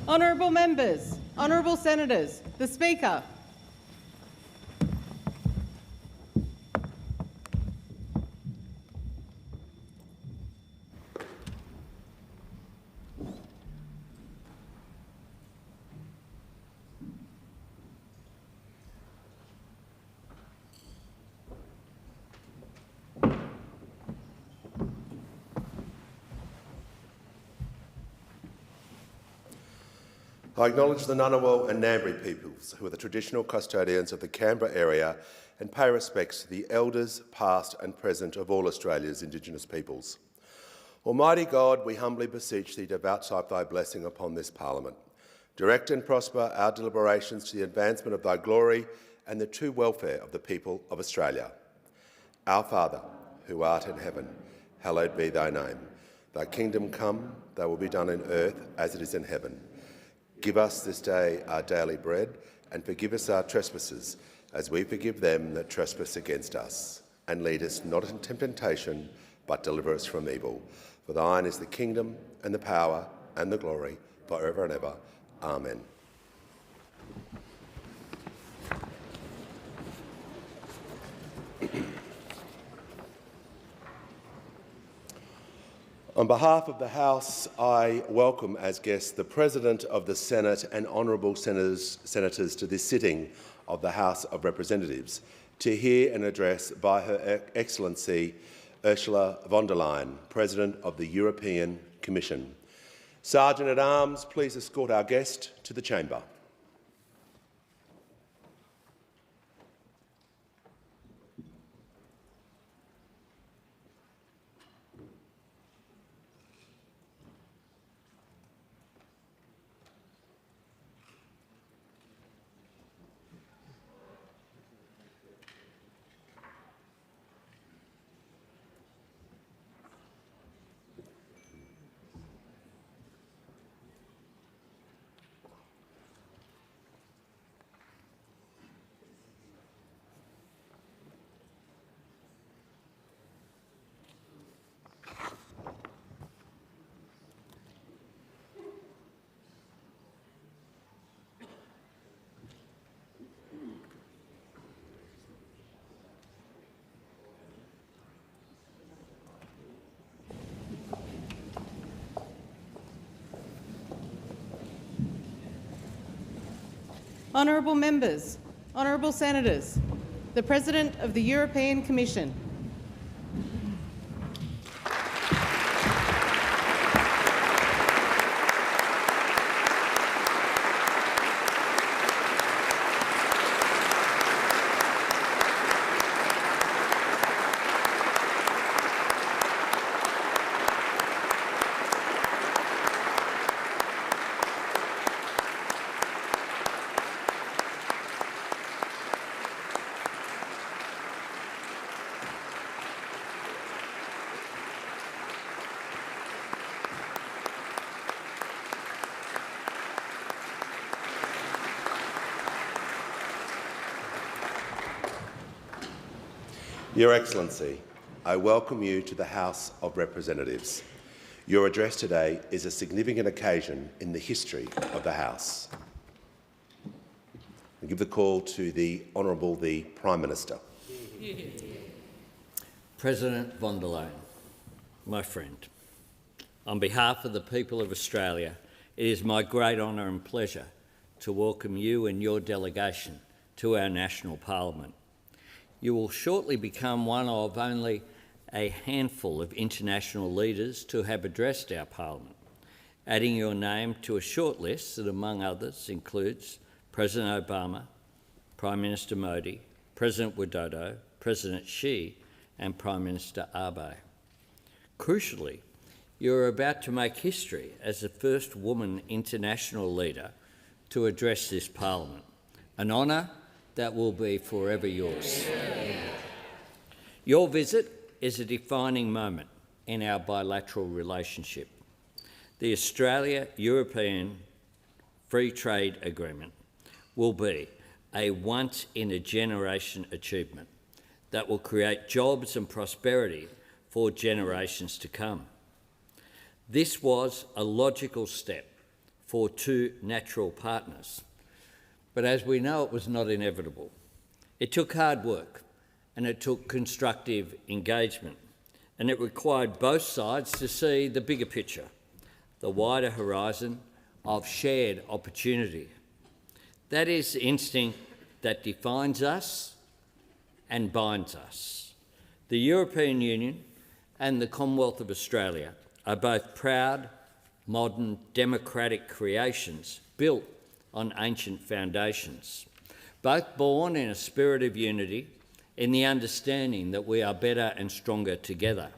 Honourable members, honourable senators, the Speaker. I acknowledge the Ngunnawal and Ngambri peoples who are the traditional custodians of the Canberra area and pay respects to the elders, past and present, of all Australia's Indigenous peoples. Almighty God, we humbly beseech thee to vouchsafe thy blessing upon this Parliament. Direct and prosper our deliberations to the advancement of thy glory and the true welfare of the people of Australia. Our Father, who art in heaven, hallowed be thy name. Thy kingdom come, thy will be done in earth as it is in heaven. Give us this day our daily bread, and forgive us our trespasses, as we forgive them that trespass against us. And lead us not into temptation, but deliver us from evil. For thine is the kingdom, and the power, and the glory, for ever and ever. Amen. On behalf of the House, I welcome as guests the President of the Senate and honourable senators to this sitting of the House of Representatives to hear an address by Her Excellency Ursula von der Leyen, President of the European Commission. Sergeant-at-Arms, please escort our guest to the chamber. Honourable members, honourable senators, the President of the European Commission. Your Excellency, I welcome you to the House of Representatives. Your address today is a significant occasion in the history of the House. I give the call to the Honourable the Prime Minister. President von der Leyen, my friend, on behalf of the people of Australia, it is my great honour and pleasure to welcome you and your delegation to our national parliament. You will shortly become one of only a handful of international leaders to have addressed our parliament, adding your name to a short list that, among others, includes President Obama, Prime Minister Modi, President Widodo, President Xi and Prime Minister Abe. Crucially, you are about to make history as the first woman international leader to address this parliament, an honour that will be forever yours. Your visit is a defining moment in our bilateral relationship. The Australia-European Free Trade Agreement will be a once-in-a-generation achievement that will create jobs and prosperity for generations to come. This was a logical step for two natural partners. But as we know, it was not inevitable. It took hard work and it took constructive engagement, and it required both sides to see the bigger picture, the wider horizon of shared opportunity. That is the instinct that defines us and binds us. The European Union and the Commonwealth of Australia are both proud, modern, democratic creations built on ancient foundations, both born in a spirit of unity, in the understanding that we are better and stronger together.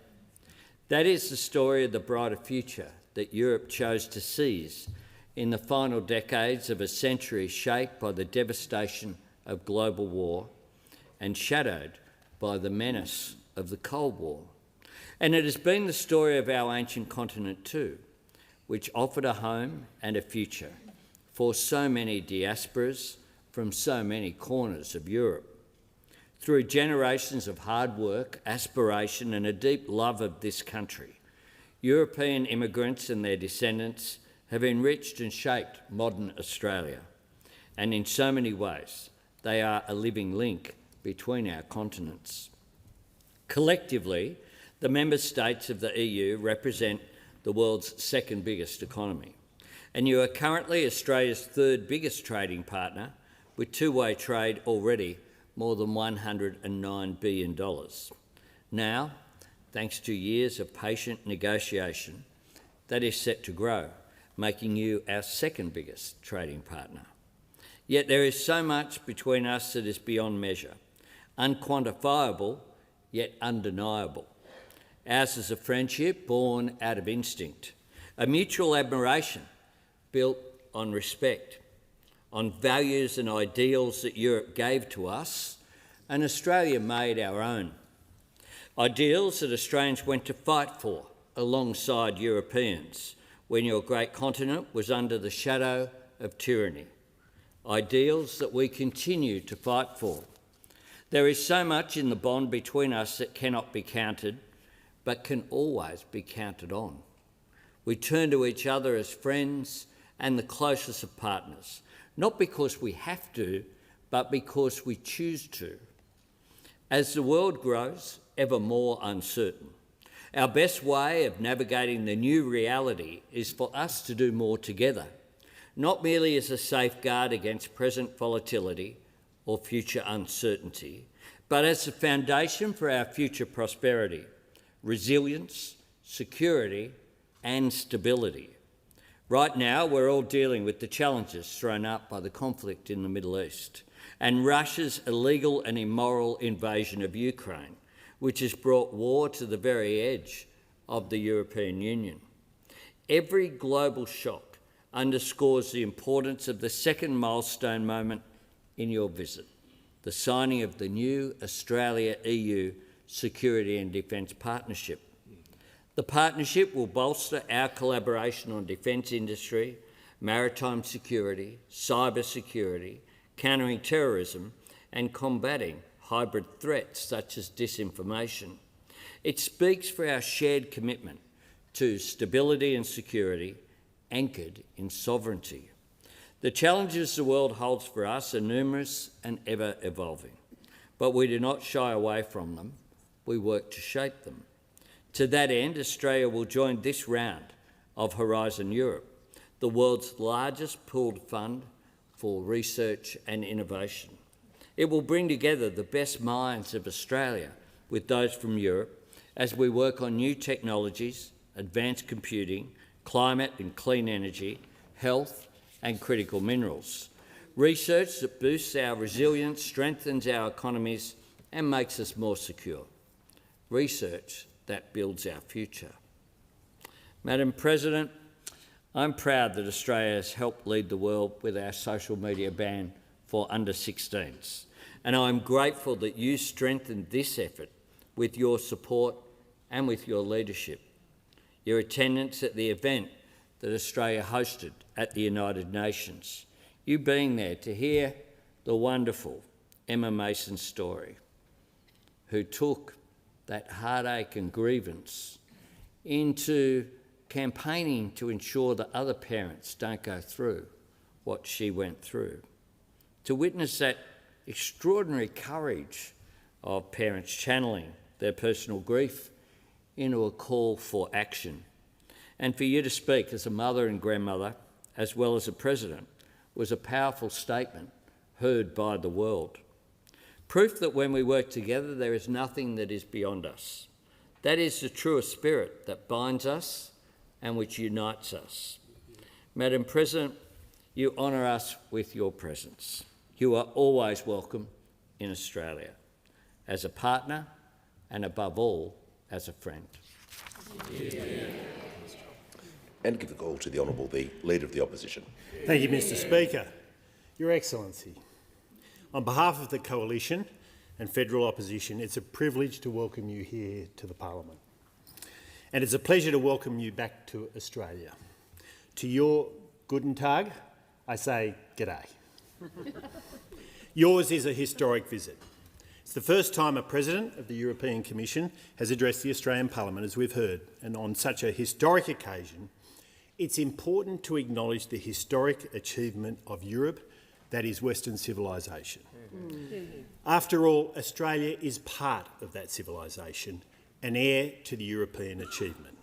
That is the story of the brighter future that Europe chose to seize in the final decades of a century shaped by the devastation of global war and shadowed by the menace of the Cold War. And it has been the story of our ancient continent too, which offered a home and a future for so many diasporas from so many corners of Europe. Through generations of hard work, aspiration and a deep love of this country, European immigrants and their descendants have enriched and shaped modern Australia. And in so many ways, they are a living link between our continents. Collectively, the member states of the EU represent the world's second biggest economy. And you are currently Australia's third biggest trading partner, with two-way trade already more than $109 billion. Now, thanks to years of patient negotiation, that is set to grow, making you our second biggest trading partner. Yet there is so much between us that is beyond measure, unquantifiable yet undeniable. Ours is a friendship born out of instinct, a mutual admiration built on respect, on values and ideals that Europe gave to us and Australia made our own. Ideals that Australians went to fight for alongside Europeans when your great continent was under the shadow of tyranny. Ideals that we continue to fight for. There is so much in the bond between us that cannot be counted, but can always be counted on. We turn to each other as friends and the closest of partners, not because we have to, but because we choose to. As the world grows ever more uncertain, our best way of navigating the new reality is for us to do more together, not merely as a safeguard against present volatility or future uncertainty, but as the foundation for our future prosperity, resilience, security and stability. Right now, we're all dealing with the challenges thrown up by the conflict in the Middle East and Russia's illegal and immoral invasion of Ukraine, which has brought war to the very edge of the European Union. Every global shock underscores the importance of the second milestone moment in your visit, the signing of the new Australia-EU Security and Defence Partnership. The partnership will bolster our collaboration on defence industry, maritime security, cyber security, countering terrorism and combating hybrid threats such as disinformation. It speaks for our shared commitment to stability and security anchored in sovereignty. The challenges the world holds for us are numerous and ever evolving, but we do not shy away from them. We work to shape them. To that end, Australia will join this round of Horizon Europe, the world's largest pooled fund for research and innovation. It will bring together the best minds of Australia with those from Europe as we work on new technologies, advanced computing, climate and clean energy, health and critical minerals. Research that boosts our resilience, strengthens our economies and makes us more secure. Research that builds our future. Madam President, I'm proud that Australia has helped lead the world with our social media ban for under-16s, and I'm grateful that you strengthened this effort with your support and with your leadership. Your attendance at the event that Australia hosted at the United Nations, you being there to hear the wonderful Emma Mason's story, who took that heartache and grievance into campaigning to ensure that other parents don't go through what she went through, to witness that extraordinary courage of parents channeling their personal grief into a call for action, and for you to speak as a mother and grandmother, as well as a president, was a powerful statement heard by the world. Proof that when we work together, there is nothing that is beyond us. That is the truest spirit that binds us and which unites us. Madam President, you honour us with your presence. You are always welcome in Australia, as a partner and above all, as a friend. And give the call to the Honourable the Leader of the Opposition. Thank you, Mr Speaker. Your Excellency, on behalf of the Coalition and Federal Opposition, it's a privilege to welcome you here to the Parliament. And it's a pleasure to welcome you back to Australia. To your Guten Tag, I say g'day. Yours is a historic visit. It's the first time a President of the European Commission has addressed the Australian Parliament, as we've heard, and on such a historic occasion, it's important to acknowledge the historic achievement of Europe, that is Western civilisation. After all, Australia is part of that civilisation, an heir to the European achievement.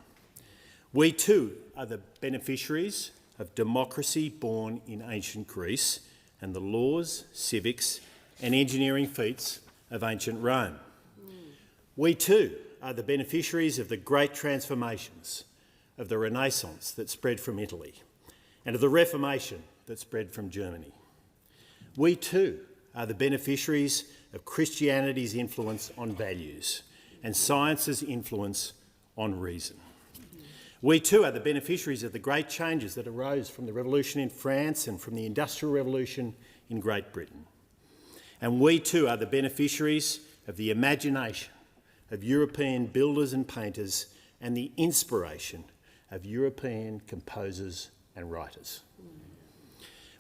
We too are the beneficiaries of democracy born in ancient Greece and the laws, civics and engineering feats of ancient Rome. We too are the beneficiaries of the great transformations of the Renaissance that spread from Italy and of the Reformation that spread from Germany. We too are the beneficiaries of Christianity's influence on values and science's influence on reason. We too are the beneficiaries of the great changes that arose from the revolution in France and from the Industrial Revolution in Great Britain. And we too are the beneficiaries of the imagination of European builders and painters and the inspiration of European composers and writers.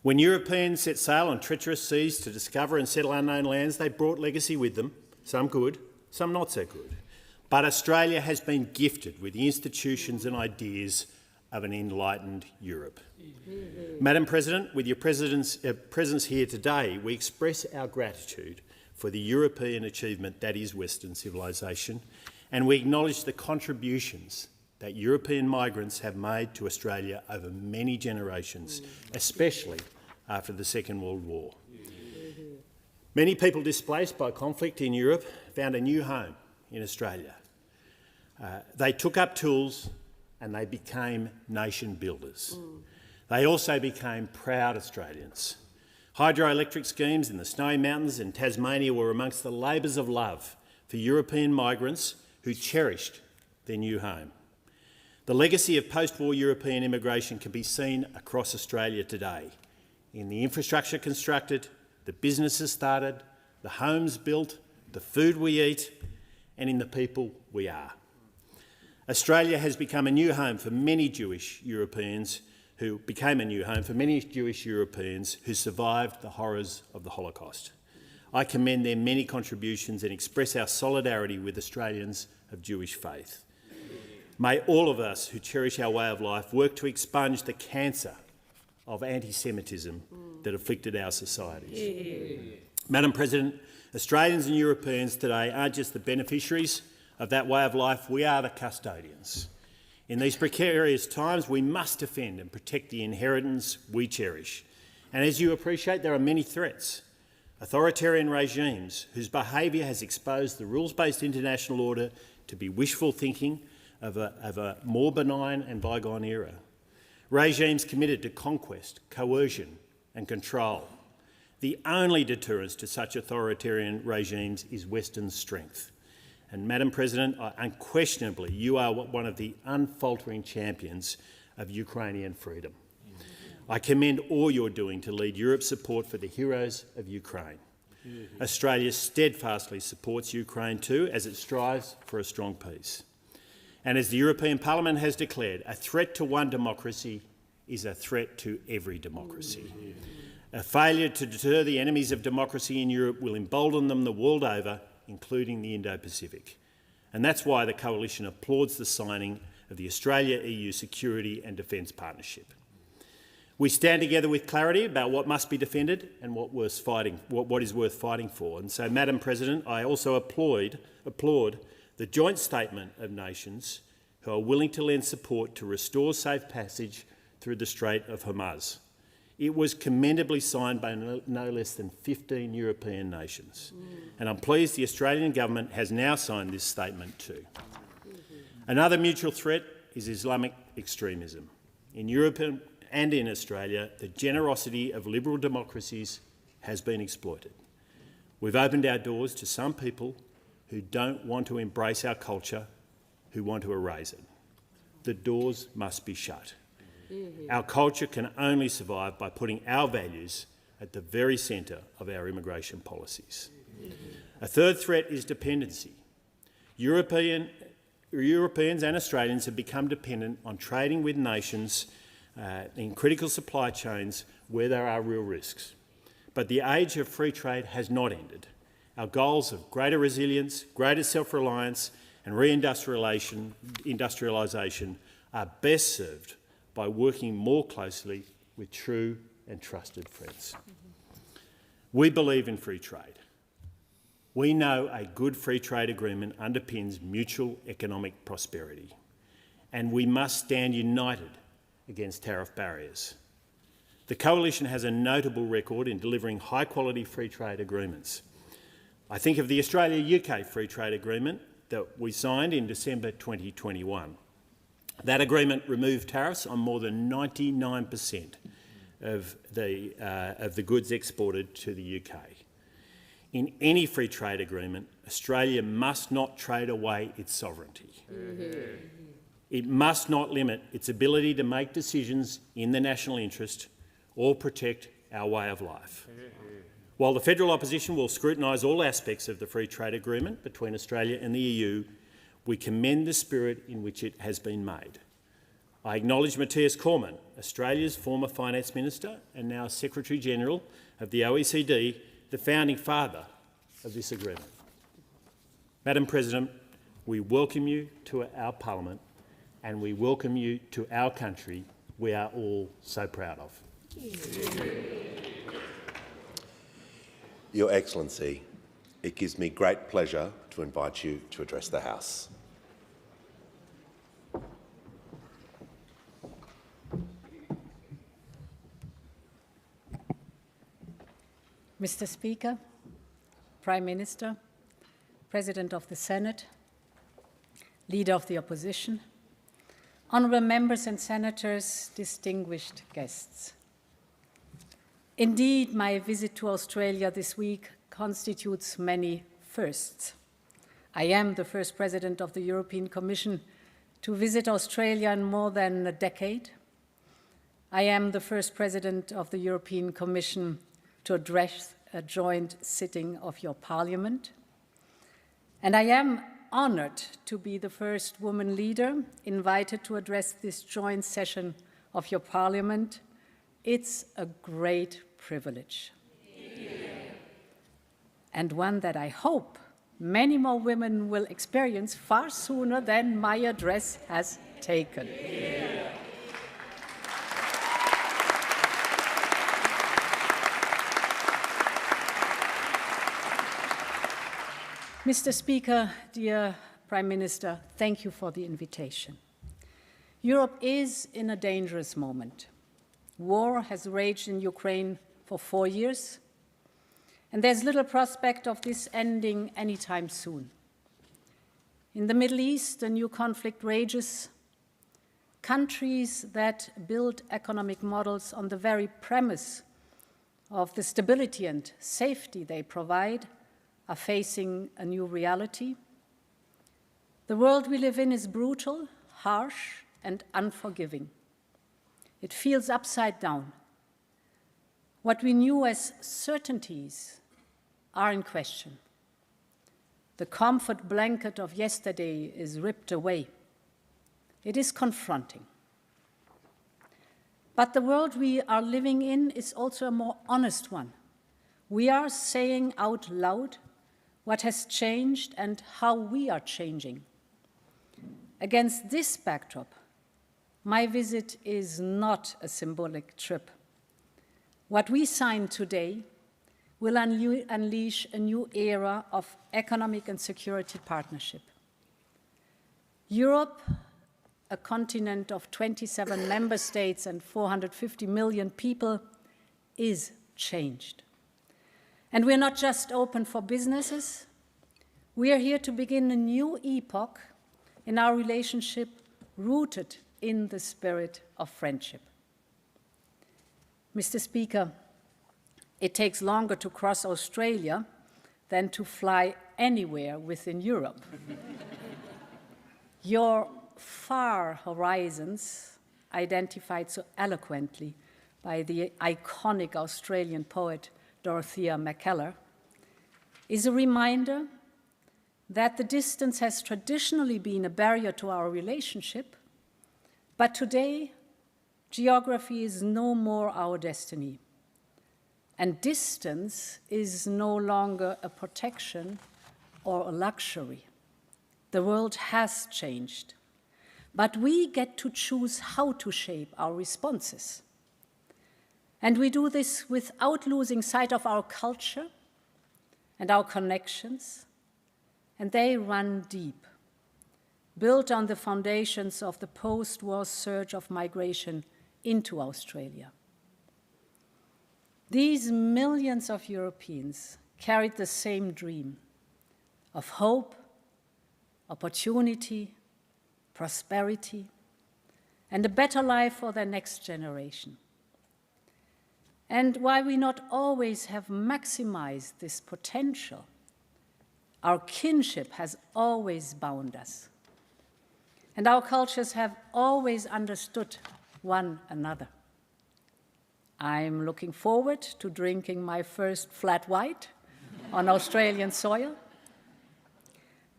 When Europeans set sail on treacherous seas to discover and settle unknown lands, they brought legacy with them, some good, some not so good. But Australia has been gifted with the institutions and ideas of an enlightened Europe. Madam President, with your presence here today, we express our gratitude for the European achievement that is Western civilisation, and we acknowledge the contributions that European migrants have made to Australia over many generations, especially after the Second World War. Many people displaced by conflict in Europe found a new home in Australia. They took up tools and they became nation builders. They also became proud Australians. Hydroelectric schemes in the Snowy Mountains and Tasmania were amongst the labours of love for European migrants who cherished their new home. The legacy of post-war European immigration can be seen across Australia today, in the infrastructure constructed, the businesses started, the homes built, the food we eat, and in the people we are. Australia has become a new home for many Jewish Europeans who survived the horrors of the Holocaust. I commend their many contributions and express our solidarity with Australians of Jewish faith. May all of us who cherish our way of life work to expunge the cancer of anti-Semitism that afflicted our societies. Madam President, Australians and Europeans today aren't just the beneficiaries of that way of life, we are the custodians. In these precarious times, we must defend and protect the inheritance we cherish. And as you appreciate, there are many threats. Authoritarian regimes whose behaviour has exposed the rules-based international order to be wishful thinking of a more benign and bygone era. Regimes committed to conquest, coercion and control. The only deterrence to such authoritarian regimes is Western strength. And Madam President, unquestionably, you are one of the unfaltering champions of Ukrainian freedom. I commend all you're doing to lead Europe's support for the heroes of Ukraine. Australia steadfastly supports Ukraine too as it strives for a strong peace. And as the European Parliament has declared, a threat to one democracy is a threat to every democracy. A failure to deter the enemies of democracy in Europe will embolden them the world over, including the Indo-Pacific. And that's why the Coalition applauds the signing of the Australia-EU Security and Defence Partnership. We stand together with clarity about what must be defended and what is worth fighting for. And so, Madam President, I also applaud the joint statement of nations who are willing to lend support to restore safe passage through the Strait of Hormuz. It was commendably signed by no less than 15 European nations. And I'm pleased the Australian government has now signed this statement too. Another mutual threat is Islamic extremism. In Europe and in Australia, the generosity of liberal democracies has been exploited. We've opened our doors to some people who don't want to embrace our culture, who want to erase it. The doors must be shut. Our culture can only survive by putting our values at the very centre of our immigration policies. A third threat is dependency. Europeans and Australians have become dependent on trading with nations in critical supply chains where there are real risks. But the age of free trade has not ended. Our goals of greater resilience, greater self-reliance and reindustrialisation are best served by working more closely with true and trusted friends. We believe in free trade. We know a good free trade agreement underpins mutual economic prosperity, and we must stand united against tariff barriers. The Coalition has a notable record in delivering high-quality free trade agreements. I think of the Australia-UK Free Trade Agreement that we signed in December 2021. That agreement removed tariffs on more than 99% of the goods exported to the UK. In any free trade agreement, Australia must not trade away its sovereignty. It must not limit its ability to make decisions in the national interest or protect our way of life. While the federal opposition will scrutinise all aspects of the free trade agreement between Australia and the EU, we commend the spirit in which it has been made. I acknowledge Matthias Cormann, Australia's former Finance Minister and now Secretary-General of the OECD, the founding father of this agreement. Madam President, we welcome you to our Parliament and we welcome you to our country we are all so proud of. Your Excellency, it gives me great pleasure to invite you to address the House. Mr. Speaker, Prime Minister, President of the Senate, Leader of the Opposition, honourable members and senators, distinguished guests. Indeed, my visit to Australia this week constitutes many firsts. I am the first President of the European Commission to visit Australia in more than a decade. I am the first President of the European Commission to address a joint sitting of your Parliament. And I am honoured to be the first woman leader invited to address this joint session of your Parliament. It's a great privilege. And one that I hope many more women will experience far sooner than my address has taken. Mr. Speaker, dear Prime Minister, thank you for the invitation. Europe is in a dangerous moment. War has raged in Ukraine for 4 years, and there's little prospect of this ending anytime soon. In the Middle East, a new conflict rages. Countries that build economic models on the very premise of the stability and safety they provide are facing a new reality. The world we live in is brutal, harsh, and unforgiving. It feels upside down. What we knew as certainties are in question. The comfort blanket of yesterday is ripped away. It is confronting. But the world we are living in is also a more honest one. We are saying out loud what has changed and how we are changing. Against this backdrop, my visit is not a symbolic trip. What we sign today will unleash a new era of economic and security partnership. Europe, a continent of 27 member states and 450 million people, is changed. And we're not just open for businesses, we are here to begin a new epoch in our relationship rooted in the spirit of friendship. Mr. Speaker, it takes longer to cross Australia than to fly anywhere within Europe. Your far horizons, identified so eloquently by the iconic Australian poet Dorothea Mackellar, is a reminder that the distance has traditionally been a barrier to our relationship, but today, geography is no more our destiny, and distance is no longer a protection or a luxury. The world has changed, but we get to choose how to shape our responses. And we do this without losing sight of our culture and our connections, and they run deep, built on the foundations of the post-war surge of migration into Australia. These millions of Europeans carried the same dream of hope, opportunity, prosperity, and a better life for their next generation. And while we not always have maximized this potential, our kinship has always bound us, and our cultures have always understood one another. I'm looking forward to drinking my first flat white on Australian soil,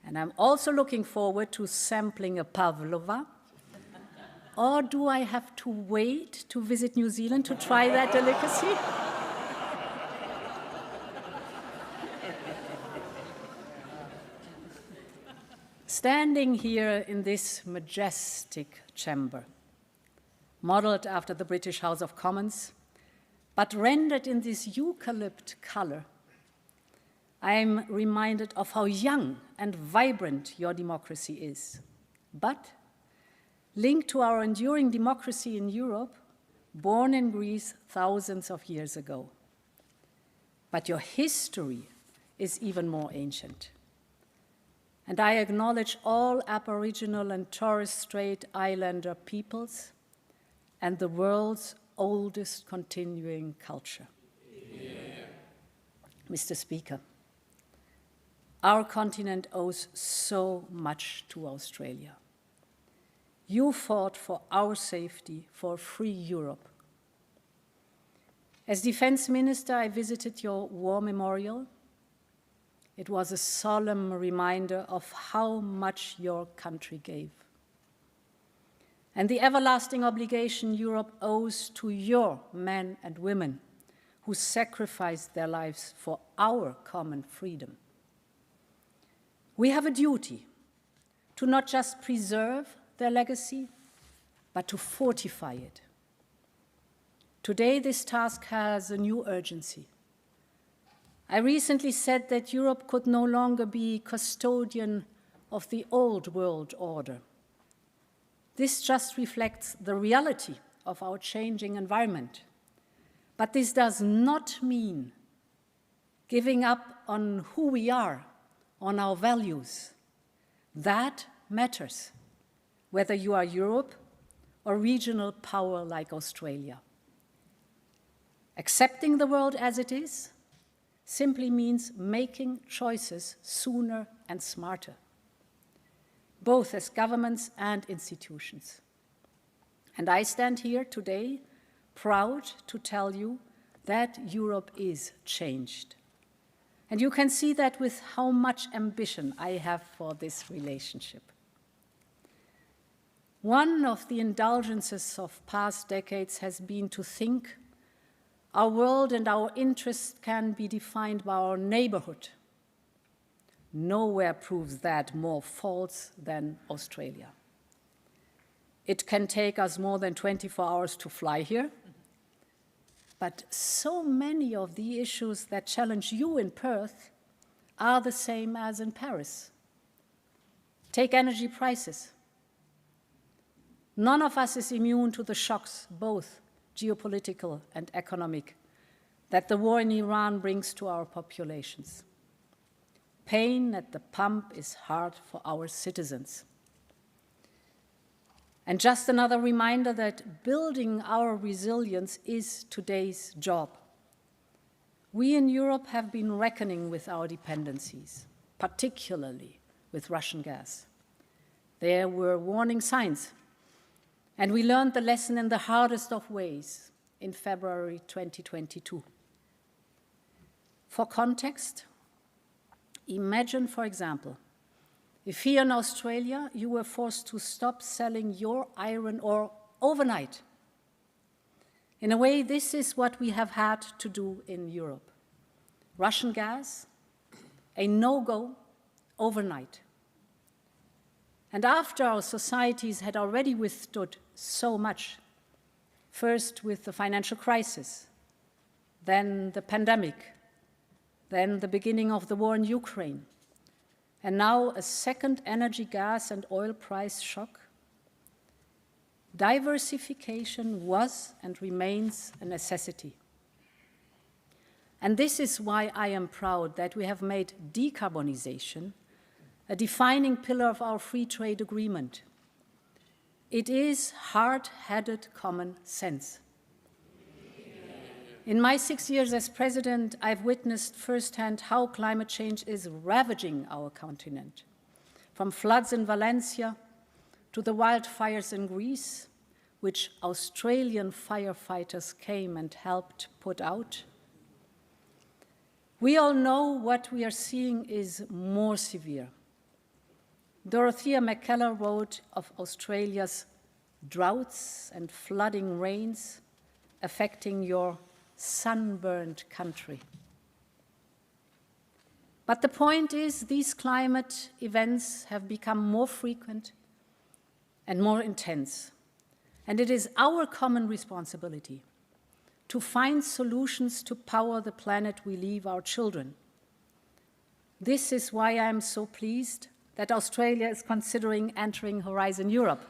and I'm also looking forward to sampling a pavlova. Or do I have to wait to visit New Zealand to try that delicacy? Standing here in this majestic chamber, modeled after the British House of Commons, but rendered in this eucalypt color, I am reminded of how young and vibrant your democracy is, but linked to our enduring democracy in Europe, born in Greece thousands of years ago. But your history is even more ancient. And I acknowledge all Aboriginal and Torres Strait Islander peoples and the world's oldest continuing culture. Yeah. Mr. Speaker, our continent owes so much to Australia. You fought for our safety, for a free Europe. As Defense Minister, I visited your war memorial. It was a solemn reminder of how much your country gave, and the everlasting obligation Europe owes to your men and women who sacrificed their lives for our common freedom. We have a duty to not just preserve their legacy, but to fortify it. Today, this task has a new urgency. I recently said that Europe could no longer be custodian of the old world order. This just reflects the reality of our changing environment. But this does not mean giving up on who we are, on our values. That matters, whether you are Europe or regional power like Australia. Accepting the world as it is simply means making choices sooner and smarter, both as governments and institutions. And I stand here today proud to tell you that Europe is changed. And you can see that with how much ambition I have for this relationship. One of the indulgences of past decades has been to think our world and our interests can be defined by our neighborhood. Nowhere proves that more false than Australia. It can take us more than 24 hours to fly here. But so many of the issues that challenge you in Perth are the same as in Paris. Take energy prices. None of us is immune to the shocks, both geopolitical and economic, that the war in Iran brings to our populations. Pain at the pump is hard for our citizens. And just another reminder that building our resilience is today's job. We in Europe have been reckoning with our dependencies, particularly with Russian gas. There were warning signs, and we learned the lesson in the hardest of ways in February 2022. For context, imagine, for example, if here in Australia you were forced to stop selling your iron ore overnight. In a way, this is what we have had to do in Europe. Russian gas, a no-go overnight. And after our societies had already withstood so much, first with the financial crisis, then the pandemic, then the beginning of the war in Ukraine, and now a second energy, gas, and oil price shock, diversification was and remains a necessity. And this is why I am proud that we have made decarbonization a defining pillar of our free trade agreement. It is hard-headed common sense. In my 6 years as president, I've witnessed firsthand how climate change is ravaging our continent, from floods in Valencia to the wildfires in Greece, which Australian firefighters came and helped put out. We all know what we are seeing is more severe. Dorothea McKellar wrote of Australia's droughts and flooding rains affecting your sunburned country. But the point is, these climate events have become more frequent and more intense, and it is our common responsibility to find solutions to power the planet we leave our children. This is why I am so pleased that Australia is considering entering Horizon Europe.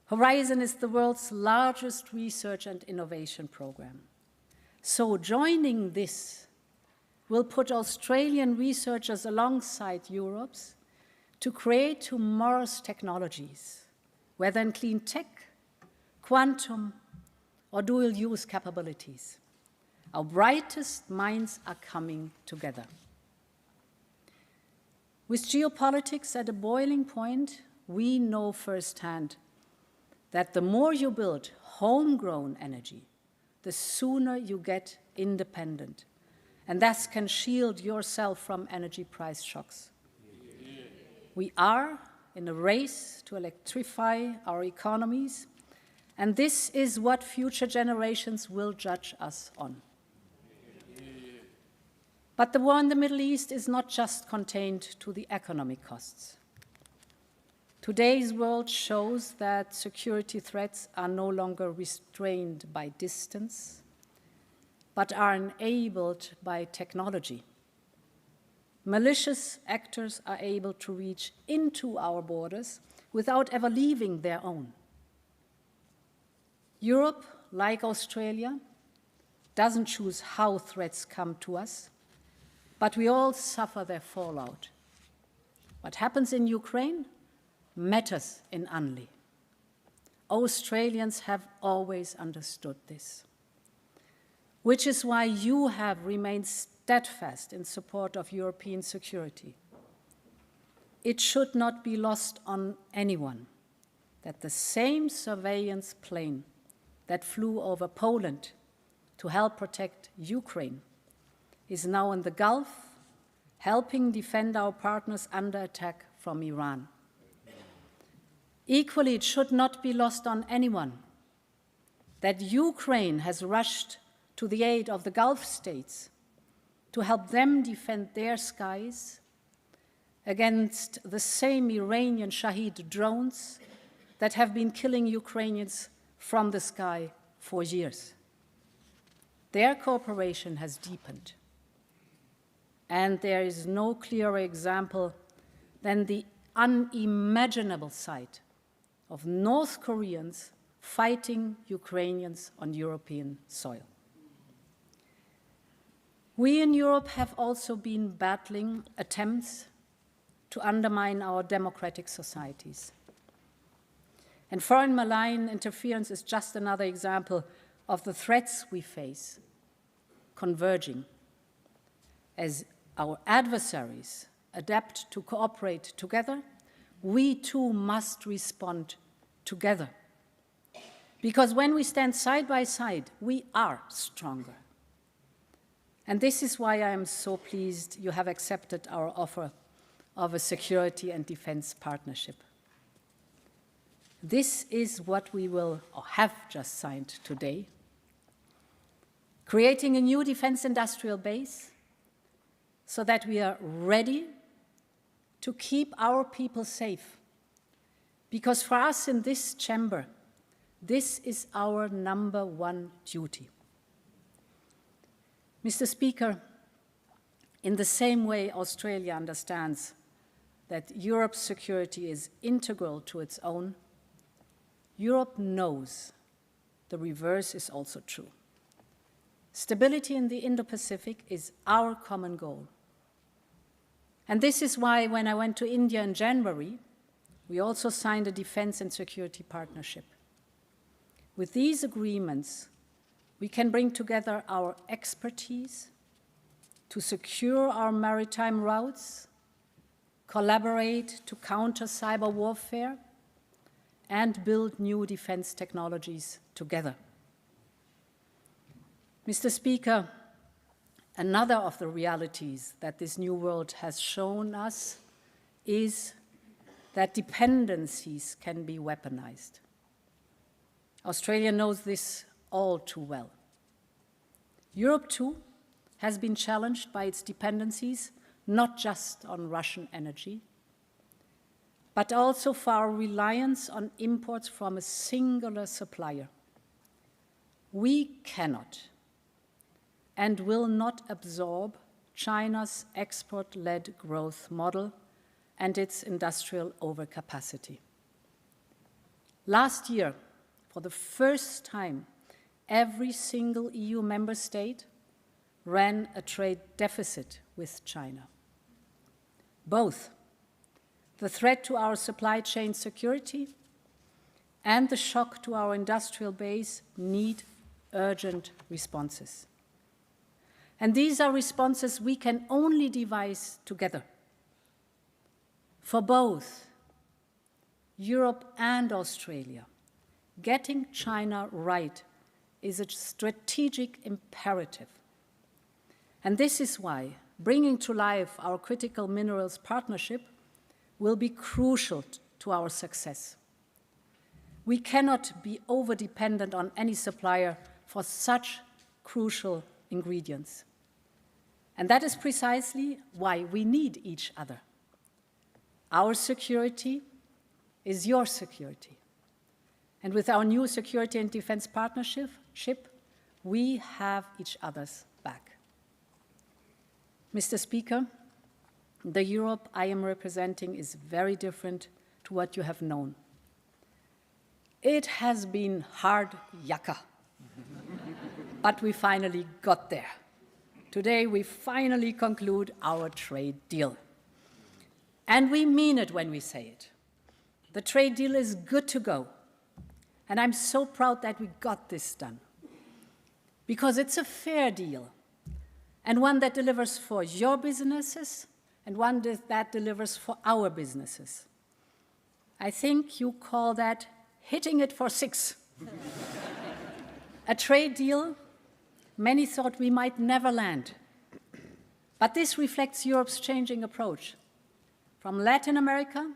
Horizon is the world's largest research and innovation program. So joining this will put Australian researchers alongside Europe's to create tomorrow's technologies, whether in clean tech, quantum, or dual-use capabilities. Our brightest minds are coming together. With geopolitics at a boiling point, we know firsthand that the more you build homegrown energy, the sooner you get independent, and thus can shield yourself from energy price shocks. We are in a race to electrify our economies, and this is what future generations will judge us on. But the war in the Middle East is not just contained to the economic costs. Today's world shows that security threats are no longer restrained by distance, but are enabled by technology. Malicious actors are able to reach into our borders without ever leaving their own. Europe, like Australia, doesn't choose how threats come to us, but we all suffer their fallout. What happens in Ukraine matters in Unli. Australians have always understood this, which is why you have remained steadfast in support of European security. It should not be lost on anyone that the same surveillance plane that flew over Poland to help protect Ukraine is now in the Gulf, helping defend our partners under attack from Iran. Equally, it should not be lost on anyone that Ukraine has rushed to the aid of the Gulf states to help them defend their skies against the same Iranian Shahed drones that have been killing Ukrainians from the sky for years. Their cooperation has deepened, and there is no clearer example than the unimaginable sight of North Koreans fighting Ukrainians on European soil. We in Europe have also been battling attempts to undermine our democratic societies. And foreign malign interference is just another example of the threats we face converging. As our adversaries adapt to cooperate together, we too must respond together. Because when we stand side by side, we are stronger. And this is why I am so pleased you have accepted our offer of a security and defense partnership. This is what we will, or have just signed today, creating a new defense industrial base so that we are ready to keep our people safe. Because for us in this chamber, this is our number one duty. Mr. Speaker, in the same way Australia understands that Europe's security is integral to its own, Europe knows the reverse is also true. Stability in the Indo-Pacific is our common goal. And this is why when I went to India in January, we also signed a defense and security partnership. With these agreements, we can bring together our expertise to secure our maritime routes, collaborate to counter cyber warfare, and build new defense technologies together. Mr. Speaker, another of the realities that this new world has shown us is that dependencies can be weaponized. Australia knows this all too well. Europe, too, has been challenged by its dependencies, not just on Russian energy, but also for our reliance on imports from a singular supplier. We cannot and will not absorb China's export-led growth model and its industrial overcapacity. Last year, for the first time, every single EU member state ran a trade deficit with China. Both the threat to our supply chain security and the shock to our industrial base need urgent responses. And these are responses we can only devise together. For both Europe and Australia, getting China right is a strategic imperative. And this is why bringing to life our critical minerals partnership will be crucial to our success. We cannot be over-dependent on any supplier for such crucial ingredients. And that is precisely why we need each other. Our security is your security. And with our new security and defense partnership, we have each other's back. Mr. Speaker, the Europe I am representing is very different to what you have known. It has been hard yakka, but we finally got there. Today, we finally conclude our trade deal. And we mean it when we say it. The trade deal is good to go. And I'm so proud that we got this done. Because it's a fair deal, and one that delivers for your businesses, and one that delivers for our businesses. I think you call that hitting it for 6. A trade deal many thought we might never land. But this reflects Europe's changing approach, from Latin America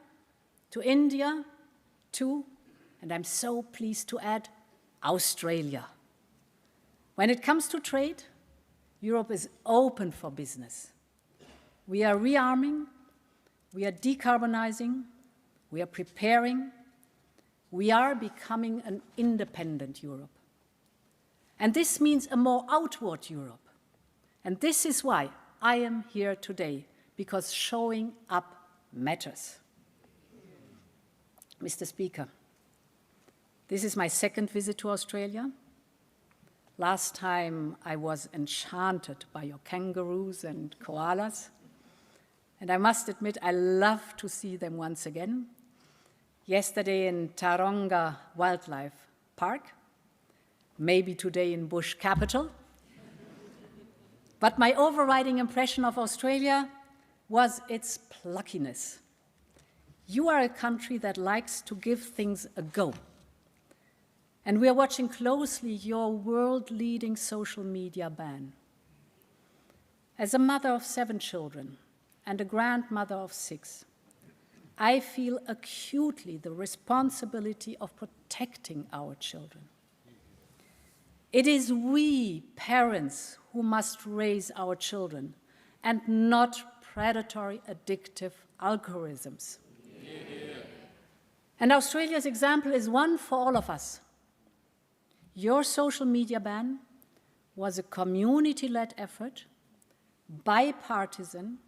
to India to, and I'm so pleased to add, Australia. When it comes to trade, Europe is open for business. We are rearming, we are decarbonizing, we are preparing, We are becoming an independent Europe. And this means a more outward Europe. And this is why I am here today, because showing up matters. Mr. Speaker, this is my second visit to Australia. Last time I was enchanted by your kangaroos and koalas. And I must admit, I love to see them once again. Yesterday in Taronga Wildlife Park, maybe today in Bush Capital. But my overriding impression of Australia was its pluckiness. You are a country that likes to give things a go. And we are watching closely your world-leading social media ban. As a mother of 7 children and a grandmother of 6, I feel acutely the responsibility of protecting our children. It is we, parents, who must raise our children and not predatory, addictive algorithms. And Australia's example is one for all of us. Your social media ban was a community-led effort, bipartisan,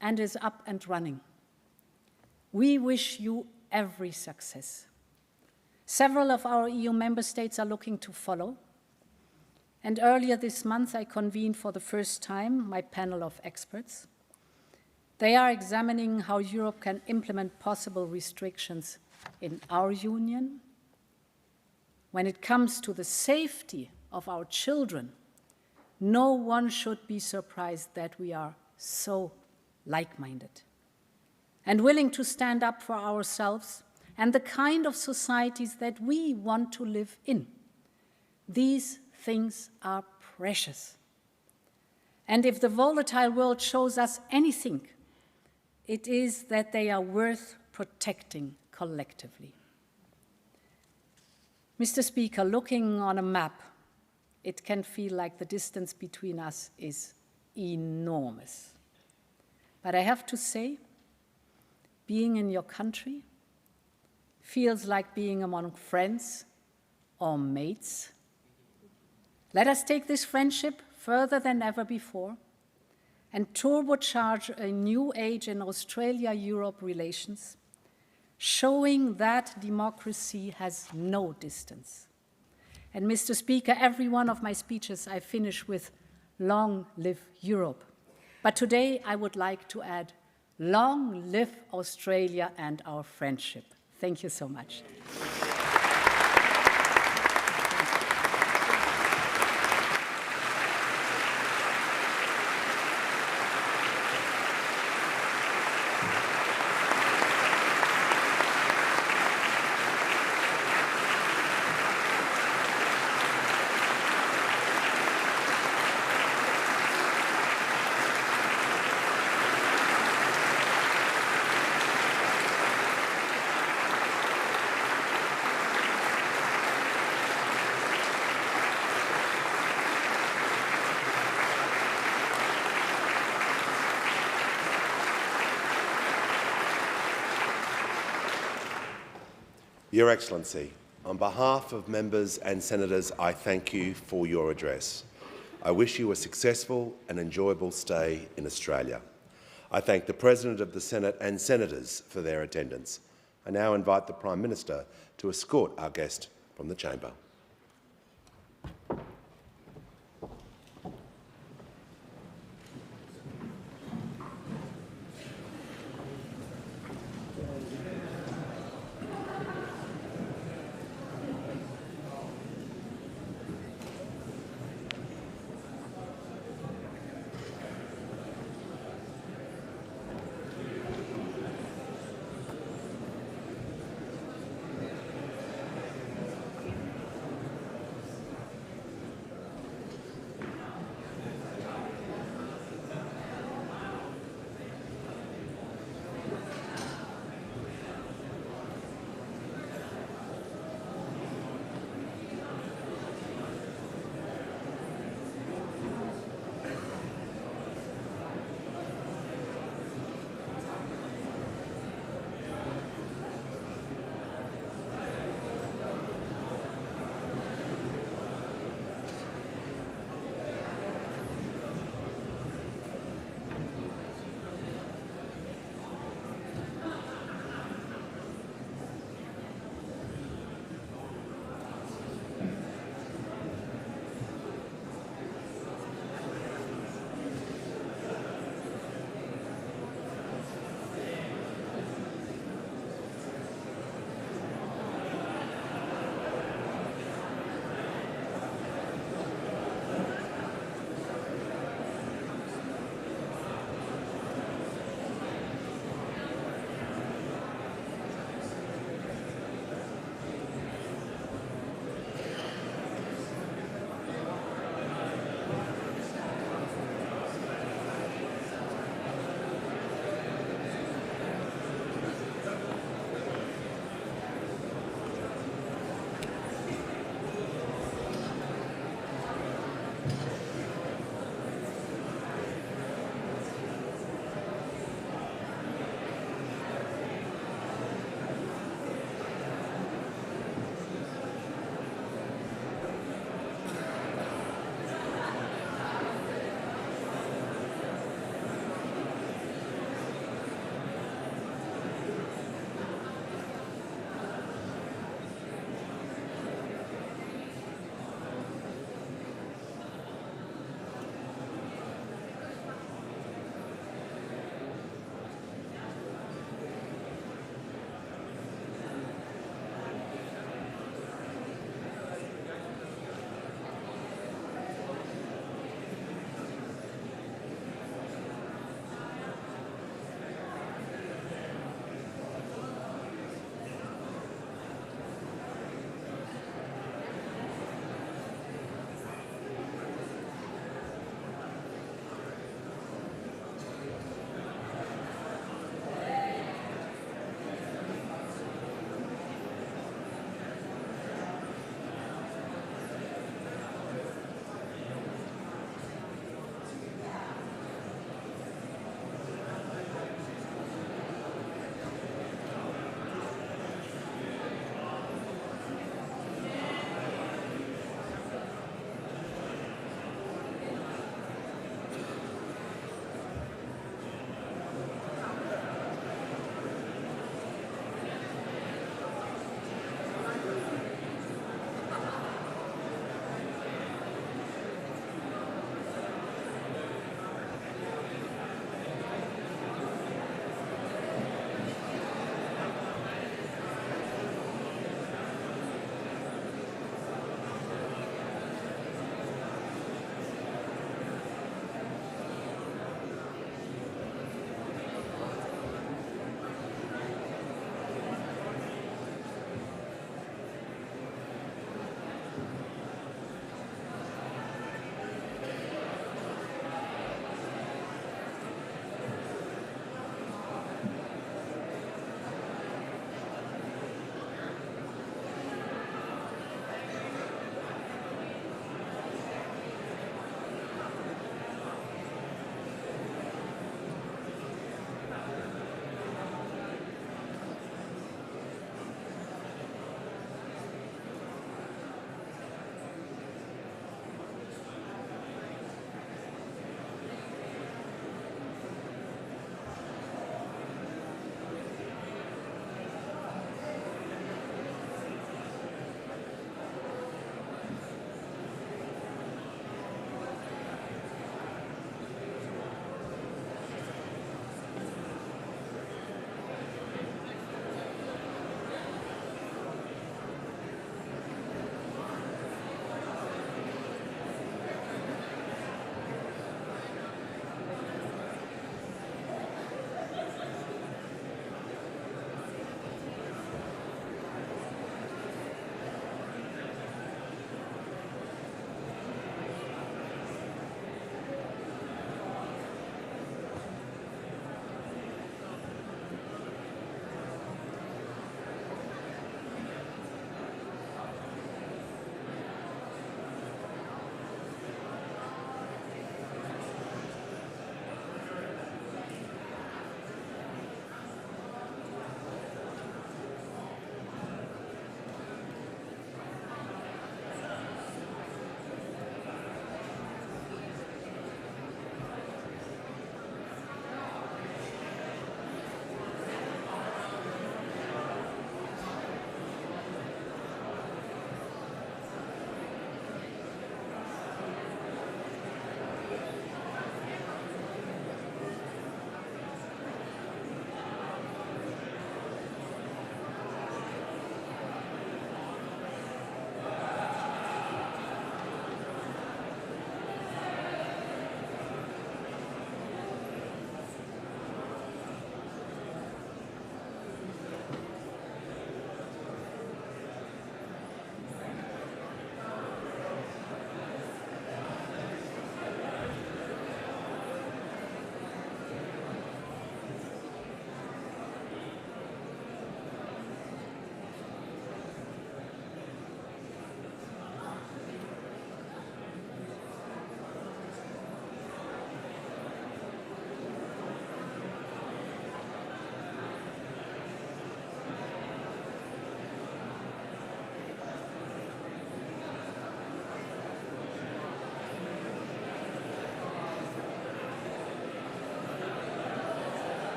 and is up and running. We wish you every success. Several of our EU member states are looking to follow. And earlier this month, I convened for the first time my panel of experts. They are examining how Europe can implement possible restrictions in our union. When it comes to the safety of our children, no one should be surprised that we are so like-minded and willing to stand up for ourselves and the kind of societies that we want to live in. These things are precious. And if the volatile world shows us anything, it is that they are worth protecting collectively. Mr. Speaker, looking on a map, it can feel like the distance between us is enormous. But I have to say, being in your country feels like being among friends or mates. Let us take this friendship further than ever before and turbocharge a new age in Australia-Europe relations, showing that democracy has no distance. And Mr. Speaker, every one of my speeches I finish with "Long live Europe." But today I would like to add, "Long live Australia and our friendship." Thank you so much. Your Excellency, on behalf of members and senators, I thank you for your address. I wish you a successful and enjoyable stay in Australia. I thank the President of the Senate and senators for their attendance. I now invite the Prime Minister to escort our guest from the chamber.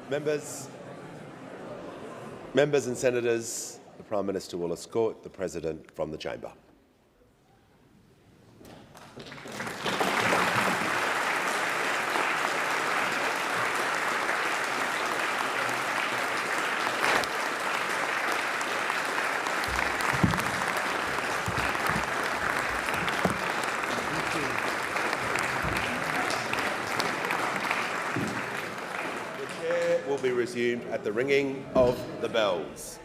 Members and Senators, the Prime Minister will escort the President from the chamber. Will be resumed at the ringing of the bells.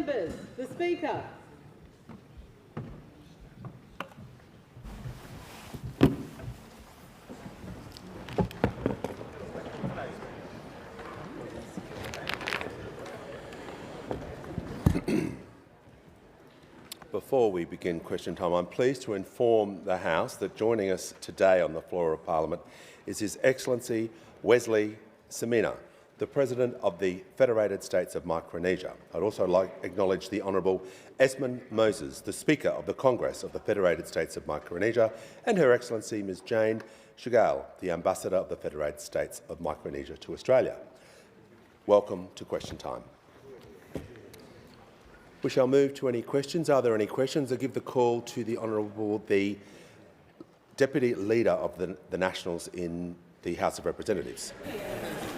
members, the Speaker. Before we begin question time, I'm pleased to inform the House that joining us today on the floor of Parliament is His Excellency Wesley Semina, the President of the Federated States of Micronesia. I'd also like to acknowledge the Honourable Esmond Moses, the Speaker of the Congress of the Federated States of Micronesia, and Her Excellency Ms Jane Chagall, the Ambassador of the Federated States of Micronesia to Australia. Welcome to question time. We shall move to any questions. Are there any questions? I give the call to the Honourable, the Deputy Leader of the Nationals in the House of Representatives.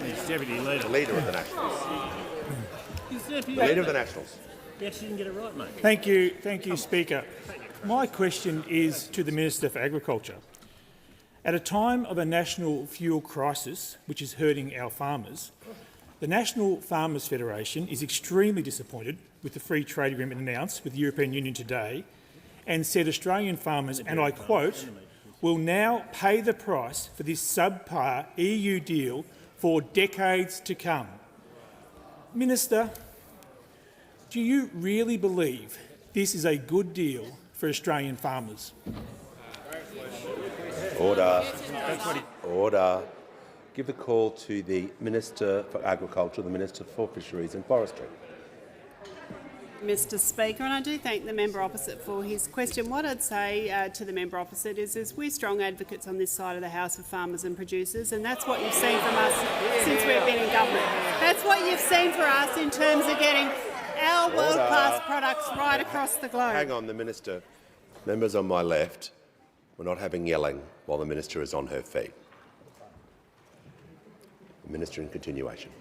He's Deputy Leader. Leader of the Nationals. Leader of the Nationals. You actually didn't get it right, mate. Thank you, Speaker. My question is to the Minister for Agriculture. At a time of a national fuel crisis, which is hurting our farmers, the National Farmers Federation is extremely disappointed with the free trade agreement announced with the European Union today and said Australian farmers, and I quote, will now pay the price for this subpar EU deal for decades to come. Minister, do you really believe this is a good deal for Australian farmers? Order. Order. Give the call to the Minister for Agriculture, the Minister for Fisheries and Forestry. Mr Speaker, and I do thank the member opposite for his question. What I'd say to the member opposite is we're strong advocates on this side of the House of farmers and producers, and that's what you've seen from us since we've been in government. That's what you've seen for us in terms of getting our world-class products right across the globe. Hang on, the Minister. Members on my left, we're not having yelling while the Minister is on her feet. The Minister in continuation.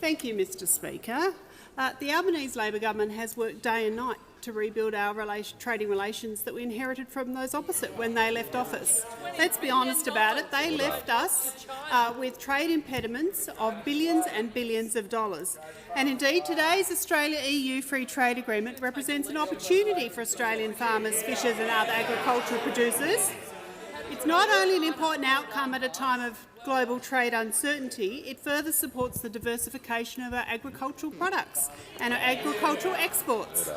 Thank you, Mr Speaker. The Albanese Labor government has worked day and night to rebuild our trading relations that we inherited from those opposite when they left office. Let's be honest about it, they left us with trade impediments of billions and billions of dollars. And indeed, today's Australia-EU free trade agreement represents an opportunity for Australian farmers, fishers and other agricultural producers. It's not only an important outcome at a time of global trade uncertainty, it further supports the diversification of our agricultural products and our agricultural exports.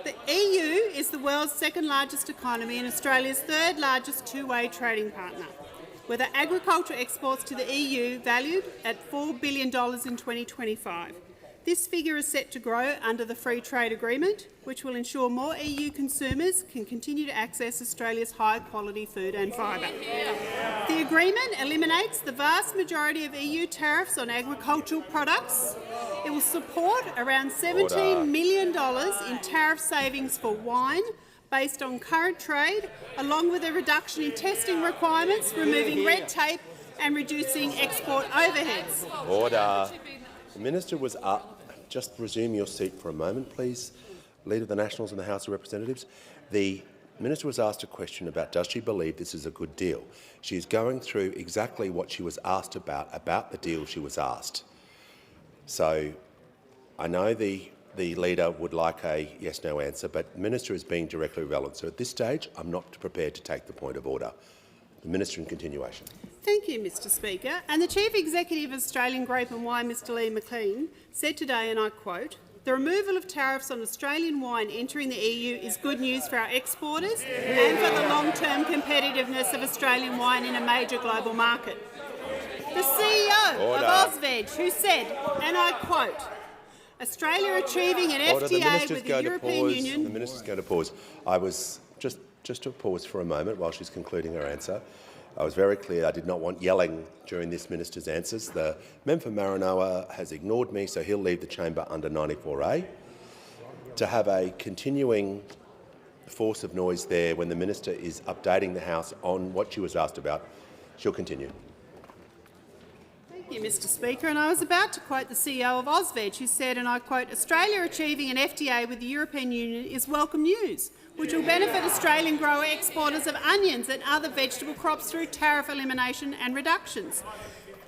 The EU is the world's second largest economy and Australia's third largest two-way trading partner, with our agricultural exports to the EU valued at $4 billion in 2025. This figure is set to grow under the Free Trade Agreement, which will ensure more EU consumers can continue to access Australia's high-quality food and fibre. The agreement eliminates the vast majority of EU tariffs on agricultural products. It will support around $17 million in tariff savings for wine based on current trade, along with a reduction in testing requirements, removing red tape and reducing export overheads. Order. The Minister was up. Just resume your seat for a moment, please. Leader of the Nationals in the House of Representatives. The Minister was asked a question about does she believe this is a good deal. She is going through exactly what she was asked about the deal she was asked. So I know the Leader would like a yes-no answer, but the Minister is being directly relevant. So at this stage, I'm not prepared to take the point of order. The Minister in continuation. Thank you, Mr Speaker. And the Chief Executive of Australian Grape and Wine, Mr Lee McLean, said today, and I quote, "The removal of tariffs on Australian wine entering the EU is good news for our exporters and for the long-term competitiveness of Australian wine in a major global market." The CEO of Ozveg, who said, and I quote, "Australia achieving an FTA with the European Union..." The Minister's going to pause. I was just to pause for a moment while she's concluding her answer. I was very clear I did not want yelling during this Minister's answers. The member for Maranoa has ignored me, so he'll leave the chamber under 94A. To have a continuing force of noise there when the Minister is updating the House on what she was asked about, she'll continue. Thank you, Mr Speaker. And I was about to quote the CEO of Ozveg, who said, and I quote, "Australia achieving an FTA with the European Union is welcome news, which will benefit Australian grower exporters of onions and other vegetable crops through tariff elimination and reductions."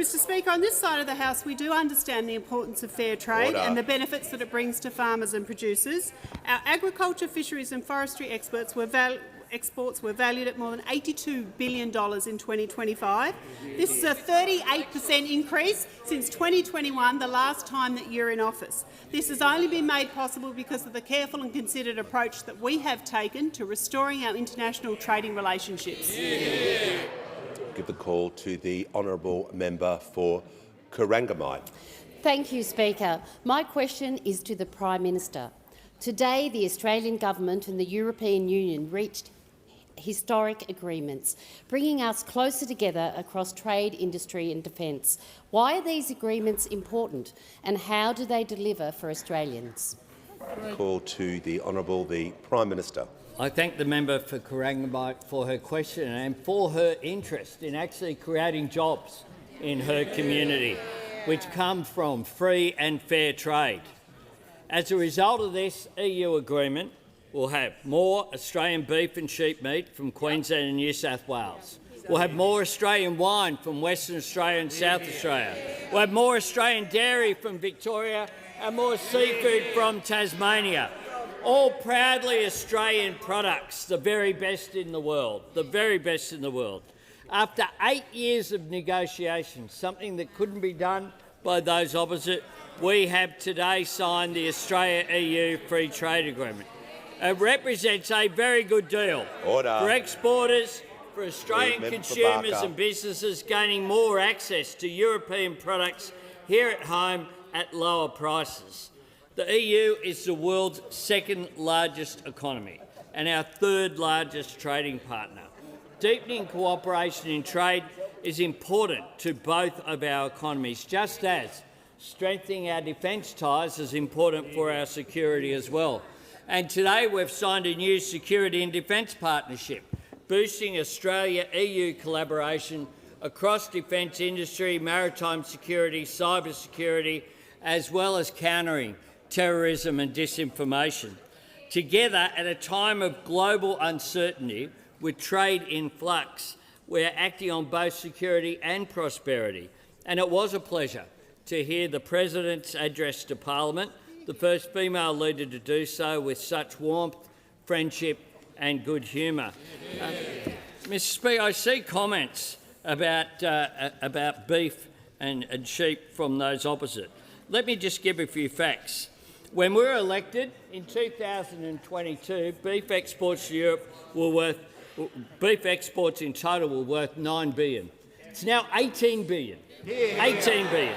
Mr Speaker, on this side of the House we do understand the importance of fair trade and the benefits that it brings to farmers and producers. Our agriculture, fisheries and forestry exports were valued at more than $82 billion in 2025. This is a 38% increase since 2021, the last time that you're in office. This has only been made possible because of the careful and considered approach that we have taken to restoring our international trading relationships. Give the call to the honourable member for Corangamite. Thank you, Speaker. My question is to the Prime Minister. Today, the Australian Government and the European Union reached historic agreements, bringing us closer together across trade, industry and defence. Why are these agreements important, and how do they deliver for Australians? Call to the Honourable the Prime Minister. I thank the member for Corangamite for her question and for her interest in actually creating jobs in her community, which come from free and fair trade. As a result of this EU agreement, we'll have more Australian beef and sheep meat from Queensland and New South Wales. We'll have more Australian wine from Western Australia and South Australia. We'll have more Australian dairy from Victoria and more seafood from Tasmania. All proudly Australian products, the very best in the world, the very best in the world. After 8 years of negotiation, something that couldn't be done by those opposite, we have today signed the Australia-EU Free Trade Agreement. It represents a very good deal for exporters, for Australian consumers and businesses gaining more access to European products here at home at lower prices. The EU is the world's second largest economy and our third largest trading partner. Deepening cooperation in trade is important to both of our economies, just as strengthening our defence ties is important for our security as well. And today we've signed a new security and defence partnership, boosting Australia-EU collaboration across defence industry, maritime security, cyber security, as well as countering terrorism and disinformation. Together, at a time of global uncertainty, with trade in flux, we're acting on both security and prosperity. And it was a pleasure to hear the President's address to Parliament, the first female leader to do so with such warmth, friendship and good humour. Mr Speaker, I see comments about beef and sheep from those opposite. Let me just give a few facts. When we were elected in 2022, beef exports to Europe were worth beef exports in total were worth $9 billion. It's now $18 billion. $18 billion.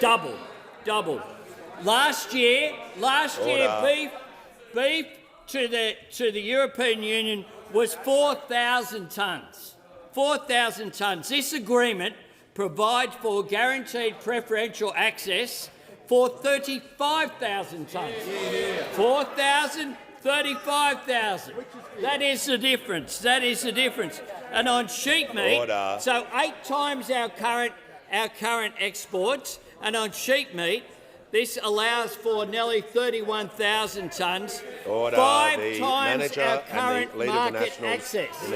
Double. Last year, beef to the European Union was 4,000 tonnes. 4,000 tonnes. This agreement provides for guaranteed preferential access for 35,000 tonnes. 4,000, 35,000. That is the difference. That is the difference. And on sheep meat, so 8 times our current exports, and on sheep meat, this allows for nearly 31,000 tonnes, 5 times our current market access.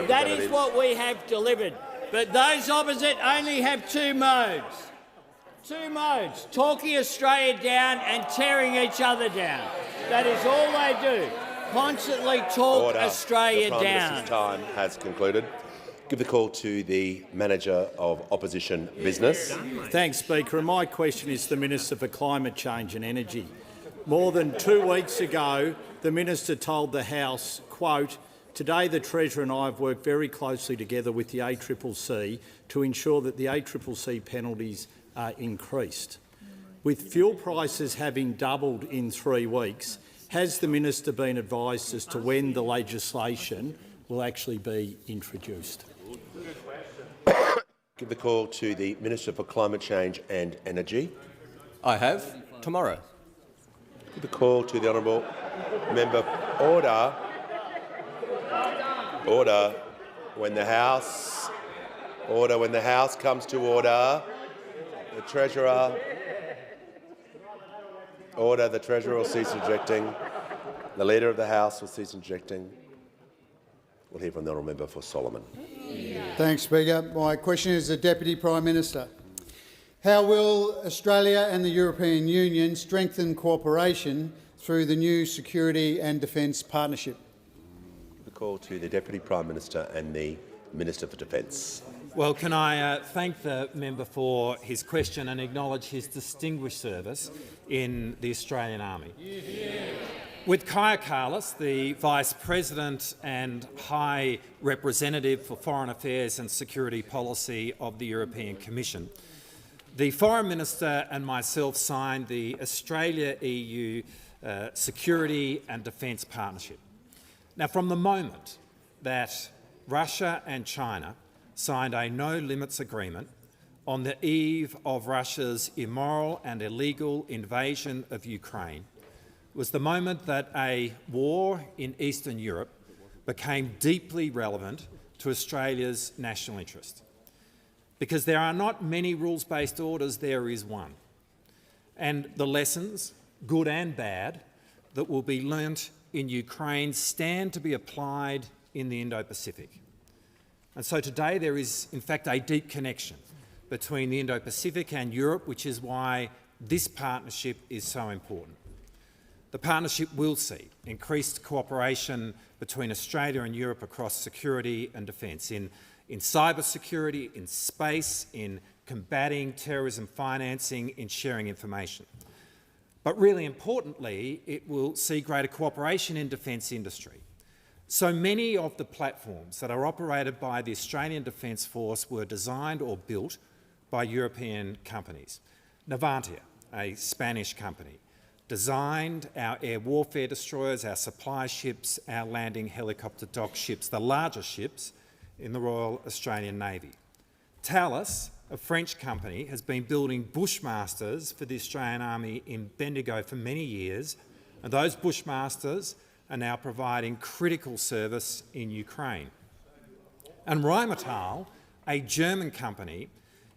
That is what we have delivered. But those opposite only have 2 modes. 2 modes, talking Australia down and tearing each other down. That is all they do, constantly talk Australia down. The Prime Minister's time has concluded. Give the call to the Manager of Opposition Business. Thanks, Speaker. And my question is to the Minister for Climate Change and Energy. More than 2 weeks ago, the Minister told the House, quote, "Today the Treasurer and I have worked very closely together with the ACCC to ensure that the ACCC penalties are increased." With fuel prices having doubled in 3 weeks, has the Minister been advised as to when the legislation will actually be introduced? Give the call to the Minister for Climate Change and Energy. I have. Tomorrow. Give the call to the Honourable Member. Order. Order. When the House comes to order, the Treasurer. Order. The Treasurer will cease objecting. The Leader of the House will cease objecting. We'll hear from the Honourable Member for Solomon. Thanks, Speaker. My question is the Deputy Prime Minister. How will Australia and the European Union strengthen cooperation through the new Security and Defence Partnership? The call to the Deputy Prime Minister and the Minister for Defence. Well, can I thank the member for his question and acknowledge his distinguished service in the Australian Army. With Kaja Kallas, the Vice President and High Representative for Foreign Affairs and Security Policy of the European Commission, the Foreign Minister and myself signed the Australia-EU Security and Defence Partnership. Now, from the moment that Russia and China signed a no-limits agreement on the eve of Russia's immoral and illegal invasion of Ukraine, was the moment that a war in Eastern Europe became deeply relevant to Australia's national interest. Because there are not many rules-based orders, there is one. And the lessons, good and bad, that will be learnt in Ukraine stand to be applied in the Indo-Pacific. And so today there is, in fact, a deep connection between the Indo-Pacific and Europe, which is why this partnership is so important. The partnership will see increased cooperation between Australia and Europe across security and defence, in cyber security, in space, in combating terrorism financing, in sharing information. But really importantly, it will see greater cooperation in defence industry. So many of the platforms that are operated by the Australian Defence Force were designed or built by European companies. Navantia, a Spanish company, designed our air warfare destroyers, our supply ships, our landing helicopter dock ships, the largest ships in the Royal Australian Navy. Thales, a French company, has been building Bushmasters for the Australian Army in Bendigo for many years, and those Bushmasters are now providing critical service in Ukraine. And Rheinmetall, a German company,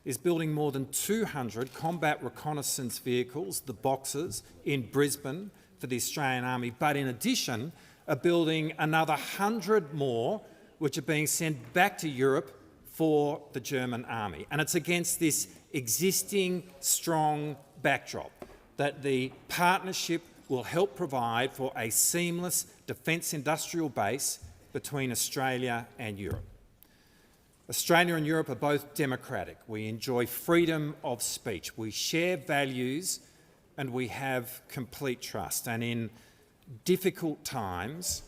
is building more than 200 combat reconnaissance vehicles, the Boxers, in Brisbane for the Australian Army, but in addition are building another 100 more which are being sent back to Europe for the German Army. And it's against this existing strong backdrop that the partnership will help provide for a seamless defence industrial base between Australia and Europe. Australia and Europe are both democratic. We enjoy freedom of speech. We share values and we have complete trust. And in difficult times,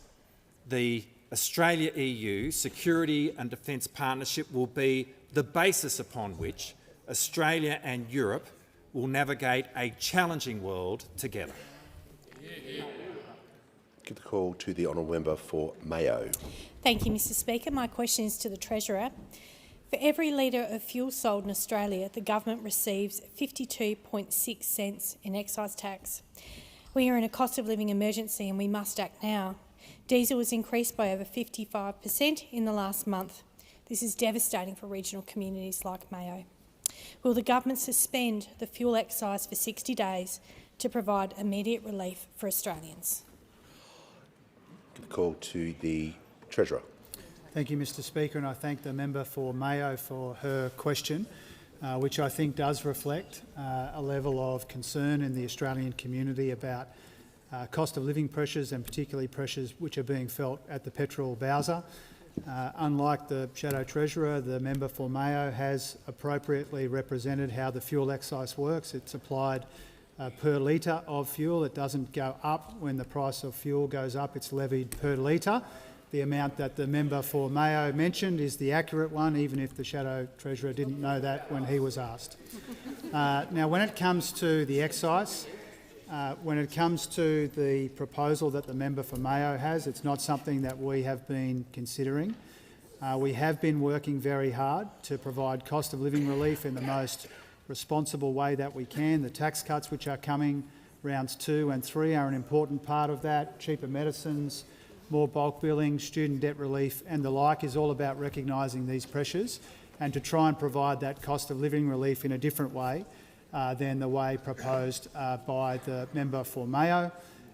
the Australia-EU Security and Defence Partnership will be the basis upon which Australia and Europe will navigate a challenging world together. Give the call to the honourable member for Mayo. Thank you, Mr Speaker. My question is to the Treasurer. For every litre of fuel sold in Australia, the government receives 52.6 cents in excise tax. We are in a cost of living emergency and we must act now. Diesel has increased by over 55% in the last month. This is devastating for regional communities like Mayo. Will the government suspend the fuel excise for 60 days to provide immediate relief for Australians? Give the call to the Treasurer. Thank you, Mr Speaker, and I thank the member for Mayo for her question, which I think does reflect a level of concern in the Australian community about cost of living pressures and particularly pressures which are being felt at the petrol bowser. Unlike the Shadow Treasurer, the member for Mayo has appropriately represented how the fuel excise works. It's applied per litre of fuel. It doesn't go up when the price of fuel goes up. It's levied per litre. The amount that the member for Mayo mentioned is the accurate one, even if the Shadow Treasurer didn't know that when he was asked. Now, when it comes to the excise, when it comes to the proposal that the member for Mayo has, it's not something that we have been considering. We have been working very hard to provide cost of living relief in the most responsible way that we can. The tax cuts which are coming, rounds 2 and 3, are an important part of that. Cheaper medicines, more bulk billing, student debt relief and the like is all about recognising these pressures and to try and provide that cost of living relief in a different way than the way proposed by the member for Mayo.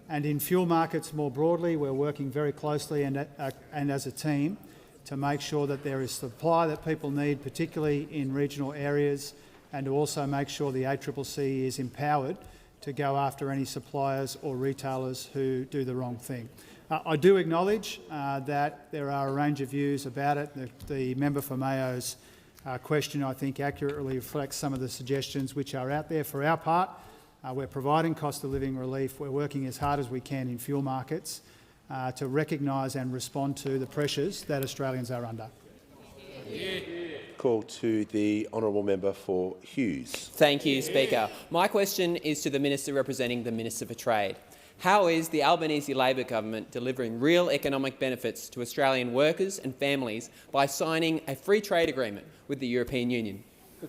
And in fuel markets more broadly, we're working very closely and as a team to make sure that there is supply that people need, particularly in regional areas, and to also make sure the ACCC is empowered to go after any suppliers or retailers who do the wrong thing. I do acknowledge that there are a range of views about it. The member for Mayo's question, I think, accurately reflects some of the suggestions which are out there. For our part, we're providing cost of living relief. We're working as hard as we can in fuel markets to recognise and respond to the pressures that Australians are under. Call to the honourable member for Hughes. Thank you, Speaker. My question is to the Minister representing the Minister for Trade. How is the Albanese Labor government delivering real economic benefits to Australian workers and families by signing a free trade agreement with the European Union?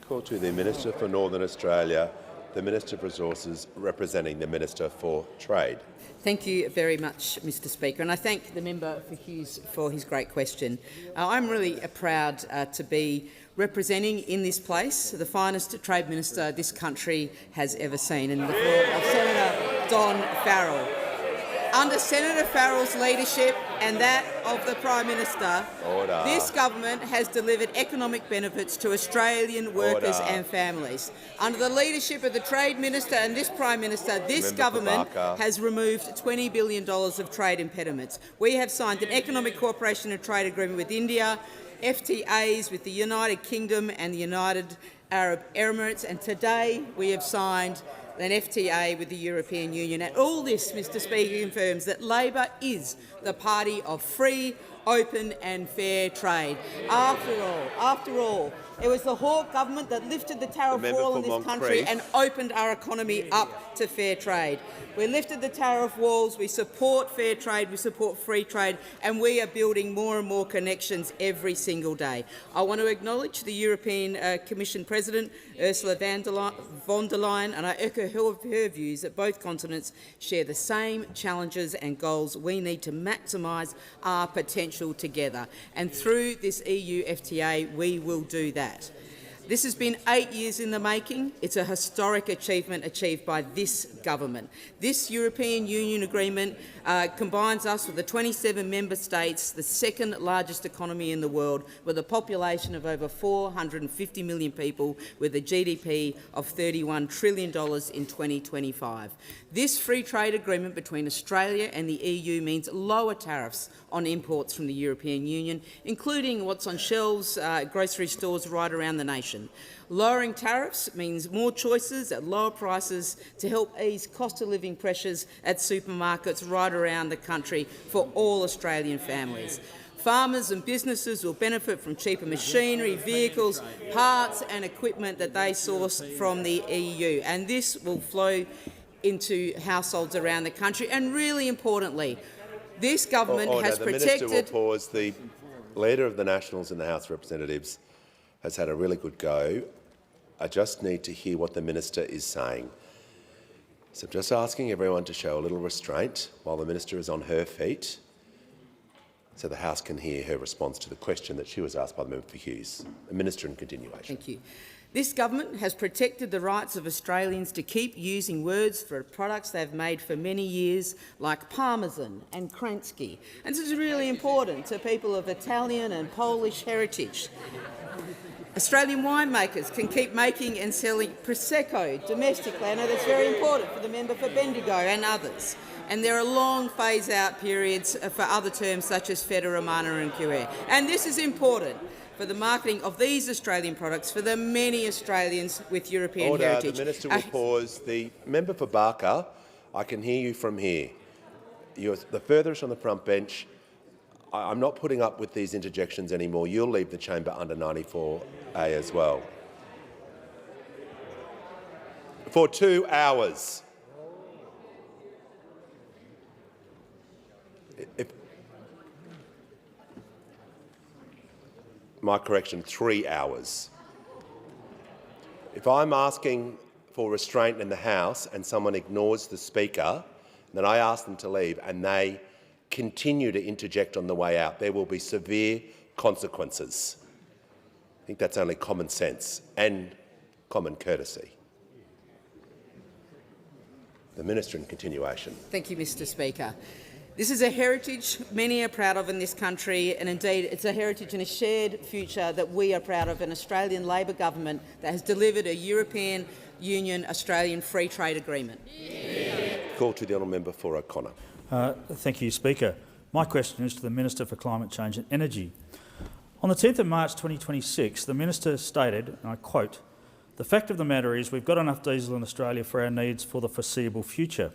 Call to the Minister for Northern Australia, the Minister for Resources representing the Minister for Trade. Thank you very much, Mr Speaker, and I thank the member for Hughes for his great question. I'm really proud to be representing in this place the finest Trade Minister this country has ever seen, in the form of Senator Don Farrell. Under Senator Farrell's leadership and that of the Prime Minister, this government has delivered economic benefits to Australian workers and families. Under the leadership of the Trade Minister and this Prime Minister, this government has removed $20 billion of trade impediments. We have signed an economic cooperation and trade agreement with India, FTAs with the United Kingdom and the United Arab Emirates, and today we have signed an FTA with the European Union. And all this, Mr Speaker, confirms that Labor is the party of free, open and fair trade. After all, it was the Hawke government that lifted the tariff wall in this country and opened our economy up to fair trade. We lifted the tariff walls, we support fair trade, we support free trade, and we are building more and more connections every single day. I want to acknowledge the European Commission President, Ursula von der Leyen, and I echo her views that both continents share the same challenges and goals. We need to maximise our potential together, and through this EU FTA we will do that. This has been 8 years in the making. It's a historic achievement achieved by this government. This European Union agreement combines us with the 27 member states, the second largest economy in the world, with a population of over 450 million people, with a GDP of $31 trillion in 2025. This free trade agreement between Australia and the EU means lower tariffs on imports from the European Union, including what's on shelves at grocery stores right around the nation. Lowering tariffs means more choices at lower prices to help ease cost of living pressures at supermarkets right around the country for all Australian families. Farmers and businesses will benefit from cheaper machinery, vehicles, parts and equipment that they source from the EU, and this will flow into households around the country. And really importantly, this government has protected— The Minister will pause. The Leader of the Nationals in the House of Representatives has had a really good go. I just need to hear what the Minister is saying. So I'm just asking everyone to show a little restraint while the Minister is on her feet, so the House can hear her response to the question that she was asked by the member for Hughes. The Minister in continuation. Thank you. This government has protected the rights of Australians to keep using words for products they've made for many years, like parmesan and kransky. And this is really important to people of Italian and Polish heritage. Australian winemakers can keep making and selling Prosecco domestically. I know that's very important for the member for Bendigo and others. And there are long phase-out periods for other terms such as Feta Romana and Cuir. And this is important for the marketing of these Australian products for the many Australians with European heritage. The Minister will pause. The member for Barker, I can hear you from here. You're the furthest on the front bench. I'm not putting up with these interjections anymore. You'll leave the chamber under 94A as well. For 2 hours. My correction, 3 hours. If I'm asking for restraint in the House and someone ignores the Speaker, then I ask them to leave and they continue to interject on the way out, there will be severe consequences. I think that's only common sense and common courtesy. The Minister in continuation. Thank you, Mr Speaker. This is a heritage many are proud of in this country, and indeed it's a heritage and a shared future that we are proud of, an Australian Labor government that has delivered a European Union Australian free trade agreement. Call to the honourable member for O'Connor. Thank you, Speaker. My question is to the Minister for Climate Change and Energy. On the 10th of March 2026, the Minister stated, and I quote, "The fact of the matter is we've got enough diesel in Australia for our needs for the foreseeable future,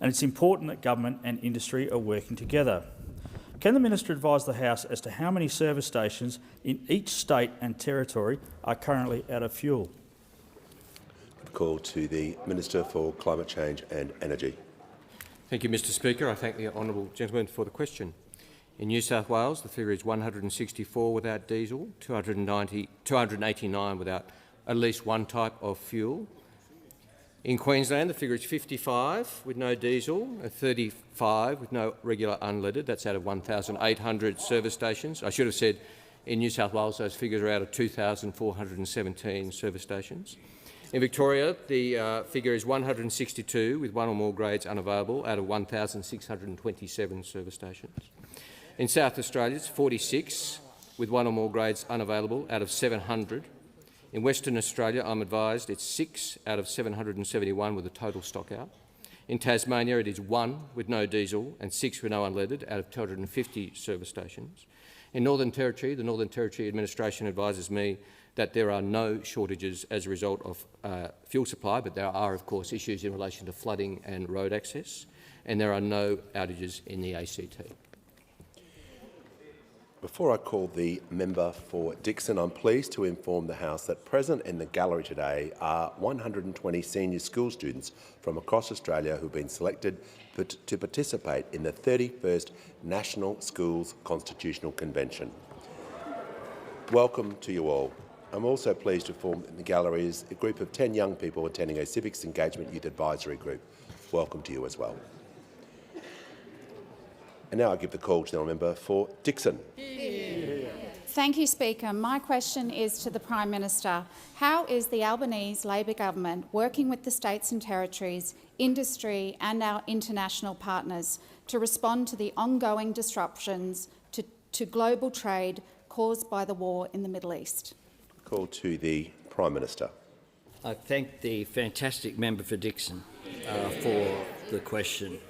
and it's important that government and industry are working together." Can the Minister advise the House as to how many service stations in each state and territory are currently out of fuel? Call to the Minister for Climate Change and Energy. Thank you, Mr Speaker. I thank the honourable gentleman for the question. In New South Wales, the figure is 164 without diesel, 289 without at least one type of fuel. In Queensland, the figure is 55 with no diesel, 35 with no regular unleaded. That's out of 1,800 service stations. I should have said in New South Wales those figures are out of 2,417 service stations. In Victoria, the figure is 162 with one or more grades unavailable out of 1,627 service stations. In South Australia, it's 46 with one or more grades unavailable out of 700. In Western Australia, I'm advised it's 6 out of 771 with a total stock out. In Tasmania, it is 1 with no diesel and 6 with no unleaded out of 250 service stations. In Northern Territory, the Northern Territory Administration advises me that there are no shortages as a result of fuel supply, but there are, of course, issues in relation to flooding and road access, and there are no outages in the ACT. Before I call the member for Dixon, I'm pleased to inform the House that present in the gallery today are 120 senior school students from across Australia who have been selected to participate in the 31st National Schools Constitutional Convention. Welcome to you all. I'm also pleased to inform in the gallery is a group of 10 young people attending a Civics Engagement Youth Advisory Group. Welcome to you as well. And now I give the call to the honourable member for Dixon. Thank you, Speaker. My question is to the Prime Minister. How is the Albanese Labor government working with the states and territories, industry and our international partners to respond to the ongoing disruptions to global trade caused by the war in the Middle East? Call to the Prime Minister. I thank the fantastic member for Dixon for the question.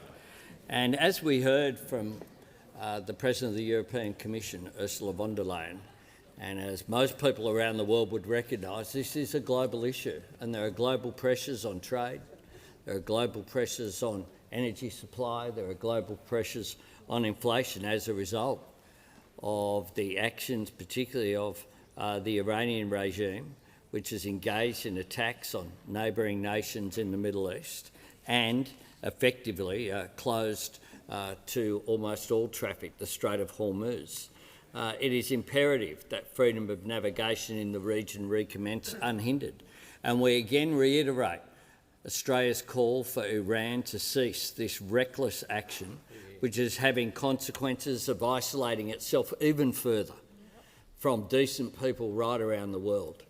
And as we heard from the President of the European Commission, Ursula von der Leyen, and as most people around the world would recognise, this is a global issue, and there are global pressures on trade, there are global pressures on energy supply, there are global pressures on inflation as a result of the actions, particularly of the Iranian regime, which is engaged in attacks on neighbouring nations in the Middle East and effectively closed to almost all traffic, the Strait of Hormuz. It is imperative that freedom of navigation in the region recommence unhindered. And we again reiterate Australia's call for Iran to cease this reckless action, which is having consequences of isolating itself even further from decent people right around the world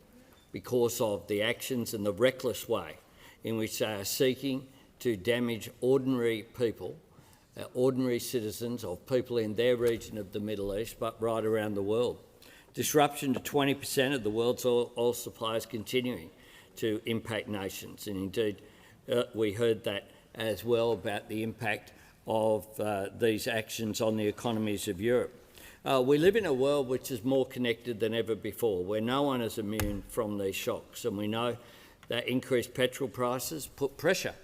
because of the actions and the reckless way in which they are seeking to damage ordinary people, ordinary citizens of people in their region of the Middle East, but right around the world. Disruption to 20% of the world's oil supply is continuing to impact nations, and indeed we heard that as well about the impact of these actions on the economies of Europe. We live in a world which is more connected than ever before, where no one is immune from these shocks, and we know that increased petrol prices put pressure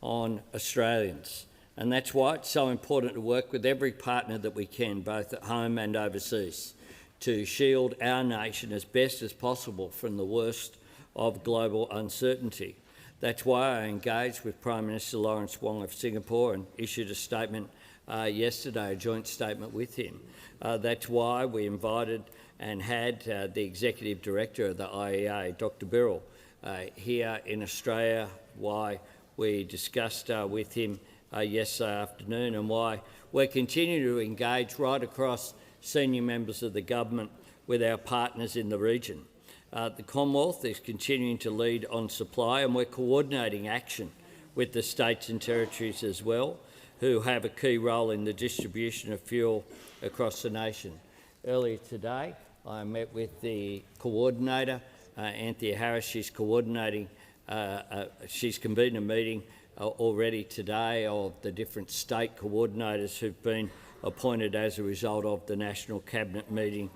on Australians. And that's why it's so important to work with every partner that we can, both at home and overseas, to shield our nation as best as possible from the worst of global uncertainty. That's why I engaged with Prime Minister Lawrence Wong of Singapore and issued a statement yesterday, a joint statement with him. That's why we invited and had the Executive Director of the IEA, Dr Birrell, here in Australia, why we discussed with him yesterday afternoon, and why we're continuing to engage right across senior members of the government with our partners in the region. The Commonwealth is continuing to lead on supply, and we're coordinating action with the states and territories as well, who have a key role in the distribution of fuel across the nation. Earlier today, I met with the coordinator, Anthea Harris. She's coordinating. She's convened a meeting already today of the different state coordinators who've been appointed as a result of the National Cabinet meeting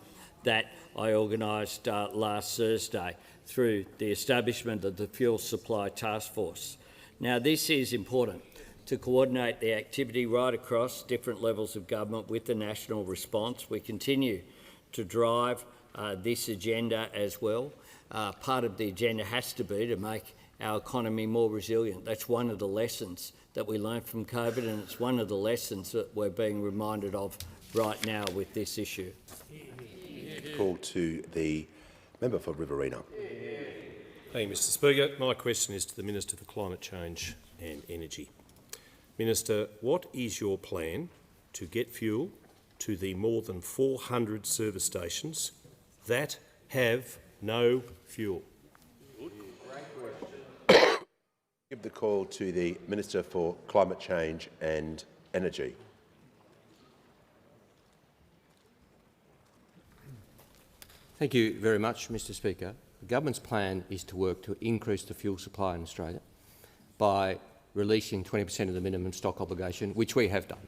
that I organised last Thursday through the establishment of the Fuel Supply Task Force. Now, this is important to coordinate the activity right across different levels of government with the national response. We continue to drive this agenda as well. Part of the agenda has to be to make our economy more resilient. That's one of the lessons that we learned from COVID, and it's one of the lessons that we're being reminded of right now with this issue. Call to the member for Riverina. Thank you, Mr Speaker. My question is to the Minister for Climate Change and Energy. Minister, what is your plan to get fuel to the more than 400 service stations that have no fuel? Give the call to the Minister for Climate Change and Energy. Thank you very much, Mr Speaker. The government's plan is to work to increase the fuel supply in Australia by releasing 20% of the minimum stock obligation, which we have done.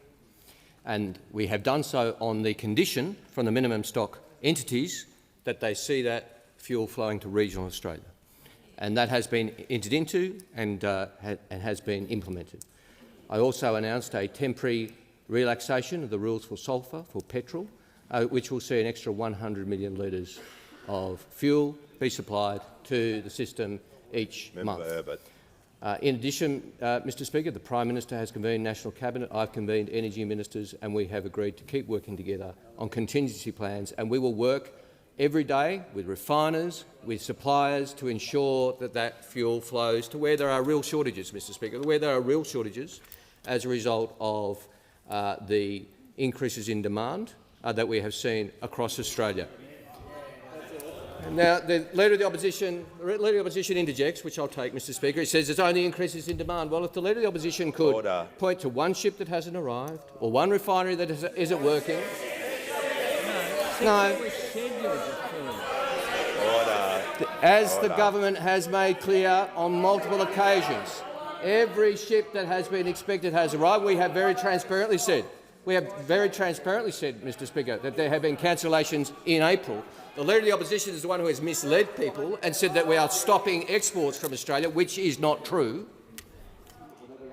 And we have done so on the condition from the minimum stock entities that they see that fuel flowing to regional Australia. And that has been entered into and has been implemented. I also announced a temporary relaxation of the rules for sulphur for petrol, which will see an extra 100 million litres of fuel be supplied to the system each month. In addition, Mr Speaker, the Prime Minister has convened National Cabinet, I've convened energy ministers, and we have agreed to keep working together on contingency plans, and we will work every day with refiners, with suppliers to ensure that that fuel flows to where there are real shortages, Mr Speaker, where there are real shortages as a result of the increases in demand that we have seen across Australia. Now, the Leader of the Opposition interjects, which I'll take, Mr Speaker. He says there's only increases in demand. Well, if the Leader of the Opposition could point to one ship that hasn't arrived or one refinery that isn't working. No. As the government has made clear on multiple occasions, every ship that has been expected has arrived. We have very transparently said, Mr Speaker, that there have been cancellations in April. The Leader of the Opposition is the one who has misled people and said that we are stopping exports from Australia, which is not true.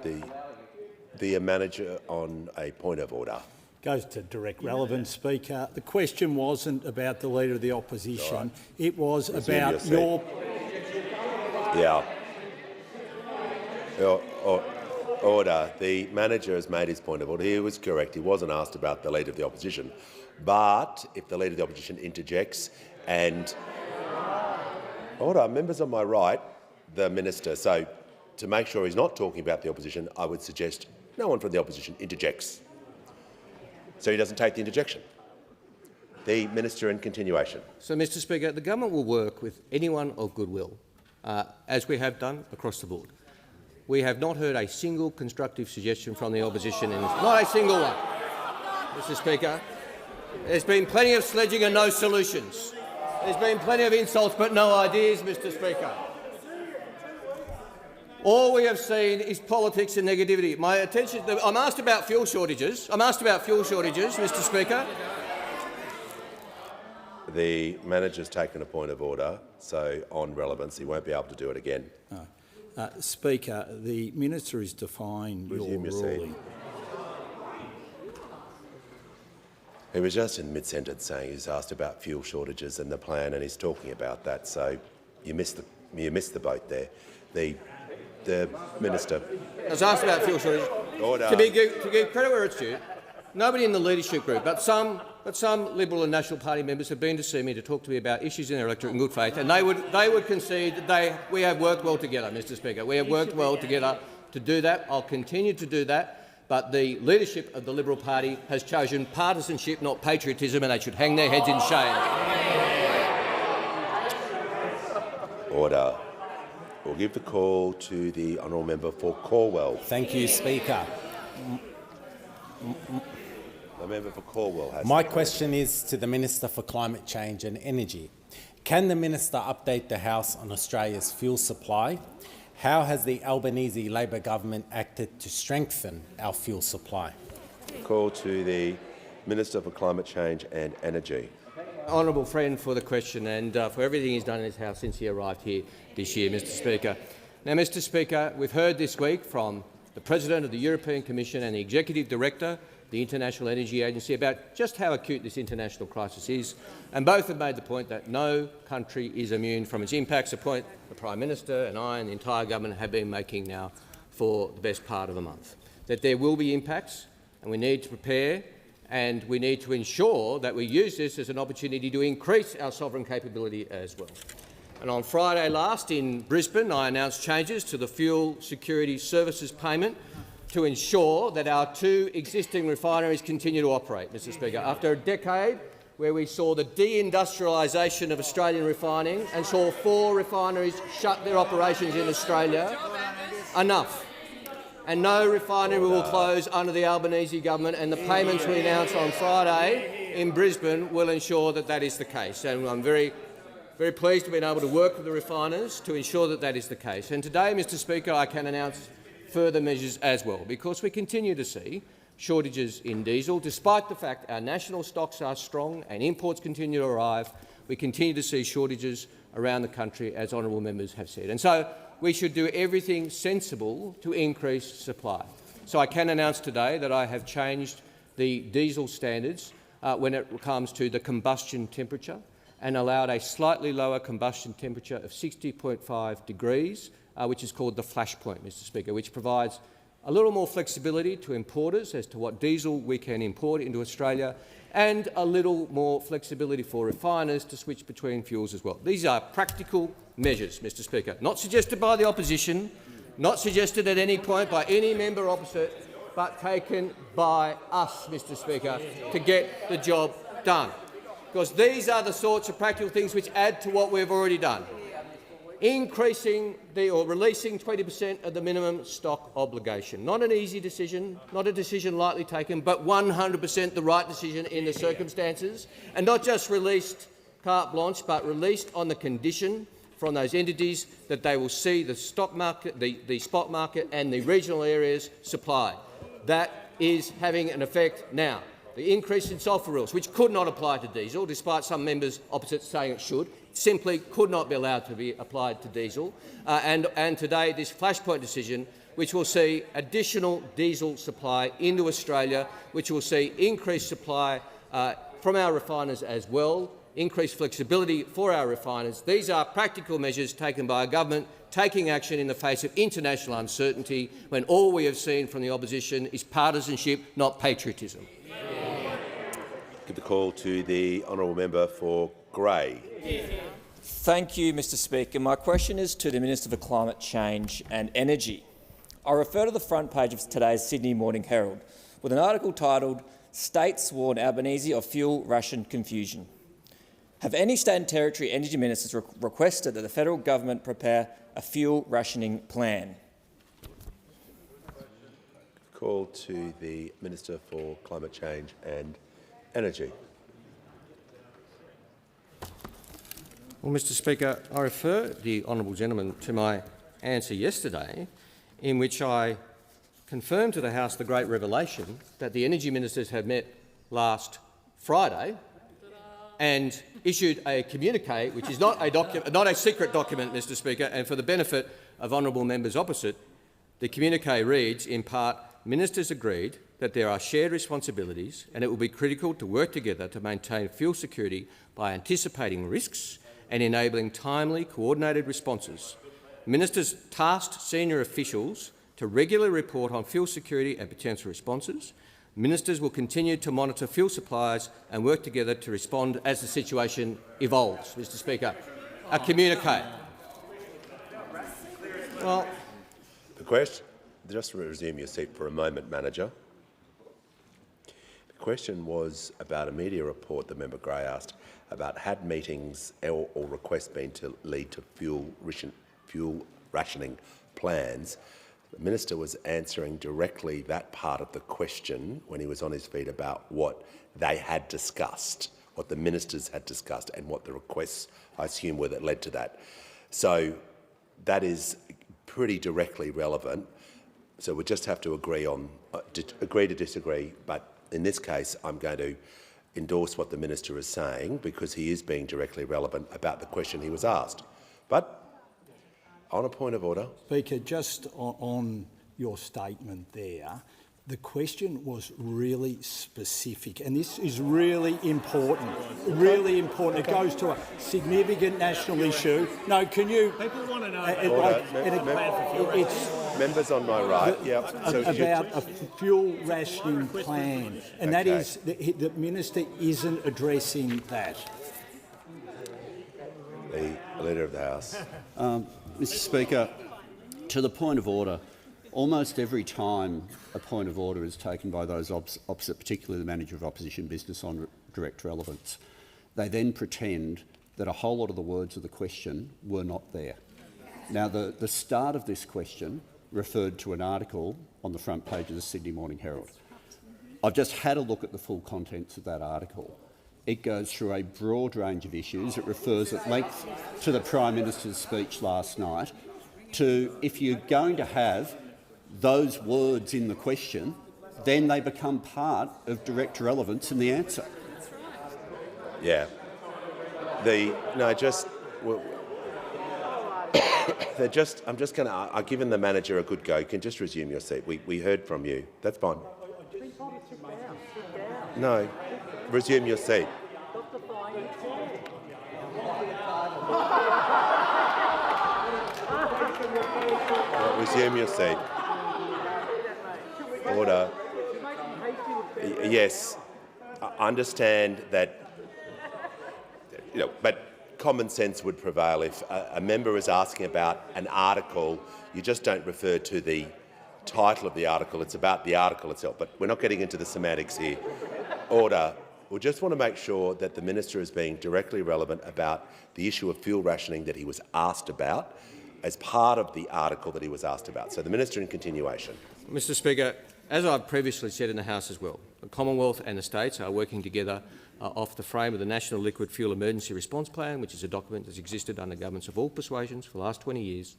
The manager on a point of order. Goes to direct relevance, Speaker. The question wasn't about the Leader of the Opposition. Right. It was about your... Yeah. Order. The manager has made his point of order. He was correct. He wasn't asked about the Leader of the Opposition. But if the Leader of the Opposition interjects and... Order. Members on my right, the Minister. So to make sure he's not talking about the Opposition, I would suggest no one from the Opposition interjects. So he doesn't take the interjection. The Minister in continuation. So, Mr Speaker, the government will work with anyone of goodwill, as we have done across the board. We have not heard a single constructive suggestion from the opposition in this. Not a single one, Mr Speaker. There's been plenty of sledging and no solutions. There's been plenty of insults but no ideas, Mr Speaker. All we have seen is politics and negativity. My attention. I'm asked about fuel shortages. Mr Speaker. The manager's taken a point of order, so on relevance, he won't be able to do it again. Speaker, the minister is defying your ruling. He was just in mid-sentence saying he's asked about fuel shortages and the plan, and he's talking about that. So you missed the boat there. The minister. I was asked about fuel shortages. Order. To give credit where it's due, nobody in the leadership group, but some Liberal and National Party members have been to see me to talk to me about issues in their electorate in good faith, and they would concede that we have worked well together, Mr Speaker. We have worked well together to do that. I'll continue to do that. But the leadership of the Liberal Party has chosen partisanship, not patriotism, and they should hang their heads in shame. Order. We'll give the call to the honourable member for Corwell. Thank you, Speaker. The member for Cornwall has My question is to the Minister for Climate Change and Energy. Can the Minister update the House on Australia's fuel supply? How has the Albanese Labor government acted to strengthen our fuel supply? Call to the Minister for Climate Change and Energy. Honourable friend for the question and for everything he's done in his House since he arrived here this year, Mr Speaker. Now, Mr Speaker, we've heard this week from the President of the European Commission and the Executive Director of the International Energy Agency about just how acute this international crisis is, and both have made the point that no country is immune from its impacts, a point the Prime Minister and I and the entire government have been making now for the best part of a month. That there will be impacts and we need to prepare and we need to ensure that we use this as an opportunity to increase our sovereign capability as well. And on Friday last in Brisbane, I announced changes to the Fuel Security Services payment to ensure that our two existing refineries continue to operate, Mr Speaker. After a decade where we saw the deindustrialisation of Australian refining and saw 4 refineries shut their operations in Australia, enough. And no refinery will close under the Albanese government, and the payments we announced on Friday in Brisbane will ensure that that is the case. And I'm very pleased to be able to work with the refiners to ensure that that is the case. And today, Mr Speaker, I can announce further measures as well, because we continue to see shortages in diesel. Despite the fact our national stocks are strong and imports continue to arrive, we continue to see shortages around the country, as honourable members have said. And so we should do everything sensible to increase supply. So I can announce today that I have changed the diesel standards when it comes to the combustion temperature and allowed a slightly lower combustion temperature of 60.5 degrees, which is called the flash point, Mr Speaker, which provides a little more flexibility to importers as to what diesel we can import into Australia and a little more flexibility for refiners to switch between fuels as well. These are practical measures, Mr Speaker, not suggested by the opposition, not suggested at any point by any member opposite, but taken by us, Mr Speaker, to get the job done. Because these are the sorts of practical things which add to what we've already done. Increasing or releasing 20% of the minimum stock obligation. Not an easy decision, not a decision lightly taken, but 100% the right decision in the circumstances, and not just released carte blanche, but released on the condition from those entities that they will see the stock market, the spot market and the regional areas supply. That is having an effect now. The increase in sulphur rules, which could not apply to diesel, despite some members opposite saying it should, simply could not be allowed to be applied to diesel. And today, this flashpoint decision, which will see additional diesel supply into Australia, which will see increased supply from our refiners as well, increased flexibility for our refiners. These are practical measures taken by a government taking action in the face of international uncertainty when all we have seen from the opposition is partisanship, not patriotism. Give the call to the honourable member for Grey. Thank you, Mr Speaker. My question is to the Minister for Climate Change and Energy. I refer to the front page of today's Sydney Morning Herald with an article titled "States Warn Albanese of Fuel Ration Confusion." Have any state and territory energy ministers requested that the federal government prepare a fuel rationing plan? Call to the Minister for Climate Change and Energy. Well, Mr Speaker, I refer the honourable gentleman to my answer yesterday, in which I confirmed to the House the great revelation that the energy ministers had met last Friday and issued a communique, which is not a secret document, Mr Speaker, and for the benefit of honourable members opposite, the communique reads, in part, ministers agreed that there are shared responsibilities and it will be critical to work together to maintain fuel security by anticipating risks and enabling timely, coordinated responses. Ministers tasked senior officials to regularly report on fuel security and potential responses. Ministers will continue to monitor fuel supplies and work together to respond as the situation evolves. Mr Speaker, a communique. Well, the question. Just resume your seat for a moment, Manager. The question was about a media report that Member Grey asked about had meetings or requests been to lead to fuel rationing plans. The Minister was answering directly that part of the question when he was on his feet about what they had discussed, what the ministers had discussed, and what the requests, I assume, were that led to that. So that is pretty directly relevant. So we just have to agree to disagree. But in this case, I'm going to endorse what the minister is saying because he is being directly relevant about the question he was asked. But on a point of order. Speaker, just on your statement there, the question was really specific, and this is really important. Really important. It goes to a significant national issue. No, can you? People want to know. It's members on my right. About a fuel rationing plan, and that is the minister isn't addressing that. The Leader of the House. Mr. Speaker, to the point of order. Almost every time a point of order is taken by those opposite, particularly the Manager of Opposition Business on direct relevance, they then pretend that a whole lot of the words of the question were not there. Now, the start of this question referred to an article on the front page of the Sydney Morning Herald. I've just had a look at the full contents of that article. It goes through a broad range of issues. It refers at length to the Prime Minister's speech last night, to if you're going to have those words in the question, then they become part of direct relevance in the answer. Yeah. I'm just going to. I've given the manager a good go. You can just resume your seat. We heard from you. That's fine. No, resume your seat. Resume your seat. Order. Yes, I understand that, but common sense would prevail. If a member is asking about an article, you just don't refer to the title of the article. It's about the article itself. But we're not getting into the semantics here. Order. We just want to make sure that the minister is being directly relevant about the issue of fuel rationing that he was asked about as part of the article that he was asked about. So the minister in continuation. Mr. Speaker, as I've previously said in the House as well, the Commonwealth and the states are working together off the frame of the National Liquid Fuel Emergency Response Plan, which is a document that's existed under governments of all persuasions for the last 20 years.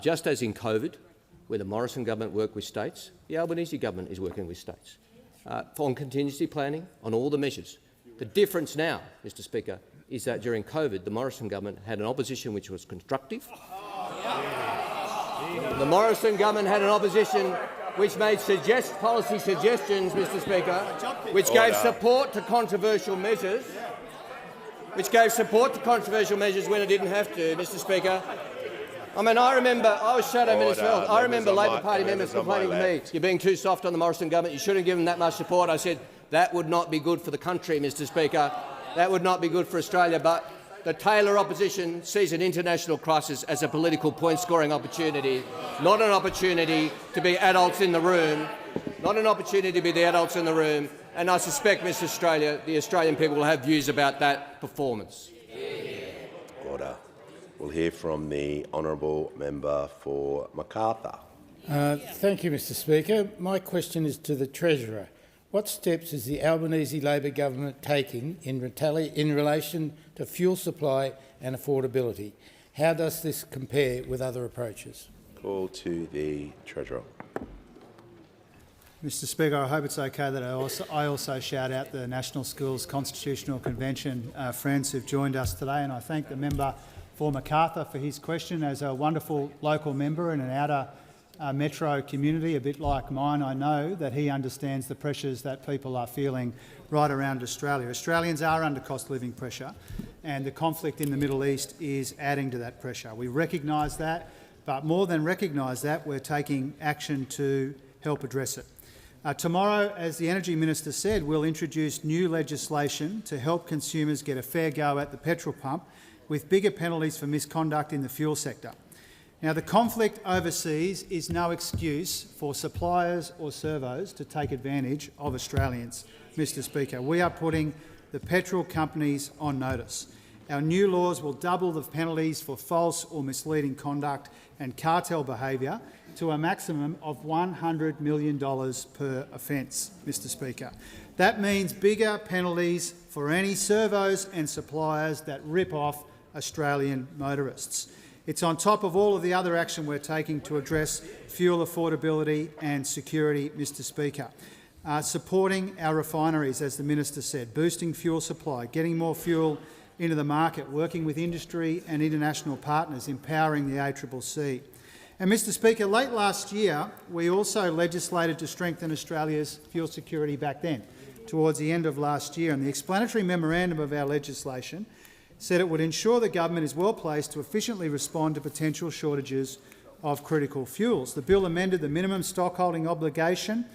Just as in COVID, where the Morrison government worked with states, the Albanese government is working with states on contingency planning, on all the measures. The difference now, Mr. Speaker, is that during COVID, the Morrison government had an opposition which was constructive. The Morrison government had an opposition which made policy suggestions, Mr. Speaker, which gave support to controversial measures, when it didn't have to, Mr. Speaker. I mean, I was Shadow Minister. I remember Labor Party members complaining to me, "You're being too soft on the Morrison government. You shouldn't give them that much support." I said, that would not be good for the country, Mr. Speaker. That would not be good for Australia. But the Taylor opposition sees an international crisis as a political point-scoring opportunity, not an opportunity to be adults in the room, and I suspect, Mr. Australia, the Australian people will have views about that performance. Order. We'll hear from the honourable member for Macarthur. Thank you, Mr. Speaker. My question is to the Treasurer. What steps is the Albanese Labor government taking in relation to fuel supply and affordability? How does this compare with other approaches? Call to the Treasurer. Mr. Speaker, I hope it's okay that I also shout out the National Schools Constitutional Convention friends who've joined us today, and I thank the member for Macarthur for his question. As a wonderful local member in an outer metro community, a bit like mine, I know that he understands the pressures that people are feeling right around Australia. Australians are under cost of living pressure, and the conflict in the Middle East is adding to that pressure. We recognise that, but more than recognise that, we're taking action to help address it. Tomorrow, as the Energy Minister said, we'll introduce new legislation to help consumers get a fair go at the petrol pump, with bigger penalties for misconduct in the fuel sector. Now, the conflict overseas is no excuse for suppliers or servos to take advantage of Australians, Mr. Speaker. We are putting the petrol companies on notice. Our new laws will double the penalties for false or misleading conduct and cartel behaviour to a maximum of $100 million per offence, Mr Speaker. That means bigger penalties for any servos and suppliers that rip off Australian motorists. It's on top of all of the other action we're taking to address fuel affordability and security, Mr Speaker. Supporting our refineries, as the Minister said, boosting fuel supply, getting more fuel into the market, working with industry and international partners, empowering the ACCC. And, Mr Speaker, late last year we also legislated to strengthen Australia's fuel security back then, towards the end of last year, and the explanatory memorandum of our legislation said it would ensure the government is well placed to efficiently respond to potential shortages of critical fuels. The bill amended the minimum stockholding obligation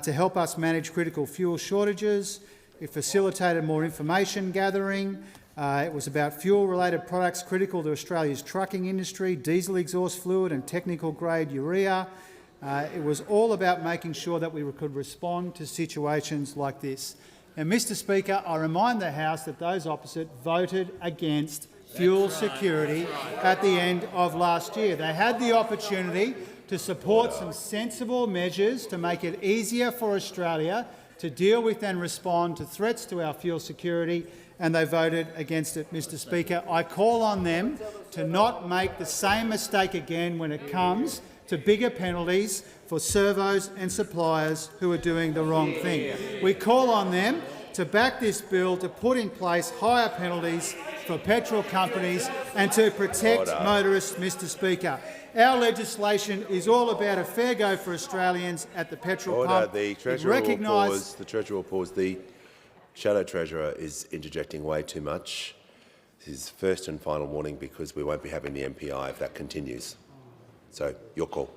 to help us manage critical fuel shortages. It facilitated more information gathering. It was about fuel-related products critical to Australia's trucking industry, diesel exhaust fluid and technical-grade urea. It was all about making sure that we could respond to situations like this. And, Mr Speaker, I remind the House that those opposite voted against fuel security at the end of last year. They had the opportunity to support some sensible measures to make it easier for Australia to deal with and respond to threats to our fuel security, and they voted against it, Mr Speaker. I call on them to not make the same mistake again when it comes to bigger penalties for servos and suppliers who are doing the wrong thing. We call on them to back this bill to put in place higher penalties for petrol companies and to protect motorists, Mr Speaker. Our legislation is all about a fair go for Australians at the petrol pump. The Treasurer will pause. The Treasurer will pause. The Shadow Treasurer is interjecting way too much. This is first and final warning because we won't be having the MPI if that continues. So, your call.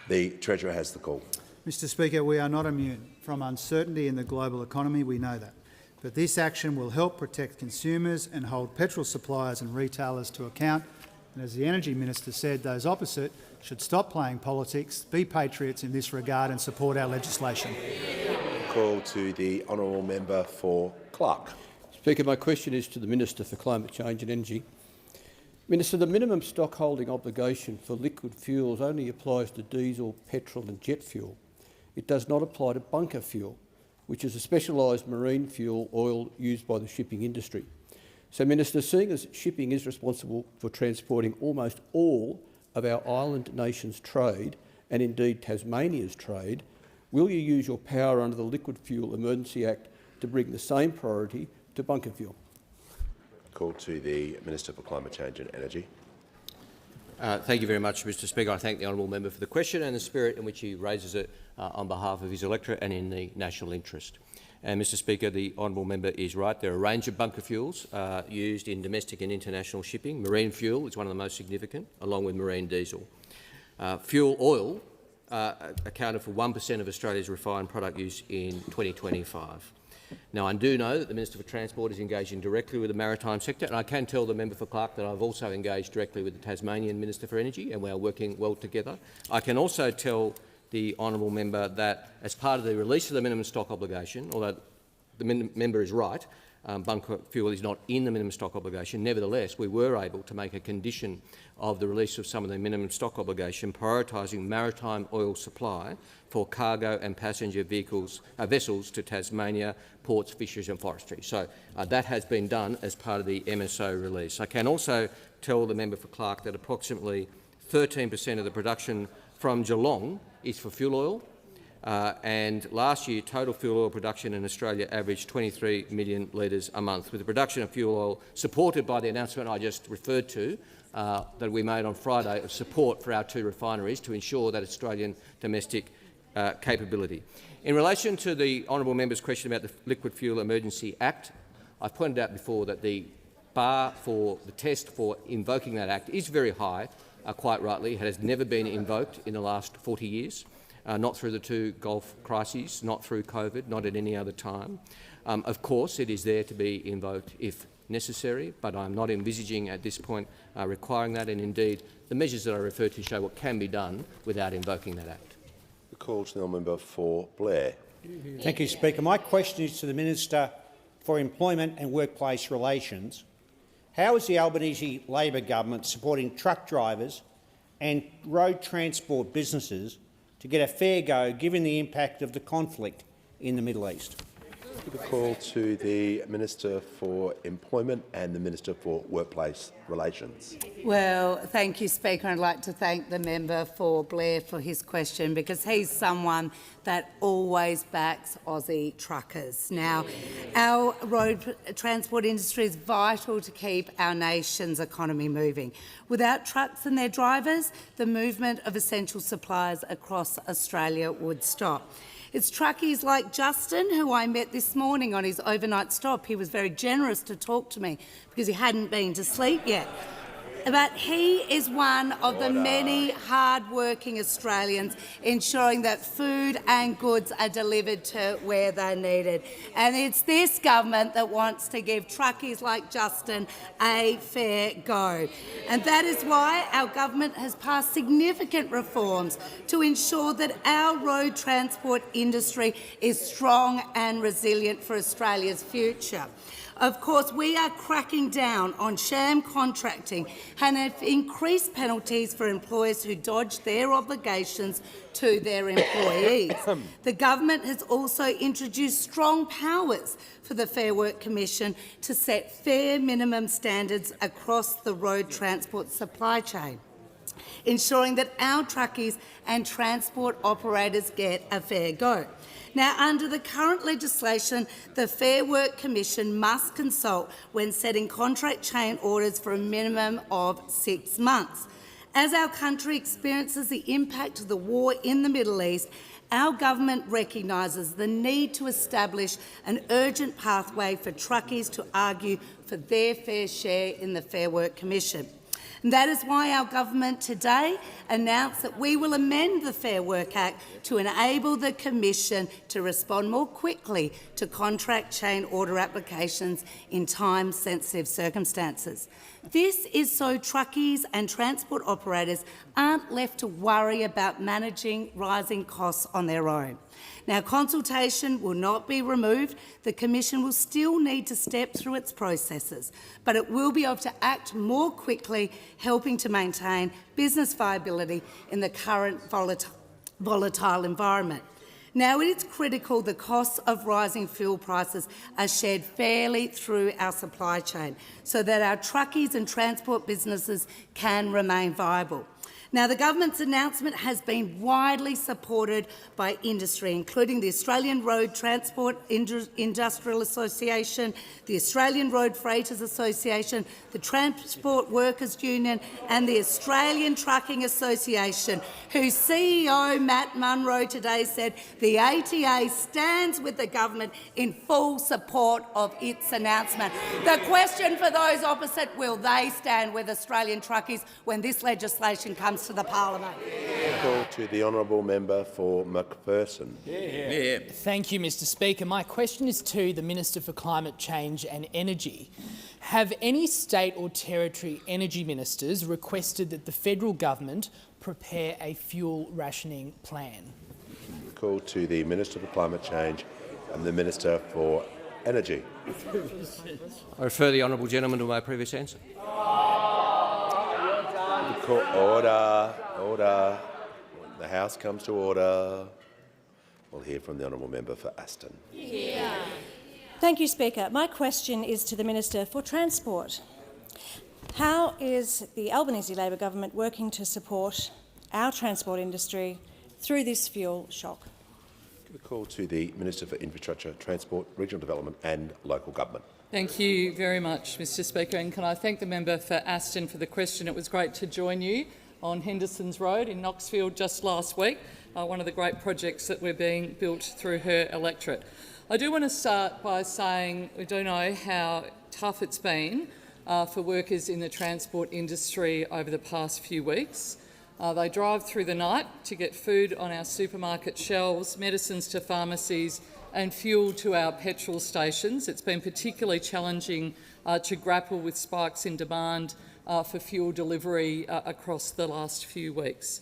The Treasurer has the call. Mr Speaker, we are not immune from uncertainty in the global economy, we know that. But this action will help protect consumers and hold petrol suppliers and retailers to account. And as the Energy Minister said, those opposite should stop playing politics, be patriots in this regard and support our legislation. Call to the honourable member for Clark. Speaker, my question is to the Minister for Climate Change and Energy. Minister, the minimum stockholding obligation for liquid fuels only applies to diesel, petrol and jet fuel. It does not apply to bunker fuel, which is a specialised marine fuel oil used by the shipping industry. So, Minister, seeing as shipping is responsible for transporting almost all of our island nations' trade, and indeed Tasmania's trade, will you use your power under the Liquid Fuel Emergency Act to bring the same priority to bunker fuel? Call to the Minister for Climate Change and Energy. Thank you very much, Mr Speaker. I thank the honourable member for the question and the spirit in which he raises it on behalf of his electorate and in the national interest. And, Mr Speaker, the honourable member is right. There are a range of bunker fuels used in domestic and international shipping. Marine fuel is one of the most significant, along with marine diesel. Fuel oil accounted for 1% of Australia's refined product use in 2025. Now, I do know that the Minister for Transport is engaging directly with the maritime sector, and I can tell the member for Clark that I've also engaged directly with the Tasmanian Minister for Energy, and we are working well together. I can also tell the honourable member that as part of the release of the minimum stock obligation, although the member is right, bunker fuel is not in the minimum stock obligation, nevertheless we were able to make a condition of the release of some of the minimum stock obligation, prioritising maritime oil supply for cargo and passenger vessels to Tasmania, ports, fisheries and forestry. So that has been done as part of the MSO release. I can also tell the member for Clark that approximately 13% of the production from Geelong is for fuel oil, and last year total fuel oil production in Australia averaged 23 million litres a month, with the production of fuel oil supported by the announcement I just referred to that we made on Friday of support for our two refineries to ensure that Australian domestic capability. In relation to the honourable member's question about the Liquid Fuel Emergency Act, I pointed out before that the bar for the test for invoking that act is very high, quite rightly. It has never been invoked in the last 40 years. Not through the two Gulf crises, not through COVID, not at any other time. Of course, it is there to be invoked if necessary, but I'm not envisaging at this point requiring that, and indeed the measures that I refer to show what can be done without invoking that Act. The call to the member for Blair. Thank you, Speaker. My question is to the Minister for Employment and Workplace Relations. how is the Albanese Labor government supporting truck drivers and road transport businesses to get a fair go given the impact of the conflict in the Middle East? Give a call to the Minister for Employment and the Minister for Workplace Relations. Well, thank you, Speaker. I'd like to thank the member for Blair for his question, because he's someone that always backs Aussie truckers. Now, our road transport industry is vital to keep our nation's economy moving. Without trucks and their drivers, the movement of essential supplies across Australia would stop. It's truckies like Justin, who I met this morning on his overnight stop. He was very generous to talk to me because he hadn't been to sleep yet. But he is one of the many hard-working Australians ensuring that food and goods are delivered to where they're needed. And it's this government that wants to give truckies like Justin a fair go. And that is why our government has passed significant reforms to ensure that our road transport industry is strong and resilient for Australia's future. Of course, we are cracking down on sham contracting and have increased penalties for employers who dodge their obligations to their employees. The government has also introduced strong powers for the Fair Work Commission to set fair minimum standards across the road transport supply chain, ensuring that our truckies and transport operators get a fair go. Now, under the current legislation, the Fair Work Commission must consult when setting contract chain orders for a minimum of 6 months. As our country experiences the impact of the war in the Middle East, our government recognises the need to establish an urgent pathway for truckies to argue for their fair share in the Fair Work Commission. And that is why our government today announced that we will amend the Fair Work Act to enable the Commission to respond more quickly to contract chain order applications in time-sensitive circumstances. This is so truckies and transport operators aren't left to worry about managing rising costs on their own. Now, consultation will not be removed. The Commission will still need to step through its processes, but it will be able to act more quickly, helping to maintain business viability in the current volatile environment. Now, it is critical the costs of rising fuel prices are shared fairly through our supply chain so that our truckies and transport businesses can remain viable. Now, the government's announcement has been widely supported by industry, including the Australian Road Transport Industrial Association, the Australian Road Freighters Association, the Transport Workers Union and the Australian Trucking Association, whose CEO, Matt Munro, today said the ATA stands with the government in full support of its announcement. The question for those opposite, will they stand with Australian truckies when this legislation comes to the Parliament? Call to the honourable member for McPherson. Thank you, Mr Speaker. My question is to the Minister for Climate Change and Energy. Have any state or territory energy ministers requested that the federal government prepare a fuel rationing plan? Call to the Minister for Climate Change and the Minister for Energy. I refer the honourable gentleman to my previous answer. Order. The House comes to order. We'll hear from the honourable member for Aston. Thank you, Speaker. My question is to the Minister for Transport. How is the Albanese Labor government working to support our transport industry through this fuel shock? Give a call to the Minister for Infrastructure, Transport, Regional Development and Local Government. Thank you very much, Mr Speaker, and can I thank the member for Aston for the question. It was great to join you on Henderson's Road in Knoxfield just last week, one of the great projects that were being built through her electorate. I do want to start by saying we do know how tough it's been for workers in the transport industry over the past few weeks. They drive through the night to get food on our supermarket shelves, medicines to pharmacies and fuel to our petrol stations. It's been particularly challenging to grapple with spikes in demand for fuel delivery across the last few weeks.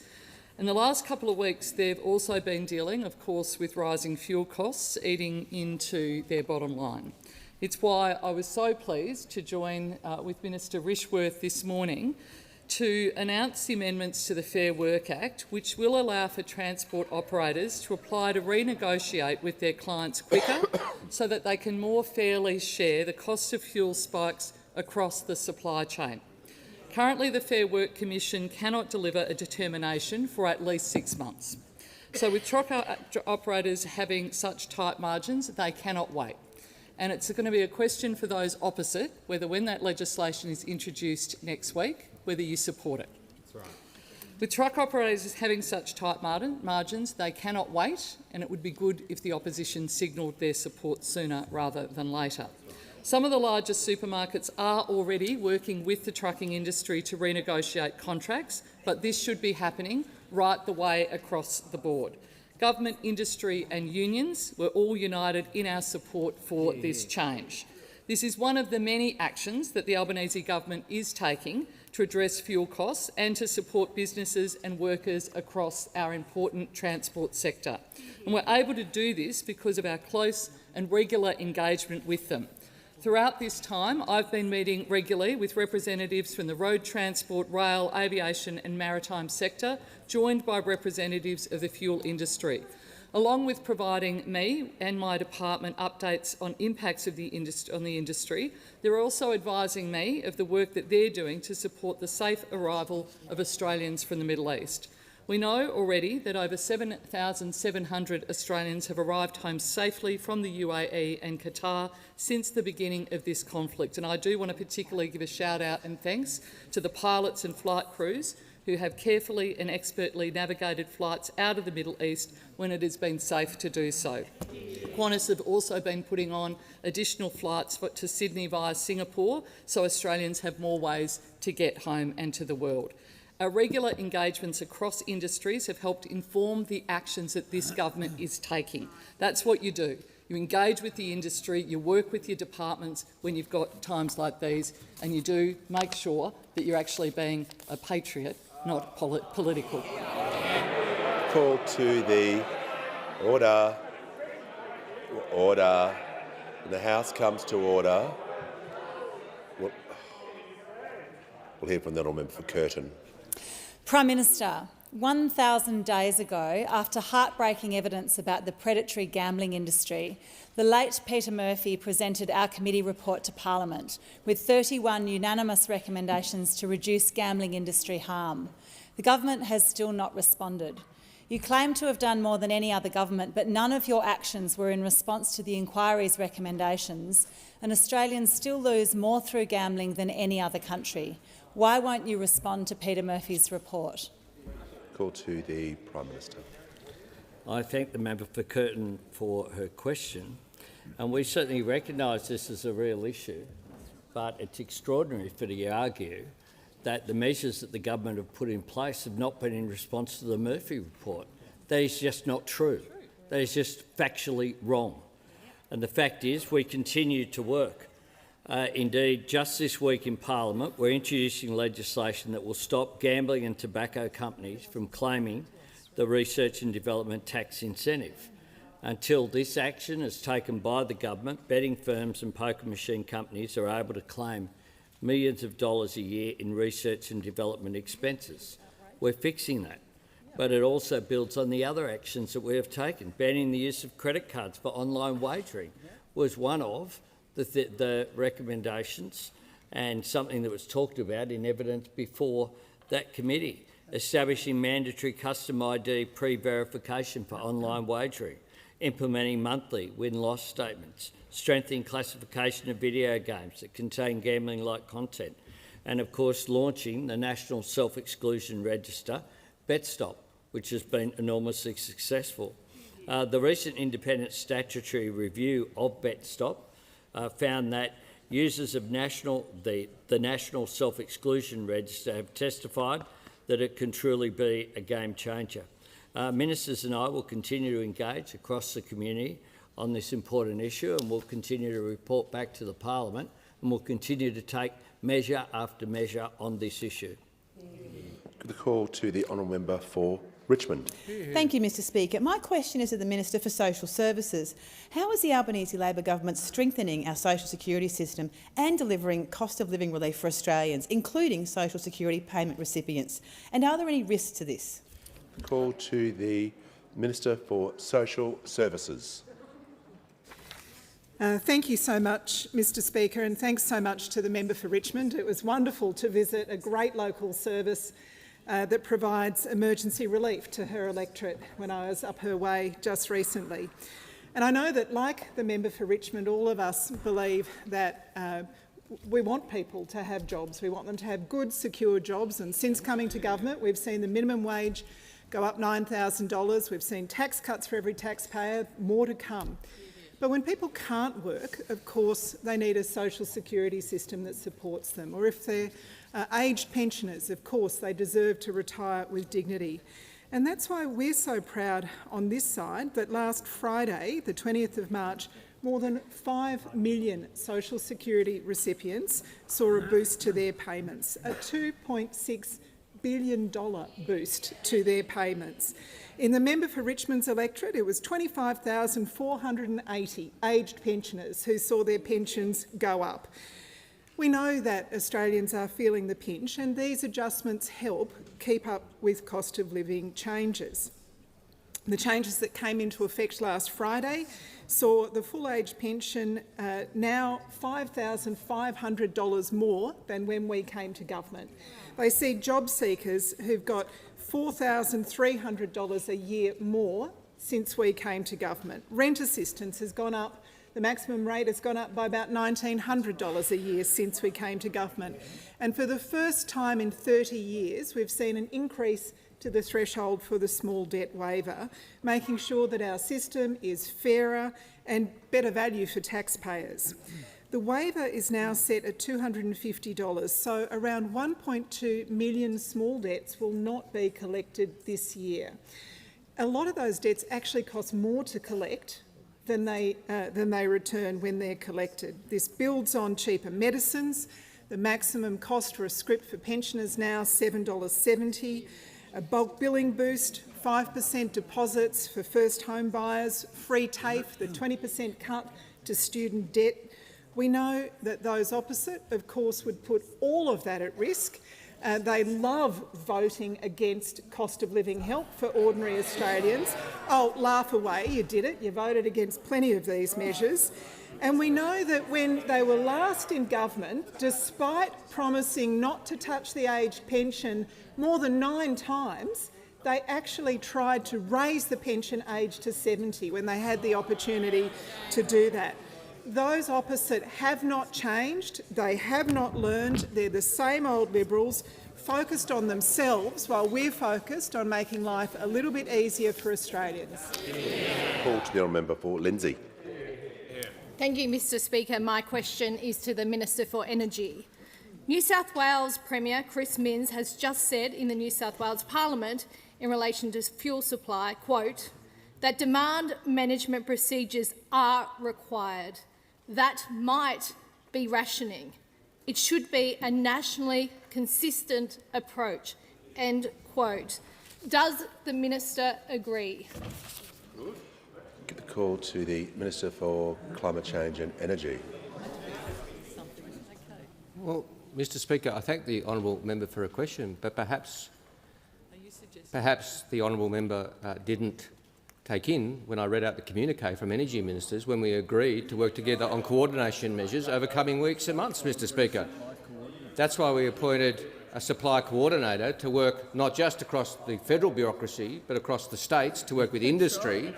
In the last couple of weeks, they've also been dealing, of course, with rising fuel costs eating into their bottom line. It's why I was so pleased to join with Minister Rishworth this morning to announce the amendments to the Fair Work Act, which will allow for transport operators to apply to renegotiate with their clients quicker so that they can more fairly share the cost of fuel spikes across the supply chain. Currently, the Fair Work Commission cannot deliver a determination for at least 6 months. So with truck operators having such tight margins, they cannot wait. And it's going to be a question for those opposite, whether when that legislation is introduced next week, whether you support it. That's right. With truck operators having such tight margins, they cannot wait, and it would be good if the opposition signalled their support sooner rather than later. Some of the largest supermarkets are already working with the trucking industry to renegotiate contracts, but this should be happening right the way across the board. Government, industry and unions were all united in our support for this change. This is one of the many actions that the Albanese government is taking to address fuel costs and to support businesses and workers across our important transport sector. And we're able to do this because of our close and regular engagement with them. Throughout this time, I've been meeting regularly with representatives from the road transport, rail, aviation and maritime sector, joined by representatives of the fuel industry. Along with providing me and my department updates on impacts of on the industry, they're also advising me of the work that they're doing to support the safe arrival of Australians from the Middle East. We know already that over 7,700 Australians have arrived home safely from the UAE and Qatar since the beginning of this conflict, and I do want to particularly give a shout-out and thanks to the pilots and flight crews who have carefully and expertly navigated flights out of the Middle East when it has been safe to do so. Qantas have also been putting on additional flights to Sydney via Singapore, so Australians have more ways to get home and to the world. Our regular engagements across industries have helped inform the actions that this government is taking. That's what you do. You engage with the industry, you work with your departments when you've got times like these, and you do make sure that you're actually being a patriot, not political. Call to the order. Order. When the House comes to order, we'll hear from the honourable member for Curtin. Prime Minister, 1,000 days ago, after heartbreaking evidence about the predatory gambling industry, the late Peter Murphy presented our committee report to Parliament with 31 unanimous recommendations to reduce gambling industry harm. The government has still not responded. You claim to have done more than any other government, but none of your actions were in response to the inquiry's recommendations, and Australians still lose more through gambling than any other country. Why won't you respond to Peter Murphy's report? Call to the Prime Minister. I thank the member for Curtin for her question, and we certainly recognise this as a real issue, but it's extraordinary for to argue that the measures that the government have put in place have not been in response to the Murphy report. That is just not true. That is just factually wrong. And the fact is we continue to work. Indeed, just this week in Parliament, we're introducing legislation that will stop gambling and tobacco companies from claiming the research and development tax incentive. Until this action is taken by the government, betting firms and poker machine companies are able to claim millions of dollars a year in research and development expenses. We're fixing that. But it also builds on the other actions that we have taken. Banning the use of credit cards for online wagering was one of the recommendations and something that was talked about in evidence before that committee. Establishing mandatory custom ID pre-verification for online wagering, implementing monthly win-loss statements, strengthening classification of video games that contain gambling-like content, and of course launching the National Self-Exclusion Register, BetStop, which has been enormously successful. The recent independent statutory review of BetStop found that users of the National Self-Exclusion Register have testified that it can truly be a game changer. Ministers and I will continue to engage across the community on this important issue, and we'll continue to report back to the Parliament, and we'll continue to take measure after measure on this issue. The call to the honourable member for Richmond. Thank you, Mr Speaker. My question is to the Minister for Social Services. How is the Albanese Labor government strengthening our social security system and delivering cost of living relief for Australians, including social security payment recipients? And are there any risks to this? Call to the Minister for Social Services. Thank you so much, Mr Speaker, and thanks so much to the member for Richmond. It was wonderful to visit a great local service that provides emergency relief to her electorate when I was up her way just recently. And I know that, like the member for Richmond, all of us believe that we want people to have jobs. We want them to have good, secure jobs. And since coming to government, we've seen the minimum wage go up $9,000. We've seen tax cuts for every taxpayer, more to come. But when people can't work, of course, they need a social security system that supports them. Or if they're aged pensioners, of course, they deserve to retire with dignity. And that's why we're so proud on this side that last Friday, the 20th of March, more than 5 million social security recipients saw a boost to their payments, a $2.6 billion boost to their payments. In the member for Richmond's electorate, it was 25,480 aged pensioners who saw their pensions go up. We know that Australians are feeling the pinch, and these adjustments help keep up with cost of living changes. The changes that came into effect last Friday saw the full-age pension now $5,500 more than when we came to government. They see job seekers who've got $4,300 a year more since we came to government. Rent assistance has gone up. The maximum rate has gone up by about $1,900 a year since we came to government. And for the first time in 30 years, we've seen an increase to the threshold for the small debt waiver, making sure that our system is fairer and better value for taxpayers. The waiver is now set at $250, so around 1.2 million small debts will not be collected this year. A lot of those debts actually cost more to collect than they return when they're collected. This builds on cheaper medicines. The maximum cost for a script for pensioners now $7.70. A bulk billing boost, 5% deposits for first home buyers, free TAFE, the 20% cut to student debt. We know that those opposite, of course, would put all of that at risk. They love voting against cost of living help for ordinary Australians. Oh, laugh away, you did it. You voted against plenty of these measures. And we know that when they were last in government, despite promising not to touch the aged pension more than 9 times, they actually tried to raise the pension age to 70 when they had the opportunity to do that. Those opposite have not changed. They have not learned. They're the same old Liberals, focused on themselves while we're focused on making life a little bit easier for Australians. Call to the honourable member for Lindsay. Thank you, Mr Speaker. My question is to the Minister for Energy. New South Wales Premier Chris Minns has just said in the New South Wales Parliament in relation to fuel supply, quote, that demand management procedures are required. That might be rationing. It should be a nationally consistent approach, end quote. Does the Minister agree? Give the call to the Minister for Climate Change and Energy. Well, Mr Speaker, I thank the honourable member for a question, but perhaps the honourable member didn't take in when I read out the communique from energy ministers when we agreed to work together on coordination measures over coming weeks and months, Mr Speaker. That's why we appointed a supply coordinator to work not just across the federal bureaucracy but across the states to work with industry,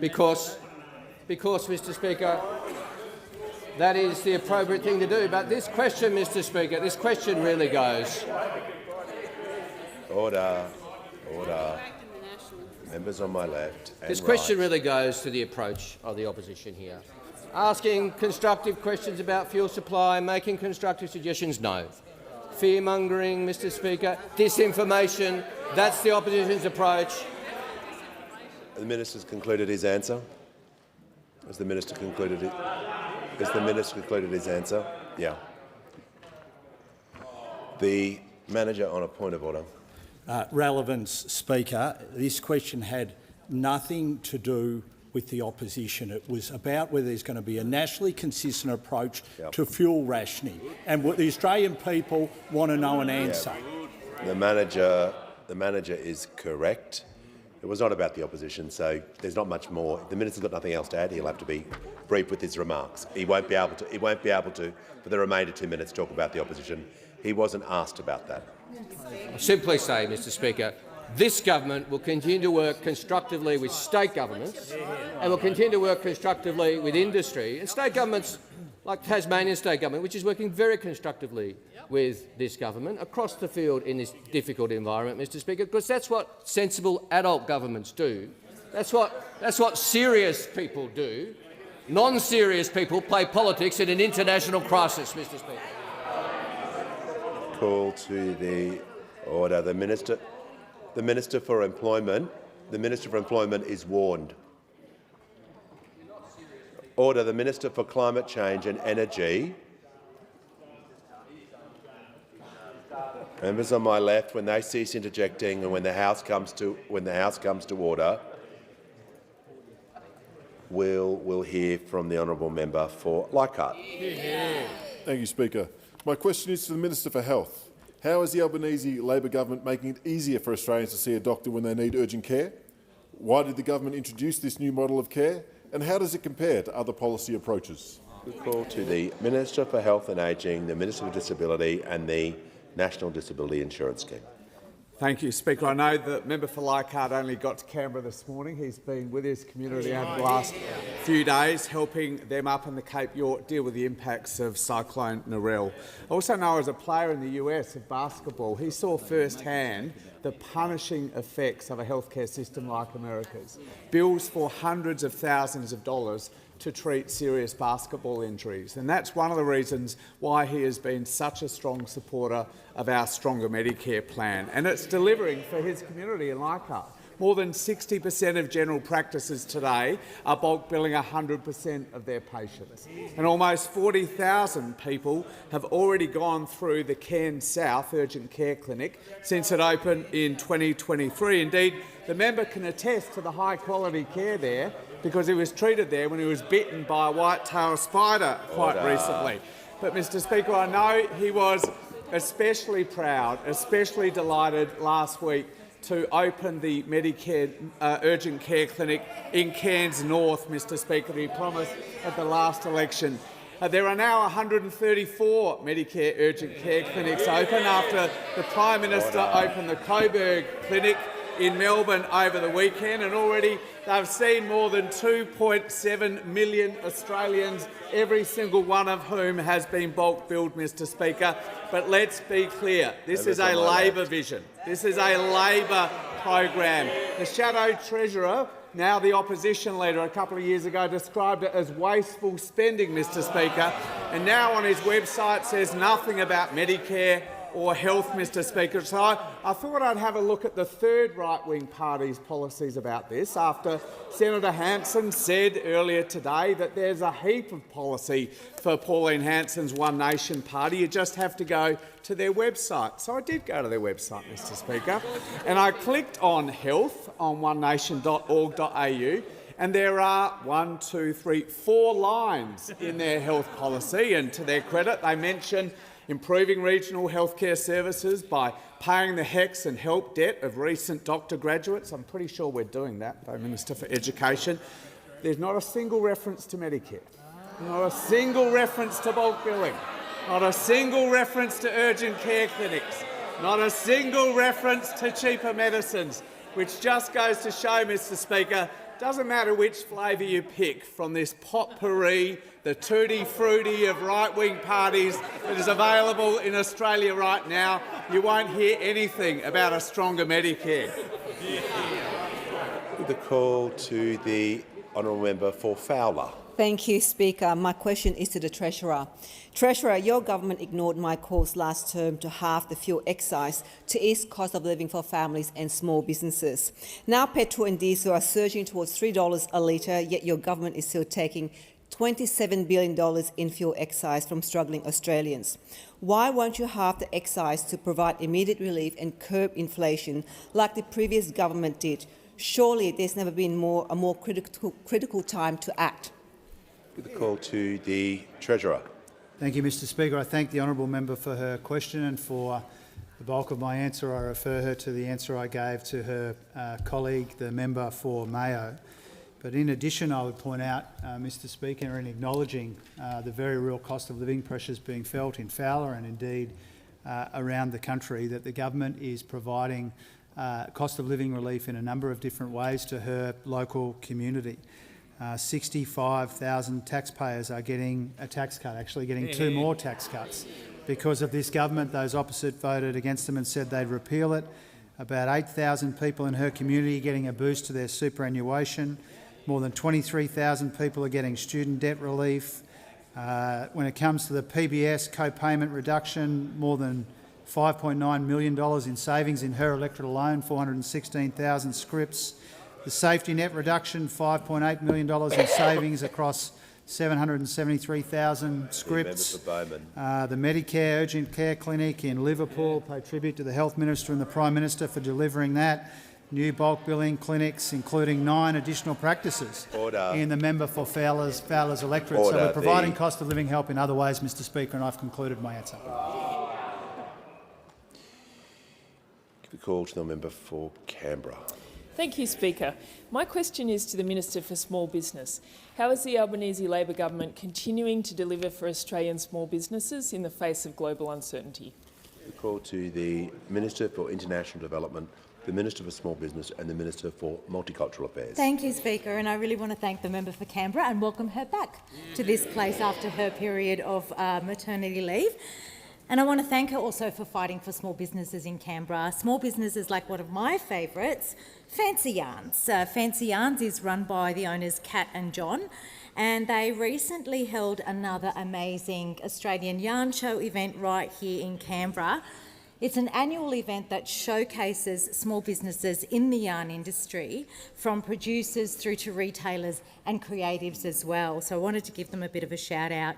because Mr Speaker, that is the appropriate thing to do. But this question, Mr Speaker, this question really goes. Order. Order. Members on my left and This question really goes to the approach of the opposition here. Asking constructive questions about fuel supply, making constructive suggestions, no. Fear-mongering, Mr Speaker, disinformation, that's the opposition's approach. The minister's concluded his answer. Has the minister concluded it? Has the minister concluded his answer? Yeah. The manager on a point of order. relevance, Speaker. This question had nothing to do with the opposition. It was about whether there's going to be a nationally consistent approach to fuel rationing, and what the Australian people want to know an answer. The manager is correct. It was not about the opposition, so there's not much more. If the minister's got nothing else to add, he'll have to be brief with his remarks. He won't be able to, for the remainder 2 minutes, talk about the opposition. He wasn't asked about that. I simply say, Mr Speaker, this government will continue to work constructively with state governments and will continue to work constructively with industry and state governments like Tasmanian State Government, which is working very constructively with this government across the field in this difficult environment, Mr Speaker, because that's what sensible adult governments do. That's what serious people do. Non-serious people play politics in an international crisis, Mr Speaker. Call to the order. The Minister for Employment is warned. Order. The Minister for Climate Change and Energy. Members on my left, when they cease interjecting and when the House comes to order, we'll hear from the honourable member for Leichhardt. Thank you, Speaker. My question is to the Minister for Health. How is the Albanese Labor government making it easier for Australians to see a doctor when they need urgent care? Why did the government introduce this new model of care? And how does it compare to other policy approaches? We call to the Minister for Health and Ageing, the Minister for Disability and the National Disability Insurance Scheme. Thank you, Speaker. I know the member for Leichhardt only got to Canberra this morning. He's been with his community over the last few days, helping them up in the Cape York deal with the impacts of Cyclone Narelle. I also know as a player in the US of basketball, he saw firsthand the punishing effects of a healthcare system like America's. Bills for hundreds of thousands of dollars to treat serious basketball injuries. And that's one of the reasons why he has been such a strong supporter of our Stronger Medicare plan. And it's delivering for his community in Leichhardt. More than 60% of general practices today are bulk billing 100% of their patients. And almost 40,000 people have already gone through the Cairns South Urgent Care Clinic since it opened in 2023. Indeed, the member can attest to the high-quality care there because he was treated there when he was bitten by a white-tailed spider quite recently. But, Mr Speaker, I know he was especially proud, especially delighted last week to open the Medicare Urgent Care Clinic in Cairns North, Mr Speaker, he promised at the last election. There are now 134 Medicare Urgent Care Clinics open after the Prime Minister opened the Coburg Clinic in Melbourne over the weekend, and already they've seen more than 2.7 million Australians, every single one of whom has been bulk billed, Mr Speaker. But let's be clear, this is a Labor vision. This is a Labor program. The Shadow Treasurer, now the opposition leader, a couple of years ago described it as wasteful spending, Mr Speaker, and now on his website says nothing about Medicare or health, Mr Speaker. So I thought I'd have a look at the third right-wing party's policies about this, after Senator Hanson said earlier today that there's a heap of policy for Pauline Hanson's One Nation party. You just have to go to their website. So I did go to their website, Mr Speaker, and I clicked on health on onenation.org.au, and there are 4 lines in their health policy, and to their credit, they mention improving regional healthcare services by paying the HECS and HELP debt of recent doctor graduates. I'm pretty sure we're doing that, though, Minister for Education. There's not a single reference to Medicare, not a single reference to bulk billing, not a single reference to urgent care clinics, not a single reference to cheaper medicines, which just goes to show, Mr Speaker, doesn't matter which flavour you pick from this potpourri, the tutti-frutti of right-wing parties that is available in Australia right now, you won't hear anything about a stronger Medicare. The call to the honourable member for Fowler. Thank you, Speaker. My question is to the Treasurer. Treasurer, your government ignored my calls last term to halve the fuel excise to ease cost of living for families and small businesses. Now petrol and diesel are surging towards $3 a litre, yet your government is still taking $27 billion in fuel excise from struggling Australians. Why won't you halve the excise to provide immediate relief and curb inflation like the previous government did? Surely there's never been a more critical time to act. The call to the Treasurer. Thank you, Mr Speaker. I thank the honourable member for her question, and for the bulk of my answer I refer her to the answer I gave to her colleague, the member for Mayo. But in addition, I would point out, Mr Speaker, in acknowledging the very real cost of living pressures being felt in Fowler and indeed around the country, that the government is providing cost of living relief in a number of different ways to her local community. 65,000 taxpayers are getting a tax cut, actually getting 2 more tax cuts. Because of this government, those opposite voted against them and said they'd repeal it. About 8,000 people in her community getting a boost to their superannuation. More than 23,000 people are getting student debt relief. When it comes to the PBS co-payment reduction, more than $5.9 million in savings in her electorate alone, 416,000 scripts. The safety net reduction, $5.8 million in savings across 773,000 scripts. The Medicare urgent care clinic in Liverpool, pay tribute to the Health Minister and the Prime Minister for delivering that. New bulk billing clinics, including 9 additional practices in the member for Fowler's electorate. So we're providing cost of living help in other ways, Mr Speaker, and I've concluded my answer. The call to the member for Canberra. Thank you, Speaker. My question is to the Minister for Small Business. How is the Albanese Labor government continuing to deliver for Australian small businesses in the face of global uncertainty? The call to the Minister for International Development, the Minister for Small Business and the Minister for Multicultural Affairs. Thank you, Speaker, and I really want to thank the member for Canberra and welcome her back to this place after her period of maternity leave. And I want to thank her also for fighting for small businesses in Canberra. Small businesses like one of my favourites, Fancy Yarns. Fancy Yarns is run by the owners Kat and John, and they recently held another amazing Australian yarn show event right here in Canberra. It's an annual event that showcases small businesses in the yarn industry, from producers through to retailers and creatives as well. So I wanted to give them a bit of a shout out.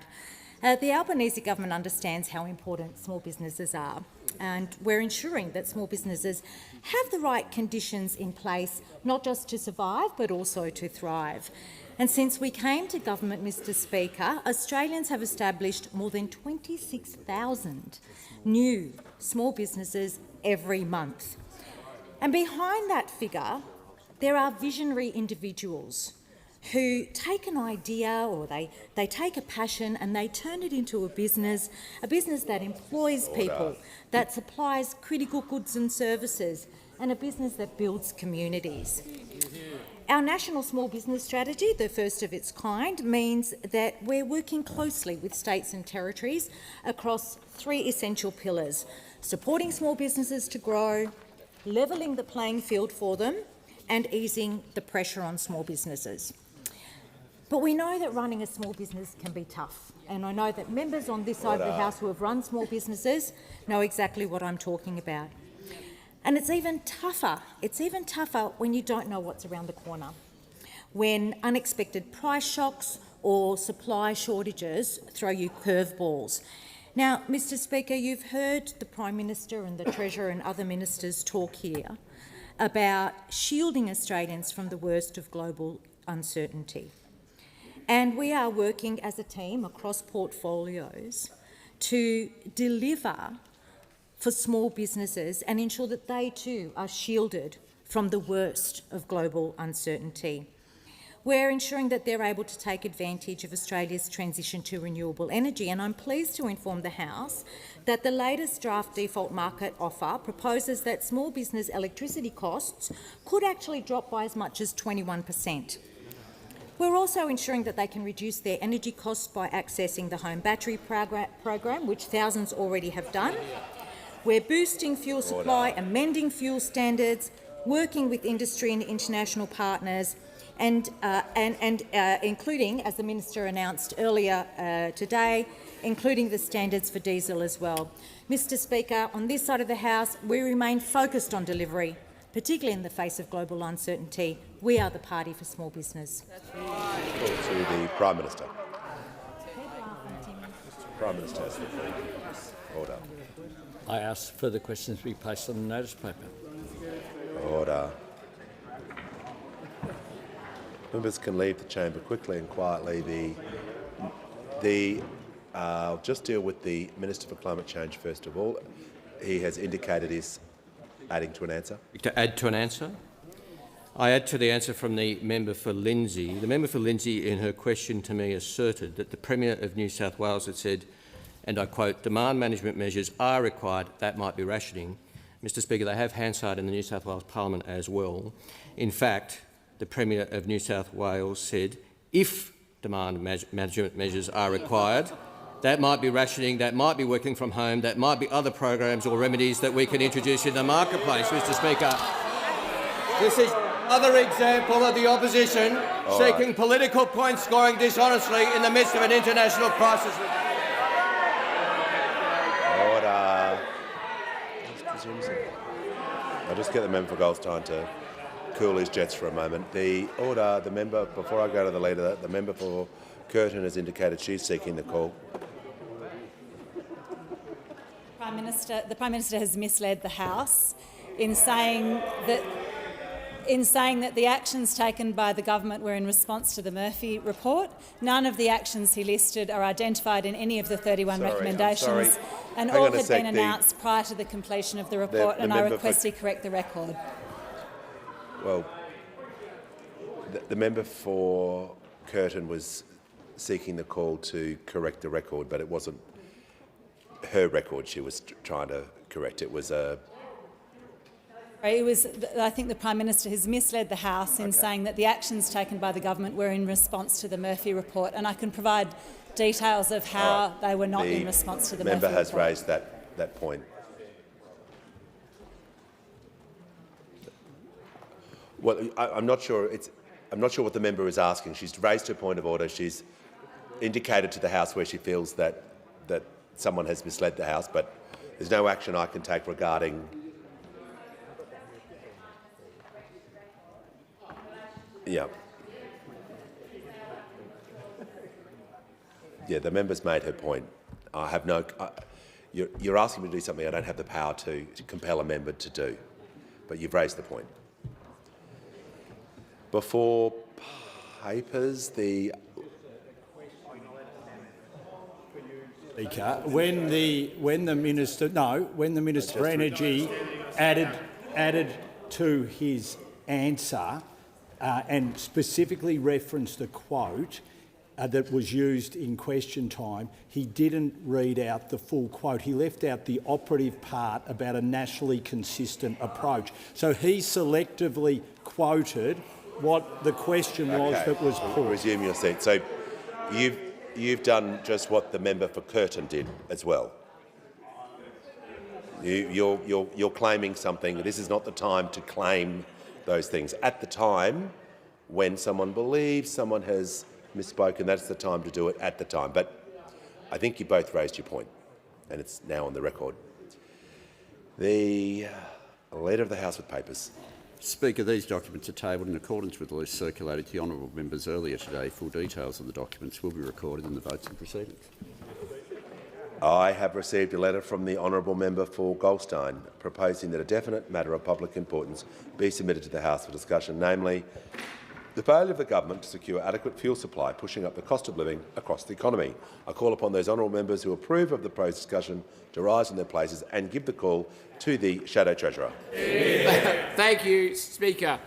The Albanese government understands how important small businesses are, and we're ensuring that small businesses have the right conditions in place, not just to survive but also to thrive. And since we came to government, Mr Speaker, Australians have established more than 26,000 new small businesses every month. And behind that figure, there are visionary individuals who take an idea or they take a passion and they turn it into a business that employs people, that supplies critical goods and services, and a business that builds communities. Our National Small Business Strategy, the first of its kind, means that we're working closely with states and territories across 3 essential pillars: supporting small businesses to grow, levelling the playing field for them, and easing the pressure on small businesses. But we know that running a small business can be tough, and I know that members on this side of the House who have run small businesses know exactly what I'm talking about. And it's even tougher when you don't know what's around the corner, when unexpected price shocks or supply shortages throw you curveballs. Now, Mr Speaker, you've heard the Prime Minister and the Treasurer and other ministers talk here about shielding Australians from the worst of global uncertainty. And we are working as a team across portfolios to deliver for small businesses and ensure that they too are shielded from the worst of global uncertainty. We're ensuring that they're able to take advantage of Australia's transition to renewable energy, and I'm pleased to inform the House that the latest draft default market offer proposes that small business electricity costs could actually drop by as much as 21%. We're also ensuring that they can reduce their energy costs by accessing the home battery program, which thousands already have done. We're boosting fuel supply, amending fuel standards, working with industry and international partners, and including, as the Minister announced earlier today, including the standards for diesel as well. Mr Speaker, on this side of the House, we remain focused on delivery, particularly in the face of global uncertainty. We are the party for small business. To the Prime Minister. Prime Minister has the floor. Order. I ask further questions to be placed on the notice paper. Order. Members can leave the chamber quickly and quietly. I'll just deal with the Minister for Climate Change first of all. He has indicated he's adding to an answer. To add to an answer? I add to the answer from the member for Lindsay. The member for Lindsay, in her question to me, asserted that the Premier of New South Wales had said, and I quote, "Demand management measures are required, that might be rationing." Mr Speaker, they have Hansard in the New South Wales Parliament as well. In fact, the Premier of New South Wales said, if demand management measures are required, that might be rationing, that might be working from home, that might be other programs or remedies that we can introduce in the marketplace, Mr Speaker. This is another example of the opposition seeking political point scoring dishonestly in the midst of an international crisis. Order. I'll just get the member for Goldstein to cool his jets for a moment. The member, before I go to the leader, the member for Curtin has indicated she's seeking the call. The Prime Minister has misled the House in saying that the actions taken by the government were in response to the Murphy report. None of the actions he listed are identified in any of the 31 recommendations, and all had been announced prior to the completion of the report, and I request he correct the record. Well, the member for Curtin was seeking the call to correct the record, but it wasn't her record she was trying to correct. It was a... I think the Prime Minister has misled the House in saying that the actions taken by the government were in response to the Murphy report, and I can provide details of how they were not in response to the Murphy report. The member has raised that point. Well, I'm not sure what the member is asking. She's raised her point of order. She's indicated to the House where she feels that someone has misled the House, but there's no action I can take regarding... Yeah. Yeah, the member's made her point. I have no... you're asking me to do something I don't have the power to compel a member to do, but you've raised the point. Before papers, the... Speaker, when the Minister for Energy added to his answer and specifically referenced the quote that was used in question time, he didn't read out the full quote. He left out the operative part about a nationally consistent approach. So he selectively quoted what the question was that was put. Resume your seat. So you've done just what the member for Curtin did as well. You're claiming something. This is not the time to claim those things. At the time, when someone believes someone has misspoken, that's the time to do it at the time. But I think you both raised your point, and it's now on the record. The Leader of the House with papers. Speaker, these documents are tabled in accordance with the list circulated to the honourable members earlier today. Full details of the documents will be recorded in the votes and proceedings. I have received a letter from the honourable member for Goldstein proposing that a definite matter of public importance be submitted to the House for discussion, namely the failure of the government to secure adequate fuel supply, pushing up the cost of living across the economy. I call upon those honourable members who approve of the proposed discussion to rise in their places and give the call to the Shadow Treasurer. Thank you, Speaker.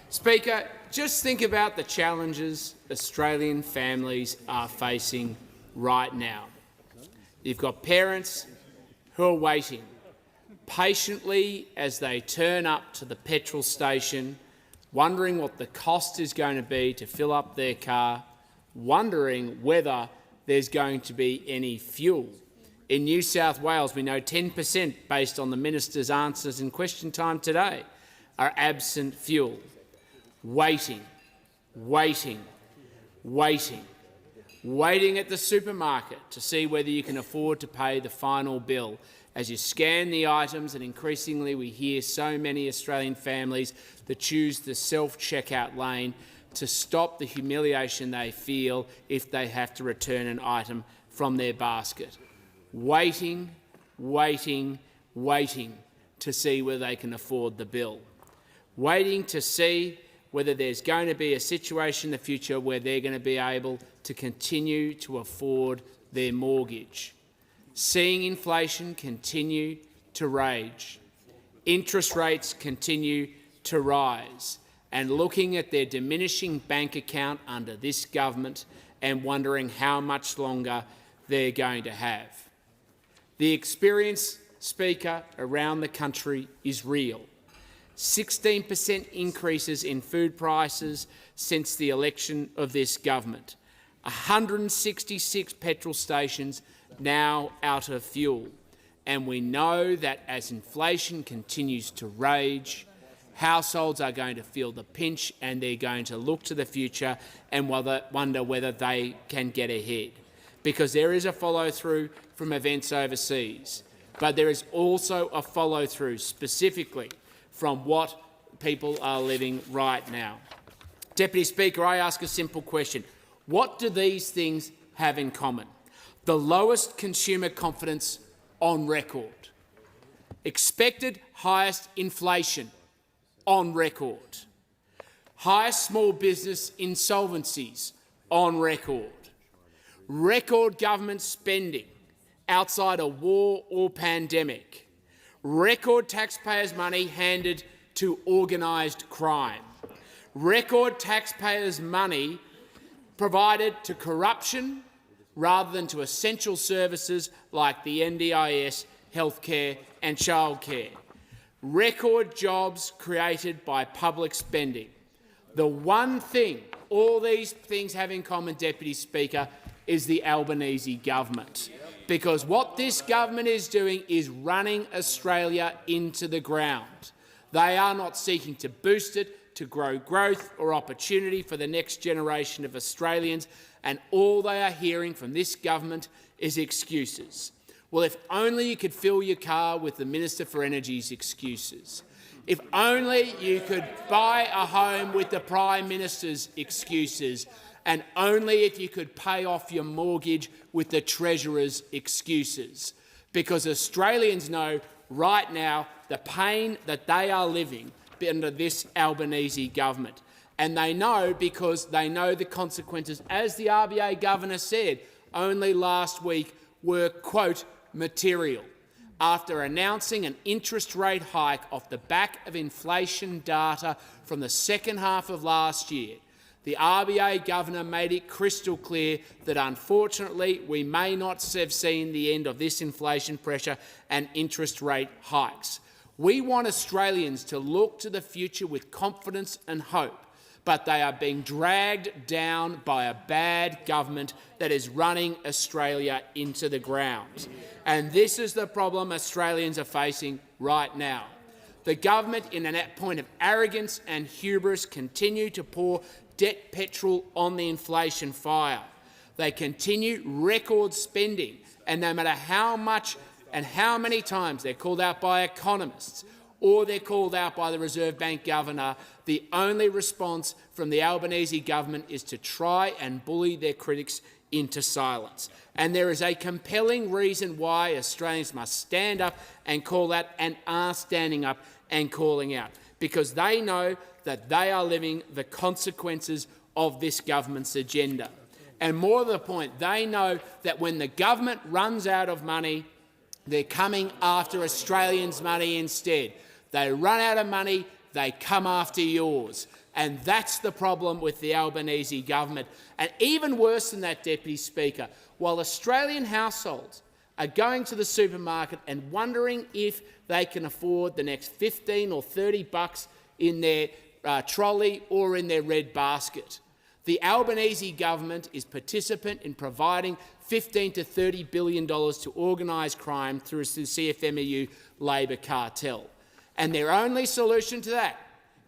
Speaker, just think about the challenges Australian families are facing right now. You've got parents who are waiting patiently as they turn up to the petrol station, wondering what the cost is going to be to fill up their car, wondering whether there's going to be any fuel. In New South Wales, we know 10%, based on the minister's answers in question time today, are absent fuel. Waiting, waiting, waiting. Waiting at the supermarket to see whether you can afford to pay the final bill. As you scan the items, and increasingly we hear so many Australian families that choose the self-checkout lane to stop the humiliation they feel if they have to return an item from their basket. waiting, waiting, waiting to see whether they can afford the bill, waiting to see whether there's going to be a situation in the future where they're going to be able to continue to afford their mortgage, seeing inflation continue to rage, interest rates continue to rise, and looking at their diminishing bank account under this government and wondering how much longer they're going to have. The experience, Speaker, around the country is real. 16% increases in food prices since the election of this government. 166 petrol stations now out of fuel. And we know that as inflation continues to rage, households are going to feel the pinch and they're going to look to the future and wonder whether they can get ahead. Because there is a follow-through from events overseas, but there is also a follow-through specifically from what people are living right now. Deputy Speaker, I ask a simple question. What do these things have in common? The lowest consumer confidence on record, expected highest inflation on record, highest small business insolvencies on record, record government spending outside a war or pandemic, record taxpayers' money handed to organised crime, record taxpayers' money provided to corruption rather than to essential services like the NDIS, healthcare and childcare, record jobs created by public spending. The one thing all these things have in common, Deputy Speaker, is the Albanese government. Because what this government is doing is running Australia into the ground. They are not seeking to boost it, to grow growth or opportunity for the next generation of Australians, and all they are hearing from this government is excuses. Well, if only you could fill your car with the Minister for Energy's excuses. If only you could buy a home with the Prime Minister's excuses, and only if you could pay off your mortgage with the Treasurer's excuses. Because Australians know right now the pain that they are living under this Albanese government. And they know because they know the consequences, as the RBA Governor said only last week, were, quote, material. After announcing an interest rate hike off the back of inflation data from the second half of last year, the RBA Governor made it crystal clear that unfortunately we may not have seen the end of this inflation pressure and interest rate hikes. We want Australians to look to the future with confidence and hope, but they are being dragged down by a bad government that is running Australia into the ground. And this is the problem Australians are facing right now. The government, in a point of arrogance and hubris, continue to pour debt petrol on the inflation fire. They continue record spending, and no matter how much and how many times they're called out by economists or they're called out by the Reserve Bank Governor, the only response from the Albanese government is to try and bully their critics into silence. And there is a compelling reason why Australians must stand up and call out, and are standing up and calling out, because they know that they are living the consequences of this government's agenda. And more to the point, they know that when the government runs out of money, they're coming after Australians' money instead. They run out of money, they come after yours. And that's the problem with the Albanese government. And even worse than that, Deputy Speaker, while Australian households are going to the supermarket and wondering if they can afford the next 15 or 30 bucks in their trolley or in their red basket, the Albanese government is participant in providing $15 to $30 billion to organised crime through the CFMEU Labor cartel. And their only solution to that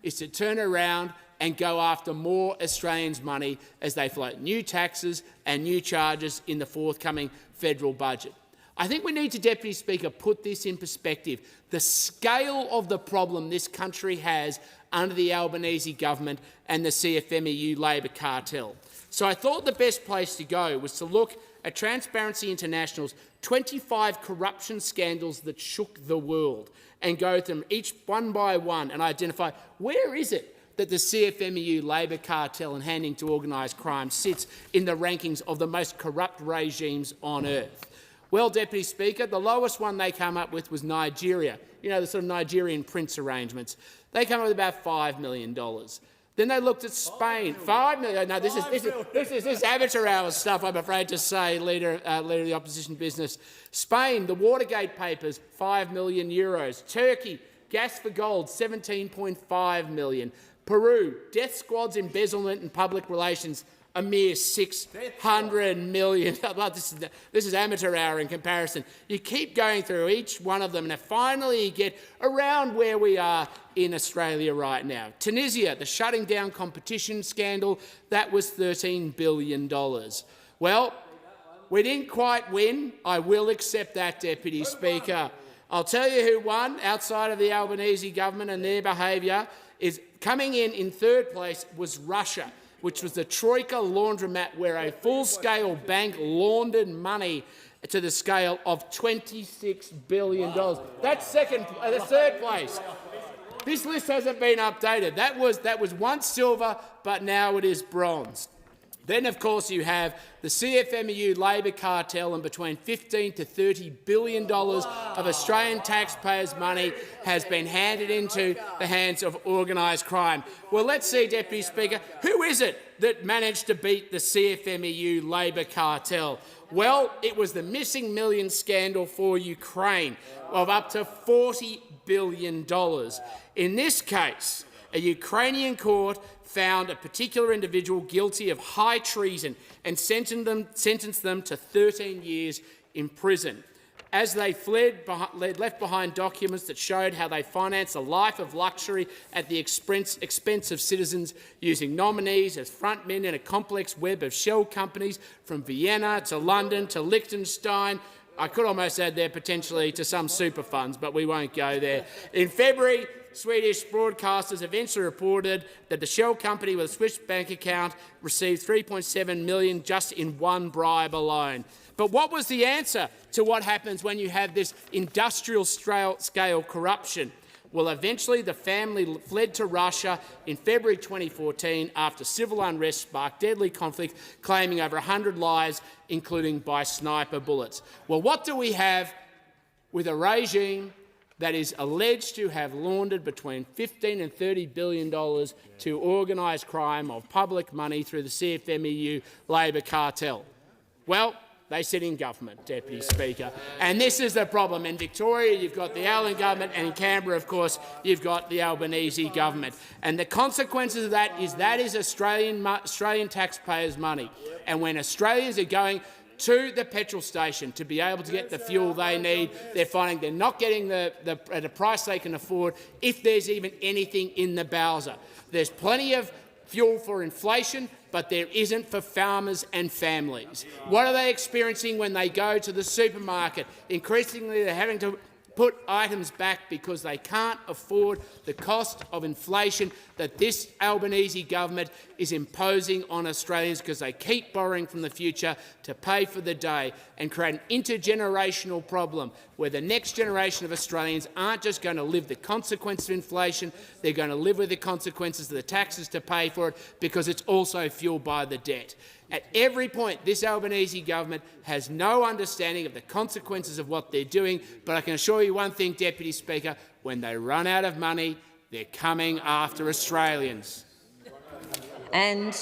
is to turn around and go after more Australians' money as they float new taxes and new charges in the forthcoming federal budget. I think we need to, Deputy Speaker, put this in perspective. The scale of the problem this country has under the Albanese government and the CFMEU Labor cartel. So I thought the best place to go was to look at Transparency International's 25 corruption scandals that shook the world and go through them each one by one and identify where is it that the CFMEU Labor cartel and handing to organised crime sits in the rankings of the most corrupt regimes on earth. Well, Deputy Speaker, the lowest one they came up with was Nigeria. You know, the sort of Nigerian prince arrangements. They came up with about $5 million. Then they looked at Spain. $5 million. No, this is amateur hour stuff, I'm afraid to say, leader of the opposition business. Spain, the Watergate papers, €5 million. Turkey, gas for gold, $17.5 million. Peru, death squads, embezzlement and public relations, a mere $600 million. This is amateur hour in comparison. You keep going through each one of them and finally you get around where we are in Australia right now. Tunisia, the shutting down competition scandal, that was $13 billion. Well, we didn't quite win. I will accept that, Deputy Speaker. I'll tell you who won outside of the Albanese government and their behaviour is coming in third place was Russia, which was the Troika laundromat where a full-scale bank laundered money to the scale of $26 billion. That's third place. This list hasn't been updated. That was once silver, but now it is bronze. Then, of course, you have the CFMEU Labor cartel, and between $15 to $30 billion of Australian taxpayers' money has been handed into the hands of organised crime. Well, let's see, Deputy Speaker, who is it that managed to beat the CFMEU Labor cartel? Well, it was the missing millions scandal for Ukraine of up to $40 billion. In this case, a Ukrainian court found a particular individual guilty of high treason and sentenced them to 13 years in prison. As they left behind documents that showed how they financed a life of luxury at the expense of citizens, using nominees as frontmen in a complex web of shell companies from Vienna to London to Liechtenstein. I could almost add there potentially to some super funds, but we won't go there. In February, Swedish broadcasters eventually reported that the shell company with a Swiss bank account received $3.7 million just in one bribe alone. But what was the answer to what happens when you have this industrial-scale corruption? Well, eventually the family fled to Russia in February 2014 after civil unrest sparked deadly conflict, claiming over 100 lives, including by sniper bullets. Well, what do we have with a regime that is alleged to have laundered between $15 and $30 billion to organised crime of public money through the CFMEU Labor cartel? Well, they sit in government, Deputy Speaker. And this is the problem. In Victoria, you've got the Allen government, and in Canberra, of course, you've got the Albanese government. And the consequences of that is Australian taxpayers' money. And when Australians are going to the petrol station to be able to get the fuel they need, they're finding they're not getting at a price they can afford, if there's even anything in the bowser. There's plenty of fuel for inflation, but there isn't for farmers and families. What are they experiencing when they go to the supermarket? Increasingly, they're having to put items back because they can't afford the cost of inflation that this Albanese government is imposing on Australians, because they keep borrowing from the future to pay for the day, and create an intergenerational problem where the next generation of Australians aren't just going to live the consequences of inflation, they're going to live with the consequences of the taxes to pay for it, because it's also fuelled by the debt. At every point, this Albanese government has no understanding of the consequences of what they're doing, but I can assure you one thing, Deputy Speaker, when they run out of money, they're coming after Australians. And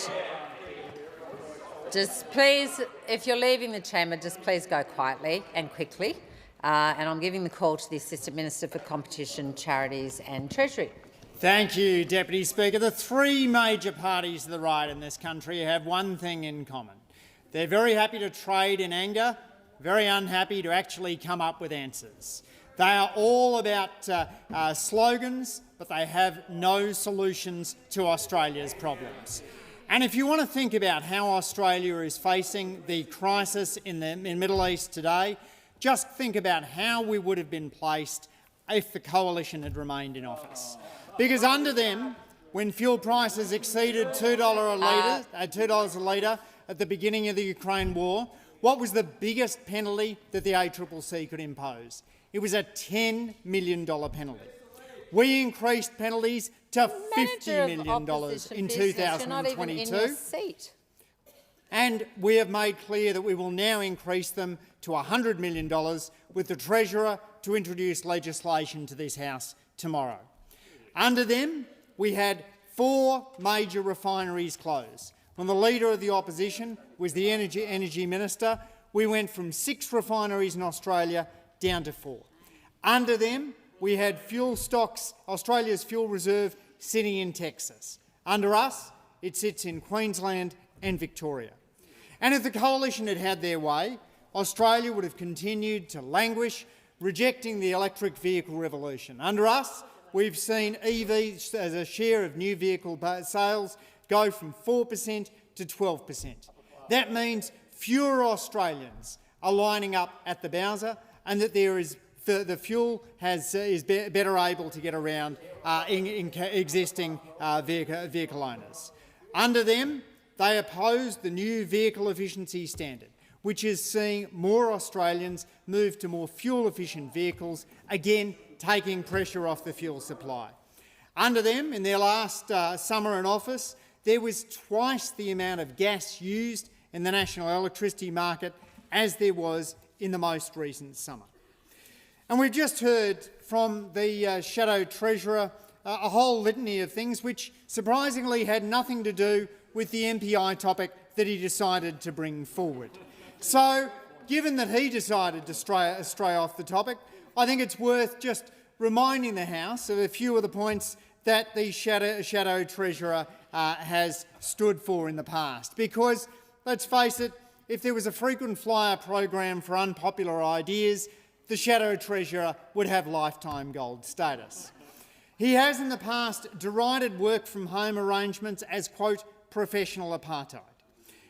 just please, if you're leaving the chamber, just please go quietly and quickly. And I'm giving the call to the Assistant Minister for Competition, Charities and Treasury. Thank you, Deputy Speaker. The three major parties to the right in this country have one thing in common. They're very happy to trade in anger, very unhappy to actually come up with answers. They are all about slogans, but they have no solutions to Australia's problems. And if you want to think about how Australia is facing the crisis in the Middle East today, just think about how we would have been placed if the coalition had remained in office. Because under them, when fuel prices exceeded $2 a litre at the beginning of the Ukraine war, what was the biggest penalty that the ACCC could impose? It was a $10 million penalty. We increased penalties to $50 million in 2022. And we have made clear that we will now increase them to $100 million, with the Treasurer to introduce legislation to this House tomorrow. Under them, we had 4 major refineries close. When the Leader of the Opposition was the Energy Minister, we went from 6 refineries in Australia down to 4. Under them, we had fuel stocks, Australia's fuel reserve, sitting in Texas. Under us, it sits in Queensland and Victoria. And if the Coalition had had their way, Australia would have continued to languish, rejecting the electric vehicle revolution. Under us, we've seen EVs as a share of new vehicle sales go from 4% to 12%. That means fewer Australians are lining up at the Bowser, and that the fuel is better able to get around existing vehicle owners. Under them, they opposed the new vehicle efficiency standard, which is seeing more Australians move to more fuel-efficient vehicles, again taking pressure off the fuel supply. Under them, in their last summer in office, there was twice the amount of gas used in the national electricity market as there was in the most recent summer. And we've just heard from the Shadow Treasurer a whole litany of things which surprisingly had nothing to do with the MPI topic that he decided to bring forward. So, given that he decided to stray off the topic, I think it's worth just reminding the House of a few of the points that the Shadow Treasurer has stood for in the past. Because, let's face it, if there was a frequent flyer program for unpopular ideas, the Shadow Treasurer would have lifetime gold status. He has in the past derided work-from-home arrangements as, quote, professional apartheid.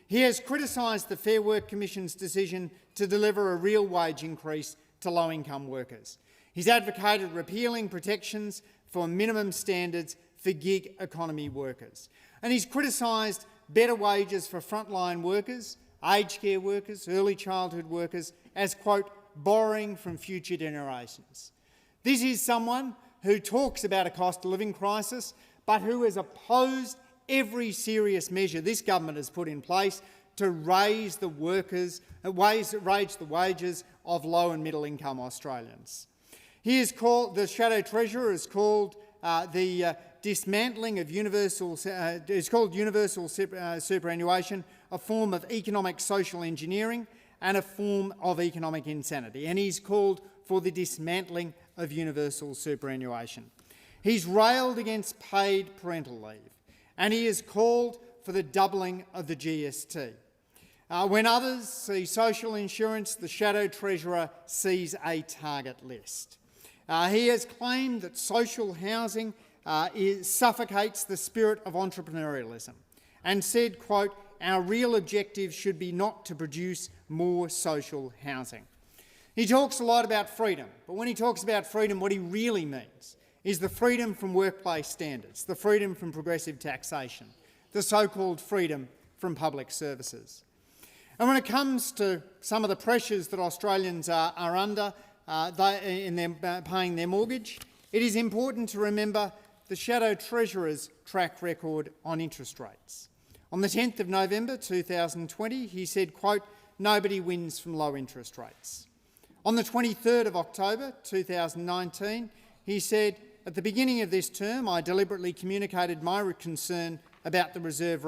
He has criticised the Fair Work Commission's decision to deliver a real wage increase to low-income workers. He's advocated repealing protections for minimum standards for gig economy workers. And he's criticised better wages for frontline workers, aged care workers, early childhood workers as, quote, borrowing from future generations. This is someone who talks about a cost of living crisis, but who has opposed every serious measure this government has put in place to raise the wages of low and middle income Australians. The Shadow Treasurer has called the dismantling of universal superannuation a form of economic social engineering and a form of economic insanity, and he's called for the dismantling of universal superannuation. He's railed against paid parental leave, and he has called for the doubling of the GST. When others see social insurance, the Shadow Treasurer sees a target list. He has claimed that social housing suffocates the spirit of entrepreneurialism and said, quote, our real objective should be not to produce more social housing. He talks a lot about freedom, but when he talks about freedom, what he really means is the freedom from workplace standards, the freedom from progressive taxation, the so-called freedom from public services. And when it comes to some of the pressures that Australians are under in paying their mortgage, it is important to remember the Shadow Treasurer's track record on interest rates. On the 10th of November 2020, he said, quote, nobody wins from low interest rates. On the 23rd of October 2019, he said, at the beginning of this term, I deliberately communicated my concern about the Reserve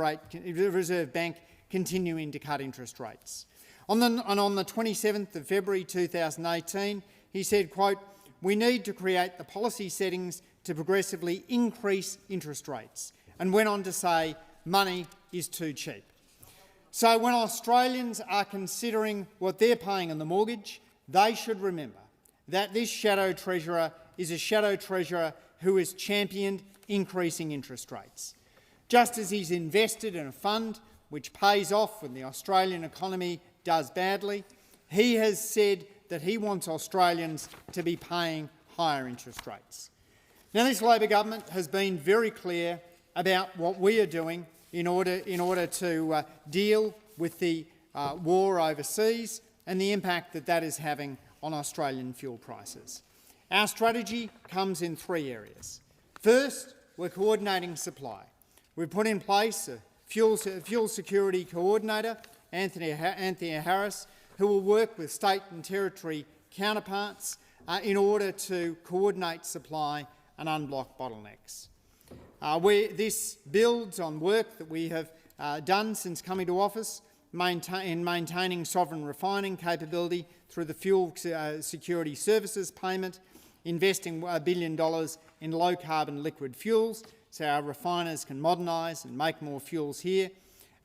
Bank continuing to cut interest rates. On the 27th of February 2018, he said, quote, we need to create the policy settings to progressively increase interest rates, and went on to say, money is too cheap. So when Australians are considering what they're paying on the mortgage, they should remember that this Shadow Treasurer is a Shadow Treasurer who has championed increasing interest rates. Just as he's invested in a fund which pays off when the Australian economy does badly, he has said that he wants Australians to be paying higher interest rates. Now, this Labor government has been very clear about what we are doing in order to deal with the war overseas and the impact that that is having on Australian fuel prices. Our strategy comes in three areas. First, we're coordinating supply. We've put in place a fuel security coordinator, Anthony Harris, who will work with state and territory counterparts in order to coordinate supply and unblock bottlenecks. This builds on work that we have done since coming to office in maintaining sovereign refining capability through the Fuel Security Services payment, investing $1 billion in low-carbon liquid fuels so our refiners can modernise and make more fuels here,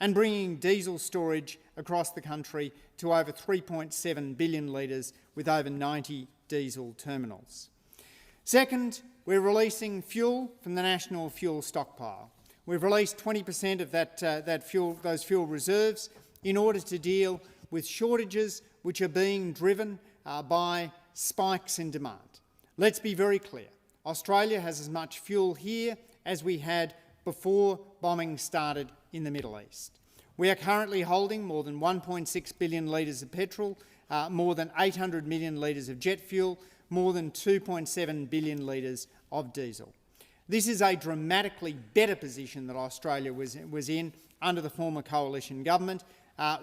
and bringing diesel storage across the country to over 3.7 billion litres with over 90 diesel terminals. Second, we're releasing fuel from the national fuel stockpile. We've released 20% of those fuel reserves in order to deal with shortages which are being driven by spikes in demand. Let's be very clear. Australia has as much fuel here as we had before bombing started in the Middle East. We are currently holding more than 1.6 billion litres of petrol, more than 800 million litres of jet fuel, more than 2.7 billion litres of diesel. This is a dramatically better position that Australia was in under the former coalition government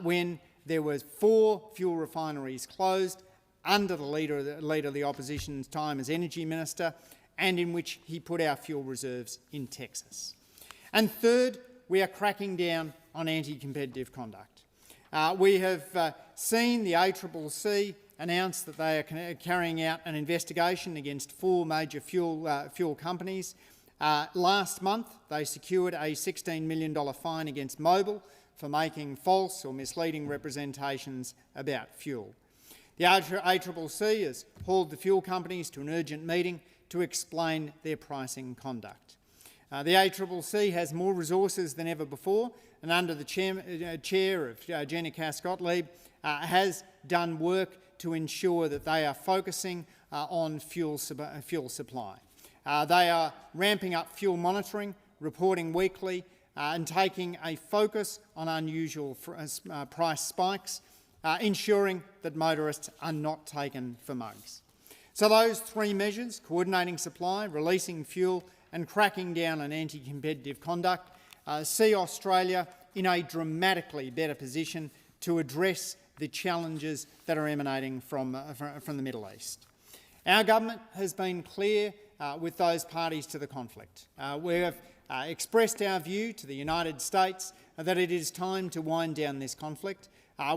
when there were 4 fuel refineries closed under the leader of the opposition's time as energy minister, and in which he put our fuel reserves in Texas. And third, we are cracking down on anti-competitive conduct. We have seen the ACCC announce that they are carrying out an investigation against 4 major fuel companies. Last month, they secured a $16 million fine against Mobil for making false or misleading representations about fuel. The ACCC has hauled the fuel companies to an urgent meeting to explain their pricing conduct. The ACCC has more resources than ever before, and under the chair of Jenny Cass-Gottlieb, has done work to ensure that they are focusing on fuel supply. They are ramping up fuel monitoring, reporting weekly, and taking a focus on unusual price spikes, ensuring that motorists are not taken for mugs. So those 3 measures, coordinating supply, releasing fuel and cracking down on anti-competitive conduct, see Australia in a dramatically better position to address the challenges that are emanating from the Middle East. Our government has been clear with those parties to the conflict. We have expressed our view to the United States that it is time to wind down this conflict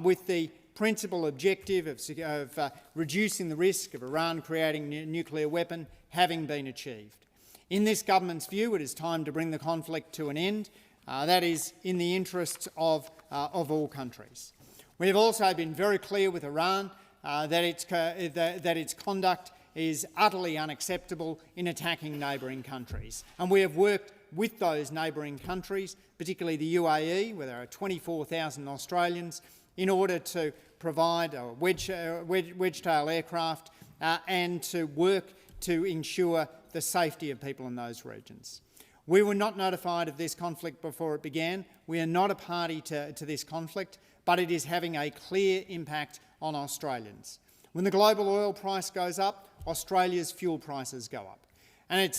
with the principal objective of reducing the risk of Iran creating a nuclear weapon having been achieved. In this government's view, it is time to bring the conflict to an end. That is in the interests of all countries. We have also been very clear with Iran that its conduct is utterly unacceptable in attacking neighbouring countries. And we have worked with those neighbouring countries, particularly the UAE, where there are 24,000 Australians, in order to provide wedge-tail aircraft and to work to ensure the safety of people in those regions. We were not notified of this conflict before it began. We are not a party to this conflict, but it is having a clear impact on Australians. When the global oil price goes up, Australia's fuel prices go up. And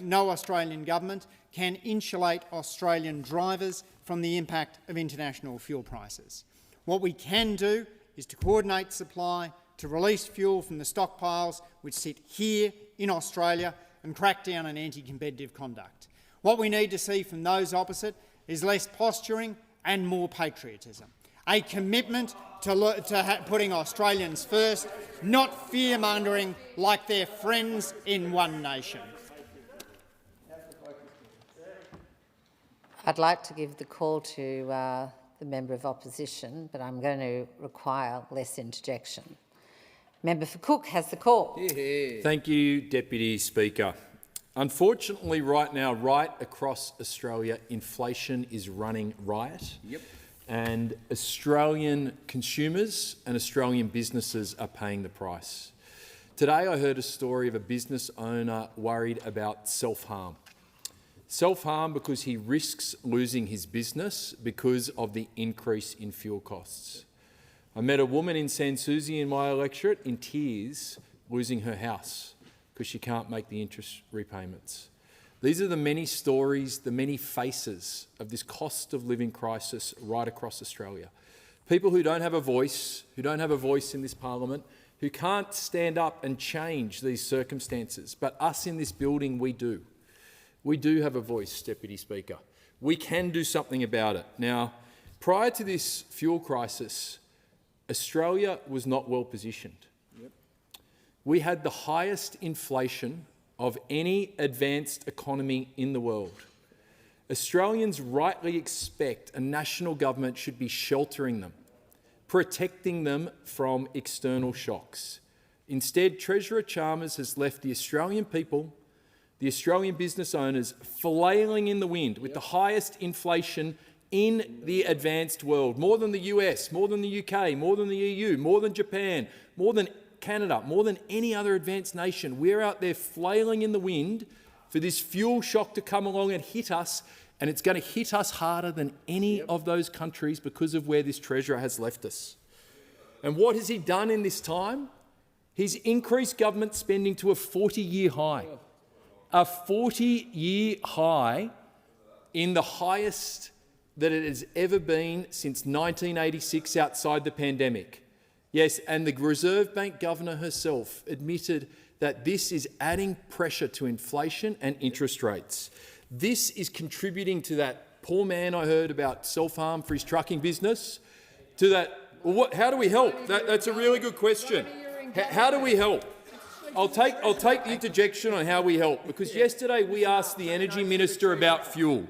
no Australian government can insulate Australian drivers from the impact of international fuel prices. What we can do is to coordinate supply, to release fuel from the stockpiles which sit here in Australia and crack down on anti-competitive conduct. What we need to see from those opposite is less posturing and more patriotism. A commitment to putting Australians first, not fear-mongering like their friends in One Nation. I'd like to give the call to the Member of Opposition, but I'm going to require less interjection. Member for Cook has the call. Thank you, Deputy Speaker. Unfortunately, right now, right across Australia, inflation is running riot. Yep. And Australian consumers and Australian businesses are paying the price. Today I heard a story of a business owner worried about self-harm. Self-harm because he risks losing his business because of the increase in fuel costs. I met a woman in Sans Souci in my electorate in tears, losing her house because she can't make the interest repayments. These are the many stories, the many faces of this cost of living crisis right across Australia. People who don't have a voice, in this parliament, who can't stand up and change these circumstances. But us in this building, we do. We do have a voice, Deputy Speaker. We can do something about it. Now, prior to this fuel crisis, Australia was not well positioned. We had the highest inflation of any advanced economy in the world. Australians rightly expect a national government should be sheltering them, protecting them from external shocks. Instead, Treasurer Chalmers has left the Australian people, the Australian business owners, flailing in the wind with the highest inflation in the advanced world, more than the US, more than the UK, more than the EU, more than Japan, more than Canada, more than any other advanced nation. We're out there flailing in the wind for this fuel shock to come along and hit us, and it's going to hit us harder than any of those countries because of where this Treasurer has left us. And what has he done in this time? He's increased government spending to a 40-year high. A 40-year high in the highest that it has ever been since 1986 outside the pandemic. Yes, and the Reserve Bank Governor herself admitted that this is adding pressure to inflation and interest rates. This is contributing to that poor man I heard about self-harm for his trucking business, to that, well, how do we help? That's a really good question. How do we help? I'll take the interjection on how we help, because yesterday we asked the Energy Minister about fuel.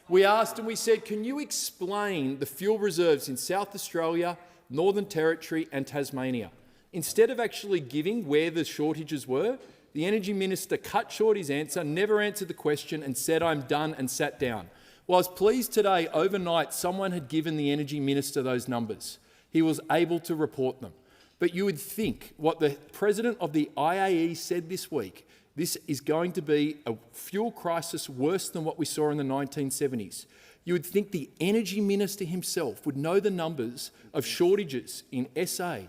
We asked and we said, can you explain the fuel reserves in South Australia, Northern Territory and Tasmania? Instead of actually giving where the shortages were, the Energy Minister cut short his answer, never answered the question and said, I'm done, and sat down. Well, I was pleased today, overnight, someone had given the Energy Minister those numbers. He was able to report them. But you would think what the President of the IAE said this week, this is going to be a fuel crisis worse than what we saw in the 1970s. You would think the Energy Minister himself would know the numbers of shortages in SA,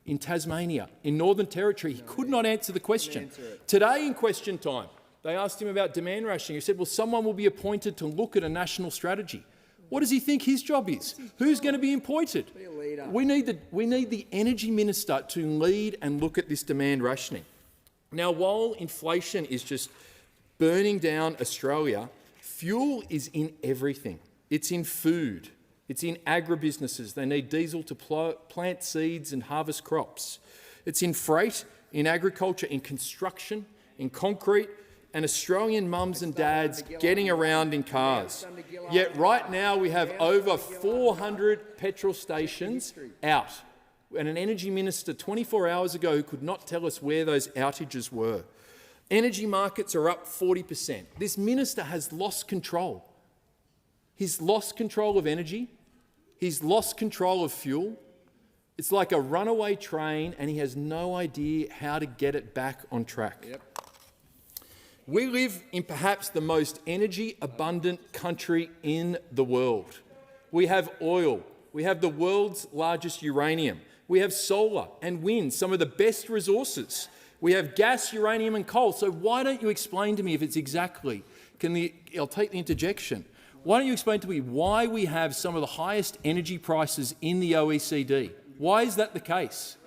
in Tasmania, in Northern Territory. He could not answer the question. Today in question time, they asked him about demand rationing. He said, well, someone will be appointed to look at a national strategy. What does he think his job is? Who's going to be appointed? We need the Energy Minister to lead and look at this demand rationing. Now, while inflation is just burning down Australia, fuel is in everything. It's in food. It's in agribusinesses. They need diesel to plant seeds and harvest crops. It's in freight, in agriculture, in construction, in concrete, and Australian mums and dads getting around in cars. Yet right now we have over 400 petrol stations out, and an Energy Minister 24 hours ago who could not tell us where those outages were. Energy markets are up 40%. This minister has lost control. He's lost control of energy. He's lost control of fuel. It's like a runaway train, and he has no idea how to get it back on track. We live in perhaps the most energy-abundant country in the world. We have oil. We have the world's largest uranium. We have solar and wind, some of the best resources. We have gas, uranium and coal. So why don't you explain to me if it's exactly, I'll take the interjection. Why don't you explain to me why we have some of the highest energy prices in the OECD? Why is that the case?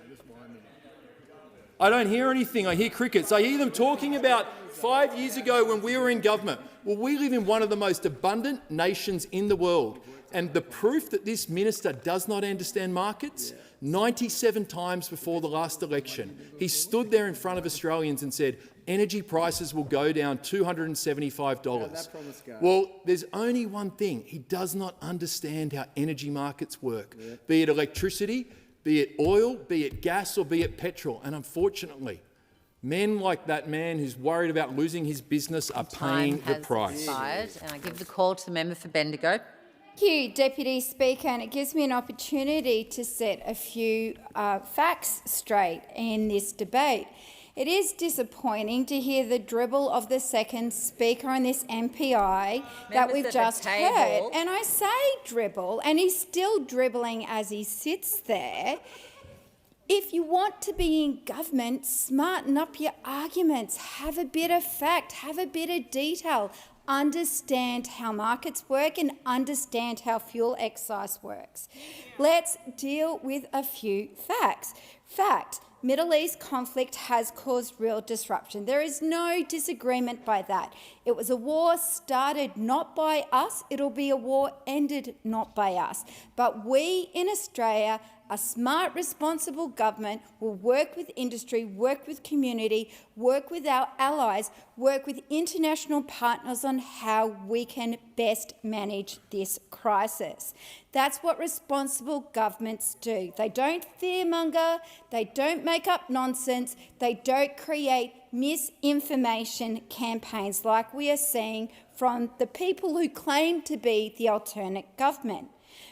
I don't hear anything. I hear crickets. I hear them talking about 5 years ago when we were in government. Well, we live in one of the most abundant nations in the world. And the proof that this minister does not understand markets, 97 times before the last election, he stood there in front of Australians and said, energy prices will go down $275. Well, there's only one thing. He does not understand how energy markets work, be it electricity, be it oil, be it gas or be it petrol. And unfortunately, men like that man who's worried about losing his business are paying the price. Expired, and I give the call to the member for Bendigo. Thank you, Deputy Speaker, and it gives me an opportunity to set a few facts straight in this debate. It is disappointing to hear the dribble of the second speaker on this MPI that we've just heard. And I say dribble, and he's still dribbling as he sits there. If you want to be in government, smarten up your arguments, have a bit of fact, have a bit of detail, understand how markets work and understand how fuel excise works. Let's deal with a few facts. Fact, Middle East conflict has caused real disruption. There is no disagreement by that. It was a war started not by us, it'll be a war ended not by us. But we in Australia, a smart, responsible government, will work with industry, work with community, work with our allies, work with international partners on how we can best manage this crisis. That's what responsible governments do. They don't fearmonger, they don't make up nonsense, they don't create misinformation campaigns like we are seeing from the people who claim to be the alternate government.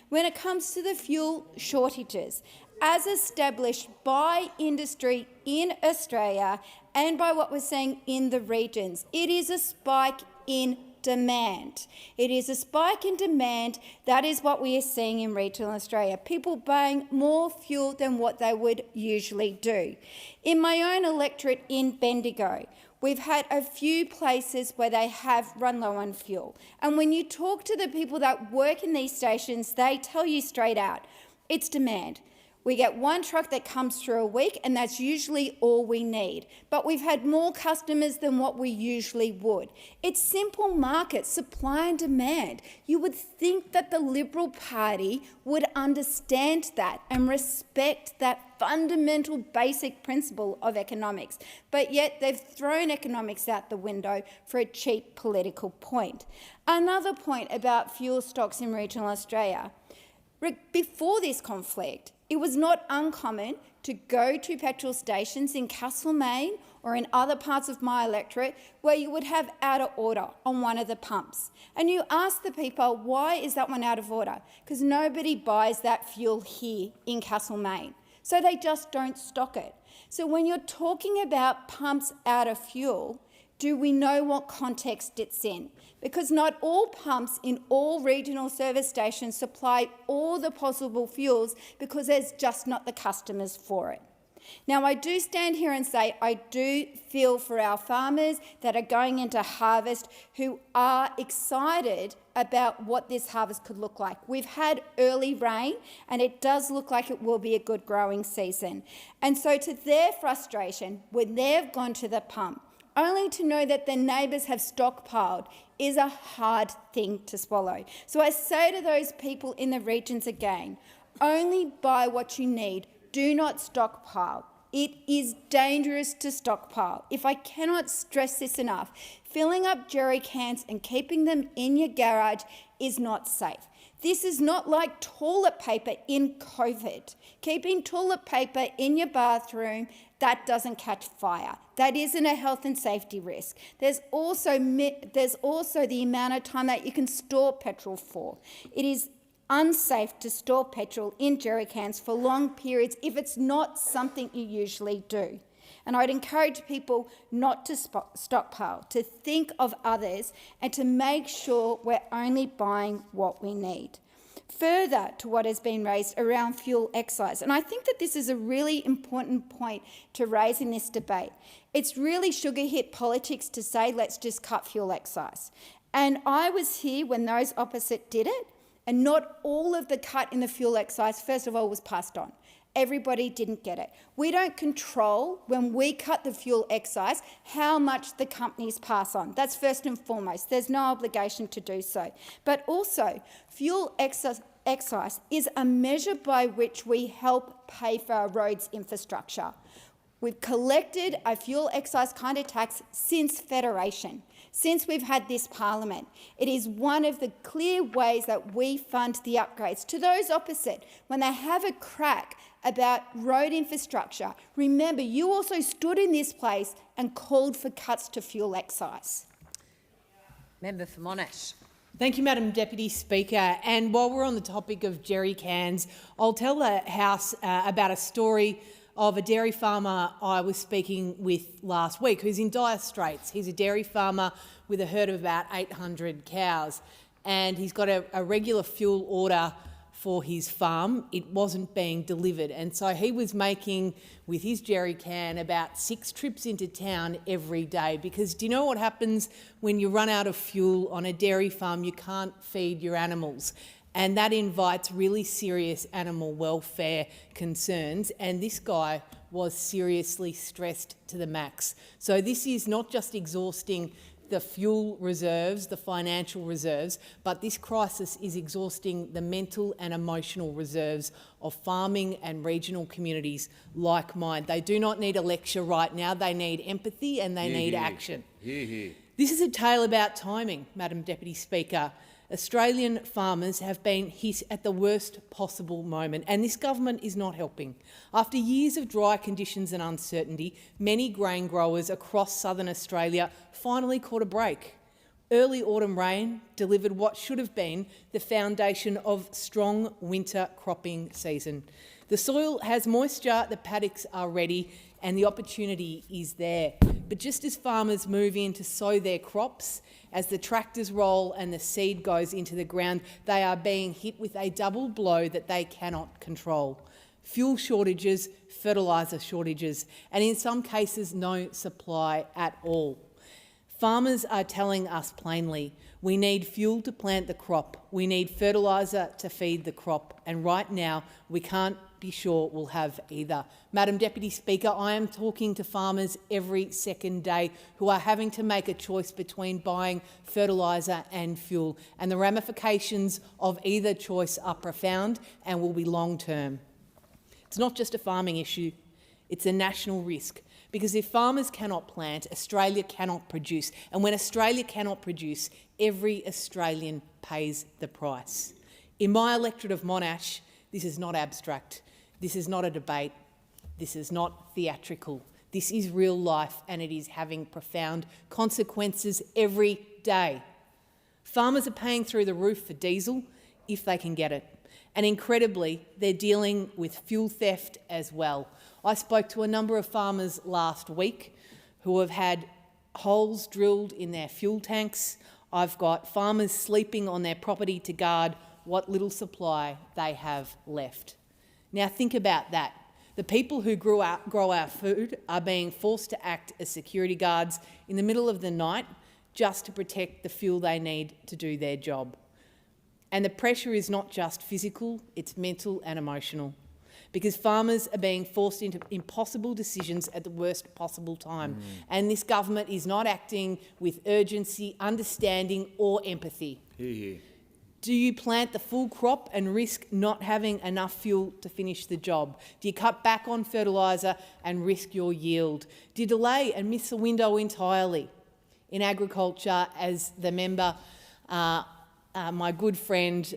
When it comes to the fuel shortages, as established by industry in Australia and by what we're seeing in the regions, it is a spike in demand. It is a spike in demand. That is what we are seeing in regional Australia. People buying more fuel than what they would usually do. In my own electorate in Bendigo, we've had a few places where they have run low on fuel. And when you talk to the people that work in these stations, they tell you straight out, it's demand. We get one truck that comes through a week, and that's usually all we need. But we've had more customers than what we usually would. It's simple market, supply and demand. You would think that the Liberal Party would understand that and respect that fundamental basic principle of economics, but yet they've thrown economics out the window for a cheap political point. Another point about fuel stocks in regional Australia. Before this conflict, it was not uncommon to go to petrol stations in Castlemaine or in other parts of my electorate where you would have out of order on one of the pumps. And you ask the people, why is that one out of order? Because nobody buys that fuel here in Castlemaine. So they just don't stock it. So when you're talking about pumps out of fuel, do we know what context it's in? Because not all pumps in all regional service stations supply all the possible fuels because there's just not the customers for it. Now, I do stand here and say I do feel for our farmers that are going into harvest who are excited about what this harvest could look like. We've had early rain and it does look like it will be a good growing season. And so to their frustration, when they've gone to the pump, only to know that their neighbours have stockpiled is a hard thing to swallow. So I say to those people in the regions again, only buy what you need. Do not stockpile. It is dangerous to stockpile. If I cannot stress this enough, filling up jerry cans and keeping them in your garage is not safe. This is not like toilet paper in COVID. Keeping toilet paper in your bathroom, that doesn't catch fire. That isn't a health and safety risk. There's also the amount of time that you can store petrol for. It is unsafe to store petrol in jerry cans for long periods if it's not something you usually do. And I'd encourage people not to stockpile, to think of others and to make sure we're only buying what we need. Further to what has been raised around fuel excise, and I think that this is a really important point to raise in this debate. It's really sugar-hit politics to say let's just cut fuel excise. And I was here when those opposite did it, and not all of the cut in the fuel excise, first of all, was passed on. Everybody didn't get it. We don't control, when we cut the fuel excise, how much the companies pass on. That's first and foremost. There's no obligation to do so. But also, fuel excise is a measure by which we help pay for our roads infrastructure. We've collected a fuel excise kind of tax since Federation, since we've had this parliament. It is one of the clear ways that we fund the upgrades. To those opposite, when they have a crack about road infrastructure, remember you also stood in this place and called for cuts to fuel excise. Member for Monash. Thank you, Madam Deputy Speaker. And while we're on the topic of jerry cans, I'll tell the House about a story of a dairy farmer I was speaking with last week who's in dire straits. He's a dairy farmer with a herd of about 800 cows, and he's got a regular fuel order for his farm. It wasn't being delivered, and so he was making, with his jerry can, about 6 trips into town every day, because do you know what happens when you run out of fuel on a dairy farm? You can't feed your animals, and that invites really serious animal welfare concerns, and this guy was seriously stressed to the max. So this is not just exhausting the fuel reserves, the financial reserves, but this crisis is exhausting the mental and emotional reserves of farming and regional communities like mine. They do not need a lecture right now. They need empathy and they need action. This is a tale about timing, Madam Deputy Speaker. Australian farmers have been hit at the worst possible moment, and this government is not helping. After years of dry conditions and uncertainty, many grain growers across southern Australia finally caught a break. Early autumn rain delivered what should have been the foundation of strong winter cropping season. The soil has moisture, the paddocks are ready, and the opportunity is there. But just as farmers move in to sow their crops, as the tractors roll and the seed goes into the ground, they are being hit with a double blow that they cannot control. Fuel shortages, fertiliser shortages, and in some cases no supply at all. Farmers are telling us plainly, we need fuel to plant the crop, we need fertiliser to feed the crop, and right now we can't be sure we'll have either. Madam Deputy Speaker, I am talking to farmers every second day who are having to make a choice between buying fertiliser and fuel, and the ramifications of either choice are profound and will be long-term. It's not just a farming issue, it's a national risk. Because if farmers cannot plant, Australia cannot produce. And when Australia cannot produce, every Australian pays the price. In my electorate of Monash, this is not abstract. This is not a debate. This is not theatrical. This is real life, and it is having profound consequences every day. Farmers are paying through the roof for diesel if they can get it. And incredibly, they're dealing with fuel theft as well. I spoke to a number of farmers last week who have had holes drilled in their fuel tanks. I've got farmers sleeping on their property to guard what little supply they have left. Now think about that. The people who grow our food are being forced to act as security guards in the middle of the night just to protect the fuel they need to do their job. And the pressure is not just physical, it's mental and emotional, because farmers are being forced into impossible decisions at the worst possible time. And this government is not acting with urgency, understanding or empathy. Do you plant the full crop and risk not having enough fuel to finish the job? Do you cut back on fertiliser and risk your yield? Do you delay and miss the window entirely? In agriculture, as the member, my good friend,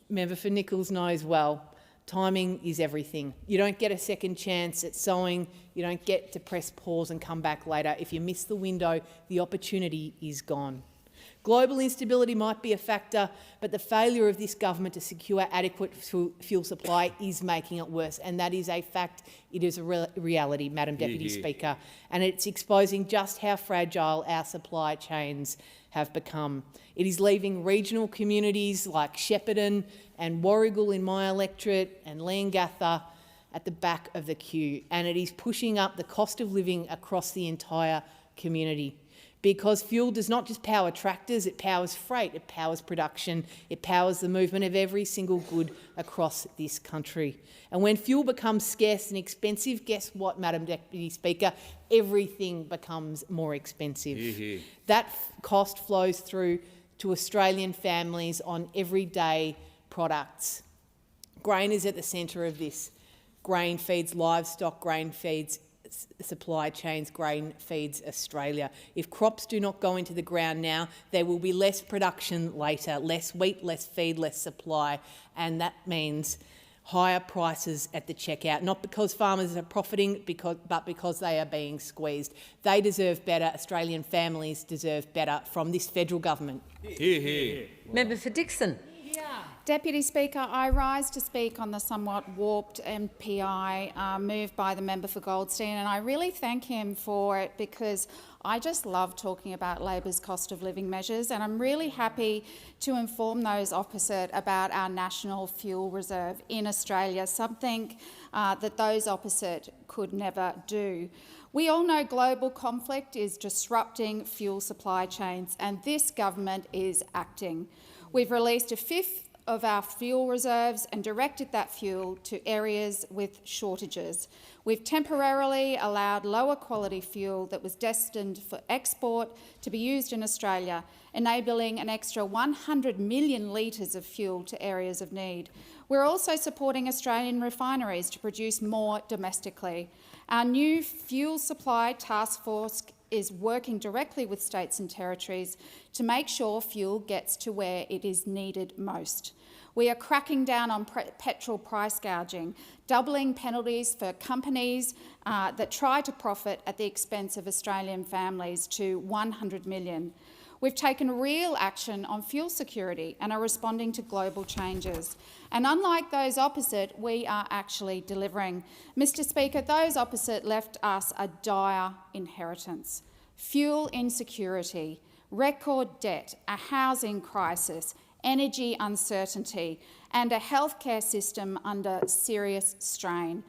member for Nichols knows well, timing is everything. You don't get a second chance at sowing. You don't get to press pause and come back later. If you miss the window, the opportunity is gone. Global instability might be a factor, but the failure of this government to secure adequate fuel supply is making it worse, and that is a fact. It is a reality, Madam Deputy Speaker, and it's exposing just how fragile our supply chains have become. It is leaving regional communities like Shepparton and Warrigal in my electorate and Leongatha at the back of the queue, and it is pushing up the cost of living across the entire community. Because fuel does not just power tractors, it powers freight, it powers production, it powers the movement of every single good across this country. And when fuel becomes scarce and expensive, guess what, Madam Deputy Speaker? Everything becomes more expensive. That cost flows through to Australian families on everyday products. Grain is at the centre of this. Grain feeds livestock, grain feeds supply chains, grain feeds Australia. If crops do not go into the ground now, there will be less production later, less wheat, less feed, less supply, and that means higher prices at the checkout, not because farmers are profiting, but because they are being squeezed. They deserve better. Australian families deserve better from this federal government. Member for Dixon. Deputy Speaker, I rise to speak on the somewhat warped MPI moved by the member for Goldstein, and I really thank him for it because I just love talking about Labor's cost of living measures, and I'm really happy to inform those opposite about our national fuel reserve in Australia, something that those opposite could never do. We all know global conflict is disrupting fuel supply chains, and this government is acting. We've released a fifth of our fuel reserves and directed that fuel to areas with shortages. We've temporarily allowed lower quality fuel that was destined for export to be used in Australia, enabling an extra 100 million litres of fuel to areas of need. We're also supporting Australian refineries to produce more domestically. Our new fuel supply task force is working directly with states and territories to make sure fuel gets to where it is needed most. We are cracking down on petrol price gouging, doubling penalties for companies that try to profit at the expense of Australian families to 100 million. We've taken real action on fuel security and are responding to global changes. And unlike those opposite, we are actually delivering. Mr. Speaker, those opposite left us a dire inheritance: fuel insecurity, record debt, a housing crisis, energy uncertainty, and a healthcare system under serious strain.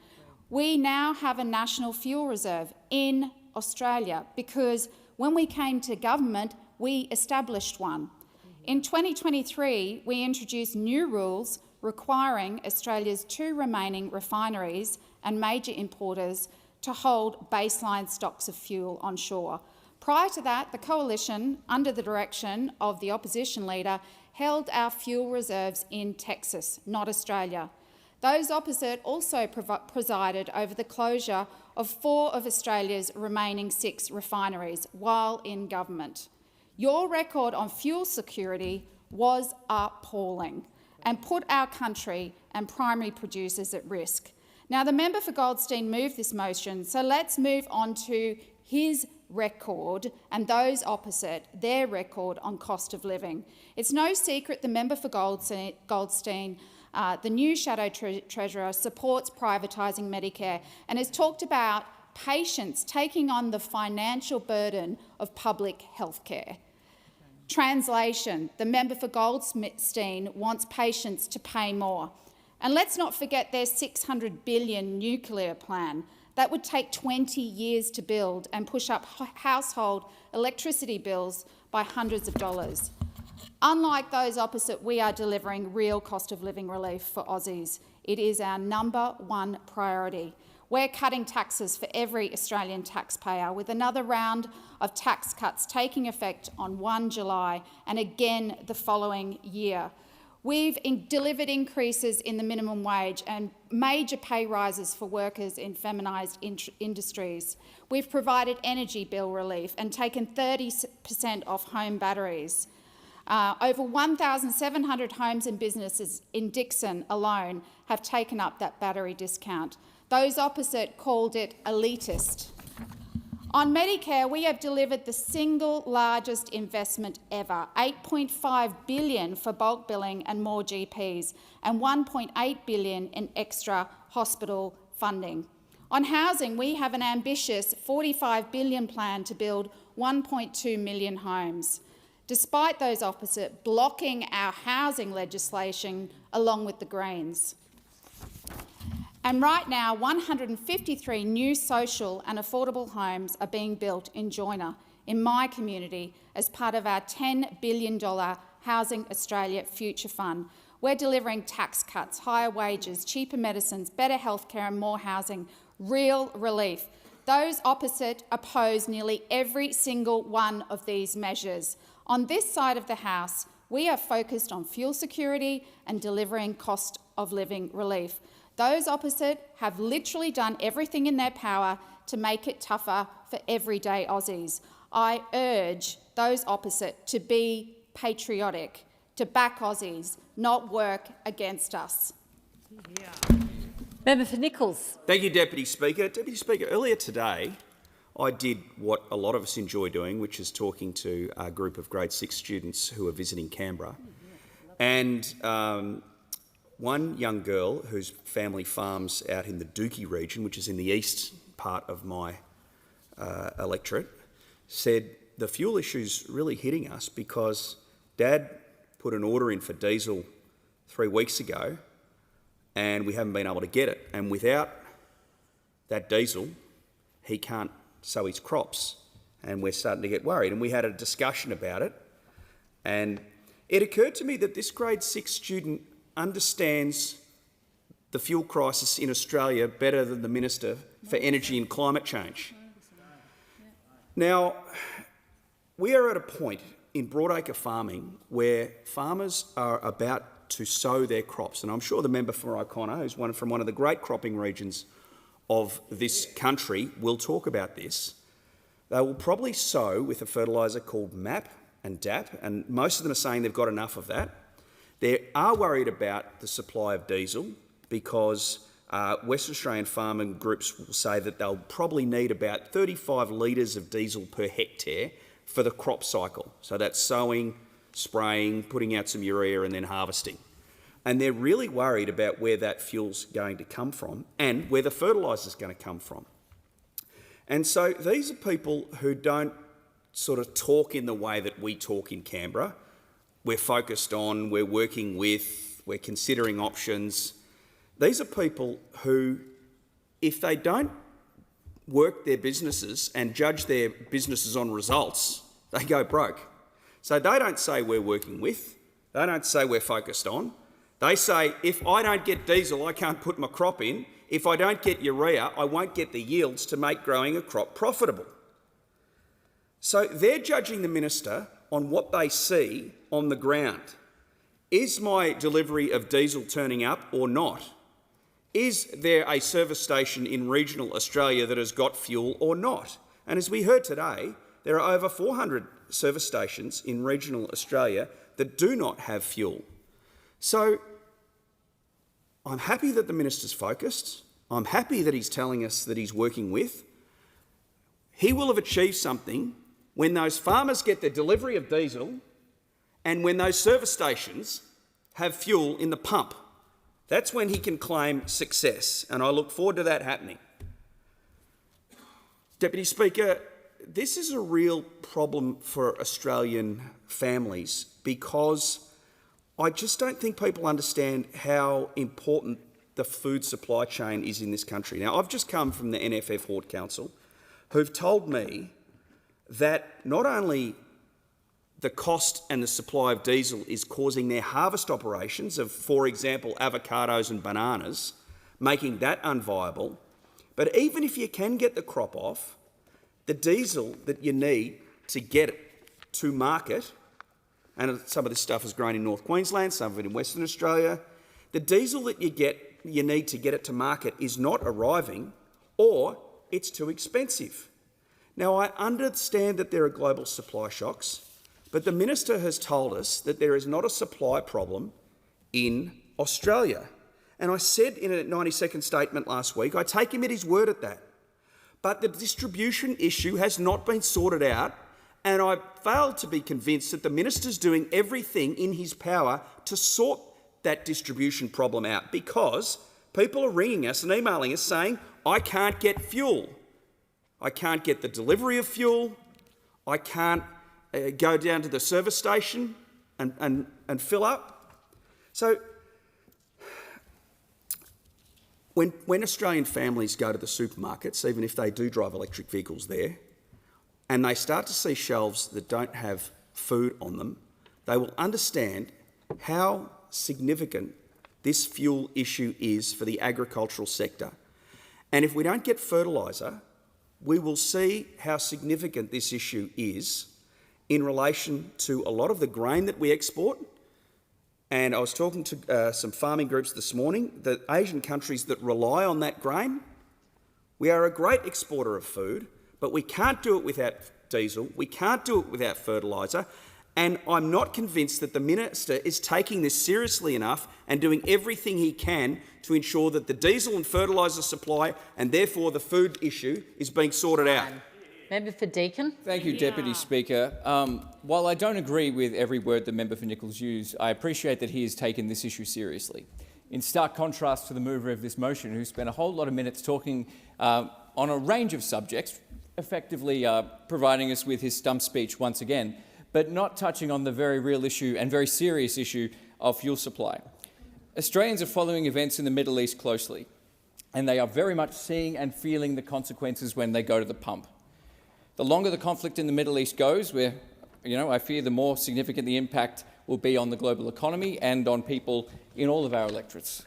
We now have a national fuel reserve in Australia because when we came to government, we established one. In 2023, we introduced new rules requiring Australia's 2 remaining refineries and major importers to hold baseline stocks of fuel onshore. Prior to that, the Coalition, under the direction of the opposition leader, held our fuel reserves in Texas, not Australia. Those opposite also presided over the closure of 4 of Australia's remaining 6 refineries while in government. Your record on fuel security was appalling and put our country and primary producers at risk. Now, the member for Goldstein moved this motion, so let's move on to his record and those opposite, their record on cost of living. It's no secret the member for Goldstein, the new Shadow Treasurer, supports privatising Medicare and has talked about patients taking on the financial burden of public health care. Translation: the member for Goldstein wants patients to pay more. And let's not forget their $600 billion nuclear plan. That would take 20 years to build and push up household electricity bills by hundreds of dollars. Unlike those opposite, we are delivering real cost of living relief for Aussies. It is our #1 priority. We're cutting taxes for every Australian taxpayer, with another round of tax cuts taking effect on 1 July and again the following year. We've delivered increases in the minimum wage and major pay rises for workers in feminised industries. We've provided energy bill relief and taken 30% off home batteries. Over 1,700 homes and businesses in Dixon alone have taken up that battery discount. Those opposite called it elitist. On Medicare, we have delivered the single largest investment ever, $8.5 billion for bulk billing and more GPs, and $1.8 billion in extra hospital funding. On housing, we have an ambitious $45 billion plan to build 1.2 million homes, despite those opposite blocking our housing legislation along with the Greens. And right now, 153 new social and affordable homes are being built in Joyner, in my community, as part of our $10 billion Housing Australia Future Fund. We're delivering tax cuts, higher wages, cheaper medicines, better healthcare and more housing, real relief. Those opposite oppose nearly every single one of these measures. On this side of the House, we are focused on fuel security and delivering cost of living relief. Those opposite have literally done everything in their power to make it tougher for everyday Aussies. I urge those opposite to be patriotic, to back Aussies, not work against us. Member for Nichols. Thank you, Deputy Speaker. Deputy Speaker, earlier today I did what a lot of us enjoy doing, which is talking to a group of grade 6 students who are visiting Canberra. And one young girl whose family farms out in the Dookie region, which is in the east part of my electorate, said the fuel issue's really hitting us because Dad put an order in for diesel 3 weeks ago and we haven't been able to get it. And without that diesel, he can't sow his crops, and we're starting to get worried. And we had a discussion about it, and it occurred to me that this grade 6 student understands the fuel crisis in Australia better than the Minister for Energy and Climate Change. Now, we are at a point in broadacre farming where farmers are about to sow their crops, and I'm sure the member for O'Connor, who's from one of the great cropping regions of this country, will talk about this. They will probably sow with a fertiliser called MAP and DAP, and most of them are saying they've got enough of that. They are worried about the supply of diesel because Western Australian farming groups will say that they'll probably need about 35 litres of diesel per hectare for the crop cycle. So that's sowing, spraying, putting out some urea and then harvesting. And they're really worried about where that fuel's going to come from and where the fertiliser's going to come from. And so these are people who don't sort of talk in the way that we talk in Canberra. We're focused on, we're working with, we're considering options. These are people who, if they don't work their businesses and judge their businesses on results, they go broke. So they don't say we're working with, they don't say we're focused on. They say, if I don't get diesel, I can't put my crop in. If I don't get urea, I won't get the yields to make growing a crop profitable. So they're judging the minister on what they see on the ground. Is my delivery of diesel turning up or not? Is there a service station in regional Australia that has got fuel or not? And as we heard today, there are over 400 service stations in regional Australia that do not have fuel. So I'm happy that the minister's focused. I'm happy that he's telling us that he's working with. He will have achieved something when those farmers get their delivery of diesel and when those service stations have fuel in the pump. That's when he can claim success, and I look forward to that happening. Deputy Speaker, this is a real problem for Australian families because I just don't think people understand how important the food supply chain is in this country. Now, I've just come from the NFF Hort Council, who've told me that not only the cost and the supply of diesel is causing their harvest operations of, for example, avocados and bananas, making that unviable, but even if you can get the crop off, the diesel that you need to get it to market, and some of this stuff is grown in North Queensland, some of it in Western Australia, the diesel that you need to get it to market is not arriving, or it's too expensive. Now, I understand that there are global supply shocks, but the minister has told us that there is not a supply problem in Australia. And I said in a 90-second statement last week, I take him at his word at that. But the distribution issue has not been sorted out, and I failed to be convinced that the minister's doing everything in his power to sort that distribution problem out, because people are ringing us and emailing us saying, I can't get fuel. I can't get the delivery of fuel. I can't go down to the service station and fill up. So when Australian families go to the supermarkets, even if they do drive electric vehicles there, and they start to see shelves that don't have food on them, they will understand how significant this fuel issue is for the agricultural sector. And if we don't get fertiliser, we will see how significant this issue is in relation to a lot of the grain that we export. And I was talking to some farming groups this morning, the Asian countries that rely on that grain. We are a great exporter of food, but we can't do it without diesel, we can't do it without fertiliser, and I'm not convinced that the minister is taking this seriously enough and doing everything he can to ensure that the diesel and fertiliser supply and therefore the food issue is being sorted out. Member for Deakin. Thank you, Deputy Speaker. While I don't agree with every word the member for Nichols used, I appreciate that he has taken this issue seriously. in stark contrast to the mover of this motion, who spent a whole lot of minutes talking on a range of subjects, effectively providing us with his stump speech once again, but not touching on the very real issue and very serious issue of fuel supply. Australians are following events in the Middle East closely, and they are very much seeing and feeling the consequences when they go to the pump. The longer the conflict in the Middle East goes, I fear the more significant the impact will be on the global economy and on people in all of our electorates.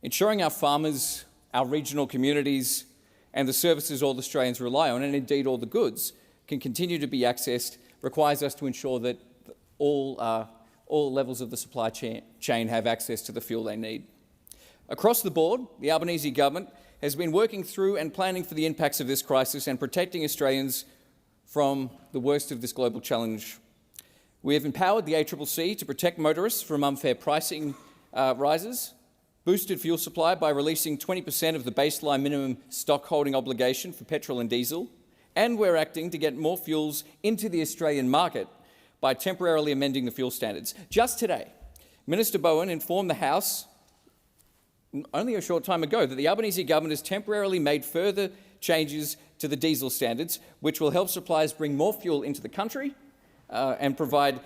Ensuring our farmers, our regional communities and the services all Australians rely on, and indeed all the goods, can continue to be accessed requires us to ensure that all levels of the supply chain have access to the fuel they need. Across the board, the Albanese government has been working through and planning for the impacts of this crisis and protecting Australians from the worst of this global challenge. We have empowered the ACCC to protect motorists from unfair pricing rises, boosted fuel supply by releasing 20% of the baseline minimum stock holding obligation for petrol and diesel, and we're acting to get more fuels into the Australian market by temporarily amending the fuel standards. Just today, Minister Bowen informed the House only a short time ago that the Albanese government has temporarily made further changes to the diesel standards, which will help suppliers bring more fuel into the country and provide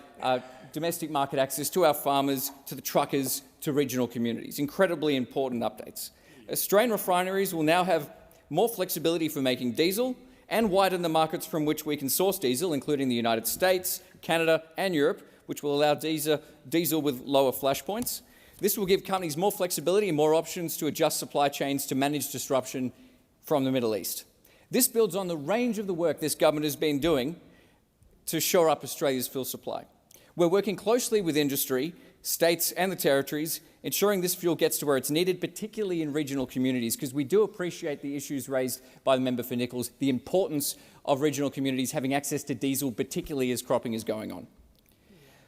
domestic market access to our farmers, to the truckers, to regional communities. Incredibly important updates. Australian refineries will now have more flexibility for making diesel and widen the markets from which we can source diesel, including the United States, Canada and Europe, which will allow diesel with lower flashpoints. This will give companies more flexibility and more options to adjust supply chains to manage disruption from the Middle East. This builds on the range of the work this government has been doing to shore up Australia's fuel supply. We're working closely with industry, states and the territories, ensuring this fuel gets to where it's needed, particularly in regional communities, because we do appreciate the issues raised by the member for Nichols, the importance of regional communities having access to diesel, particularly as cropping is going on.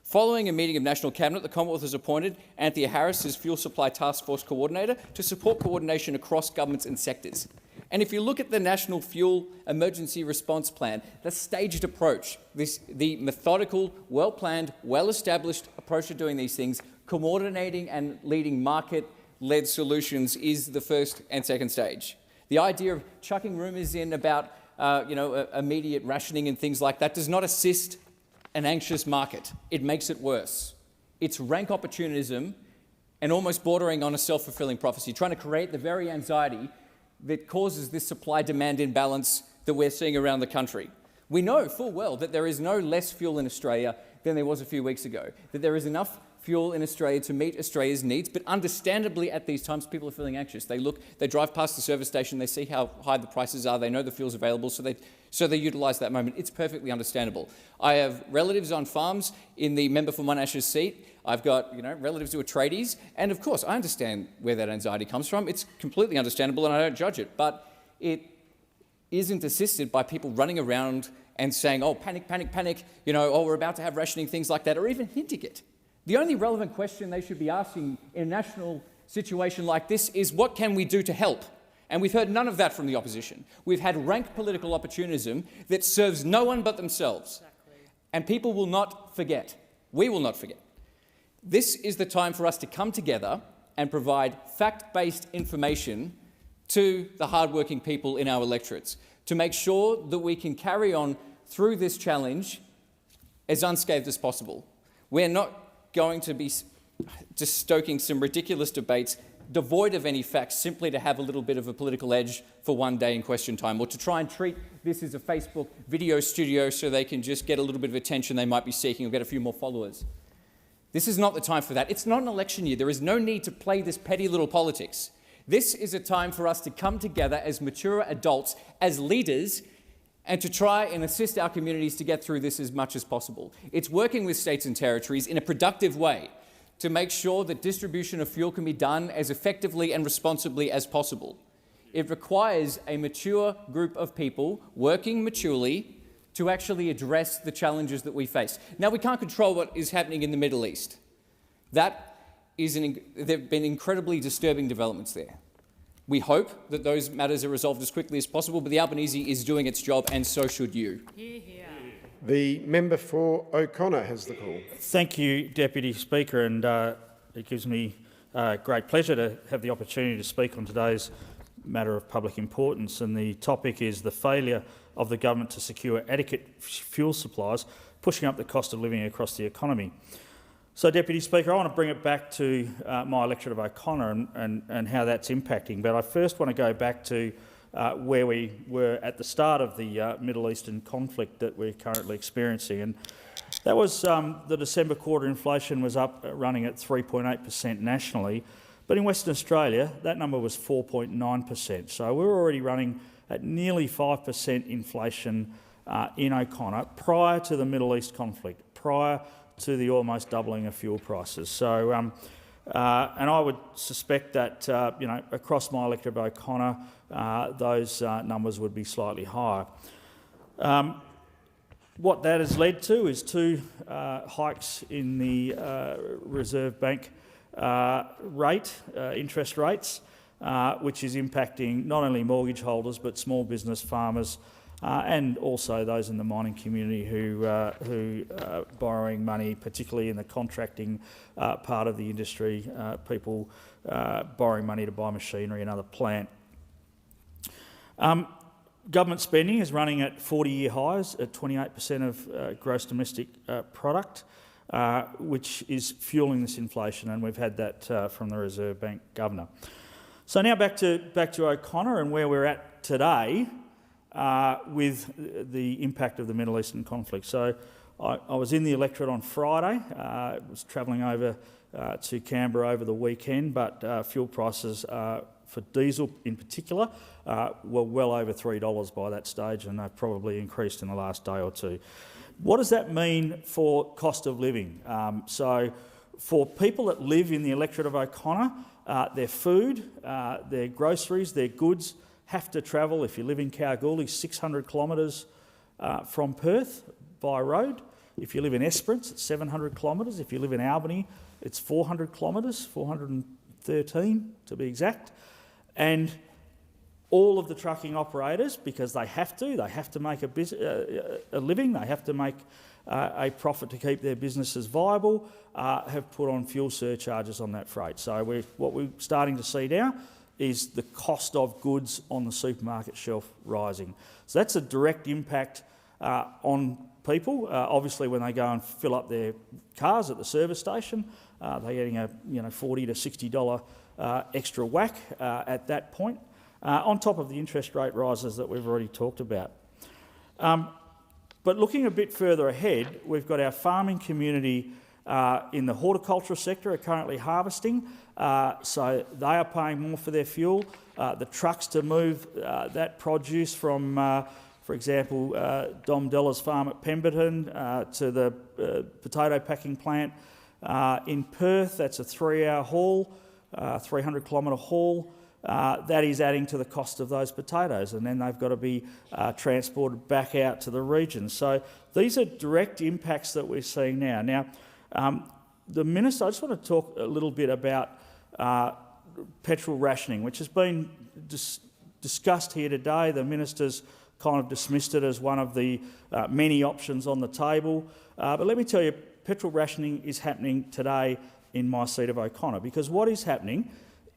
Following a meeting of National Cabinet, the Commonwealth has appointed Anthea Harris as Fuel Supply Task Force Coordinator to support coordination across governments and sectors. And if you look at the National Fuel Emergency Response Plan, the staged approach, the methodical, well-planned, well-established approach to doing these things, coordinating and leading market-led solutions is the first and second stage. The idea of chucking rumours in about immediate rationing and things like that does not assist an anxious market. It makes it worse. It's rank opportunism and almost bordering on a self-fulfilling prophecy, trying to create the very anxiety that causes this supply-demand imbalance that we're seeing around the country. We know full well that there is no less fuel in Australia than there was a few weeks ago, that there is enough fuel in Australia to meet Australia's needs, but understandably at these times people are feeling anxious. They drive past the service station, they see how high the prices are, they know the fuel's available, so they utilise that moment. It's perfectly understandable. I have relatives on farms in the member for Monash's seat. I've got relatives who are tradies, and of course I understand where that anxiety comes from. It's completely understandable and I don't judge it, but it isn't assisted by people running around and saying, oh, panic, panic, panic, oh, we're about to have rationing, things like that, or even hinting it. The only relevant question they should be asking in a national situation like this is, what can we do to help? And we've heard none of that from the opposition. We've had rank political opportunism that serves no one but themselves. And people will not forget. We will not forget. This is the time for us to come together and provide fact-based information to the hard-working people in our electorates to make sure that we can carry on through this challenge as unscathed as possible. We're not going to be just stoking some ridiculous debates devoid of any facts simply to have a little bit of a political edge for one day in question time, or to try and treat this as a Facebook video studio so they can just get a little bit of attention they might be seeking or get a few more followers. This is not the time for that. It's not an election year. There is no need to play this petty little politics. This is a time for us to come together as mature adults, as leaders, and to try and assist our communities to get through this as much as possible. It's working with states and territories in a productive way to make sure that distribution of fuel can be done as effectively and responsibly as possible. It requires a mature group of people working maturely to actually address the challenges that we face. Now, we can't control what is happening in the Middle East. There have been incredibly disturbing developments there. We hope that those matters are resolved as quickly as possible, but the Albanese is doing its job, and so should you. The member for O'Connor has the call. Thank you, Deputy Speaker, and it gives me Great pleasure to have the opportunity to speak on today's matter of public importance, and the topic is the failure of the government to secure adequate fuel supplies, pushing up the cost of living across the economy. So, Deputy Speaker, I want to bring it back to my electorate of O'Connor and how that's impacting, but I first want to go back to where we were at the start of the Middle Eastern conflict that we're currently experiencing. And that was the December quarter inflation was up, running at 3.8% nationally, but in Western Australia that number was 4.9%. So we're already running at nearly 5% inflation in O'Connor prior to the Middle East conflict, prior to the almost doubling of fuel prices. So, and I would suspect that across my electorate of O'Connor, those numbers would be slightly higher. What that has led to is two hikes in the Reserve Bank interest rates, which is impacting not only mortgage holders but small business farmers and also those in the mining community who are borrowing money, particularly in the contracting part of the industry, people borrowing money to buy machinery and other plant. Government spending is running at 40-year highs at 28% of gross domestic product, which is fueling this inflation, and we've had that from the Reserve Bank Governor. So now back to O'Connor and where we're at today with the impact of the Middle Eastern conflict. So I was in the electorate on Friday. I was travelling over to Canberra over the weekend, but fuel prices for diesel in particular were well over $3 by that stage, and they've probably increased in the last day or two. What does that mean for cost of living? So for people that live in the electorate of O'Connor, their food, their groceries, their goods have to travel, if you live in Kalgoorlie, 600 kilometres from Perth by road. If you live in Esperance, it's 700 kilometres. If you live in Albany, it's 400 kilometres, 413 to be exact. And all of the trucking operators, because they have to make a living, they have to make a profit to keep their businesses viable, have put on fuel surcharges on that freight. So what we're starting to see now is the cost of goods on the supermarket shelf rising. So that's a direct impact on people. Obviously, when they go and fill up their cars at the service station, they're getting a $40 to $60 extra whack at that point, on top of the interest rate rises that we've already talked about. But looking a bit further ahead, we've got our farming community in the horticultural sector are currently harvesting, so they are paying more for their fuel. The trucks to move that produce from, for example, Dom Della's farm at Pemberton to the potato packing plant in Perth, that's a 3-hour haul, 300-kilometre haul. That is adding to the cost of those potatoes, and then they've got to be transported back out to the region. So these are direct impacts that we're seeing now. Now, the Minister, I just want to talk a little bit about petrol rationing, which has been discussed here today. The Minister's kind of dismissed it as one of the many options on the table. But let me tell you, petrol rationing is happening today in my seat of O'Connor, because what is happening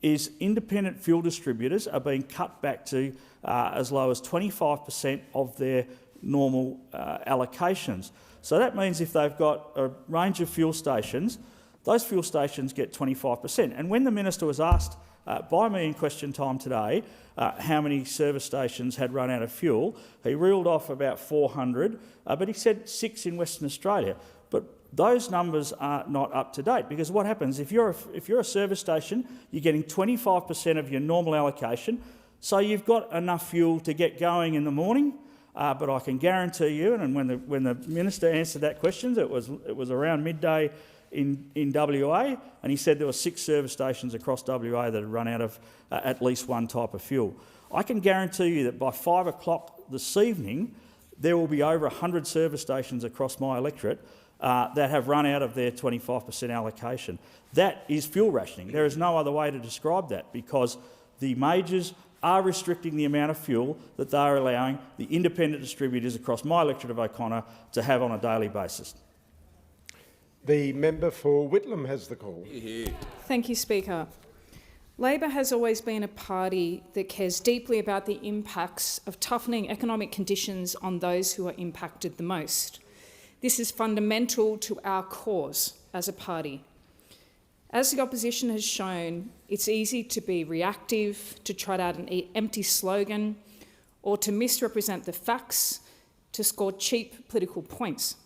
is independent fuel distributors are being cut back to as low as 25% of their normal allocations. So that means if they've got a range of fuel stations, those fuel stations get 25%. And when the Minister was asked by me in question time today how many service stations had run out of fuel, he reeled off about 400, but he said 6 in Western Australia. But those numbers are not up to date, because what happens if you're a service station, you're getting 25% of your normal allocation, so you've got enough fuel to get going in the morning. But I can guarantee you, and when the Minister answered that question, it was around midday in WA, and he said there were 6 service stations across WA that had run out of at least one type of fuel. I can guarantee you that by 5 o'clock this evening, there will be over 100 service stations across my electorate that have run out of their 25% allocation. That is fuel rationing. There is no other way to describe that, because the majors are restricting the amount of fuel that they are allowing the independent distributors across my electorate of O'Connor to have on a daily basis. The member for Whitlam has the call. Thank you, Speaker. Labor has always been a party that cares deeply about the impacts of toughening economic conditions on those who are impacted the most. This is fundamental to our cause as a party. As the opposition has shown, it's easy to be reactive, to trot out an empty slogan, or to misrepresent the facts to score cheap political points.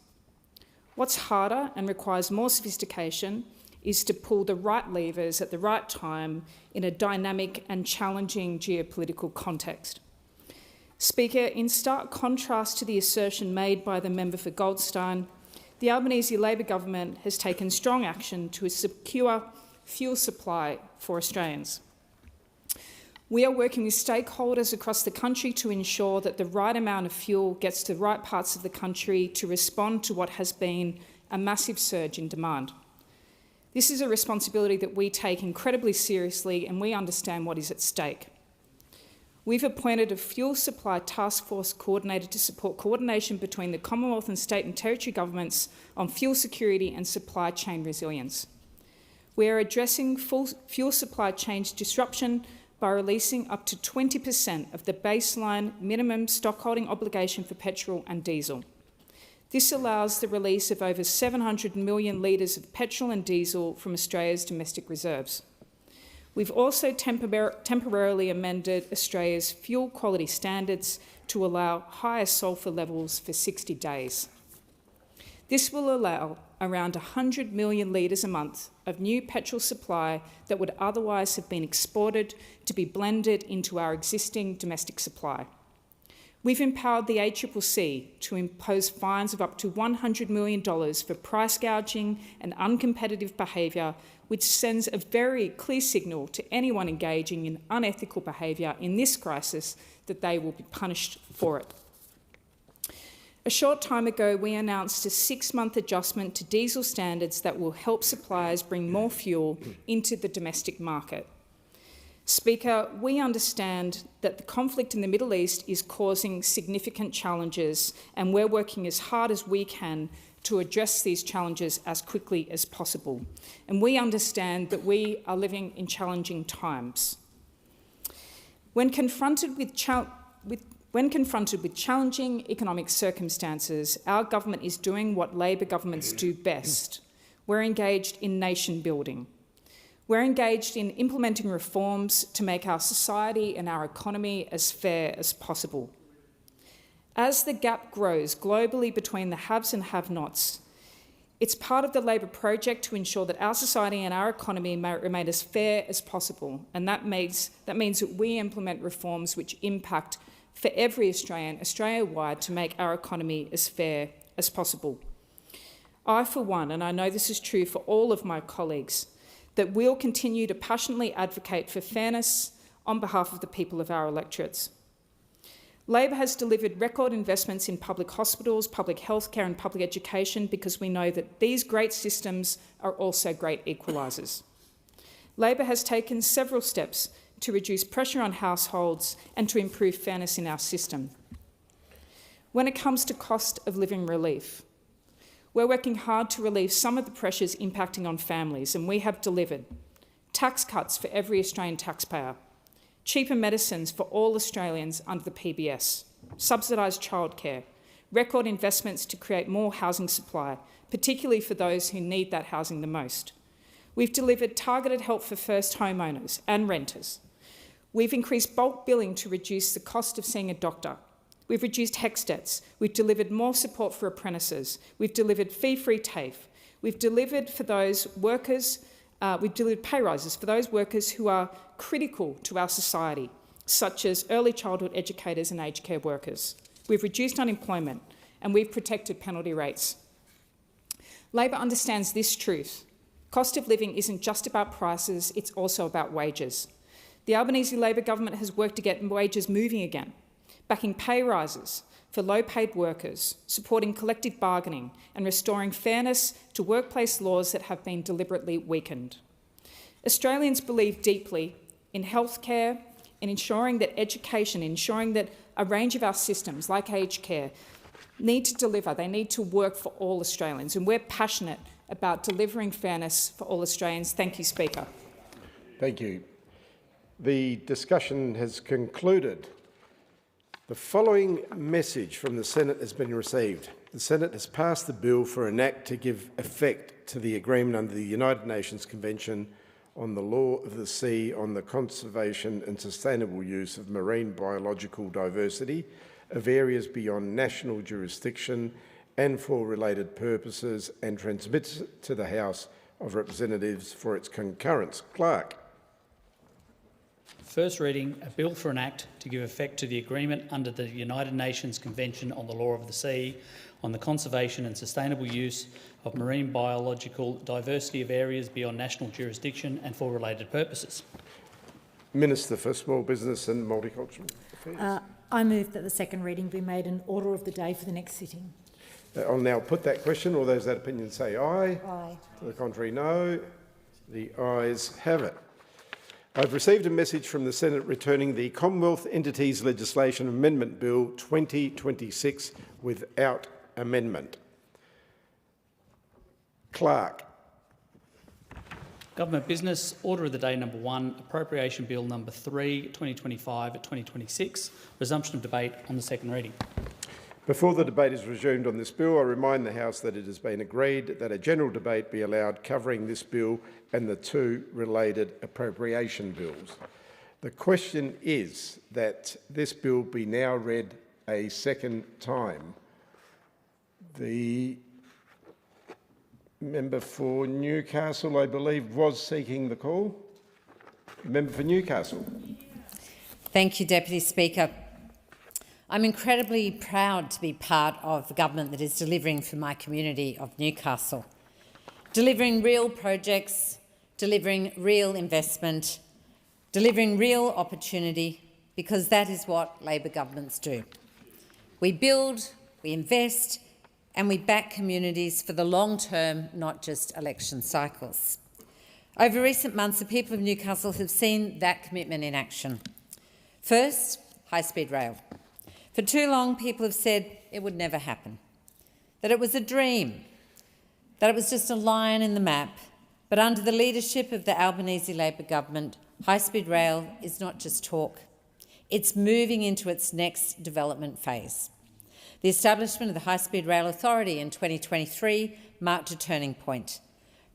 What's harder and requires more sophistication is to pull the right levers at the right time in a dynamic and challenging geopolitical context. Speaker, in stark contrast to the assertion made by the member for Goldstein, the Albanese Labor government has taken strong action to secure fuel supply for Australians. We are working with stakeholders across the country to ensure that the right amount of fuel gets to the right parts of the country to respond to what has been a massive surge in demand. This is a responsibility that we take incredibly seriously, and we understand what is at stake. We've appointed a fuel supply task force coordinator to support coordination between the Commonwealth and state and territory governments on fuel security and supply chain resilience. We are addressing fuel supply chain disruption by releasing up to 20% of the baseline minimum stockholding obligation for petrol and diesel. This allows the release of over 700 million litres of petrol and diesel from Australia's domestic reserves. We've also temporarily amended Australia's fuel quality standards to allow higher sulphur levels for 60 days. This will allow around 100 million litres a month of new petrol supply that would otherwise have been exported to be blended into our existing domestic supply. We've empowered the ACCC to impose fines of up to $100 million for price gouging and uncompetitive behaviour, which sends a very clear signal to anyone engaging in unethical behaviour in this crisis that they will be punished for it. A short time ago, we announced a 6-month adjustment to diesel standards that will help suppliers bring more fuel into the domestic market. Speaker, we understand that the conflict in the Middle East is causing significant challenges, and we're working as hard as we can to address these challenges as quickly as possible. And we understand that we are living in challenging times. When confronted with challenging economic circumstances, our government is doing what Labor governments do best. We're engaged in nation building. We're engaged in implementing reforms to make our society and our economy as fair as possible. As the gap grows globally between the haves and have-nots, it's part of the Labor project to ensure that our society and our economy may remain as fair as possible, and that means that we implement reforms which impact for every Australian, Australia-wide, to make our economy as fair as possible. I, for one, and I know this is true for all of my colleagues, that we'll continue to passionately advocate for fairness on behalf of the people of our electorates. Labor has delivered record investments in public hospitals, public healthcare and public education because we know that these great systems are also great equalisers. Labor has taken several steps to reduce pressure on households and to improve fairness in our system. When it comes to cost of living relief, we're working hard to relieve some of the pressures impacting on families, and we have delivered tax cuts for every Australian taxpayer, cheaper medicines for all Australians under the PBS, subsidised childcare, record investments to create more housing supply, particularly for those who need that housing the most. We've delivered targeted help for first homeowners and renters. We've increased bulk billing to reduce the cost of seeing a doctor. We've reduced HECS debts. We've delivered more support for apprentices. We've delivered fee-free TAFE. We've delivered for those workers, we've delivered pay rises for those workers who are critical to our society, such as early childhood educators and aged care workers. We've reduced unemployment and we've protected penalty rates. Labor understands this truth. Cost of living isn't just about prices, it's also about wages. The Albanese Labor government has worked to get wages moving again, backing pay rises for low-paid workers, supporting collective bargaining and restoring fairness to workplace laws that have been deliberately weakened. Australians believe deeply in healthcare, in ensuring that education, ensuring that a range of our systems, like aged care, need to deliver. They need to work for all Australians, and we're passionate about delivering fairness for all Australians. Thank you, Speaker. Thank you. The discussion has concluded. The following message from the Senate has been received. The Senate has passed the bill for an act to give effect to the agreement under the United Nations Convention on the Law of the Sea on the conservation and sustainable use of marine biological diversity of areas beyond national jurisdiction and for related purposes, and transmits it to the House of Representatives for its concurrence. Clerk. First reading, a bill for an act to give effect to the agreement under the United Nations Convention on the Law of the Sea on the conservation and sustainable use of marine biological diversity of areas beyond national jurisdiction and for related purposes. Minister for Small Business and Multicultural Affairs. I move that the second reading be made an order of the day for the next sitting. I'll now put that question. All those that opinion say aye. Aye. To the contrary, no. The ayes have it. I've received a message from the Senate returning the Commonwealth Entities Legislation Amendment Bill 2026 without amendment. Clerk. Government Business, Order of the Day number 1, Appropriation Bill number 3, 2025-2026, resumption of debate on the second reading. Before the debate is resumed on this bill, I remind the House that it has been agreed that a general debate be allowed covering this bill and the two related appropriation bills. The question is that this bill be now read a second time. The member for Newcastle, I believe, was seeking the call. Member for Newcastle. Thank you, Deputy Speaker. I'm incredibly proud to be part of the government that is delivering for my community of Newcastle, delivering real projects, delivering real investment, delivering real opportunity, because that is what Labor governments do. We build, we invest, and we back communities for the long term, not just election cycles. Over recent months, the people of Newcastle have seen that commitment in action. First, high-speed rail. For too long, people have said it would never happen, that it was a dream, that it was just a line in the map. But under the leadership of the Albanese Labor government, high-speed rail is not just talk. It's moving into its next development phase. The establishment of the High Speed Rail Authority in 2023 marked a turning point.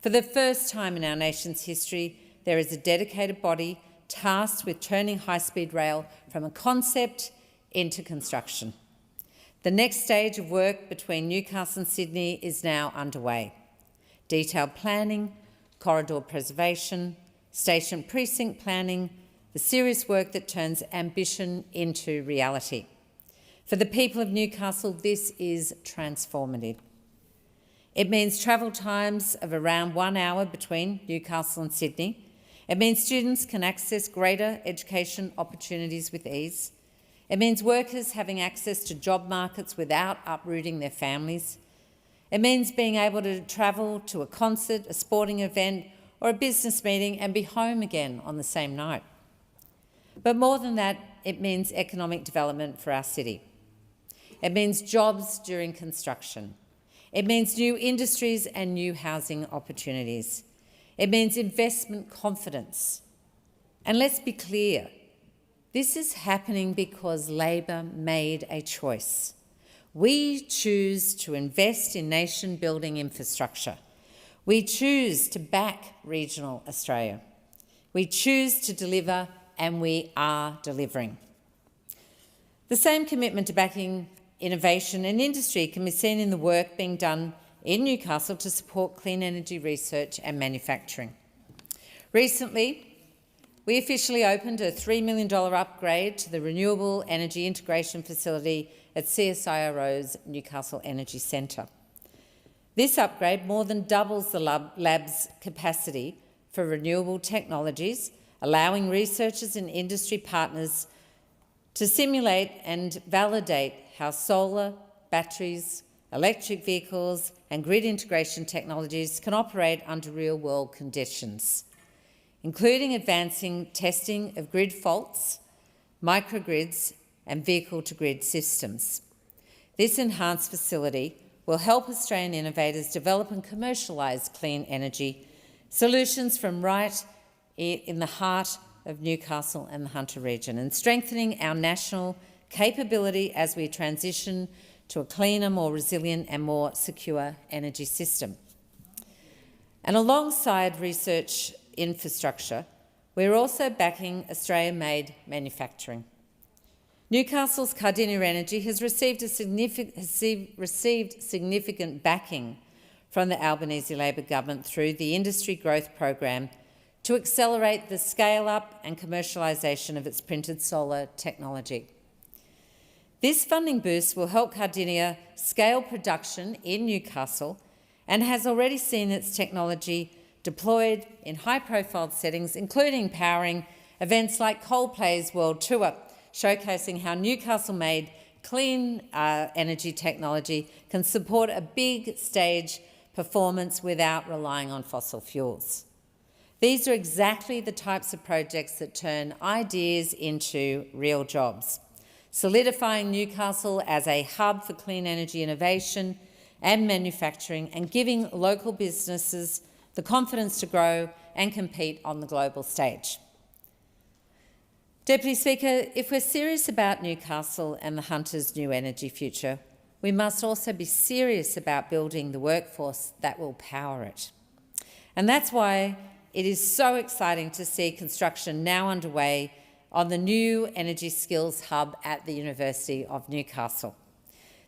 For the first time in our nation's history, there is a dedicated body tasked with turning high-speed rail from a concept into construction. The next stage of work between Newcastle and Sydney is now underway. Detailed planning, corridor preservation, station precinct planning, the serious work that turns ambition into reality. For the people of Newcastle, this is transformative. It means travel times of around 1 hour between Newcastle and Sydney. It means students can access greater education opportunities with ease. It means workers having access to job markets without uprooting their families. It means being able to travel to a concert, a sporting event, or a business meeting and be home again on the same night. But more than that, it means economic development for our city. It means jobs during construction. It means new industries and new housing opportunities. It means investment confidence. And let's be clear, this is happening because Labor made a choice. We choose to invest in nation-building infrastructure. We choose to back regional Australia. We choose to deliver, and we are delivering. The same commitment to backing innovation and industry can be seen in the work being done in Newcastle to support clean energy research and manufacturing. Recently, we officially opened a $3 million upgrade to the Renewable Energy Integration Facility at CSIRO's Newcastle Energy Centre. This upgrade more than doubles the lab's capacity for renewable technologies, allowing researchers and industry partners to simulate and validate how solar, batteries, electric vehicles and grid integration technologies can operate under real-world conditions, including advancing testing of grid faults, microgrids and vehicle-to-grid systems. This enhanced facility will help Australian innovators develop and commercialise clean energy solutions from right in the heart of Newcastle and the Hunter region, and strengthening our national capability as we transition to a cleaner, more resilient and more secure energy system. And alongside research infrastructure, we're also backing Australian-made manufacturing. Newcastle's Cardinia Energy has received significant backing from the Albanese Labor government through the Industry Growth Program to accelerate the scale-up and commercialisation of its printed solar technology. This funding boost will help Cardinia scale production in Newcastle and has already seen its technology deployed in high-profile settings, including powering events like Coldplay's World Tour, showcasing how Newcastle-made clean energy technology can support a big stage performance without relying on fossil fuels. These are exactly the types of projects that turn ideas into real jobs, solidifying Newcastle as a hub for clean energy innovation and manufacturing, and giving local businesses the confidence to grow and compete on the global stage. Deputy Speaker, if we're serious about Newcastle and the Hunters' new energy future, we must also be serious about building the workforce that will power it. And that's why it is so exciting to see construction now underway on the new Energy Skills Hub at the University of Newcastle.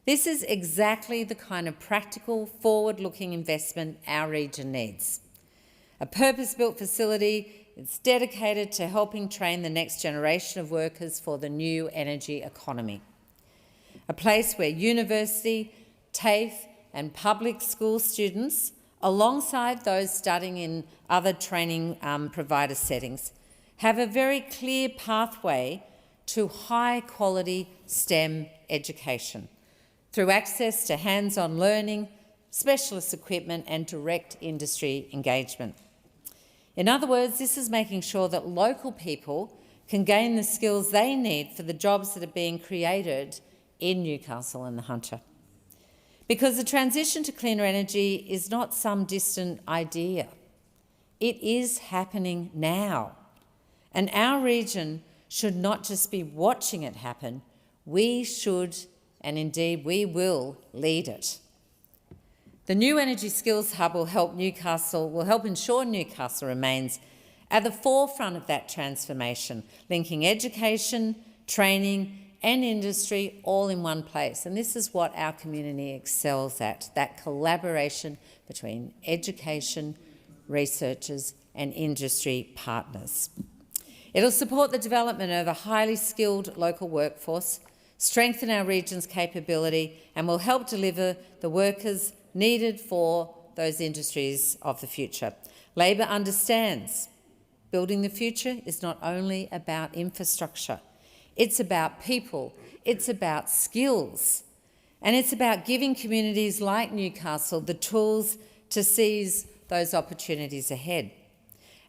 This is exactly the kind of practical, forward-looking investment our region needs. A purpose-built facility, it's dedicated to helping train the next generation of workers for the new energy economy. A place where university, TAFE and public school students, alongside those studying in other training provider settings, have a very clear pathway to high-quality STEM education through access to hands-on learning, specialist equipment and direct industry engagement. In other words, this is making sure that local people can gain the skills they need for the jobs that are being created in Newcastle and the Hunter. Because the transition to cleaner energy is not some distant idea. It is happening now. And our region should not just be watching it happen, we should, and indeed we will, lead it. The new Energy Skills Hub will help ensure Newcastle remains at the forefront of that transformation, linking education, training and industry all in one place. And this is what our community excels at, that collaboration between education, researchers and industry partners. It'll support the development of a highly skilled local workforce, strengthen our region's capability and will help deliver the workers needed for those industries of the future. Labor understands building the future is not only about infrastructure, it's about people, it's about skills, and it's about giving communities like Newcastle the tools to seize those opportunities ahead.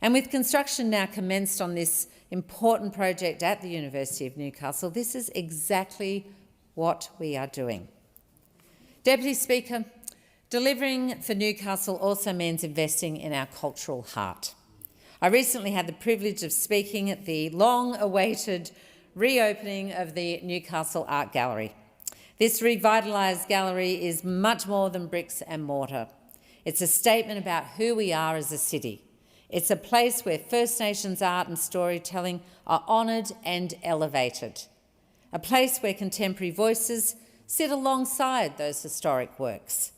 And with construction now commenced on this important project at the University of Newcastle, this is exactly what we are doing. Deputy Speaker, delivering for Newcastle also means investing in our cultural heart. I recently had the privilege of speaking at the long-awaited reopening of the Newcastle Art Gallery. This revitalised gallery is much more than bricks and mortar. It's a statement about who we are as a city. It's a place where First Nations art and storytelling are honoured and elevated. A place where contemporary voices sit alongside those historic works.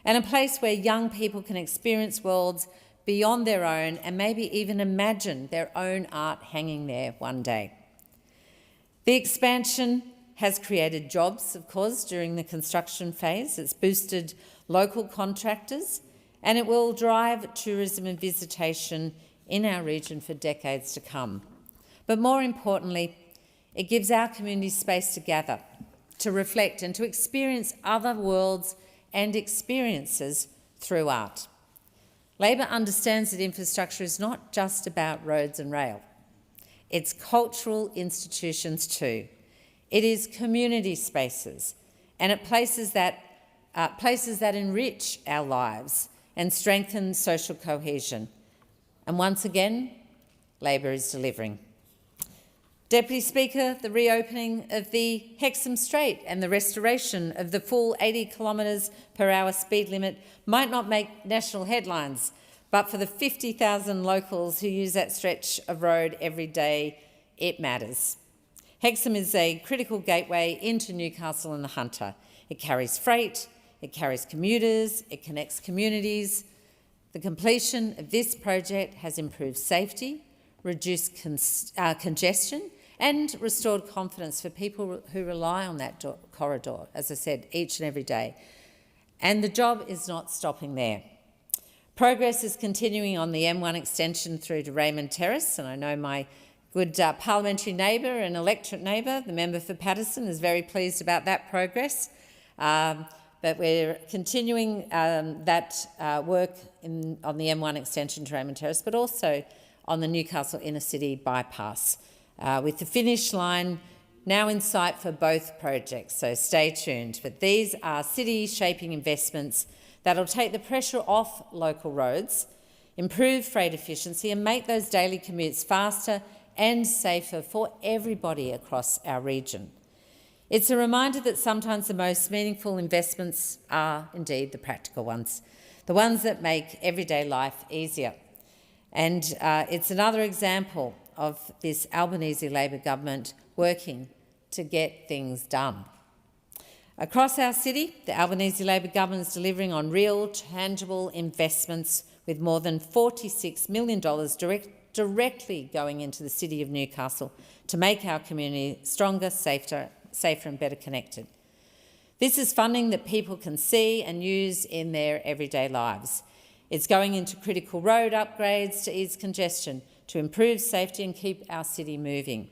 And a place where young people can experience worlds beyond their own and maybe even imagine their own art hanging there one day. The expansion has created jobs, of course, during the construction phase. It's boosted local contractors and it will drive tourism and visitation in our region for decades to come. But more importantly, it gives our community space to gather, to reflect and to experience other worlds and experiences through art. Labor understands that infrastructure is not just about roads and rail. It's cultural institutions too. It is community spaces and it places that places that enrich our lives and strengthen social cohesion. And once again, Labor is delivering. Deputy Speaker, the reopening of the Hexham Strait and the restoration of the full 80 km/h speed limit might not make national headlines, but for the 50,000 locals who use that stretch of road every day, it matters. Hexham is a critical gateway into Newcastle and the Hunter. It carries freight, it carries commuters, it connects communities. The completion of this project has improved safety, reduced congestion and restored confidence for people who rely on that corridor, as I said, each and every day. And the job is not stopping there. Progress is continuing on the M1 extension through to Raymond Terrace, and I know my good parliamentary neighbour and electorate neighbour, the member for Patterson, is very pleased about that progress. But we're continuing that work on the M1 extension to Raymond Terrace, but also on the Newcastle inner city bypass, with the finish line now in sight for both projects, so stay tuned. But these are city-shaping investments that will take the pressure off local roads, improve freight efficiency and make those daily commutes faster and safer for everybody across our region. It's a reminder that sometimes the most meaningful investments are indeed the practical ones, the ones that make everyday life easier. And it's another example of this Albanese Labor government working to get things done. Across our city, the Albanese Labor government is delivering on real, tangible investments with more than $46 million directly going into the city of Newcastle to make our community stronger, safer and better connected. This is funding that people can see and use in their everyday lives. It's going into critical road upgrades to ease congestion, to improve safety and keep our city moving.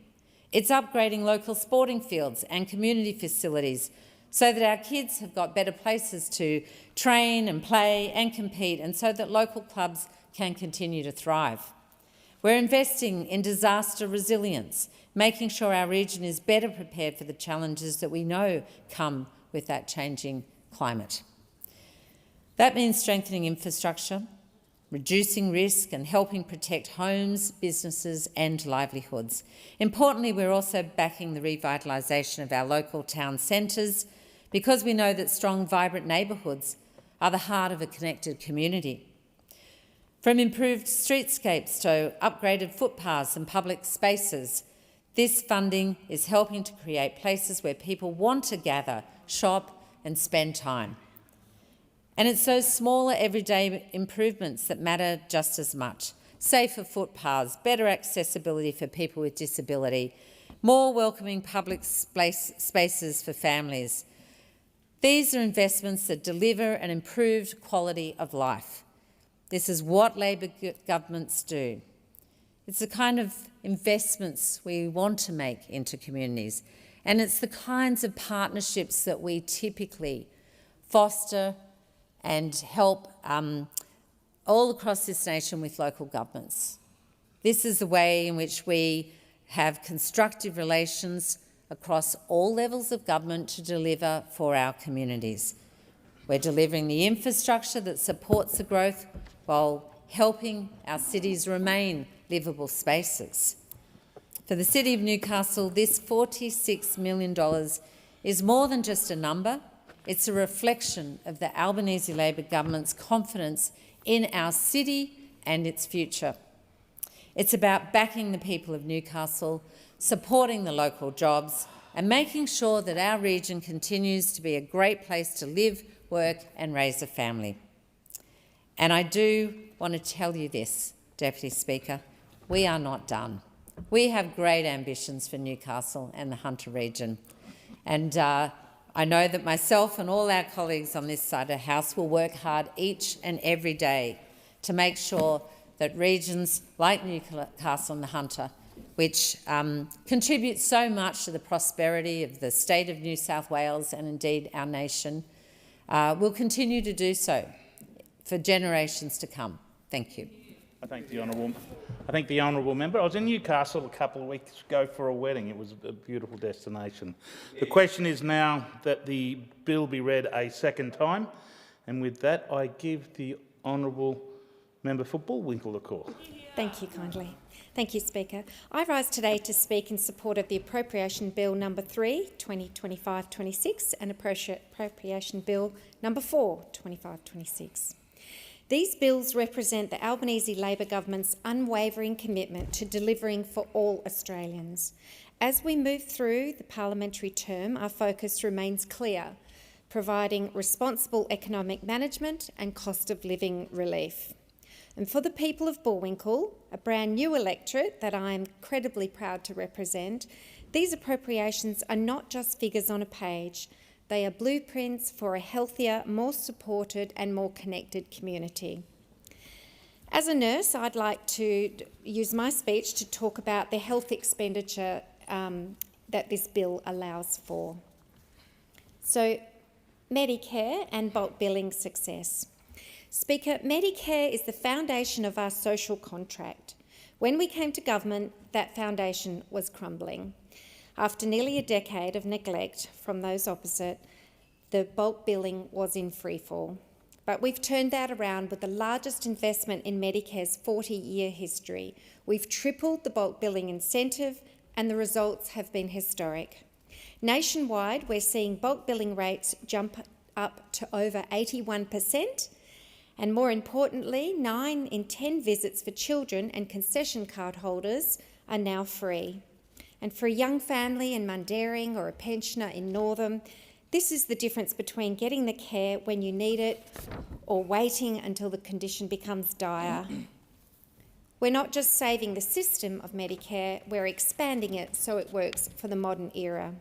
It's upgrading local sporting fields and community facilities so that our kids have got better places to train and play and compete, and so that local clubs can continue to thrive. We're investing in disaster resilience, making sure our region is better prepared for the challenges that we know come with that changing climate. That means strengthening infrastructure, reducing risk and helping protect homes, businesses and livelihoods. Importantly, we're also backing the revitalisation of our local town centres because we know that strong, vibrant neighbourhoods are the heart of a connected community. From improved streetscapes to upgraded footpaths and public spaces, this funding is helping to create places where people want to gather, shop and spend time. And it's those smaller everyday improvements that matter just as much. Safer footpaths, better accessibility for people with disability, more welcoming public spaces for families. These are investments that deliver an improved quality of life. This is what Labor governments do. It's the kind of investments we want to make into communities, and it's the kinds of partnerships that we typically foster and help all across this nation with local governments. This is the way in which we have constructive relations across all levels of government to deliver for our communities. We're delivering the infrastructure that supports the growth while helping our cities remain livable spaces. For the City of Newcastle, this $46 million is more than just a number. It's a reflection of the Albanese Labor government's confidence in our city and its future. It's about backing the people of Newcastle, supporting the local jobs and making sure that our region continues to be a great place to live, work and raise a family. And I do want to tell you this, Deputy Speaker, we are not done. We have great ambitions for Newcastle and the Hunter region. And I know that myself and all our colleagues on this side of the House will work hard each and every day to make sure that regions like Newcastle and the Hunter, which contribute so much to the prosperity of the state of New South Wales and indeed our nation, will continue to do so for generations to come. Thank you. I thank the honourable I thank the honourable member. I was in Newcastle a couple of weeks ago for a wedding. It was a beautiful destination. The question is now that the bill be read a second time, and with that I give the honourable member for Bullwinkle the call. Thank you kindly. Thank you, Speaker. I rise today to speak in support of the Appropriation Bill number 3, 2025-26 and Appropriation Bill number 4, 25-26. These bills represent the Albanese Labor Government's unwavering commitment to delivering for all Australians. As we move through the parliamentary term, our focus remains clear, providing responsible economic management and cost of living relief. And for the people of Bullwinkle, a brand new electorate that I am incredibly proud to represent, these appropriations are not just figures on a page. They are blueprints for a healthier, more supported and more connected community. As a nurse, I'd like to use my speech to talk about the health expenditure that this bill allows for. So, Medicare and bulk billing success. Speaker, Medicare is the foundation of our social contract. When we came to government, that foundation was crumbling. After nearly a decade of neglect from those opposite, the bulk billing was in freefall. But we've turned that around with the largest investment in Medicare's 40-year history. We've tripled the bulk billing incentive and the results have been historic. Nationwide, we're seeing bulk billing rates jump up to over 81%, and more importantly, 9 in 10 visits for children and concession card holders are now free. And for a young family in Mundaring or a pensioner in Northam, this is the difference between getting the care when you need it or waiting until the condition becomes dire. We're not just saving the system of Medicare, we're expanding it so it works for the modern era.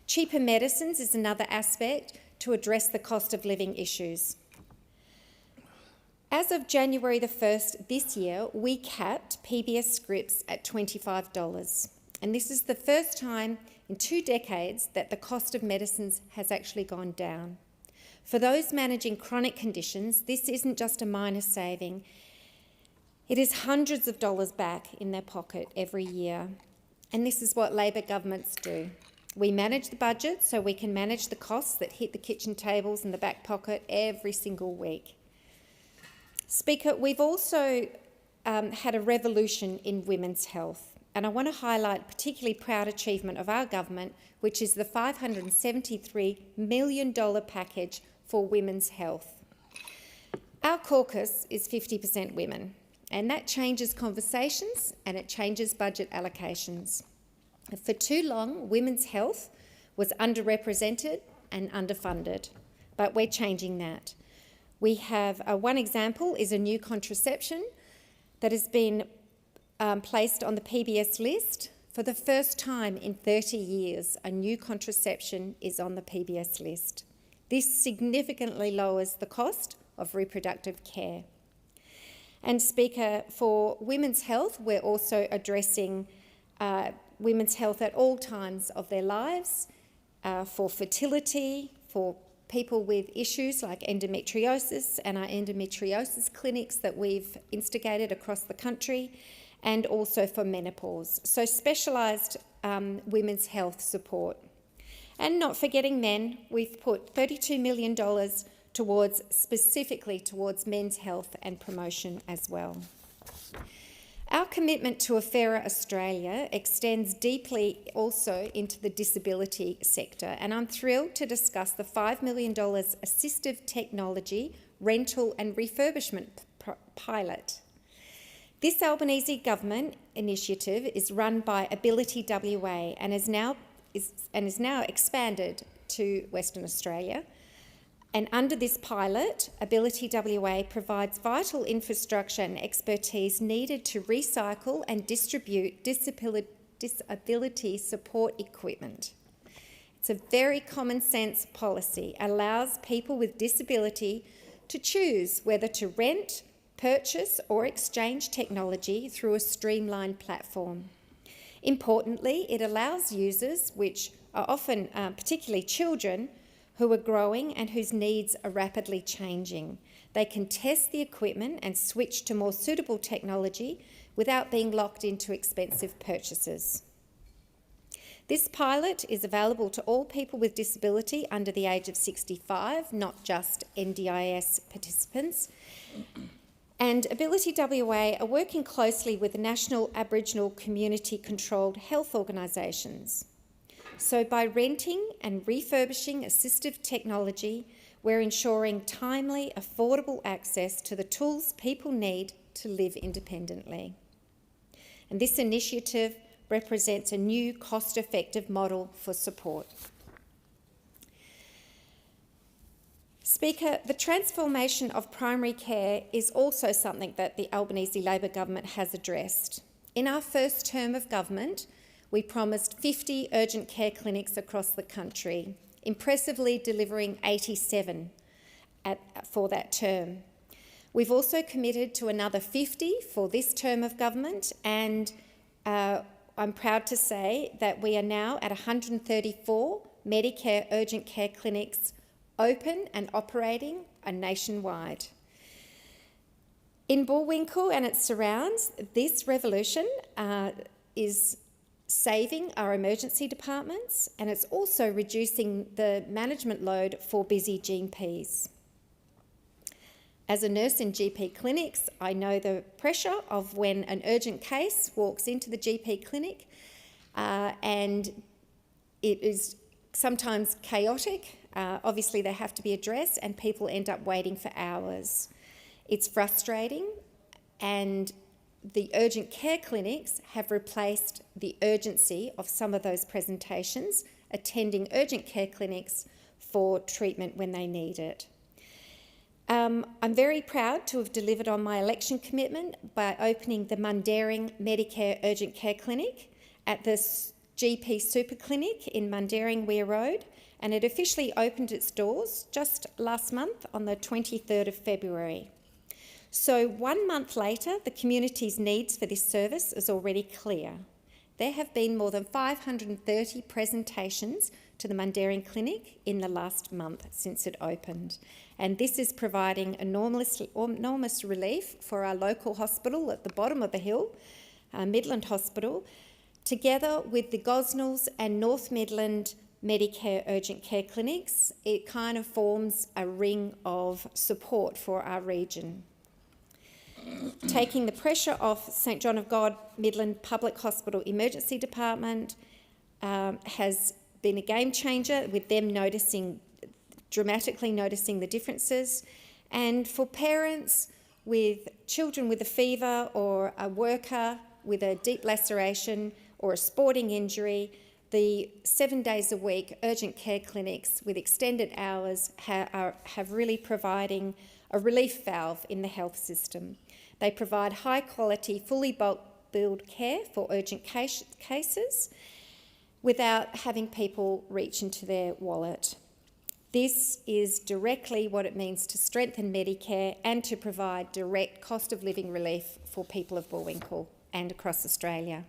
Cheaper medicines is another aspect to address the cost of living issues. As of January the 1st this year, we capped PBS scripts at $25. And this is the first time in 2 decades that the cost of medicines has actually gone down. For those managing chronic conditions, this isn't just a minor saving. It is hundreds of dollars back in their pocket every year. And this is what Labor governments do. We manage the budget so we can manage the costs that hit the kitchen tables and the back pocket every single week. Speaker, we've also had a revolution in women's health, and I want to highlight a particularly proud achievement of our government, which is the $573 million package for women's health. Our caucus is 50% women, and that changes conversations and it changes budget allocations. For too long, women's health was underrepresented and underfunded, but we're changing that. We have one example is a new contraception that has been placed on the PBS list. For the first time in 30 years, a new contraception is on the PBS list. This significantly lowers the cost of reproductive care. And Speaker, for women's health, we're also addressing women's health at all times of their lives, for fertility, for people with issues like endometriosis and our endometriosis clinics that we've instigated across the country, and also for menopause. So specialised women's health support. And not forgetting men, we've put $32 million specifically towards men's health and promotion as well. Our commitment to a fairer Australia extends deeply also into the disability sector, and I'm thrilled to discuss the $5 million assistive technology rental and refurbishment pilot. This Albanese government initiative is run by Ability WA and is now expanded to Western Australia. And under this pilot, Ability WA provides vital infrastructure and expertise needed to recycle and distribute disability support equipment. It's a very common sense policy, allows people with disability to choose whether to rent, purchase or exchange technology through a streamlined platform. Importantly, it allows users, which are often particularly children, who are growing and whose needs are rapidly changing. They can test the equipment and switch to more suitable technology without being locked into expensive purchases. This pilot is available to all people with disability under the age of 65, not just NDIS participants. And Ability WA are working closely with the National Aboriginal Community Controlled Health Organisations. So by renting and refurbishing assistive technology, we're ensuring timely, affordable access to the tools people need to live independently. And this initiative represents a new cost-effective model for support. Speaker, the transformation of primary care is also something that the Albanese Labor government has addressed. In our first term of government, we promised 50 urgent care clinics across the country, impressively delivering 87 for that term. We've also committed to another 50 for this term of government, and I'm proud to say that we are now at 134 Medicare urgent care clinics open and operating nationwide. In Bullwinkle and its surrounds, this revolution is saving our emergency departments, and it's also reducing the management load for busy GPs. As a nurse in GP clinics, I know the pressure of when an urgent case walks into the GP clinic, and it is sometimes chaotic. Obviously, they have to be addressed, and people end up waiting for hours. It's frustrating, and the urgent care clinics have replaced the urgency of some of those presentations, attending urgent care clinics for treatment when they need it. I'm very proud to have delivered on my election commitment by opening the Mundaring Medicare Urgent Care Clinic at the GP Super Clinic in Mundaring Weir Road, and it officially opened its doors just last month on the 23rd of February. So 1 month later, the community's needs for this service is already clear. There have been more than 530 presentations to the Mundaring Clinic in the last month since it opened, and this is providing enormous relief for our local hospital at the bottom of the hill, Midland Hospital, together with the Gosnells and North Midland Medicare urgent care clinics. It kind of forms a ring of support for our region. Taking the pressure off St John of God Midland Public Hospital Emergency Department has been a game changer, with them dramatically noticing the differences. And for parents with children with a fever, or a worker with a deep laceration or a sporting injury, the 7 days a week urgent care clinics with extended hours have really providing a relief valve in the health system. They provide high quality, fully bulk billed care for urgent cases without having people reach into their wallet. This is directly what it means to strengthen Medicare and to provide direct cost of living relief for people of Bullwinkle and across Australia.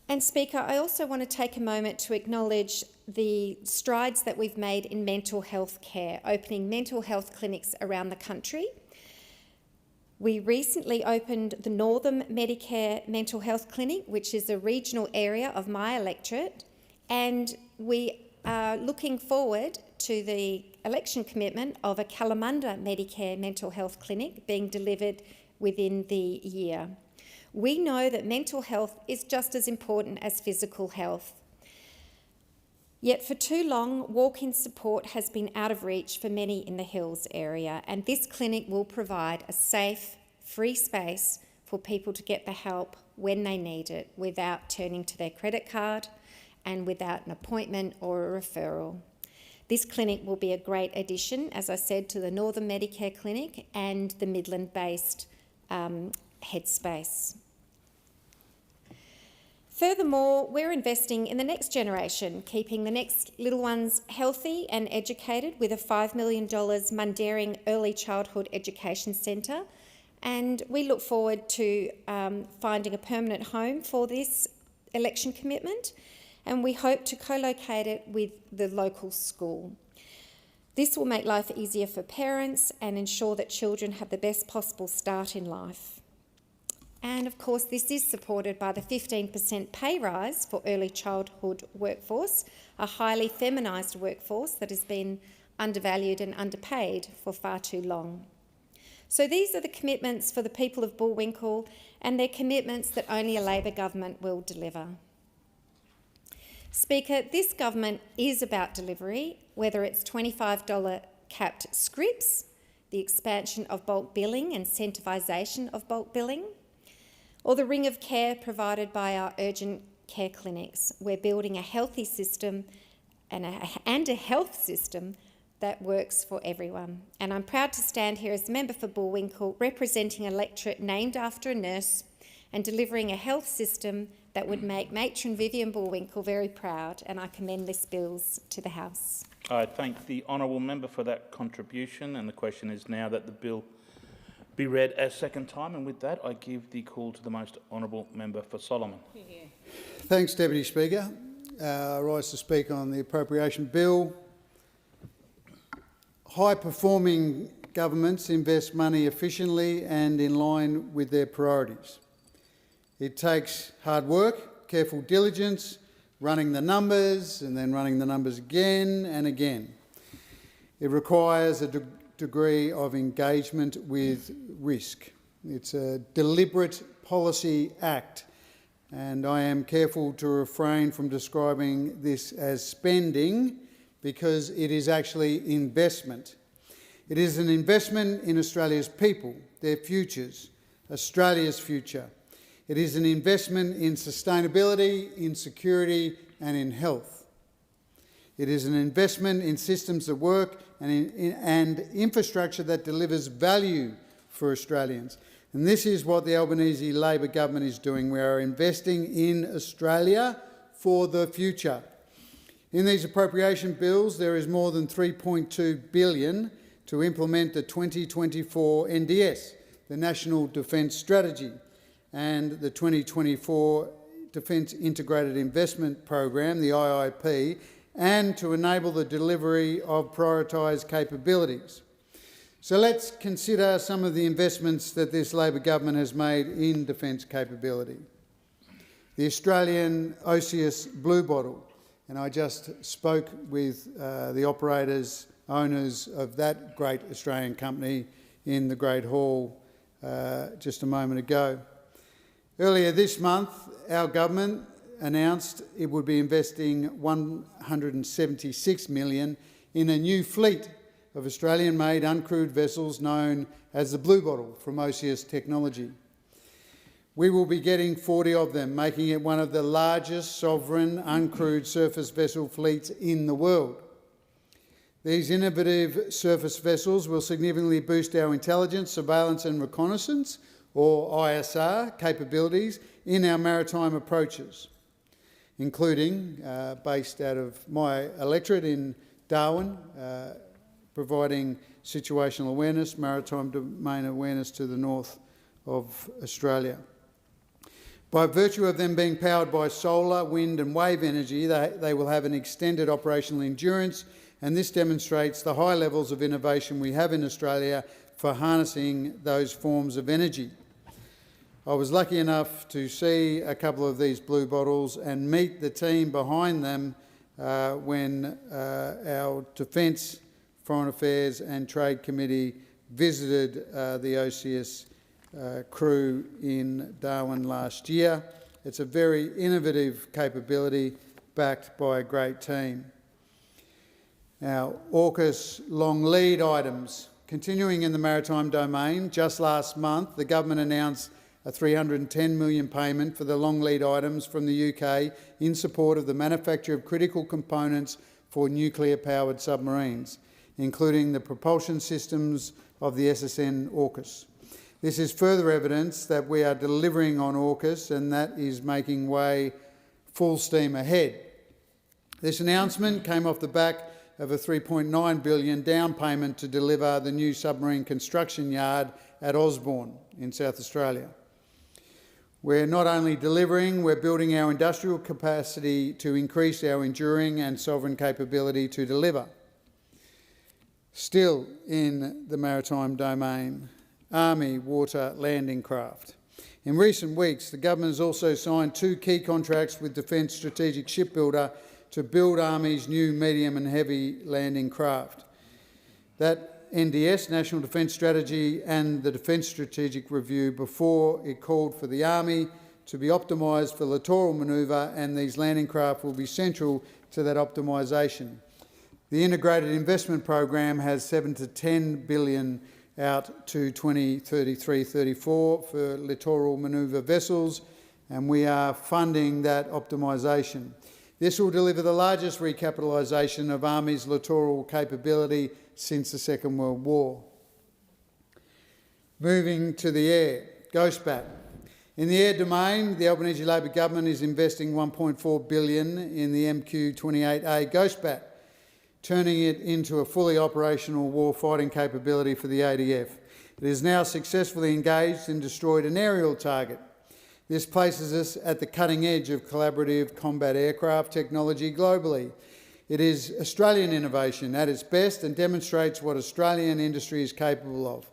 And Speaker, I also want to take a moment to acknowledge the strides that we've made in mental health care, opening mental health clinics around the country. We recently opened the Northern Medicare Mental Health Clinic, which is a regional area of my electorate, and we are looking forward to the election commitment of a Kalamunda Medicare Mental Health Clinic being delivered within the year. We know that mental health is just as important as physical health. Yet for too long, walk-in support has been out of reach for many in the Hills area, and this clinic will provide a safe, free space for people to get the help when they need it, without turning to their credit card and without an appointment or a referral. This clinic will be a great addition, as I said, to the Northern Medicare Clinic and the Midland-based Headspace. Furthermore, we're investing in the next generation, keeping the next little ones healthy and educated with a $5 million Mundaring Early Childhood Education Centre, and we look forward to finding a permanent home for this election commitment, and we hope to co-locate it with the local school. This will make life easier for parents and ensure that children have the best possible start in life. And of course, this is supported by the 15% pay rise for early childhood workforce, a highly feminised workforce that has been undervalued and underpaid for far too long. So these are the commitments for the people of Bullwinkle, and they're commitments that only a Labor government will deliver. Speaker, this government is about delivery, whether it's $25 capped scripts, the expansion of bulk billing and incentivisation of bulk billing, or the ring of care provided by our urgent care clinics. We're building a healthy system and a health system that works for everyone. And I'm proud to stand here as a member for Bullwinkle, representing an electorate named after a nurse and delivering a health system that would make matron Vivian Bullwinkle very proud, and I commend this bill to the House. I thank the honourable member for that contribution, and the question is now that the bill be read a second time, and with that I give the call to the most honourable member for Solomon. Thanks, Deputy Speaker. I rise to speak on the Appropriation Bill. High-performing governments invest money efficiently and in line with their priorities. It takes hard work, careful diligence, running the numbers and then running the numbers again and again. It requires a degree of engagement with risk. It's a deliberate policy act, and I am careful to refrain from describing this as spending because it is actually investment. It is an investment in Australia's people, their futures, Australia's future. It is an investment in sustainability, in security and in health. It is an investment in systems that work and infrastructure that delivers value for Australians. And this is what the Albanese Labor government is doing. We are investing in Australia for the future. In these appropriation bills, there is more than $3.2 billion to implement the 2024 NDS, the National Defence Strategy, and the 2024 Defence Integrated Investment Program, the IIP, and to enable the delivery of prioritised capabilities. So let's consider some of the investments that this Labor government has made in defence capability. The Australian OSIS Blue Bottle, and I just spoke with the operators, owners of that great Australian company in the Great Hall just a moment ago. Earlier this month, our government announced it would be investing $176 million in a new fleet of Australian-made uncrewed vessels known as the Blue Bottle from OSIS Technology. We will be getting 40 of them, making it one of the largest sovereign uncrewed surface vessel fleets in the world. These innovative surface vessels will significantly boost our intelligence, surveillance and reconnaissance, or ISR, capabilities in our maritime approaches, including, based out of my electorate in Darwin, providing situational awareness, maritime domain awareness to the north of Australia. By virtue of them being powered by solar, wind and wave energy, they will have an extended operational endurance, and this demonstrates the high levels of innovation we have in Australia for harnessing those forms of energy. I was lucky enough to see a couple of these blue bottles and meet the team behind them when our Defence, Foreign Affairs and Trade Committee visited the OSIS crew in Darwin last year. It's a very innovative capability backed by a great team. Now, AUKUS long lead items. Continuing in the maritime domain, just last month the government announced a $310 million payment for the long lead items from the UK in support of the manufacture of critical components for nuclear-powered submarines, including the propulsion systems of the SSN AUKUS. This is further evidence that we are delivering on AUKUS, and that is making way full steam ahead. This announcement came off the back of a $3.9 billion down payment to deliver the new submarine construction yard at Osborne in South Australia. We're not only delivering, we're building our industrial capacity to increase our enduring and sovereign capability to deliver. Still in the maritime domain, Army water landing craft. In recent weeks, the government has also signed 2 key contracts with Defence Strategic Shipbuilder to build Army's new medium and heavy landing craft. That NDS, National Defence Strategy, and the Defence Strategic Review before it called for the Army to be optimised for littoral manoeuvre, and these landing craft will be central to that optimisation. The Integrated Investment Program has $7 to $10 billion out to 2033-34 for littoral manoeuvre vessels, and we are funding that optimisation. This will deliver the largest recapitalisation of Army's littoral capability since the Second World War. Moving to the air, GHOSTBAT. In the air domain, the Albanese Labor government is investing $1.4 billion in the MQ-28A GHOSTBAT, turning it into a fully operational war-fighting capability for the ADF. It has now successfully engaged and destroyed an aerial target. This places us at the cutting edge of collaborative combat aircraft technology globally. It is Australian innovation at its best and demonstrates what Australian industry is capable of.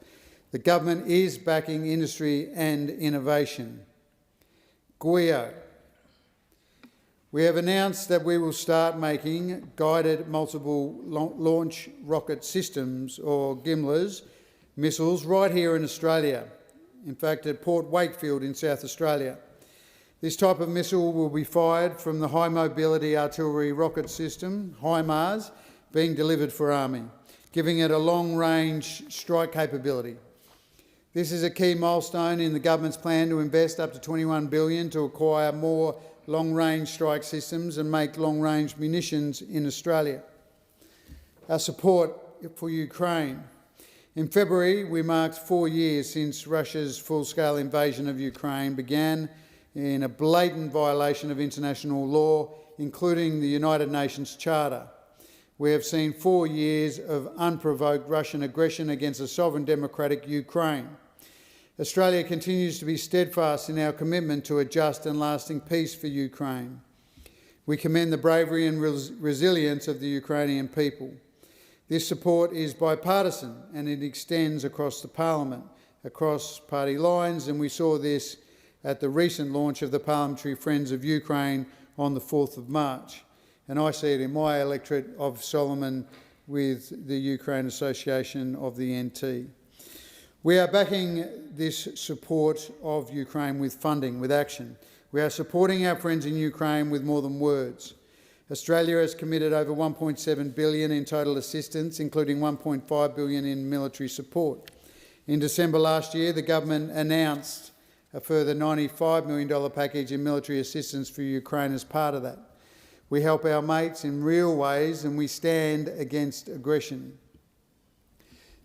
The government is backing industry and innovation. GUIO. We have announced that we will start making guided multiple launch rocket systems, or GMLRS, missiles right here in Australia, in fact at Port Wakefield in South Australia. This type of missile will be fired from the High Mobility Artillery Rocket System, HIMARS, being delivered for Army, giving it a long-range strike capability. This is a key milestone in the government's plan to invest up to $21 billion to acquire more long-range strike systems and make long-range munitions in Australia. Our support for Ukraine. In February, we marked 4 years since Russia's full-scale invasion of Ukraine began in a blatant violation of international law, including the United Nations Charter. We have seen 4 years of unprovoked Russian aggression against a sovereign democratic Ukraine. Australia continues to be steadfast in our commitment to a just and lasting peace for Ukraine. We commend the bravery and resilience of the Ukrainian people. This support is bipartisan and it extends across the Parliament, across party lines, and we saw this at the recent launch of the Parliamentary Friends of Ukraine on the 4th of March. And I see it in my electorate of Solomon with the Ukraine Association of the NT. We are backing this support of Ukraine with funding, with action. We are supporting our friends in Ukraine with more than words. Australia has committed over $1.7 billion in total assistance, including $1.5 billion in military support. In December last year, the government announced a further $95 million package in military assistance for Ukraine as part of that. We help our mates in real ways and we stand against aggression.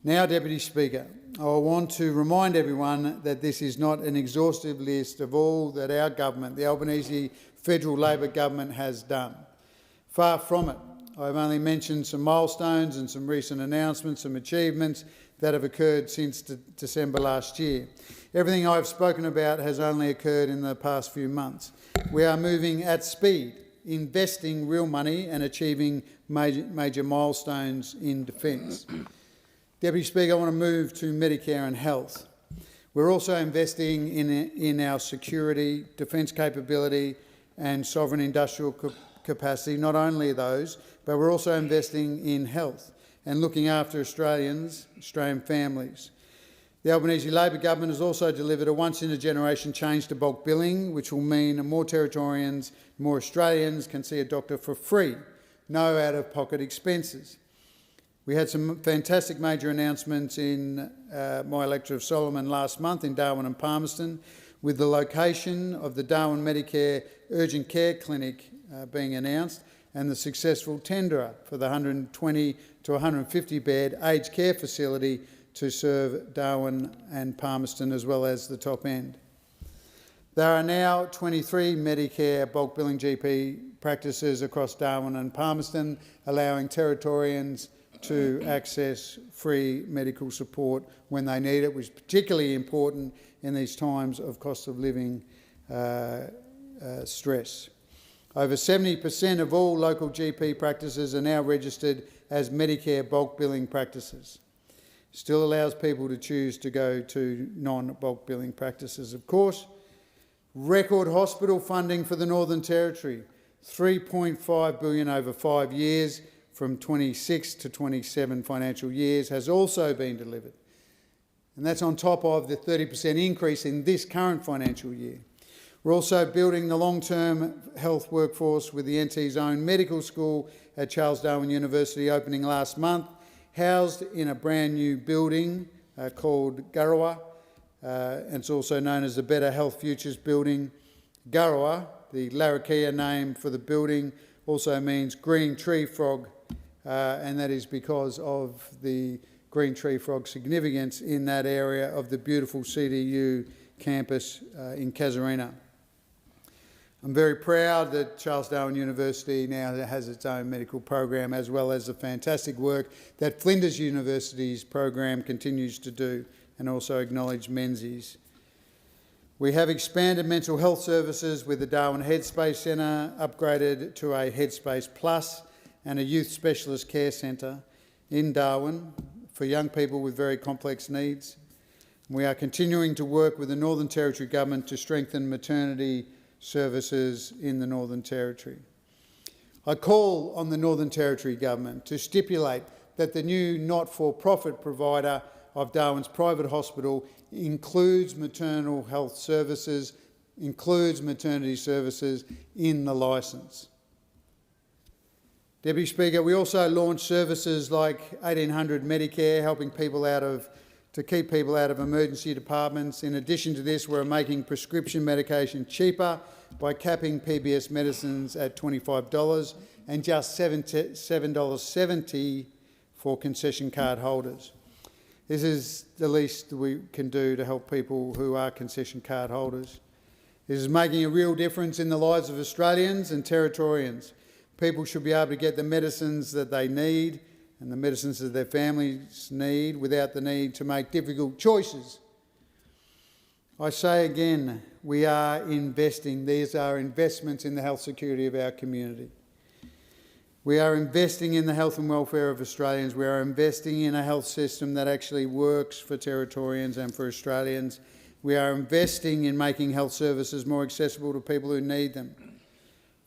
Now, Deputy Speaker, I want to remind everyone that this is not an exhaustive list of all that our government, the Albanese Federal Labor Government, has done. Far from it. I've only mentioned some milestones and some recent announcements, some achievements that have occurred since December last year. Everything I've spoken about has only occurred in the past few months. We are moving at speed, investing real money and achieving major milestones in defence. Deputy Speaker, I want to move to Medicare and health. We're also investing in our security, defence capability and sovereign industrial capacity, not only those, but we're also investing in health and looking after Australian families. The Albanese Labor government has also delivered a once-in-a-generation change to bulk billing, which will mean more Territorians, more Australians can see a doctor for free, no out-of-pocket expenses. We had some fantastic major announcements in my electorate of Solomon last month in Darwin and Palmerston, with the location of the Darwin Medicare Urgent Care Clinic being announced and the successful tender for the 120 to 150 bed aged care facility to serve Darwin and Palmerston as well as the top end. There are now 23 Medicare bulk billing GP practices across Darwin and Palmerston, allowing Territorians to access free medical support when they need it, which is particularly important in these times of cost of living stress. Over 70% of all local GP practices are now registered as Medicare bulk billing practices. Still allows people to choose to go to non-bulk billing practices, of course. Record hospital funding for the Northern Territory, $3.5 billion over 5 years, from 26 to 27 financial years, has also been delivered. And that's on top of the 30% increase in this current financial year. We're also building the long-term health workforce with the NT's own medical school at Charles Darwin University, opening last month, housed in a brand new building called Garawa, and it's also known as the Better Health Futures Building. Garawa, the Larrakia name for the building, also means green tree frog, and that is because of the green tree frog significance in that area of the beautiful CDU campus in Casuarina. I'm very proud that Charles Darwin University now has its own medical program, as well as the fantastic work that Flinders University's program continues to do, and also acknowledge Menzies. We have expanded mental health services with the Darwin Headspace Centre, upgraded to a Headspace Plus, and a youth specialist care centre in Darwin for young people with very complex needs. We are continuing to work with the Northern Territory Government to strengthen maternity services in the Northern Territory. I call on the Northern Territory Government to stipulate that the new not-for-profit provider of Darwin's private hospital includes maternal health services, includes maternity services in the licence. Deputy Speaker, we also launched services like 1800 Medicare, helping people to keep people out of emergency departments. In addition to this, we're making prescription medication cheaper by capping PBS medicines at $25 and just $7.70 for concession card holders. This is the least we can do to help people who are concession card holders. This is making a real difference in the lives of Australians and Territorians. People should be able to get the medicines that they need and the medicines that their families need without the need to make difficult choices. I say again, we are investing. These are investments in the health security of our community. We are investing in the health and welfare of Australians. We are investing in a health system that actually works for Territorians and for Australians. We are investing in making health services more accessible to people who need them.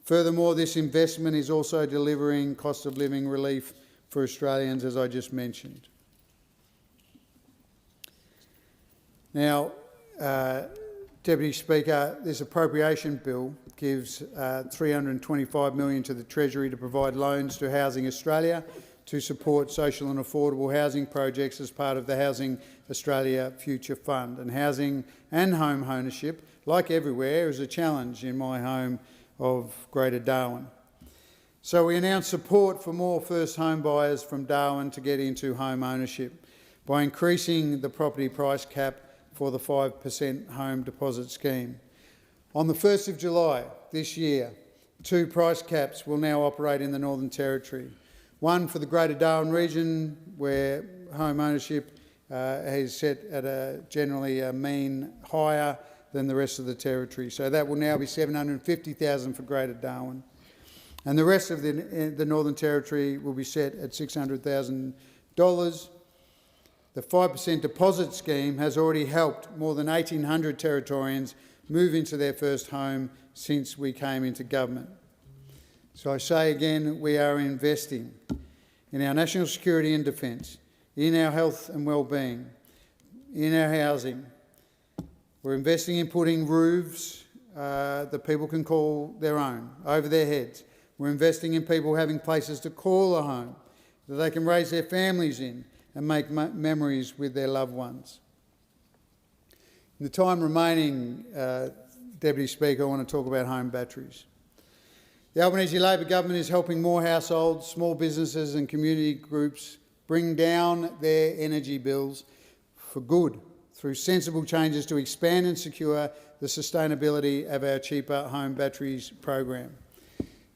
Furthermore, this investment is also delivering cost of living relief for Australians, as I just mentioned. Now, Deputy Speaker, this appropriation bill gives $325 million to the Treasury to provide loans to Housing Australia to support social and affordable housing projects as part of the Housing Australia Future Fund. And housing and home ownership, like everywhere, is a challenge in my home of Greater Darwin. So we announced support for more first home buyers from Darwin to get into home ownership by increasing the property price cap for the 5% home deposit scheme. On the 1st of July this year, 2 price caps will now operate in the Northern Territory. One for the Greater Darwin region, where home ownership is set at generally a mean higher than the rest of the Territory. So that will now be $750,000 for Greater Darwin. And the rest of the Northern Territory will be set at $600,000. The 5% deposit scheme has already helped more than 1,800 Territorians move into their first home since we came into government. So I say again, we are investing in our national security and defence, in our health and well-being, in our housing. We're investing in putting roofs that people can call their own over their heads. We're investing in people having places to call a home that they can raise their families in and make memories with their loved ones. In the time remaining, Deputy Speaker, I want to talk about home batteries. The Albanese Labor government is helping more households, small businesses and community groups bring down their energy bills for good through sensible changes to expand and secure the sustainability of our cheaper home batteries program.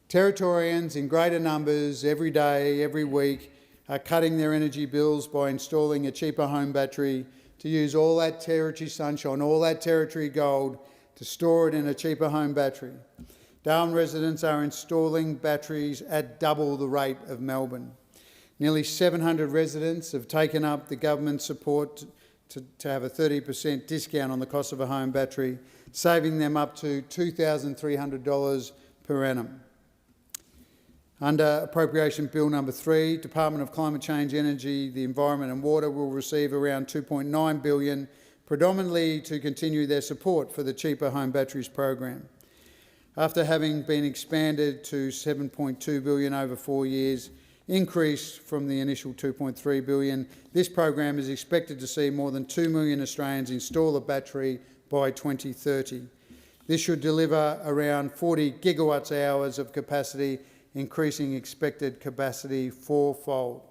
Territorians in greater numbers every day, every week, are cutting their energy bills by installing a cheaper home battery to use all that Territory sunshine, all that Territory gold, to store it in a cheaper home battery. Darwin residents are installing batteries at double the rate of Melbourne. Nearly 700 residents have taken up the government support to have a 30% discount on the cost of a home battery, saving them up to $2,300 per annum. Under Appropriation Bill number 3, Department of Climate Change, Energy, the Environment and Water will receive around $2.9 billion, predominantly to continue their support for the Cheaper Home Batteries program. After having been expanded to $7.2 billion over 4 years, increase from the initial $2.3 billion, this program is expected to see more than 2 million Australians install a battery by 2030. This should deliver around 40 gigawatts hours of capacity, increasing expected capacity fourfold.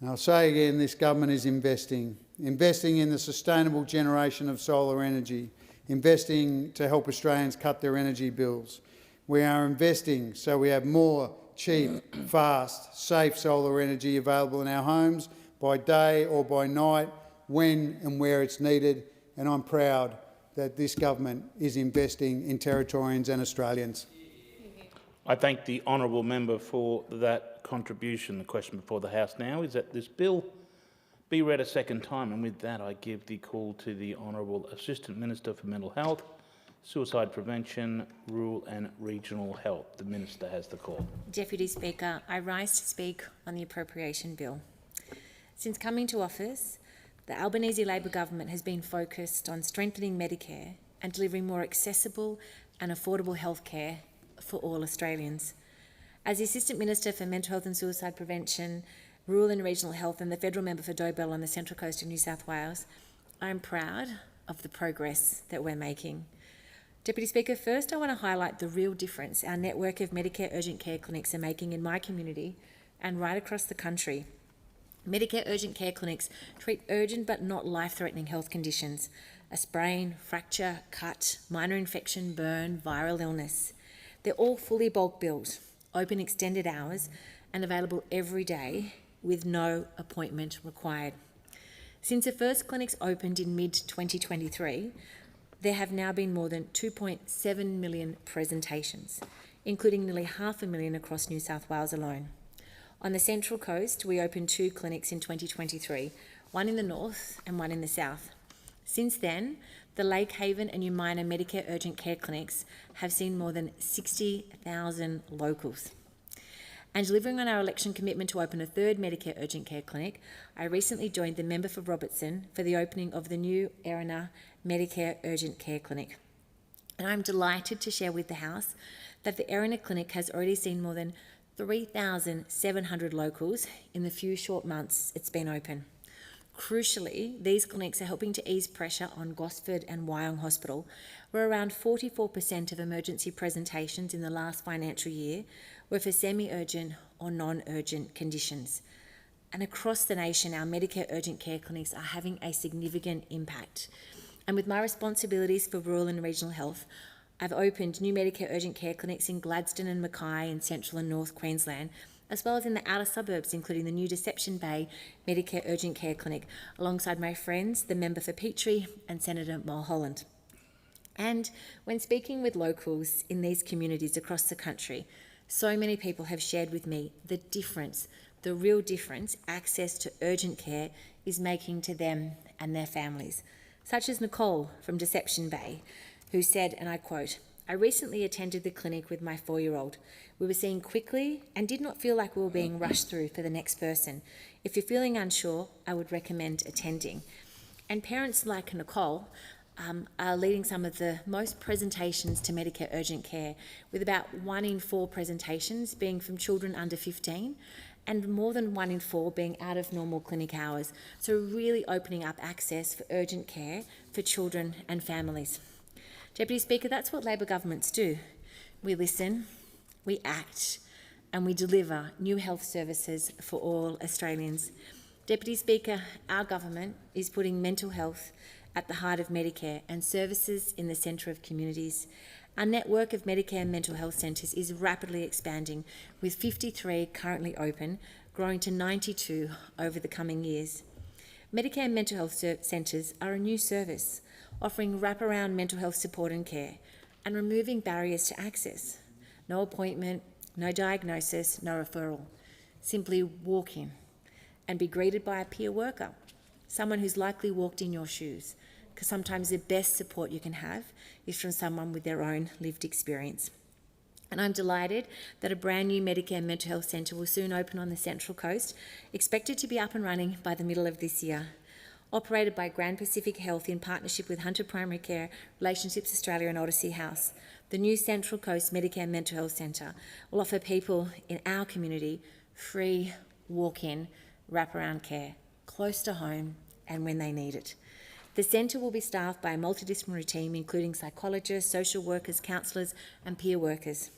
And I'll say again, this government is investing in the sustainable generation of solar energy, investing to help Australians cut their energy bills. We are investing so we have more cheap, fast, safe solar energy available in our homes by day or by night, when and where it's needed, and I'm proud that this government is investing in Territorians and Australians. I thank the honourable member for that contribution. The question before the House now is that this bill be read a second time, and with that I give the call to the Honourable Assistant Minister for Mental Health, Suicide Prevention, Rural and Regional Health. The Minister has the call. Deputy Speaker, I rise to speak on the Appropriation Bill. Since coming to office, the Albanese Labor government has been focused on strengthening Medicare and delivering more accessible and affordable health care for all Australians. As the Assistant Minister for Mental Health and Suicide Prevention, Rural and Regional Health and the Federal Member for Dobell on the Central Coast of New South Wales, I am proud of the progress that we're making. Deputy Speaker, first I want to highlight the real difference our network of Medicare urgent care clinics are making in my community and right across the country. Medicare urgent care clinics treat urgent but not life-threatening health conditions: a sprain, fracture, cut, minor infection, burn, viral illness. They're all fully bulk billed, open extended hours and available every day with no appointment required. Since the first clinics opened in mid-2023, there have now been more than 2.7 million presentations, including nearly 500,000 across New South Wales alone. On the Central Coast, we opened 2 clinics in 2023, one in the north and one in the south. Since then, the Lake Haven and Umina Medicare urgent care clinics have seen more than 60,000 locals. And delivering on our election commitment to open a 3rd Medicare urgent care clinic, I recently joined the member for Robertson for the opening of the new Erina Medicare urgent care clinic. And I'm delighted to share with the House that the Erina clinic has already seen more than 3,700 locals in the few short months it's been open. Crucially, these clinics are helping to ease pressure on Gosford and Wyong Hospital, where around 44% of emergency presentations in the last financial year were for semi-urgent or non-urgent conditions. And across the nation, our Medicare urgent care clinics are having a significant impact. And with my responsibilities for rural and regional health, I've opened new Medicare urgent care clinics in Gladstone and Mackay in central and north Queensland, as well as in the outer suburbs, including the new Deception Bay Medicare urgent care clinic, alongside my friends, the member for Petrie and Senator Mulholland. And when speaking with locals in these communities across the country, so many people have shared with me the difference, the real difference access to urgent care is making to them and their families, such as Nicole from Deception Bay, who said, and I quote, "I recently attended the clinic with my 4-year-old. We were seen quickly and did not feel like we were being rushed through for the next person. If you're feeling unsure, I would recommend attending." And parents like Nicole are leading some of the most presentations to Medicare urgent care, with about 1 in 4 presentations being from children under 15 and more than 1 in 4 being out of normal clinic hours. So really opening up access for urgent care for children and families. Deputy Speaker, that's what Labor governments do. We listen, we act, and we deliver new health services for all Australians. Deputy Speaker, our government is putting mental health at the heart of Medicare and services in the centre of communities. Our network of Medicare mental health centres is rapidly expanding, with 53 currently open, growing to 92 over the coming years. Medicare mental health centres are a new service, offering wraparound mental health support and care, and removing barriers to access. No appointment, no diagnosis, no referral. Simply walk in and be greeted by a peer worker, someone who's likely walked in your shoes, because sometimes the best support you can have is from someone with their own lived experience. And I'm delighted that a brand new Medicare mental health centre will soon open on the Central Coast, expected to be up and running by the middle of this year. Operated by Grand Pacific Health in partnership with Hunter Primary Care, Relationships Australia and Odyssey House, the new Central Coast Medicare Mental Health Centre will offer people in our community free walk-in wraparound care, close to home and when they need it. The centre will be staffed by a multidisciplinary team including psychologists, social workers, counsellors and peer workers.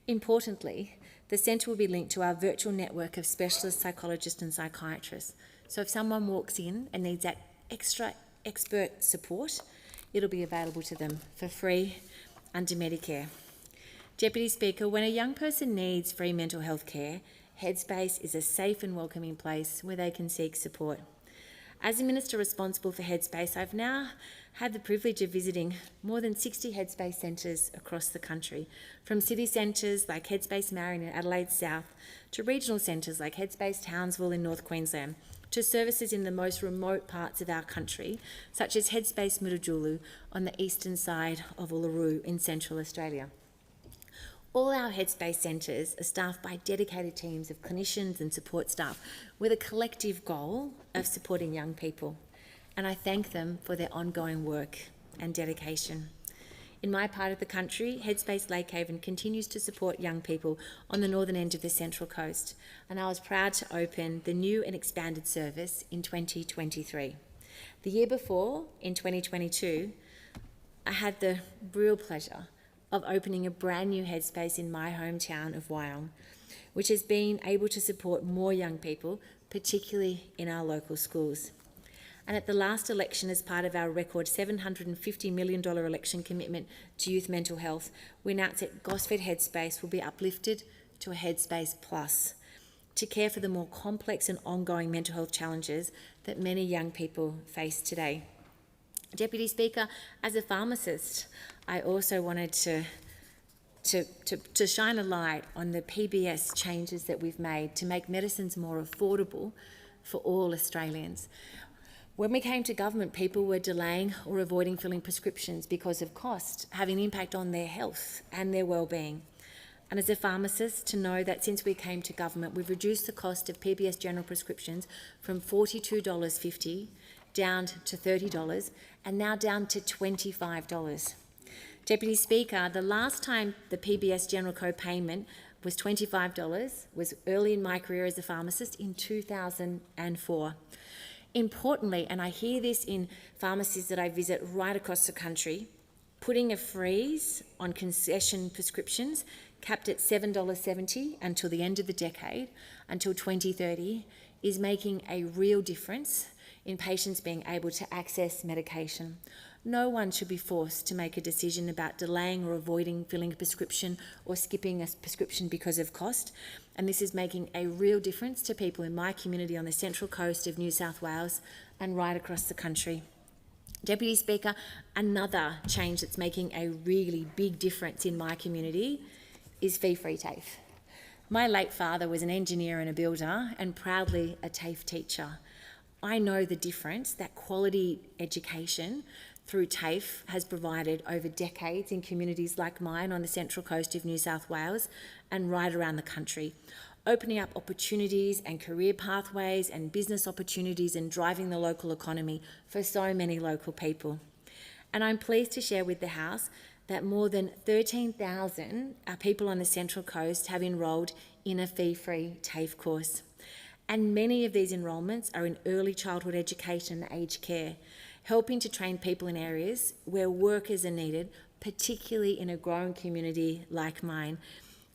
Importantly, the centre will be linked to our virtual network of specialist psychologists and psychiatrists. So if someone walks in and needs that extra expert support, it'll be available to them for free under Medicare. Deputy Speaker, when a young person needs free mental health care, Headspace is a safe and welcoming place where they can seek support. As the Minister responsible for Headspace, I've now had the privilege of visiting more than 60 Headspace centres across the country, from city centres like Headspace Marion in Adelaide South to regional centres like Headspace Townsville in North Queensland, to services in the most remote parts of our country, such as Headspace Mutijulu on the eastern side of Uluru in Central Australia. All our Headspace centres are staffed by dedicated teams of clinicians and support staff with a collective goal of supporting young people, and I thank them for their ongoing work and dedication. In my part of the country, Headspace Lakehaven continues to support young people on the northern end of the Central Coast, and I was proud to open the new and expanded service in 2023. The year before, in 2022, I had the real pleasure of opening a brand new Headspace in my hometown of Wyong, which has been able to support more young people, particularly in our local schools. And at the last election, as part of our record $750 million election commitment to youth mental health, we announced that Gosford Headspace will be uplifted to a Headspace Plus to care for the more complex and ongoing mental health challenges that many young people face today. Deputy Speaker, as a pharmacist, I also wanted to shine a light on the PBS changes that we've made to make medicines more affordable for all Australians. When we came to government, people were delaying or avoiding filling prescriptions because of cost, having an impact on their health and their well-being. And as a pharmacist, to know that since we came to government, we've reduced the cost of PBS general prescriptions from $42.50 down to $30 and now down to $25. Deputy Speaker, the last time the PBS general co-payment was $25 was early in my career as a pharmacist in 2004. Importantly, and I hear this in pharmacies that I visit right across the country, putting a freeze on concession prescriptions capped at $7.70 until the end of the decade, until 2030, is making a real difference in patients being able to access medication. No one should be forced to make a decision about delaying or avoiding filling a prescription or skipping a prescription because of cost, and this is making a real difference to people in my community on the Central Coast of New South Wales and right across the country. Deputy Speaker, another change that's making a really big difference in my community is fee-free TAFE. My late father was an engineer and a builder and proudly a TAFE teacher. I know the difference that quality education through TAFE has provided over decades in communities like mine on the Central Coast of New South Wales and right around the country, opening up opportunities and career pathways and business opportunities and driving the local economy for so many local people. And I'm pleased to share with the House that more than 13,000 people on the Central Coast have enrolled in a fee-free TAFE course. And many of these enrolments are in early childhood education and aged care, helping to train people in areas where workers are needed, particularly in a growing community like mine.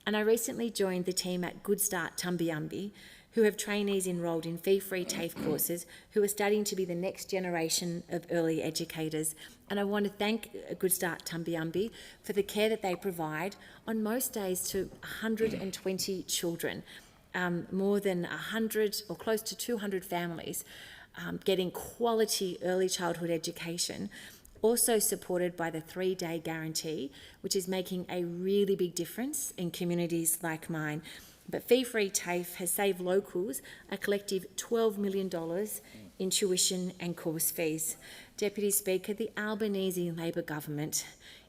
And I recently joined the team at Good Start Tumbiumbi, who have trainees enrolled in fee-free TAFE courses who are studying to be the next generation of early educators. And I want to thank Good Start Tumbiumbi for the care that they provide on most days to 120 children, more than 100 or close to 200 families getting quality early childhood education Also supported by the 3-day guarantee, which is making a really big difference in communities like mine. But fee-free TAFE has saved locals a collective $12 million in tuition and course fees. Deputy Speaker, the Albanese Labor government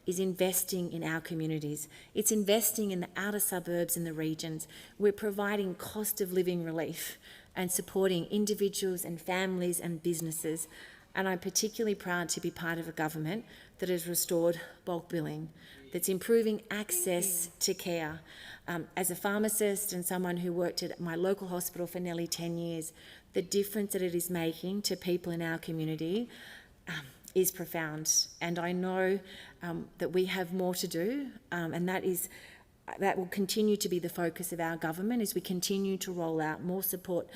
is investing in our communities. It's investing in the outer suburbs and the regions. We're providing cost of living relief and supporting individuals and families and businesses. And I'm particularly proud to be part of a government that has restored bulk billing, that's improving access to care. As a pharmacist and someone who worked at my local hospital for nearly 10 years, the difference that it is making to people in our community is profound. And I know that we have more to do, and that will continue to be the focus of our government as we continue to roll out more support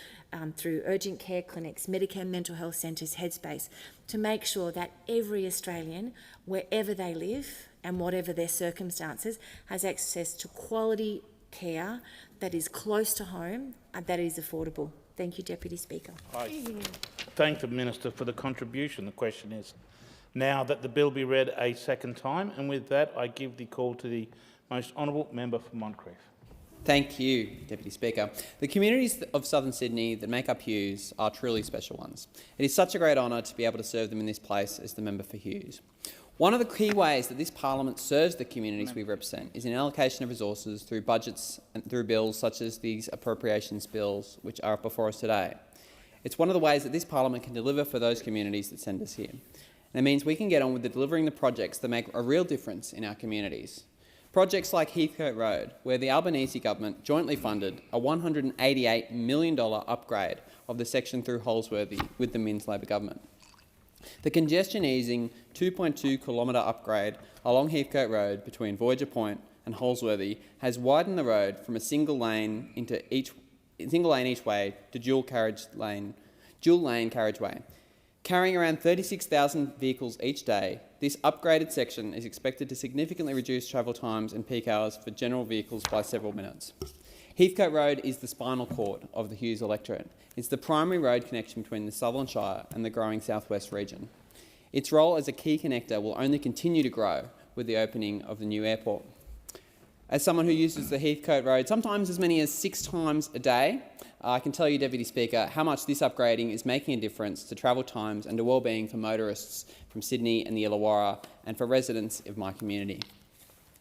through urgent care clinics, Medicare mental health centres, Headspace, to make sure that every Australian, wherever they live and whatever their circumstances, has access to quality care that is close to home and that is affordable. Thank you, Deputy Speaker. I thank the Minister for the contribution. The question is now that the bill be read a second time, and with that I give the call to the most honourable member for Moncrieff. Thank you, Deputy Speaker. The communities of southern Sydney that make up Hughes are truly special ones. It is such a great honour to be able to serve them in this place as the member for Hughes. One of the key ways that this parliament serves the communities we represent is in allocation of resources through budgets and through bills such as these appropriations bills, which are up before us today. It's one of the ways that this parliament can deliver for those communities that send us here. And it means we can get on with delivering the projects that make a real difference in our communities. Projects like Heathcote Road, where the Albanese government jointly funded a $188 million upgrade of the section through Holsworthy with the Minns Labor government. The congestion-easing 2.2-kilometre upgrade along Heathcote Road between Voyager Point and Holsworthy has widened the road from a single lane each way to dual lane carriageway. Carrying around 36,000 vehicles each day, this upgraded section is expected to significantly reduce travel times and peak hours for general vehicles by several minutes. Heathcote Road is the spinal cord of the Hughes electorate. It's the primary road connection between the Sutherland Shire and the growing southwest region. Its role as a key connector will only continue to grow with the opening of the new airport. As someone who uses the Heathcote Road sometimes as many as 6 times a day, I can tell you, Deputy Speaker, how much this upgrading is making a difference to travel times and to wellbeing for motorists from Sydney and the Illawarra and for residents of my community.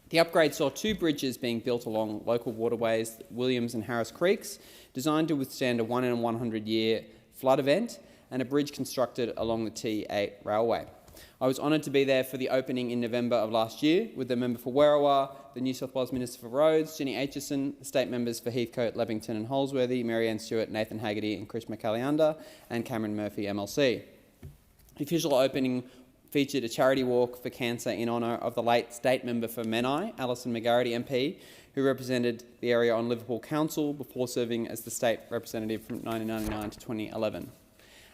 The upgrade saw 2 bridges being built along local waterways, Williams and Harris Creeks, designed to withstand a 1 in 100-year flood event, and a bridge constructed along the T8 railway. I was honoured to be there for the opening in November of last year with the member for Werriwa, the New South Wales Minister for Roads, Jenny Aitchison, the state members for Heathcote, Leppington and Holsworthy, Marianne Stewart, Nathan Haggerty and Chris McAlliander, and Cameron Murphy, MLC. The official opening featured a charity walk for cancer in honour of the late state member for Menai, Alison McGarity MP, who represented the area on Liverpool Council before serving as the state representative from 1999 to 2011.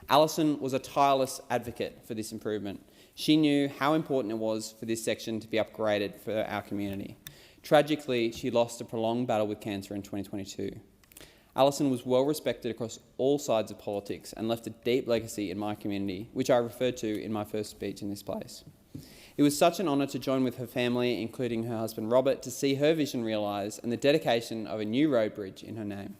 Alison was a tireless advocate for this improvement. She knew how important it was for this section to be upgraded for our community. Tragically, she lost a prolonged battle with cancer in 2022. Alison was well respected across all sides of politics and left a deep legacy in my community, which I referred to in my first speech in this place. It was such an honour to join with her family, including her husband Robert, to see her vision realised and the dedication of a new road bridge in her name.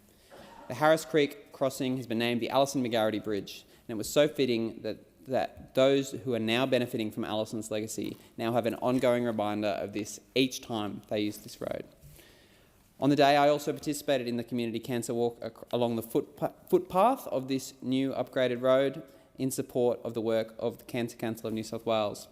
The Harris Creek crossing has been named the Alison McGarity Bridge, and it was so fitting that those who are now benefiting from Alison's legacy now have an ongoing reminder of this each time they use this road. On the day, I also participated in the community cancer walk along the footpath of this new upgraded road in support of the work of the Cancer Council of New South Wales.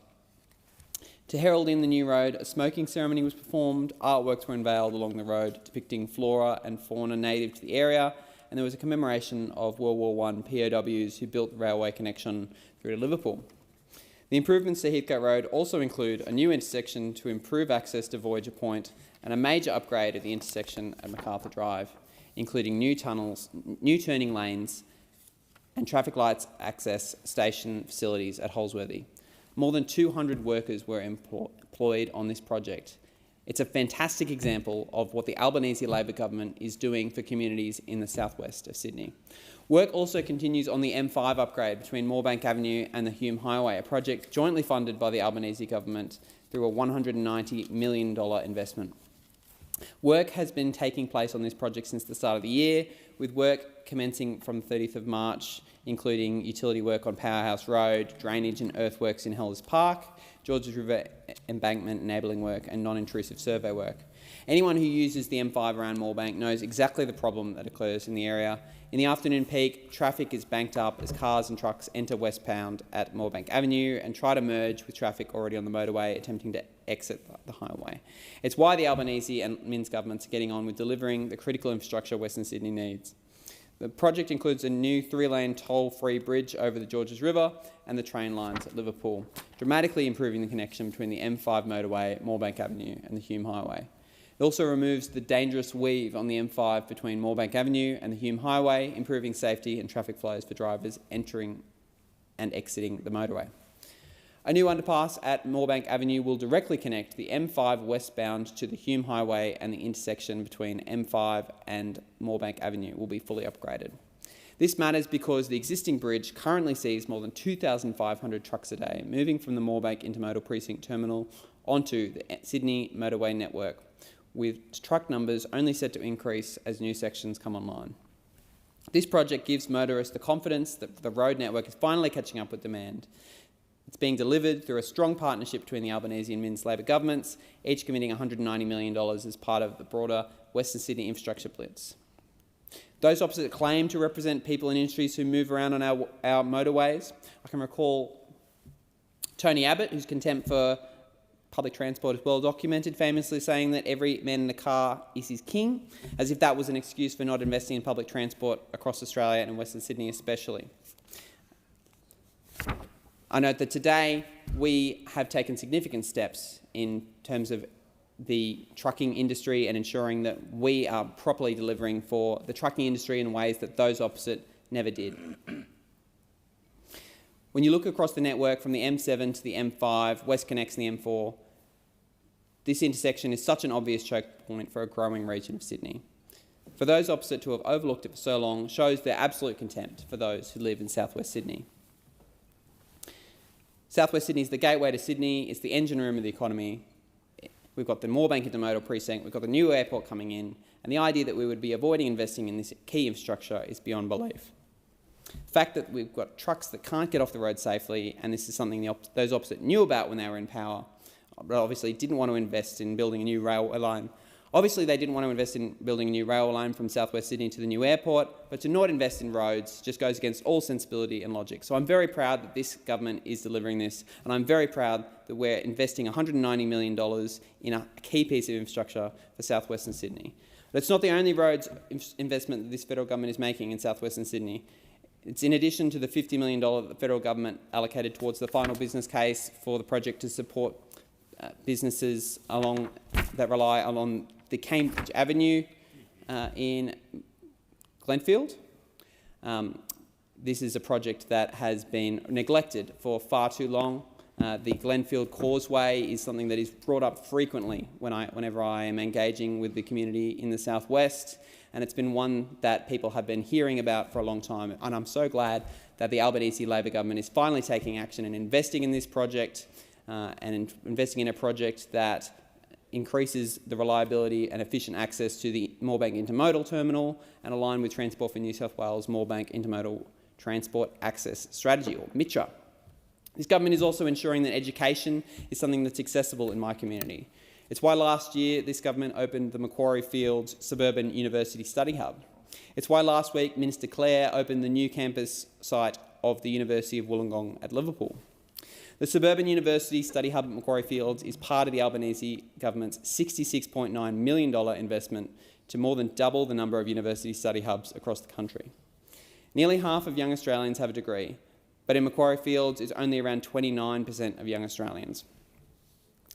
To herald in the new road, a smoking ceremony was performed, artworks were unveiled along the road depicting flora and fauna native to the area, and there was a commemoration of World War I POWs who built the railway connection through to Liverpool. The improvements to Heathcote Road also include a new intersection to improve access to Voyager Point and a major upgrade at the intersection at MacArthur Drive, including new tunnels, new turning lanes and traffic lights access station facilities at Holsworthy. More than 200 workers were employed on this project, It's a fantastic example of what the Albanese Labor government is doing for communities in the southwest of Sydney. Work also continues on the M5 upgrade between Moorebank Avenue and the Hume Highway, a project jointly funded by the Albanese government through a $190 million investment. Work has been taking place on this project since the start of the year, with work commencing from the 30th of March, including utility work on Powerhouse Road, drainage and earthworks in Hellas Park, Georges River embankment enabling work and non-intrusive survey work. Anyone who uses the M5 around Moorebank knows exactly the problem that occurs in the area. In the afternoon peak, traffic is banked up as cars and trucks enter westbound at Moorebank Avenue and try to merge with traffic already on the motorway, attempting to exit the highway. It's why the Albanese and Minns governments are getting on with delivering the critical infrastructure Western Sydney needs. The project includes a new 3-lane toll-free bridge over the Georges River and the train lines at Liverpool, dramatically improving the connection between the M5 motorway, Moorebank Avenue and the Hume Highway. It also removes the dangerous weave on the M5 between Moorebank Avenue and the Hume Highway, improving safety and traffic flows for drivers entering and exiting the motorway. A new underpass at Moorebank Avenue will directly connect the M5 westbound to the Hume Highway, and the intersection between M5 and Moorebank Avenue will be fully upgraded. This matters because the existing bridge currently sees more than 2,500 trucks a day moving from the Moorebank Intermodal Precinct Terminal onto the Sydney motorway network, with truck numbers only set to increase as new sections come online. This project gives motorists the confidence that the road network is finally catching up with demand. It's being delivered through a strong partnership between the Albanese and Minns Labor governments, each committing $190 million as part of the broader Western Sydney infrastructure blitz. Those opposite claim to represent people and industries who move around on our motorways. I can recall Tony Abbott, whose contempt for public transport is well documented, famously saying that every man in the car is his king, as if that was an excuse for not investing in public transport across Australia and in Western Sydney especially. I note that today we have taken significant steps in terms of the trucking industry and ensuring that we are properly delivering for the trucking industry in ways that those opposite never did. When you look across the network from the M7 to the M5, WestConnex and the M4, this intersection is such an obvious choke point for a growing region of Sydney. For those opposite to have overlooked it for so long shows their absolute contempt for those who live in southwest Sydney. Southwest Sydney is the gateway to Sydney, it's the engine room of the economy. We've got the Moorebank Intermodal Precinct, we've got the new airport coming in, and the idea that we would be avoiding investing in this key infrastructure is beyond belief. The fact that we've got trucks that can't get off the road safely, and this is something those opposite knew about when they were in power, but obviously didn't want to invest in building a new railway line. Obviously, they didn't want to invest in building a new railway line from southwest Sydney to the new airport, but to not invest in roads just goes against all sensibility and logic. So I'm very proud that this government is delivering this, and I'm very proud that we're investing $190 million in a key piece of infrastructure for southwestern Sydney. But it's not the only roads investment that this federal government is making in southwestern Sydney. It's in addition to the $50 million that the federal government allocated towards the final business case for the project to support businesses that rely along the Cambridge Avenue in Glenfield. This is a project that has been neglected for far too long. The Glenfield Causeway is something that is brought up frequently whenever I am engaging with the community in the southwest, and it's been one that people have been hearing about for a long time. And I'm so glad that the Albanese Labor government is finally taking action and investing in this project, and investing in a project that increases the reliability and efficient access to the Moorebank Intermodal Terminal and align with Transport for New South Wales Moorebank Intermodal Transport Access Strategy, or MITRA. This government is also ensuring that education is something that's accessible in my community. It's why last year this government opened the Macquarie Fields Suburban University Study Hub. It's why last week Minister Clare opened the new campus site of the University of Wollongong at Liverpool. The Suburban University Study Hub at Macquarie Fields is part of the Albanese government's $66.9 million investment to more than double the number of university study hubs across the country. Nearly half of young Australians have a degree, but in Macquarie Fields it's only around 29% of young Australians.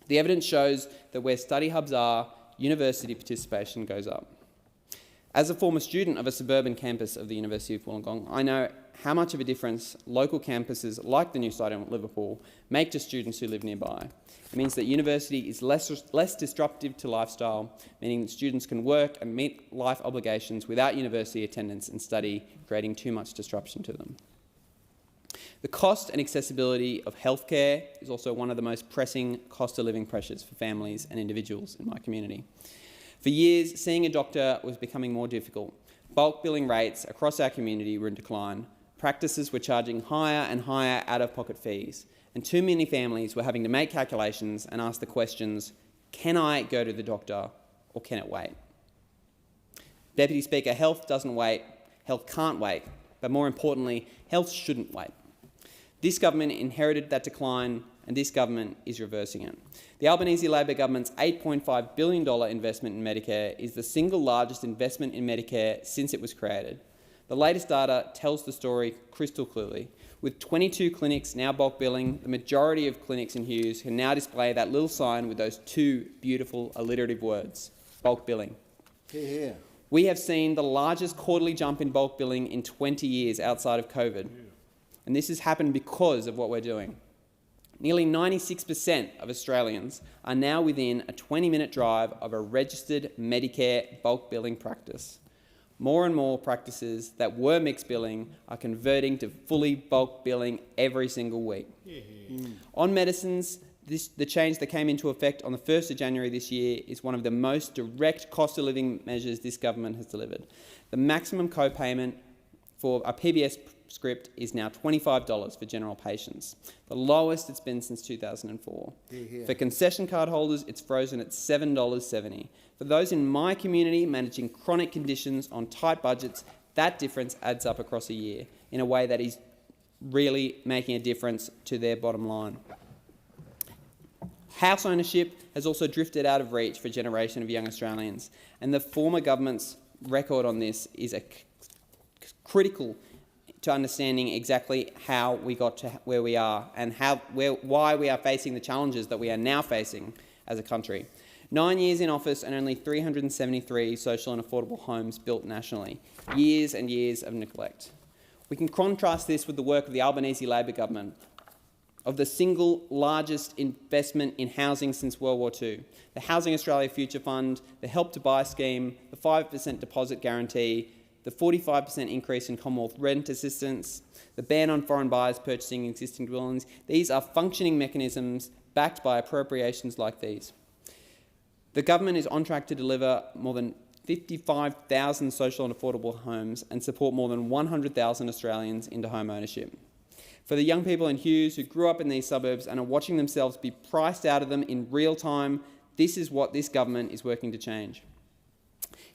The evidence shows that where study hubs are, university participation goes up. As a former student of a suburban campus of the University of Wollongong, I know how much of a difference local campuses like the new site in Liverpool make to students who live nearby. It means that university is less disruptive to lifestyle, meaning that students can work and meet life obligations without university attendance and study, creating too much disruption to them. The cost and accessibility of healthcare is also one of the most pressing cost of living pressures for families and individuals in my community. For years, seeing a doctor was becoming more difficult. Bulk billing rates across our community were in decline. Practices were charging higher and higher out-of-pocket fees, and too many families were having to make calculations and ask the questions, can I go to the doctor or can it wait? Deputy Speaker, health doesn't wait, health can't wait, but more importantly, health shouldn't wait. This government inherited that decline and this government is reversing it. The Albanese Labor government's $8.5 billion investment in Medicare is the single largest investment in Medicare since it was created. The latest data tells the story crystal clearly. With 22 clinics now bulk billing, the majority of clinics in Hughes can now display that little sign with those two beautiful alliterative words, bulk billing. Here. We have seen the largest quarterly jump in bulk billing in 20 years outside of COVID. And this has happened because of what we're doing. Nearly 96% of Australians are now within a 20-minute drive of a registered Medicare bulk billing practice. More and more practices that were mixed billing are converting to fully bulk billing every single week. On medicines, the change that came into effect on the 1st of January this year is one of the most direct cost of living measures this government has delivered. The maximum co-payment for a PBS script is now $25 for general patients, the lowest it's been since 2004. For concession card holders, it's frozen at $7.70. For those in my community managing chronic conditions on tight budgets, that difference adds up across a year in a way that is really making a difference to their bottom line. House ownership has also drifted out of reach for a generation of young Australians, and the former government's record on this is critical to understanding exactly how we got to where we are and why we are facing the challenges that we are now facing as a country. 9 years in office and only 373 social and affordable homes built nationally. Years and years of neglect. We can contrast this with the work of the Albanese Labor government, of the single largest investment in housing since World War II, the Housing Australia Future Fund, the Help to Buy scheme, the 5% deposit guarantee, the 45% increase in Commonwealth rent assistance, the ban on foreign buyers purchasing existing dwellings. These are functioning mechanisms backed by appropriations like these. The government is on track to deliver more than 55,000 social and affordable homes and support more than 100,000 Australians into home ownership. For the young people in Hughes who grew up in these suburbs and are watching themselves be priced out of them in real time, this is what this government is working to change.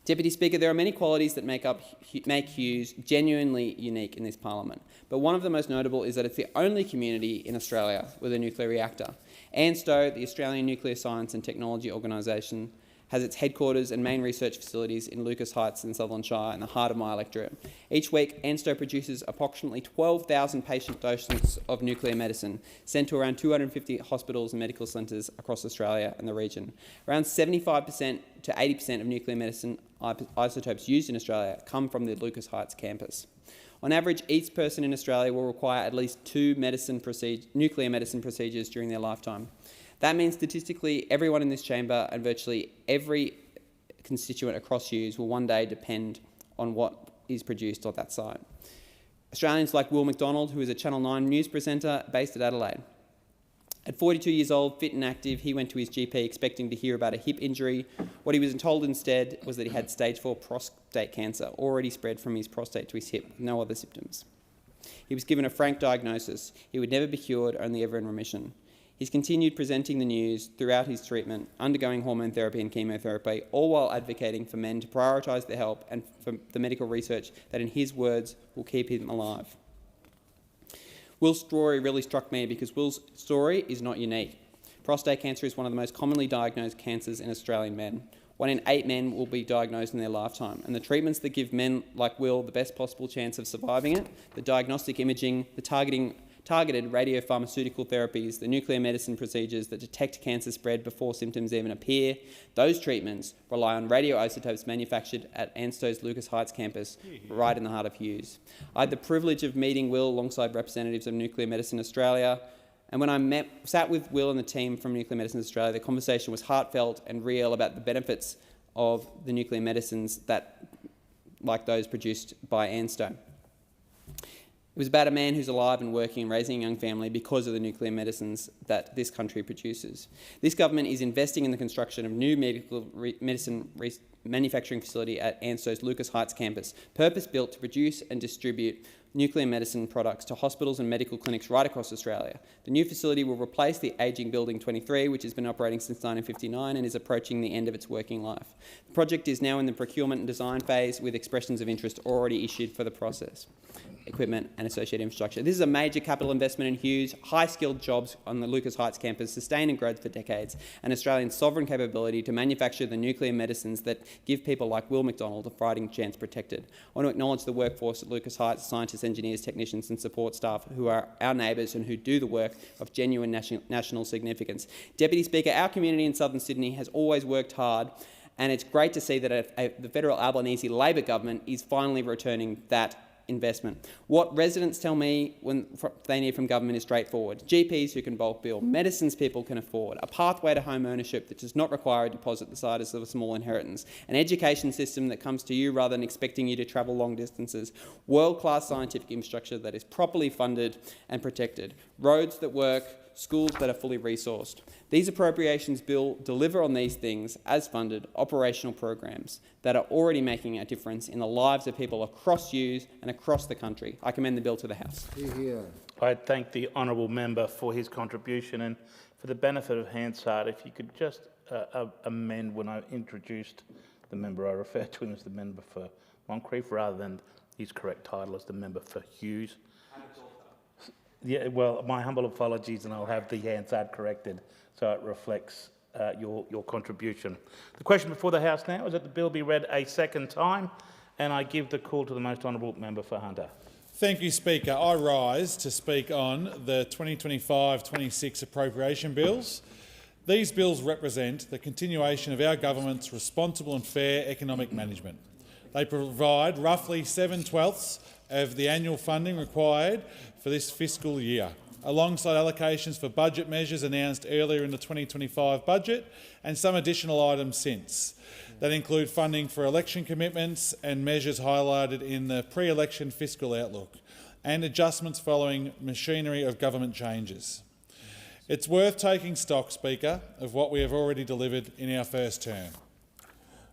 Deputy Speaker, there are many qualities that make Hughes genuinely unique in this parliament, but one of the most notable is that it's the only community in Australia with a nuclear reactor. ANSTO, the Australian Nuclear Science and Technology Organisation, has its headquarters and main research facilities in Lucas Heights in Sutherland Shire, in the heart of my electorate. Each week, ANSTO produces approximately 12,000 patient doses of nuclear medicine, sent to around 250 hospitals and medical centres across Australia and the region. Around 75% to 80% of nuclear medicine isotopes used in Australia come from the Lucas Heights campus. On average, each person in Australia will require at least 2 nuclear medicine procedures during their lifetime. That means statistically everyone in this chamber and virtually every constituent across Hughes will one day depend on what is produced on that site. Australians like Will McDonald, who is a Channel 9 news presenter based at Adelaide. At 42 years old, fit and active, he went to his GP expecting to hear about a hip injury. What he was told instead was that he had stage 4 prostate cancer, already spread from his prostate to his hip, with no other symptoms. He was given a frank diagnosis. He would never be cured, only ever in remission. He's continued presenting the news throughout his treatment, undergoing hormone therapy and chemotherapy, all while advocating for men to prioritise their help and for the medical research that, in his words, will keep him alive. Will's story really struck me because Will's story is not unique. Prostate cancer is one of the most commonly diagnosed cancers in Australian men. 1 in 8 men will be diagnosed in their lifetime, and the treatments that give men like Will the best possible chance of surviving it, the diagnostic imaging, the targeted targeted radiopharmaceutical therapies, the nuclear medicine procedures that detect cancer spread before symptoms even appear. Those treatments rely on radioisotopes manufactured at ANSTO's Lucas Heights campus, right in the heart of Hughes. I had the privilege of meeting Will alongside representatives of Nuclear Medicine Australia, and when I sat with Will and the team from Nuclear Medicine Australia, the conversation was heartfelt and real about the benefits of the nuclear medicines like those produced by ANSTO. It was about a man who's alive and working and raising a young family because of the nuclear medicines that this country produces. This government is investing in the construction of new medical medicine manufacturing facility at ANSTO's Lucas Heights campus, purpose-built to produce and distribute nuclear medicine products to hospitals and medical clinics right across Australia. The new facility will replace the ageing Building 23, which has been operating since 1959 and is approaching the end of its working life. The project is now in the procurement and design phase, with expressions of interest already issued for the process, equipment and associated infrastructure. This is a major capital investment in Hughes, high-skilled jobs on the Lucas Heights campus, sustained and growth for decades, and Australian sovereign capability to manufacture the nuclear medicines that give people like Will McDonald a fighting chance protected. I want to acknowledge the workforce at Lucas Heights, scientists, engineers, technicians and support staff who are our neighbours and who do the work of genuine national significance. Deputy Speaker, our community in southern Sydney has always worked hard, and it's great to see that the federal Albanese Labor government is finally returning that investment. What residents tell me when they need from government is straightforward. GPs who can bulk bill, medicines people can afford, a pathway to home ownership that does not require a deposit the size of a small inheritance, an education system that comes to you rather than expecting you to travel long distances, world-class scientific infrastructure that is properly funded and protected, roads that work, schools that are fully resourced. These appropriations bill deliver on these things as funded operational programs that are already making a difference in the lives of people across Hughes and across the country. I commend the bill to the House. I thank the honourable member for his contribution, and for the benefit of Hansard, if you could just amend when I introduced the member, I referred to him as the member for Moncrief rather than his correct title as the member for Hughes. Yeah, well, my humble apologies, and I'll have the Hansard corrected so it reflects your contribution. The question before the House now is that the bill be read a second time, and I give the call to the most honourable member for Hunter. Thank you, Speaker. I rise to speak on the 2025-26 appropriation bills. These bills represent the continuation of our government's responsible and fair economic management. They provide roughly 7/12 of the annual funding required for this fiscal year, alongside allocations for budget measures announced earlier in the 2025 budget and some additional items since. That include funding for election commitments and measures highlighted in the pre-election fiscal outlook, and adjustments following machinery of government changes. It's worth taking stock, Speaker, of what we have already delivered in our first term.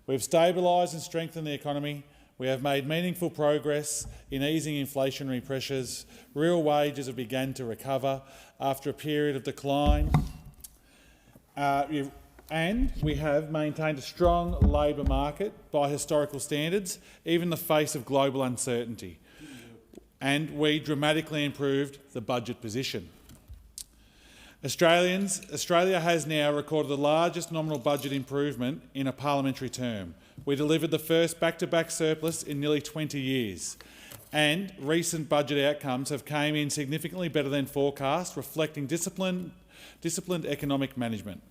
We've stabilised and strengthened the economy. We have made meaningful progress in easing inflationary pressures. Real wages have begun to recover after a period of decline. And we have maintained a strong labour market by historical standards, even in the face of global uncertainty. And we dramatically improved the budget position. Australia has now recorded the largest nominal budget improvement in a parliamentary term. We delivered the first back-to-back surplus in nearly 20 years, and recent budget outcomes have come in significantly better than forecast, reflecting disciplined economic management.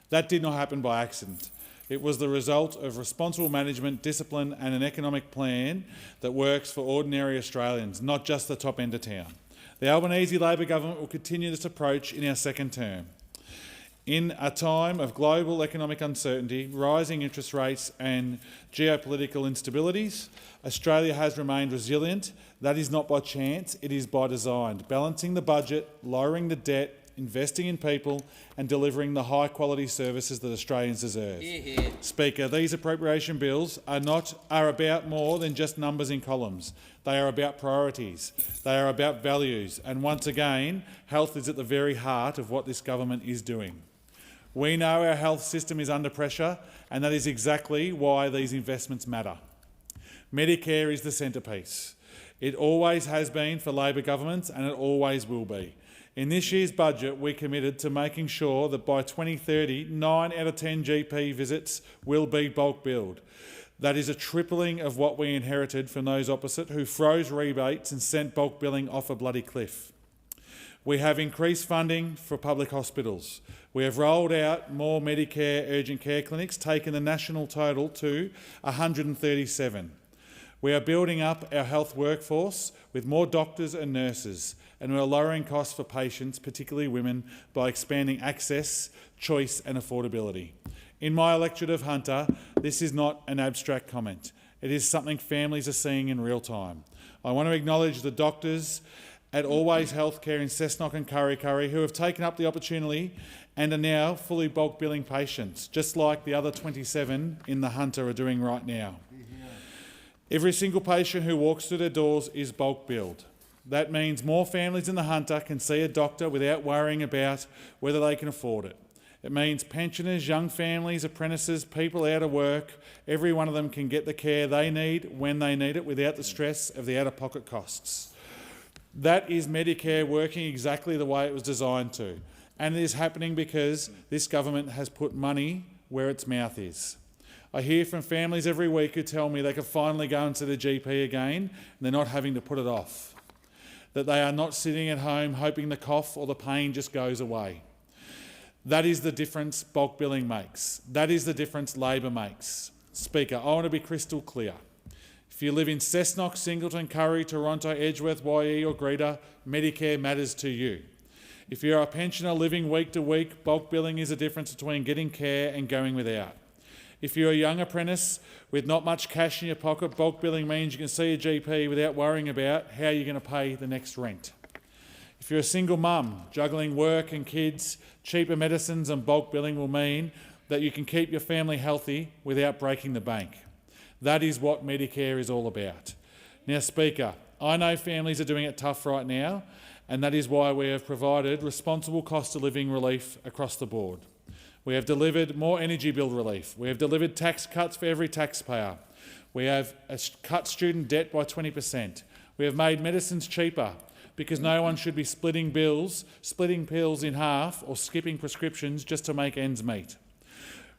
That did not happen by accident. It was the result of responsible management, discipline and an economic plan that works for ordinary Australians, not just the top end of town. The Albanese Labor government will continue this approach in our second term. In a time of global economic uncertainty, rising interest rates and geopolitical instabilities, Australia has remained resilient. That is not by chance, it is by design, balancing the budget, lowering the debt, investing in people and delivering the high-quality services that Australians deserve. Speaker, these appropriation bills are about more than just numbers in columns. They are about priorities. They are about values. And once again, health is at the very heart of what this government is doing. We know our health system is under pressure, and that is exactly why these investments matter. Medicare is the centrepiece. It always has been for Labor governments, and it always will be. In this year's budget, we committed to making sure that by 2030, 9 out of 10 GP visits will be bulk billed. That is a tripling of what we inherited from those opposite who froze rebates and sent bulk billing off a bloody cliff. We have increased funding for public hospitals. We have rolled out more Medicare urgent care clinics, taking the national total to 137. We are building up our health workforce with more doctors and nurses, and we are lowering costs for patients, particularly women, by expanding access, choice and affordability. In my electorate of Hunter, this is not an abstract comment. It is something families are seeing in real time. I want to acknowledge the doctors at Always Healthcare in Cessnock and Kurri Kurri who have taken up the opportunity and are now fully bulk billing patients, just like the other 27 in the Hunter are doing right now. Every single patient who walks through their doors is bulk billed. That means more families in the Hunter can see a doctor without worrying about whether they can afford it. It means pensioners, young families, apprentices, people out of work, every one of them can get the care they need when they need it without the stress of the out-of-pocket costs. That is Medicare working exactly the way it was designed to. And it is happening because this government has put money where its mouth is. I hear from families every week who tell me they can finally go into the GP again and they're not having to put it off. That they are not sitting at home hoping the cough or the pain just goes away. That is the difference bulk billing makes. That is the difference Labor makes. Speaker, I want to be crystal clear. If you live in Cessnock, Singleton, Curry, Toronto, Edgeworth, YE or Greta, Medicare matters to you. If you're a pensioner living week to week, bulk billing is the difference between getting care and going without. If you're a young apprentice with not much cash in your pocket, bulk billing means you can see a GP without worrying about how you're going to pay the next rent. If you're a single mum juggling work and kids, cheaper medicines and bulk billing will mean that you can keep your family healthy without breaking the bank. That is what Medicare is all about. Now, Speaker, I know families are doing it tough right now, and that is why we have provided responsible cost of living relief across the board. We have delivered more energy bill relief. We have delivered tax cuts for every taxpayer. We have cut student debt by 20%. We have made medicines cheaper because no one should be splitting pills in half or skipping prescriptions just to make ends meet.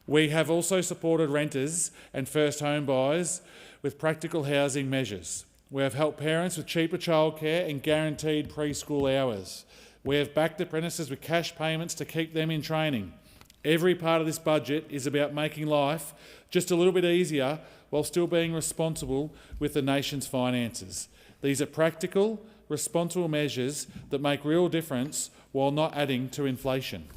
We have also supported renters and first home buyers with practical housing measures. We have helped parents with cheaper childcare and guaranteed preschool hours. We have backed apprentices with cash payments to keep them in training. Every part of this budget is about making life just a little bit easier while still being responsible with the nation's finances. These are practical, responsible measures that make real difference while not adding to inflation.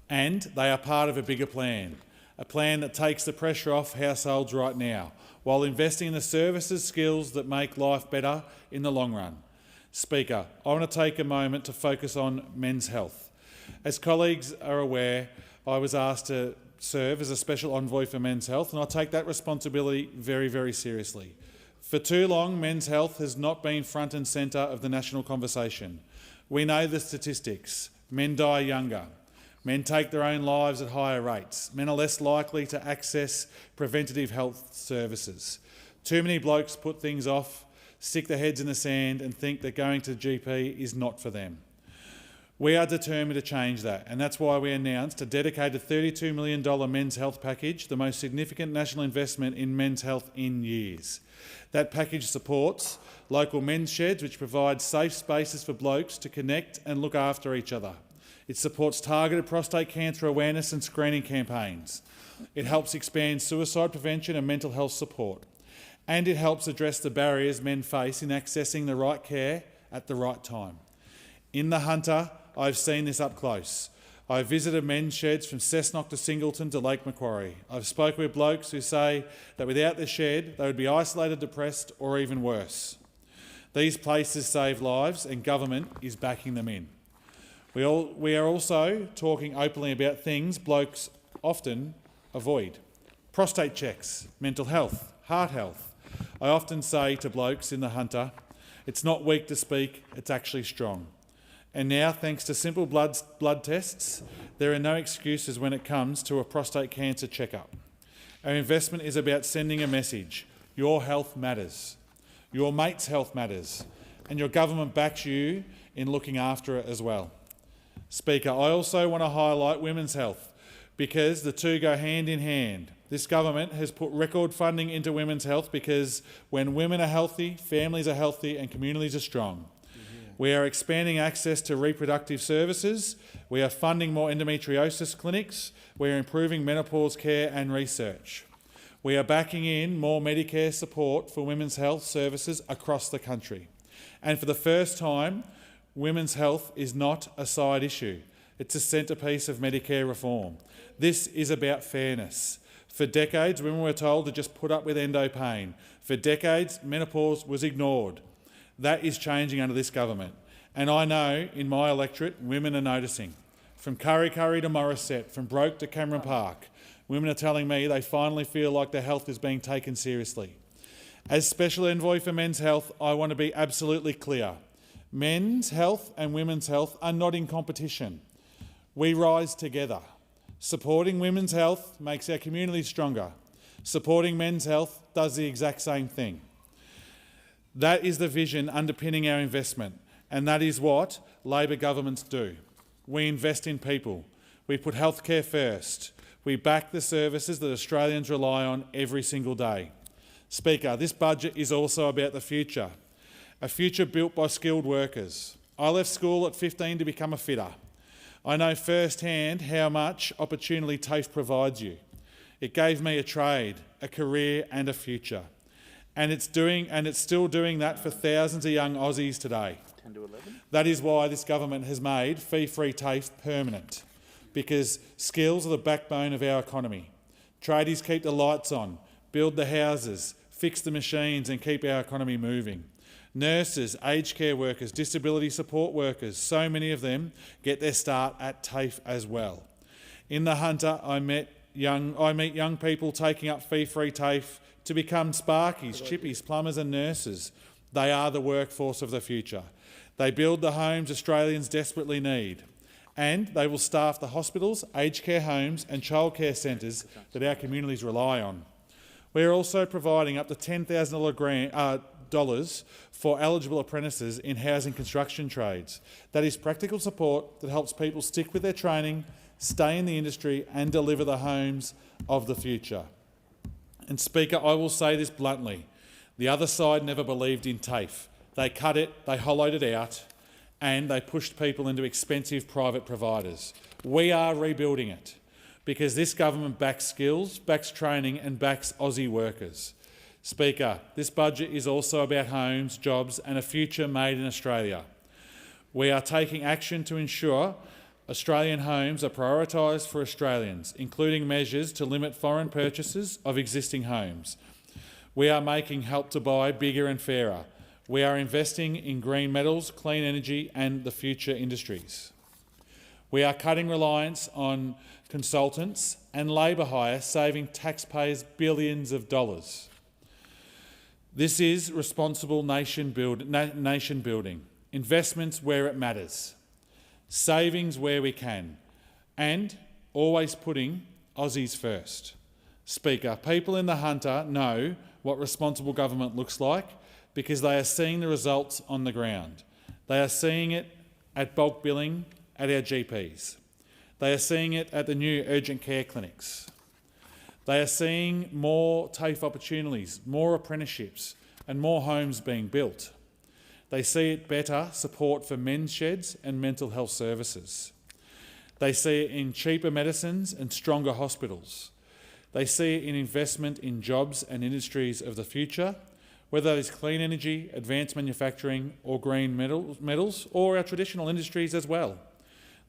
And they are part of a bigger plan, a plan that takes the pressure off households right now, while investing in the services, skills that make life better in the long run. Speaker, I want to take a moment to focus on men's health. As colleagues are aware, I was asked to serve as a special envoy for men's health, and I take that responsibility very, very seriously. For too long, men's health has not been front and centre of the national conversation. We know the statistics. Men die younger. Men take their own lives at higher rates. Men are less likely to access preventative health services. Too many blokes put things off, stick their heads in the sand and think that going to the GP is not for them. We are determined to change that, and that's why we announced a dedicated $32 million men's health package, the most significant national investment in men's health in years. That package supports local men's sheds, which provide safe spaces for blokes to connect and look after each other. It supports targeted prostate cancer awareness and screening campaigns. It helps expand suicide prevention and mental health support. And it helps address the barriers men face in accessing the right care at the right time. In the Hunter, I've seen this up close. I've visited men's sheds from Cessnock to Singleton to Lake Macquarie. I've spoken with blokes who say that without the shed, they would be isolated, depressed, or even worse. These places save lives, and government is backing them in. We are also talking openly about things blokes often avoid. Prostate checks, mental health, heart health. I often say to blokes in the Hunter, it's not weak to speak, it's actually strong. And now, thanks to simple blood tests, there are no excuses when it comes to a prostate cancer checkup. Our investment is about sending a message. Your health matters. Your mate's health matters. And your government backs you in looking after it as well. Speaker, I also want to highlight women's health because the two go hand in hand. This government has put record funding into women's health because when women are healthy, families are healthy and communities are strong. We are expanding access to reproductive services. We are funding more endometriosis clinics. We are improving menopause care and research. We are backing in more Medicare support for women's health services across the country. And for the first time, women's health is not a side issue. It's a centrepiece of Medicare reform. This is about fairness. For decades, women were told to just put up with endo pain. For decades, menopause was ignored. That is changing under this government. And I know in my electorate, women are noticing. From Kurri Kurri to Morisset, from Broke to Cameron Park, women are telling me they finally feel like their health is being taken seriously. As Special Envoy for Men's Health, I want to be absolutely clear. Men's health and women's health are not in competition. We rise together. Supporting women's health makes our community stronger. Supporting men's health does the exact same thing. That is the vision underpinning our investment, and that is what Labor governments do. We invest in people. We put healthcare first. We back the services that Australians rely on every single day. Speaker, this budget is also about the future, a future built by skilled workers. I left school at 15 to become a fitter. I know firsthand how much opportunity TAFE provides you. It gave me a trade, a career and a future. And it's still doing that for thousands of young Aussies today. 10 to 11. That is why this government has made fee-free TAFE permanent, because skills are the backbone of our economy. Tradies keep the lights on, build the houses, fix the machines and keep our economy moving. Nurses, aged care workers, disability support workers, so many of them get their start at TAFE as well. In the Hunter, I meet young people taking up fee-free TAFE to become sparkies, chippies, plumbers and nurses. They are the workforce of the future. They build the homes Australians desperately need, and they will staff the hospitals, aged care homes and childcare centres that our communities rely on. We are also providing up to $10,000 for eligible apprentices in housing construction trades. That is practical support that helps people stick with their training, stay in the industry and deliver the homes of the future. And Speaker, I will say this bluntly. The other side never believed in TAFE. They cut it, they hollowed it out, and they pushed people into expensive private providers. We are rebuilding it because this government backs skills, backs training and backs Aussie workers. Speaker, this budget is also about homes, jobs and a future made in Australia. We are taking action to ensure Australian homes are prioritised for Australians, including measures to limit foreign purchases of existing homes. We are making Help to Buy bigger and fairer. We are investing in green metals, clean energy and the future industries. We are cutting reliance on consultants and labour hire, saving taxpayers billions of dollars. This is responsible nation building, investments where it matters, savings where we can, and always putting Aussies first. Speaker, people in the Hunter know what responsible government looks like because they are seeing the results on the ground. They are seeing it at bulk billing at our GPs. They are seeing it at the new urgent care clinics. They are seeing more TAFE opportunities, more apprenticeships and more homes being built. They see it better support for men's sheds and mental health services. They see it in cheaper medicines and stronger hospitals. They see it in investment in jobs and industries of the future, whether that is clean energy, advanced manufacturing or green metals, or our traditional industries as well.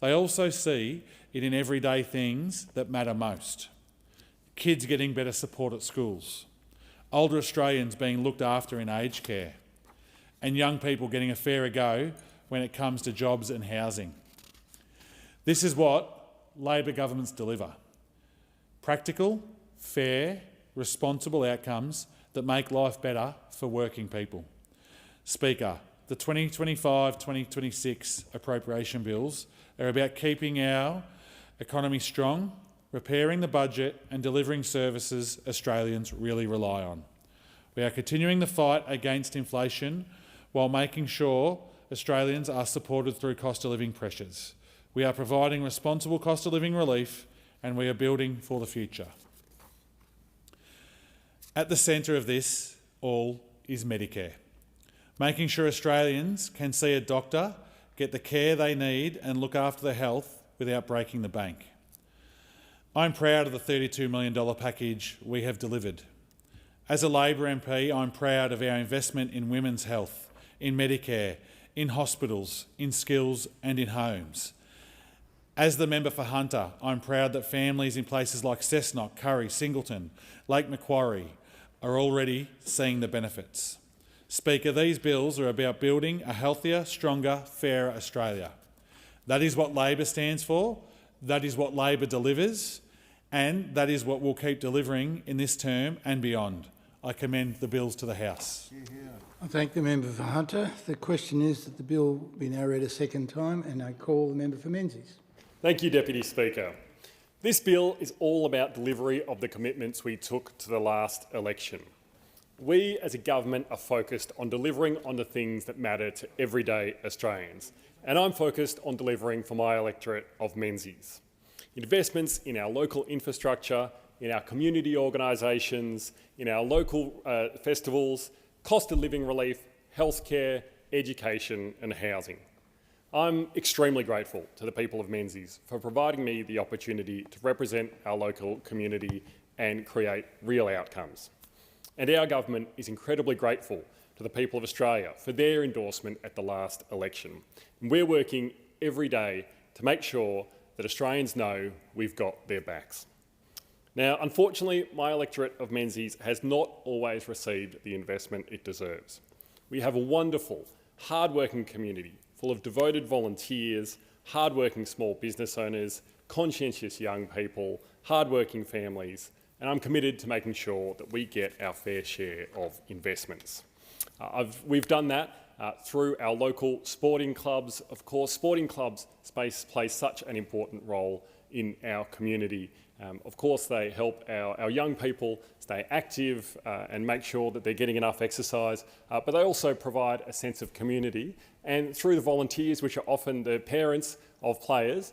They also see it in everyday things that matter most. Kids getting better support at schools, older Australians being looked after in aged care, and young people getting a fairer go when it comes to jobs and housing. This is what Labor governments deliver. Practical, fair, responsible outcomes that make life better for working people. Speaker, the 2025-2026 appropriation bills are about keeping our economy strong, repairing the budget and delivering services Australians really rely on. We are continuing the fight against inflation while making sure Australians are supported through cost of living pressures. We are providing responsible cost of living relief and we are building for the future. At the centre of this all is Medicare. making sure Australians can see a doctor, get the care they need and look after their health without breaking the bank. I'm proud of the $32 million package we have delivered. As a Labor MP, I'm proud of our investment in women's health, in Medicare, in hospitals, in skills and in homes. As the member for Hunter, I'm proud that families in places like Cessnock, Curry, Singleton, Lake Macquarie are already seeing the benefits. Speaker, these bills are about building a healthier, stronger, fairer Australia. That is what Labor stands for, that is what Labor delivers, and that is what we'll keep delivering in this term and beyond. I commend the bills to the House. I thank the member for Hunter. The question is that the bill be now read a second time, and I call the member for Menzies. Thank you, Deputy Speaker. This bill is all about delivery of the commitments we took to the last election. We as a government are focused on delivering on the things that matter to everyday Australians, and I'm focused on delivering for my electorate of Menzies. Investments in our local infrastructure, in our community organisations, in our local festivals, cost of living relief, healthcare, education and housing. I'm extremely grateful to the people of Menzies for providing me the opportunity to represent our local community and create real outcomes. And our government is incredibly grateful to the people of Australia for their endorsement at the last election. And we're working every day to make sure that Australians know we've got their backs. Now, unfortunately, my electorate of Menzies has not always received the investment it deserves. We have a wonderful, hard-working community full of devoted volunteers, hard-working small business owners, conscientious young people, hard-working families, and I'm committed to making sure that we get our fair share of investments. We've done that through our local sporting clubs. Of course, sporting clubs play such an important role in our community. Of course, they help our young people stay active and make sure that they're getting enough exercise, but they also provide a sense of community. And through the volunteers, which are often the parents of players,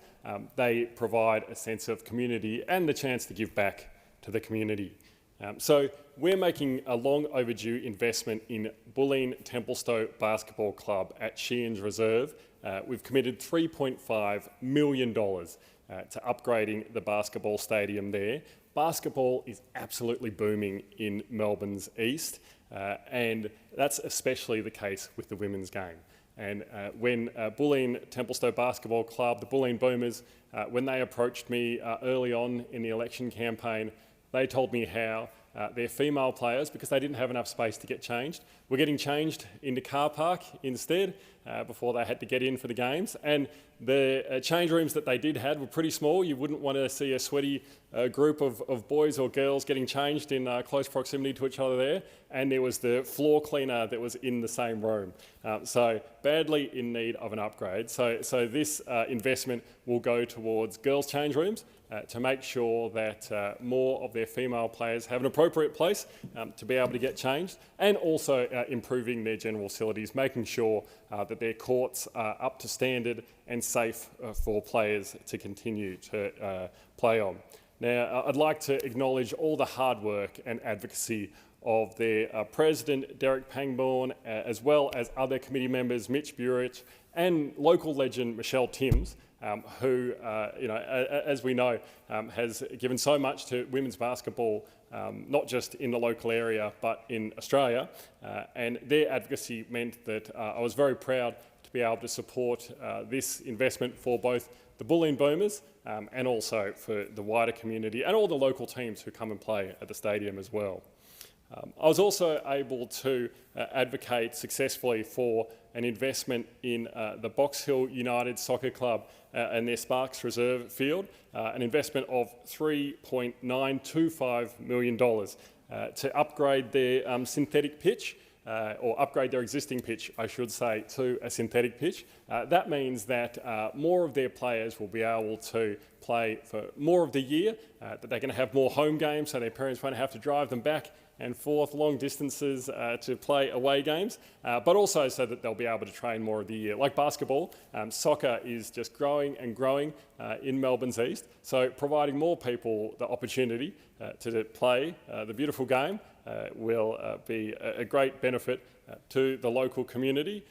they provide a sense of community and the chance to give back to the community. So we're making a long overdue investment in Bulleen Templestowe Basketball Club at Sheehan's Reserve. We've committed $3.5 million to upgrading the basketball stadium there. Basketball is absolutely booming in Melbourne's east, and that's especially the case with the women's game. And when Bulleen Templestowe Basketball Club, the Bulleen Boomers, when they approached me early on in the election campaign, they told me how their female players, because they didn't have enough space to get changed, were getting changed in the car park instead before they had to get in for the games. And the change rooms that they did have were pretty small. You wouldn't want to see a sweaty group of boys or girls getting changed in close proximity to each other there. And there was the floor cleaner that was in the same room. So badly in need of an upgrade. So this investment will go towards girls' change rooms to make sure that more of their female players have an appropriate place to be able to get changed, and also improving their general facilities, making sure that their courts are up to standard and safe for players to continue to play on. Now, I'd like to acknowledge all the hard work and advocacy of their President, Derek Pangborn, as well as other committee members, Mitch Burich, and local legend Michelle Timms, who, as we know, has given so much to women's basketball, not just in the local area, but in Australia. And their advocacy meant that I was very proud to be able to support this investment for both the Bulleen Boomers and also for the wider community and all the local teams who come and play at the stadium as well. I was also able to advocate successfully for an investment in the Box Hill United Soccer Club and their Sparks Reserve field, an investment of $3.925 million to upgrade their synthetic pitch, or upgrade their existing pitch, I should say, to a synthetic pitch. That means that more of their players will be able to play for more of the year, that they're going to have more home games so their parents won't have to drive them back and forth long distances to play away games, but also so that they'll be able to train more of the year. Like basketball, soccer is just growing and growing in Melbourne's east, so providing more people the opportunity to play the beautiful game will be a great benefit to the local community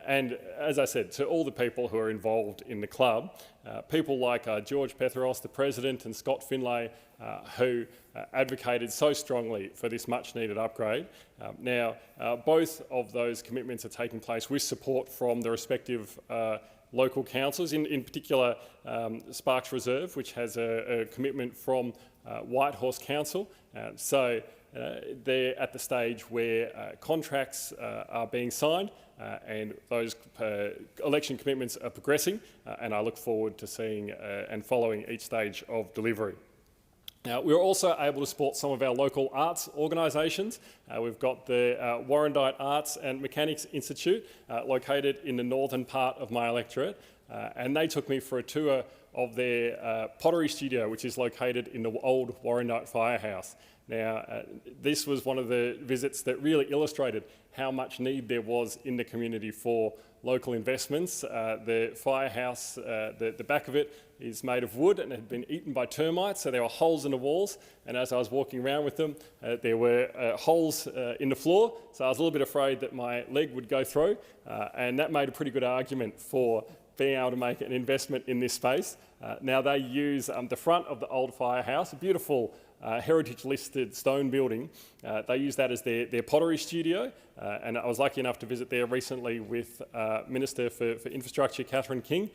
and, as I said, to all the people who are involved in the club. People like George Petheros, the president, and Scott Finlay, who advocated so strongly for this much-needed upgrade. Now, both of those commitments are taking place with support from the respective local councils, in particular Sparks Reserve, which has a commitment from Whitehorse Council. So they're at the stage where contracts are being signed and those election commitments are progressing, and I look forward to seeing and following each stage of delivery. Now, we were also able to support some of our local arts organisations. We've got the Warrandyte Arts and Mechanics Institute located in the northern part of my electorate, and they took me for a tour of their pottery studio, which is located in the old Warrandyte Firehouse. Now, this was one of the visits that really illustrated how much need there was in the community for local investments. The firehouse, the back of it is made of wood and had been eaten by termites, so there were holes in the walls, and as I was walking around with them, there were holes in the floor, so I was a little bit afraid that my leg would go through, and that made a pretty good argument for being able to make an investment in this space. Now they use the front of the old firehouse, a beautiful heritage-listed stone building. They use that as their pottery studio, and I was lucky enough to visit there recently with Minister for Infrastructure, Catherine King,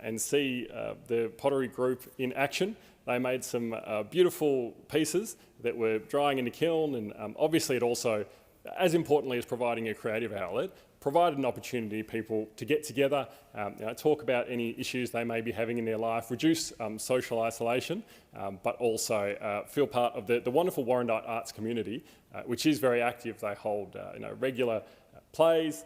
and see the pottery group in action. They made some beautiful pieces that were drying in the kiln, and obviously it also, as importantly as providing a creative outlet, provided an opportunity for people to get together, talk about any issues they may be having in their life, reduce social isolation, but also feel part of the wonderful Warrandyte arts community, which is very active. They hold regular plays,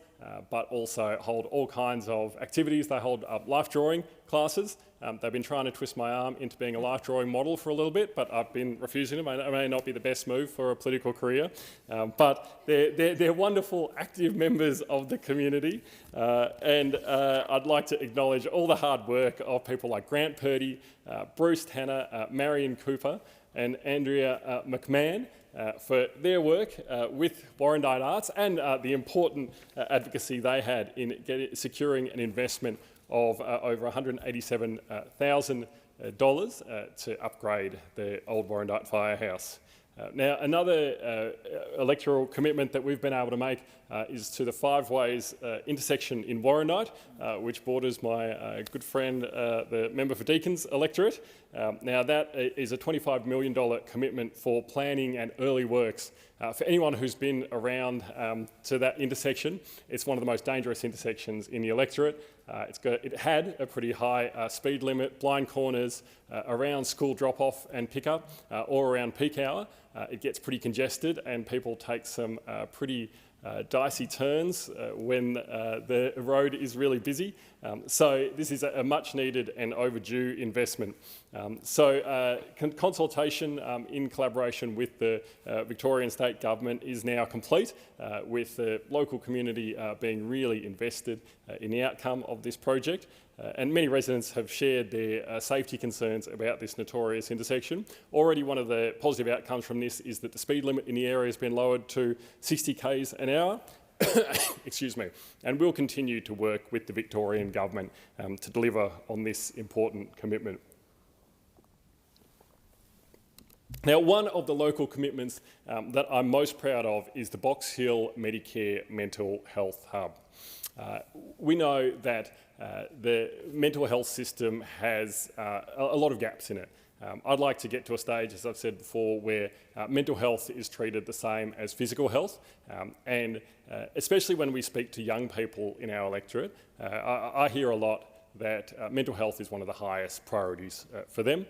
but also hold all kinds of activities. They hold life drawing classes. They've been trying to twist my arm into being a life drawing model for a little bit, but I've been refusing it. It may not be the best move for a political career, but they're wonderful, active members of the community. And I'd like to acknowledge all the hard work of people like Grant Purdy, Bruce Tanner, Marion Cooper, and Andrea McMahon for their work with Warrandyte Arts and the important advocacy they had in securing an investment of over $187,000 to upgrade the old Warrandyte Firehouse. Now, another electoral commitment that we've been able to make is to the Five Ways intersection in Warrandyte, which borders my good friend, the member for Deacon's electorate. Now, that is a $25 million commitment for planning and early works. For anyone who's been around to that intersection, it's one of the most dangerous intersections in the electorate. It had a pretty high speed limit, blind corners around school drop-off and pickup, or around peak hour. It gets pretty congested and people take some pretty dicey turns when the road is really busy. So this is a much needed and overdue investment. Consultation in collaboration with the Victorian State Government is now complete, with the local community being really invested in the outcome of this project. And many residents have shared their safety concerns about this notorious intersection. Already one of the positive outcomes from this is that the speed limit in the area has been lowered to 60 k's an hour. Excuse me. And we'll continue to work with the Victorian Government to deliver on this important commitment. Now, one of the local commitments that I'm most proud of is the Box Hill Medicare Mental Health Hub. We know that the mental health system has a lot of gaps in it. I'd like to get to a stage, as I've said before, where mental health is treated the same as physical health, and especially when we speak to young people in our electorate, I hear a lot that mental health is one of the highest priorities for them.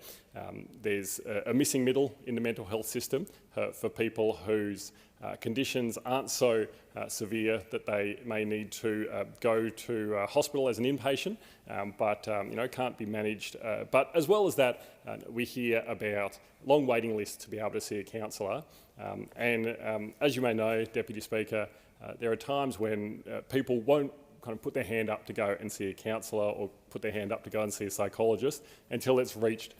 There's a missing middle in the mental health system for people whose conditions aren't so severe that they may need to go to hospital as an inpatient, but can't be managed. But as well as that, we hear about long waiting lists to be able to see a counsellor. As you may know, Deputy Speaker, there are times when people won't kind of put their hand up to go and see a counsellor or put their hand up to go and see a psychologist until it's reached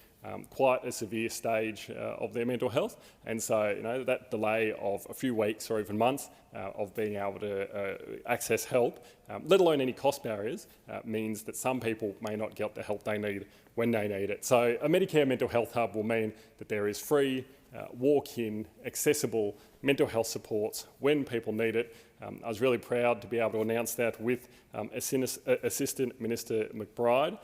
quite a severe stage of their mental health, and so that delay of a few weeks or even months of being able to access help, let alone any cost barriers, means that some people may not get the help they need when they need it. So a Medicare mental health hub will mean that there is free, walk-in, accessible mental health supports when people need it. I was really proud to be able to announce that with Assistant Minister McBride.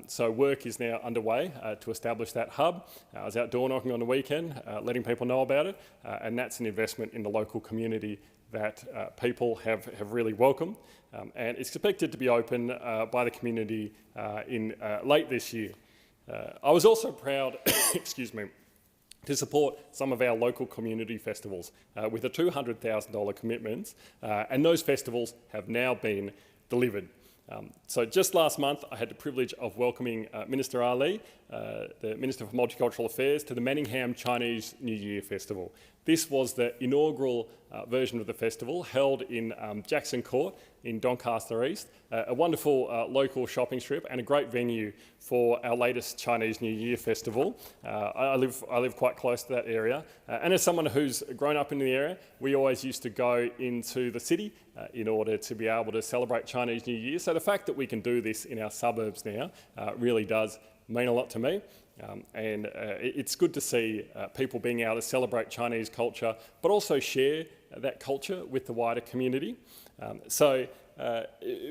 So work is now underway to establish that hub. I was out door knocking on the weekend, letting people know about it, and that's an investment in the local community that people have really welcomed. And it's expected to be open by the community in late this year. I was also proud, excuse me, to support some of our local community festivals with a $200,000 commitment, and those festivals have now been delivered. So just last month, I had the privilege of welcoming Minister Ali, the Minister for Multicultural Affairs, to the Manningham Chinese New Year Festival. This was the inaugural version of the festival held in Jackson Court in Doncaster East, a wonderful local shopping strip and a great venue for our latest Chinese New Year Festival. I live quite close to that area, and as someone who's grown up in the area, we always used to go into the city in order to be able to celebrate Chinese New Year. So the fact that we can do this in our suburbs now really does mean a lot to me. And it's good to see people being able to celebrate Chinese culture, but also share that culture with the wider community.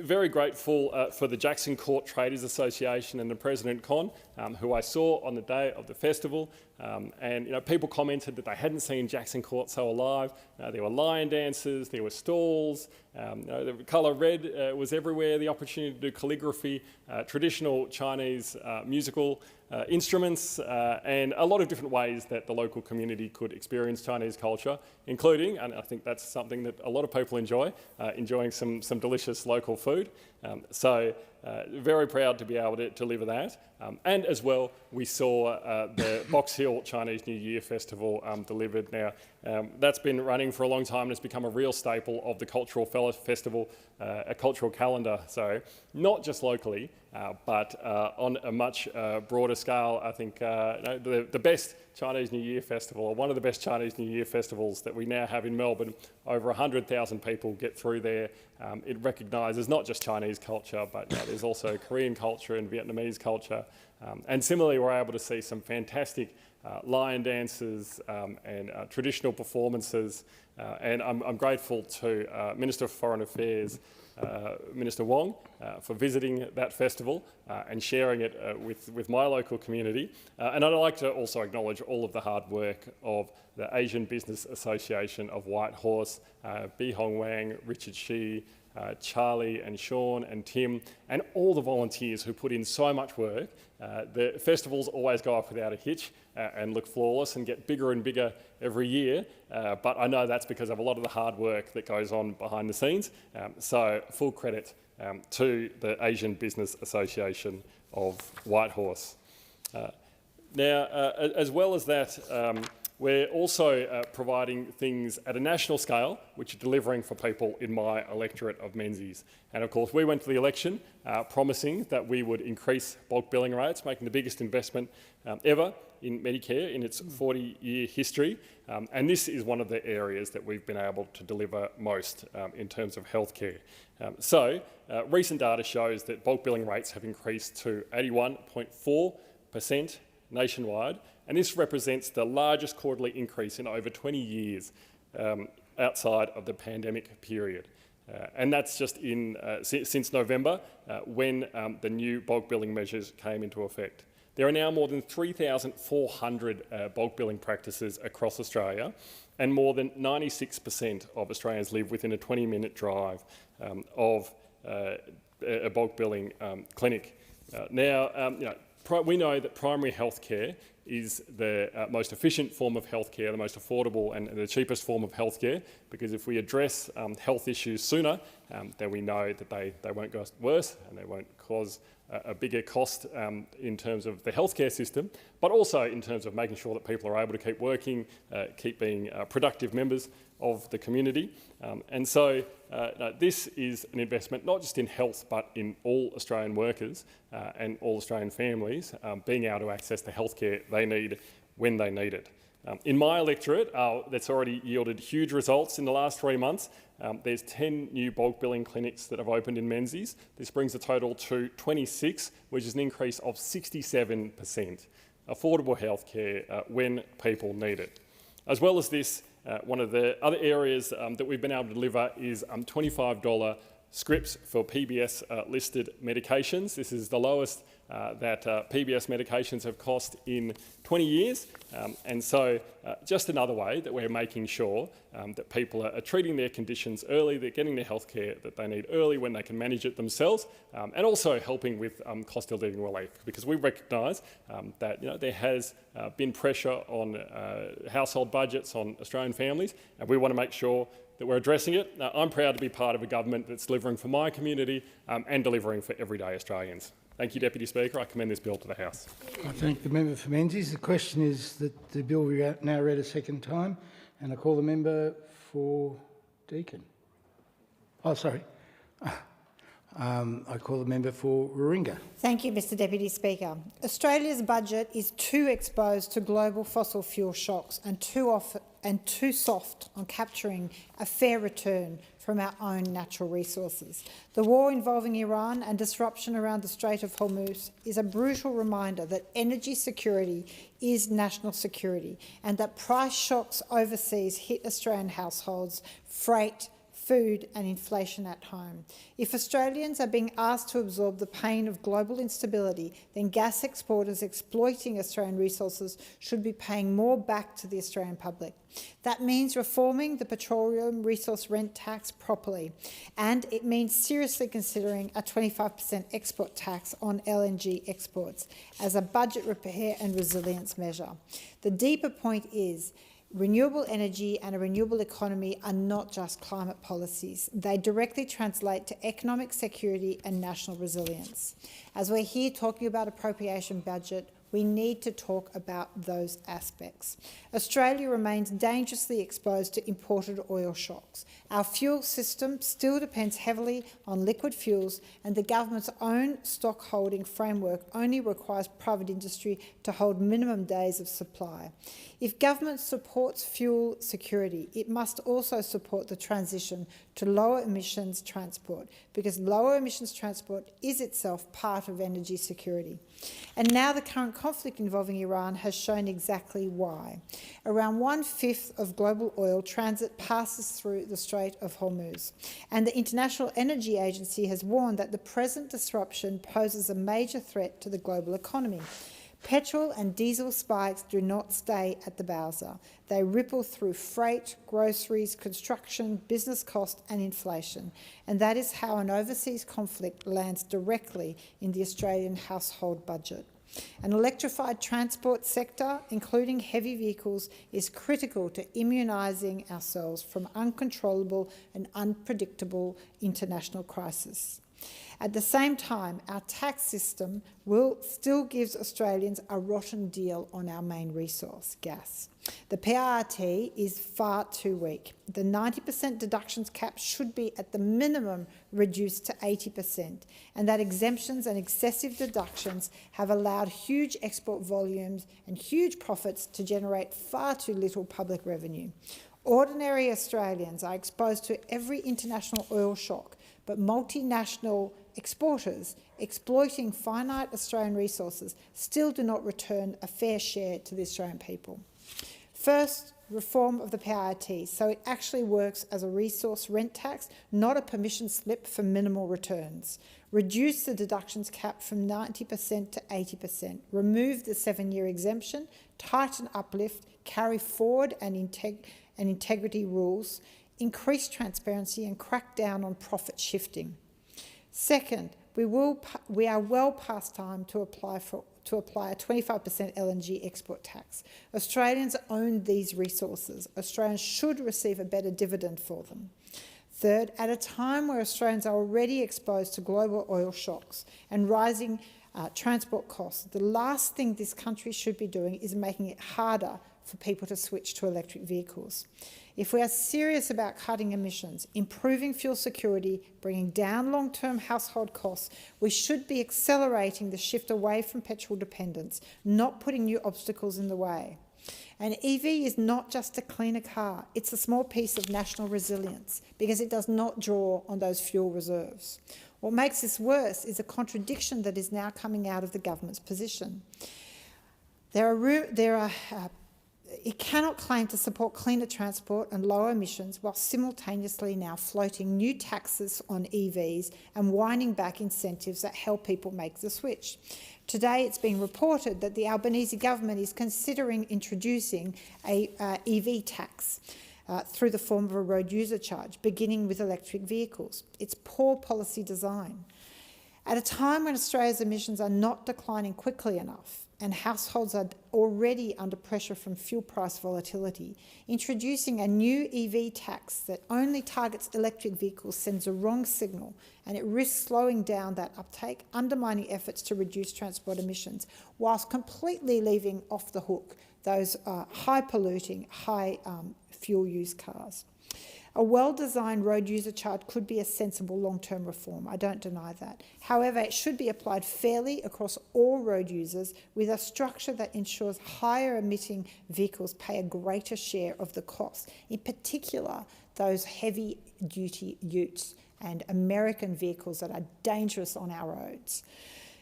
Very grateful for the Jackson Court Traders Association and the President Con, who I saw on the day of the festival. And people commented that they hadn't seen Jackson Court so alive. There were lion dances, there were stalls, the colour red was everywhere, the opportunity to do calligraphy, traditional Chinese musical instruments, and a lot of different ways that the local community could experience Chinese culture, including, and I think that's something that a lot of people enjoy, enjoying some delicious local food. Very proud to be able to deliver that. And as well, we saw the Box Hill Chinese New Year Festival delivered. Now, that's been running for a long time and it's become a real staple of the Cultural Festival, a cultural calendar. So not just locally, but on a much broader scale. I think the best Chinese New Year Festival, or one of the best Chinese New Year festivals that we now have in Melbourne. Over 100,000 people get through there. It recognises not just Chinese culture, but there's also Korean culture and Vietnamese culture. And similarly, we're able to see some fantastic lion dances and traditional performances. And I'm grateful to Minister for Foreign Affairs, Minister Wong, for visiting that festival and sharing it with my local community. And I'd like to also acknowledge all of the hard work of the Asian Business Association of Whitehorse, Bi Hong Wang, Richard Shi, Charlie and Sean and Tim, and all the volunteers who put in so much work. The festivals always go off without a hitch and look flawless and get bigger and bigger every year, but I know that's because of a lot of the hard work that goes on behind the scenes. So full credit to the Asian Business Association of Whitehorse. Now, as well as that, we're also providing things at a national scale, which are delivering for people in my electorate of Menzies. And of course, we went to the election promising that we would increase bulk billing rates, making the biggest investment ever in Medicare in its 40-year history. And this is one of the areas that we've been able to deliver most in terms of healthcare. Recent data shows that bulk billing rates have increased to 81.4% nationwide, and this represents the largest quarterly increase in over 20 years outside of the pandemic period. And that's just since November, when the new bulk billing measures came into effect. There are now more than 3,400 bulk billing practices across Australia, and more than 96% of Australians live within a 20-minute drive of a bulk billing clinic. We know that primary health care is the most efficient form of healthcare, the most affordable and the cheapest form of healthcare, because if we address health issues sooner, then we know that they won't go worse and they won't cause a bigger cost in terms of the healthcare system, but also in terms of making sure that people are able to keep working, keep being productive members of the community. And so this is an investment not just in health, but in all Australian workers and all Australian families being able to access the healthcare they need when they need it. In my electorate, that's already yielded huge results in the last 3 months. There's 10 new bulk billing clinics that have opened in Menzies. This brings the total to 26, which is an increase of 67%. Affordable healthcare when people need it. As well as this, one of the other areas that we've been able to deliver is $25 scripts for PBS listed medications. This is the lowest that PBS medications have cost in 20 years. And so just another way that we're making sure that people are treating their conditions early, they're getting the health care that they need early when they can manage it themselves, and also helping with cost of living relief, because we recognise that there has been pressure on household budgets, on Australian families, and we want to make sure that we're addressing it. I'm proud to be part of a government that's delivering for my community and delivering for everyday Australians. Thank you, Deputy Speaker. I commend this bill to the House. I thank the member for Menzies. The question is that the bill be now read a second time, and I call the member for Deakin. Oh, sorry. I call the member for Warringah. Thank you, Mr Deputy Speaker. Australia's budget is too exposed to global fossil fuel shocks and too soft on capturing a fair return from our own natural resources. The war involving Iran and disruption around the Strait of Hormuz is a brutal reminder that energy security is national security and that price shocks overseas hit Australian households, freight, food and inflation at home. If Australians are being asked to absorb the pain of global instability, then gas exporters exploiting Australian resources should be paying more back to the Australian public. That means reforming the petroleum resource rent tax properly, and it means seriously considering a 25% export tax on LNG exports as a budget repair and resilience measure. The deeper point is renewable energy and a renewable economy are not just climate policies. They directly translate to economic security and national resilience. As we're here talking about appropriation budget, we need to talk about those aspects. Australia remains dangerously exposed to imported oil shocks. Our fuel system still depends heavily on liquid fuels, and the government's own stock holding framework only requires private industry to hold minimum days of supply. If government supports fuel security, it must also support the transition to lower emissions transport, because lower emissions transport is itself part of energy security. And now the current conflict involving Iran has shown exactly why. Around 1/5 of global oil transit passes through the Strait of Hormuz, and the International Energy Agency has warned that the present disruption poses a major threat to the global economy. Petrol and diesel spikes do not stay at the bowser. They ripple through freight, groceries, construction, business cost and inflation. And that is how an overseas conflict lands directly in the Australian household budget. An electrified transport sector, including heavy vehicles, is critical to immunising ourselves from uncontrollable and unpredictable international crisis. At the same time, our tax system still gives Australians a rotten deal on our main resource, gas. The PRRT is far too weak. The 90% deductions cap should be at the minimum reduced to 80%, and that exemptions and excessive deductions have allowed huge export volumes and huge profits to generate far too little public revenue. Ordinary Australians are exposed to every international oil shock, but multinational exporters exploiting finite Australian resources still do not return a fair share to the Australian people. First, reform of the PRRT so it actually works as a resource rent tax, not a permission slip for minimal returns. Reduce the deductions cap from 90% to 80%. Remove the 7-year exemption, tighten uplift, carry forward and integrity rules, increase transparency and crack down on profit shifting. Second, we are well past time to apply a 25% LNG export tax. Australians own these resources. Australians should receive a better dividend for them. Third, at a time where Australians are already exposed to global oil shocks and rising transport costs, the last thing this country should be doing is making it harder for people to switch to electric vehicles. If we are serious about cutting emissions, improving fuel security, bringing down long-term household costs, we should be accelerating the shift away from petrol dependence, not putting new obstacles in the way. An EV is not just a cleaner car, it's a small piece of national resilience because it does not draw on those fuel reserves. What makes this worse is a contradiction that is now coming out of the government's position. It cannot claim to support cleaner transport and lower emissions while simultaneously now floating new taxes on EVs and winding back incentives that help people make the switch. Today it's been reported that the Albanese government is considering introducing a EV tax through the form of a road user charge, beginning with electric vehicles. It's poor policy design. At a time when Australia's emissions are not declining quickly enough and households are already under pressure from fuel price volatility, introducing a new EV tax that only targets electric vehicles sends a wrong signal, and it risks slowing down that uptake, undermining efforts to reduce transport emissions, whilst completely leaving off the hook those high-polluting, high-fuel use cars. A well-designed road user charge could be a sensible long-term reform, I don't deny that. However, it should be applied fairly across all road users with a structure that ensures higher emitting vehicles pay a greater share of the cost, in particular those heavy-duty utes and American vehicles that are dangerous on our roads.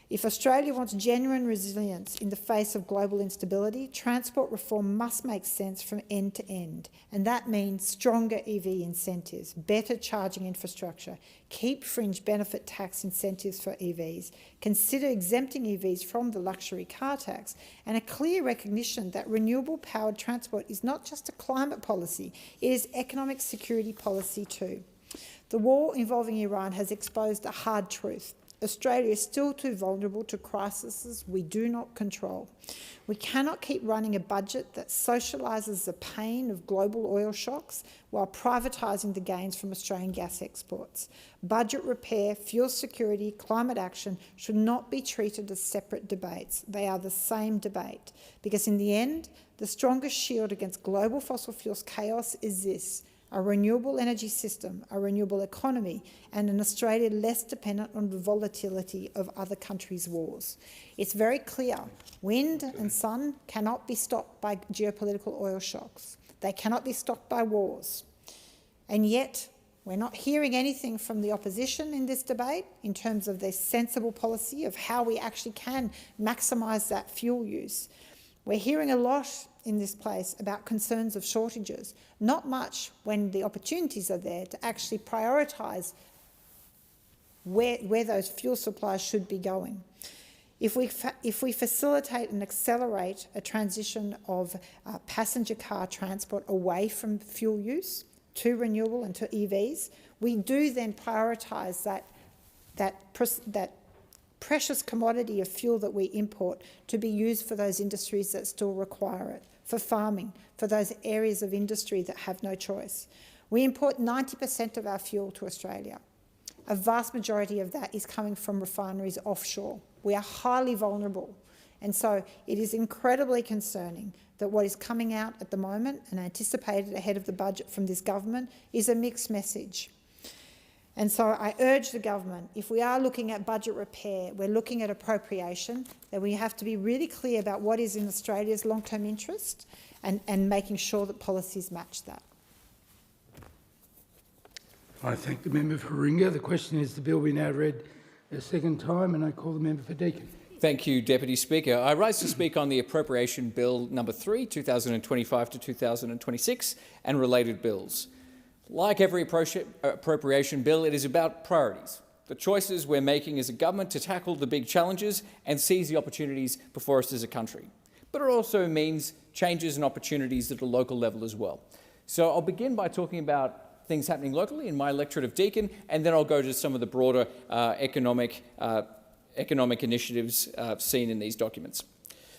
If Australia wants genuine resilience in the face of global instability, transport reform must make sense from end to end, and that means stronger EV incentives, better charging infrastructure, keep fringe benefit tax incentives for EVs, consider exempting EVs from the luxury car tax, and a clear recognition that renewable-powered transport is not just a climate policy, it is economic security policy too. The war involving Iran has exposed a hard truth. Australia is still too vulnerable to crises we do not control. We cannot keep running a budget that socialises the pain of global oil shocks while privatising the gains from Australian gas exports. Budget repair, fuel security, climate action should not be treated as separate debates. They are the same debate, because in the end, the strongest shield against global fossil fuels chaos is this: a renewable energy system, a renewable economy, and an Australia less dependent on the volatility of other countries' wars. It's very clear, wind and sun cannot be stopped by geopolitical oil shocks. They cannot be stopped by wars. And yet, we're not hearing anything from the opposition in this debate in terms of their sensible policy of how we actually can maximise that fuel use. We're hearing a lot in this place about concerns of shortages, not much when the opportunities are there to actually prioritise where those fuel supplies should be going. If we facilitate and accelerate a transition of passenger car transport away from fuel use to renewable and to EVs, we do then prioritise that precious commodity of fuel that we import to be used for those industries that still require it, for farming, for those areas of industry that have no choice. We import 90% of our fuel to Australia. A vast majority of that is coming from refineries offshore. We are highly vulnerable. And so it is incredibly concerning that what is coming out at the moment and anticipated ahead of the budget from this government is a mixed message. And so I urge the government, if we are looking at budget repair, we're looking at appropriation, that we have to be really clear about what is in Australia's long-term interest and making sure that policies match that. I thank the member for Warringah. The question is the bill be now read a second time, and I call the member for Deakin. Thank you, Deputy Speaker. I rise to speak on the Appropriation Bill number 3, 2025 to 2026, and related bills. Like every appropriation bill, it is about priorities, the choices we're making as a government to tackle the big challenges and seize the opportunities before us as a country. But it also means changes and opportunities at a local level as well. So I'll begin by talking about things happening locally in my electorate of Deakin, and then I'll go to some of the broader economic initiatives seen in these documents.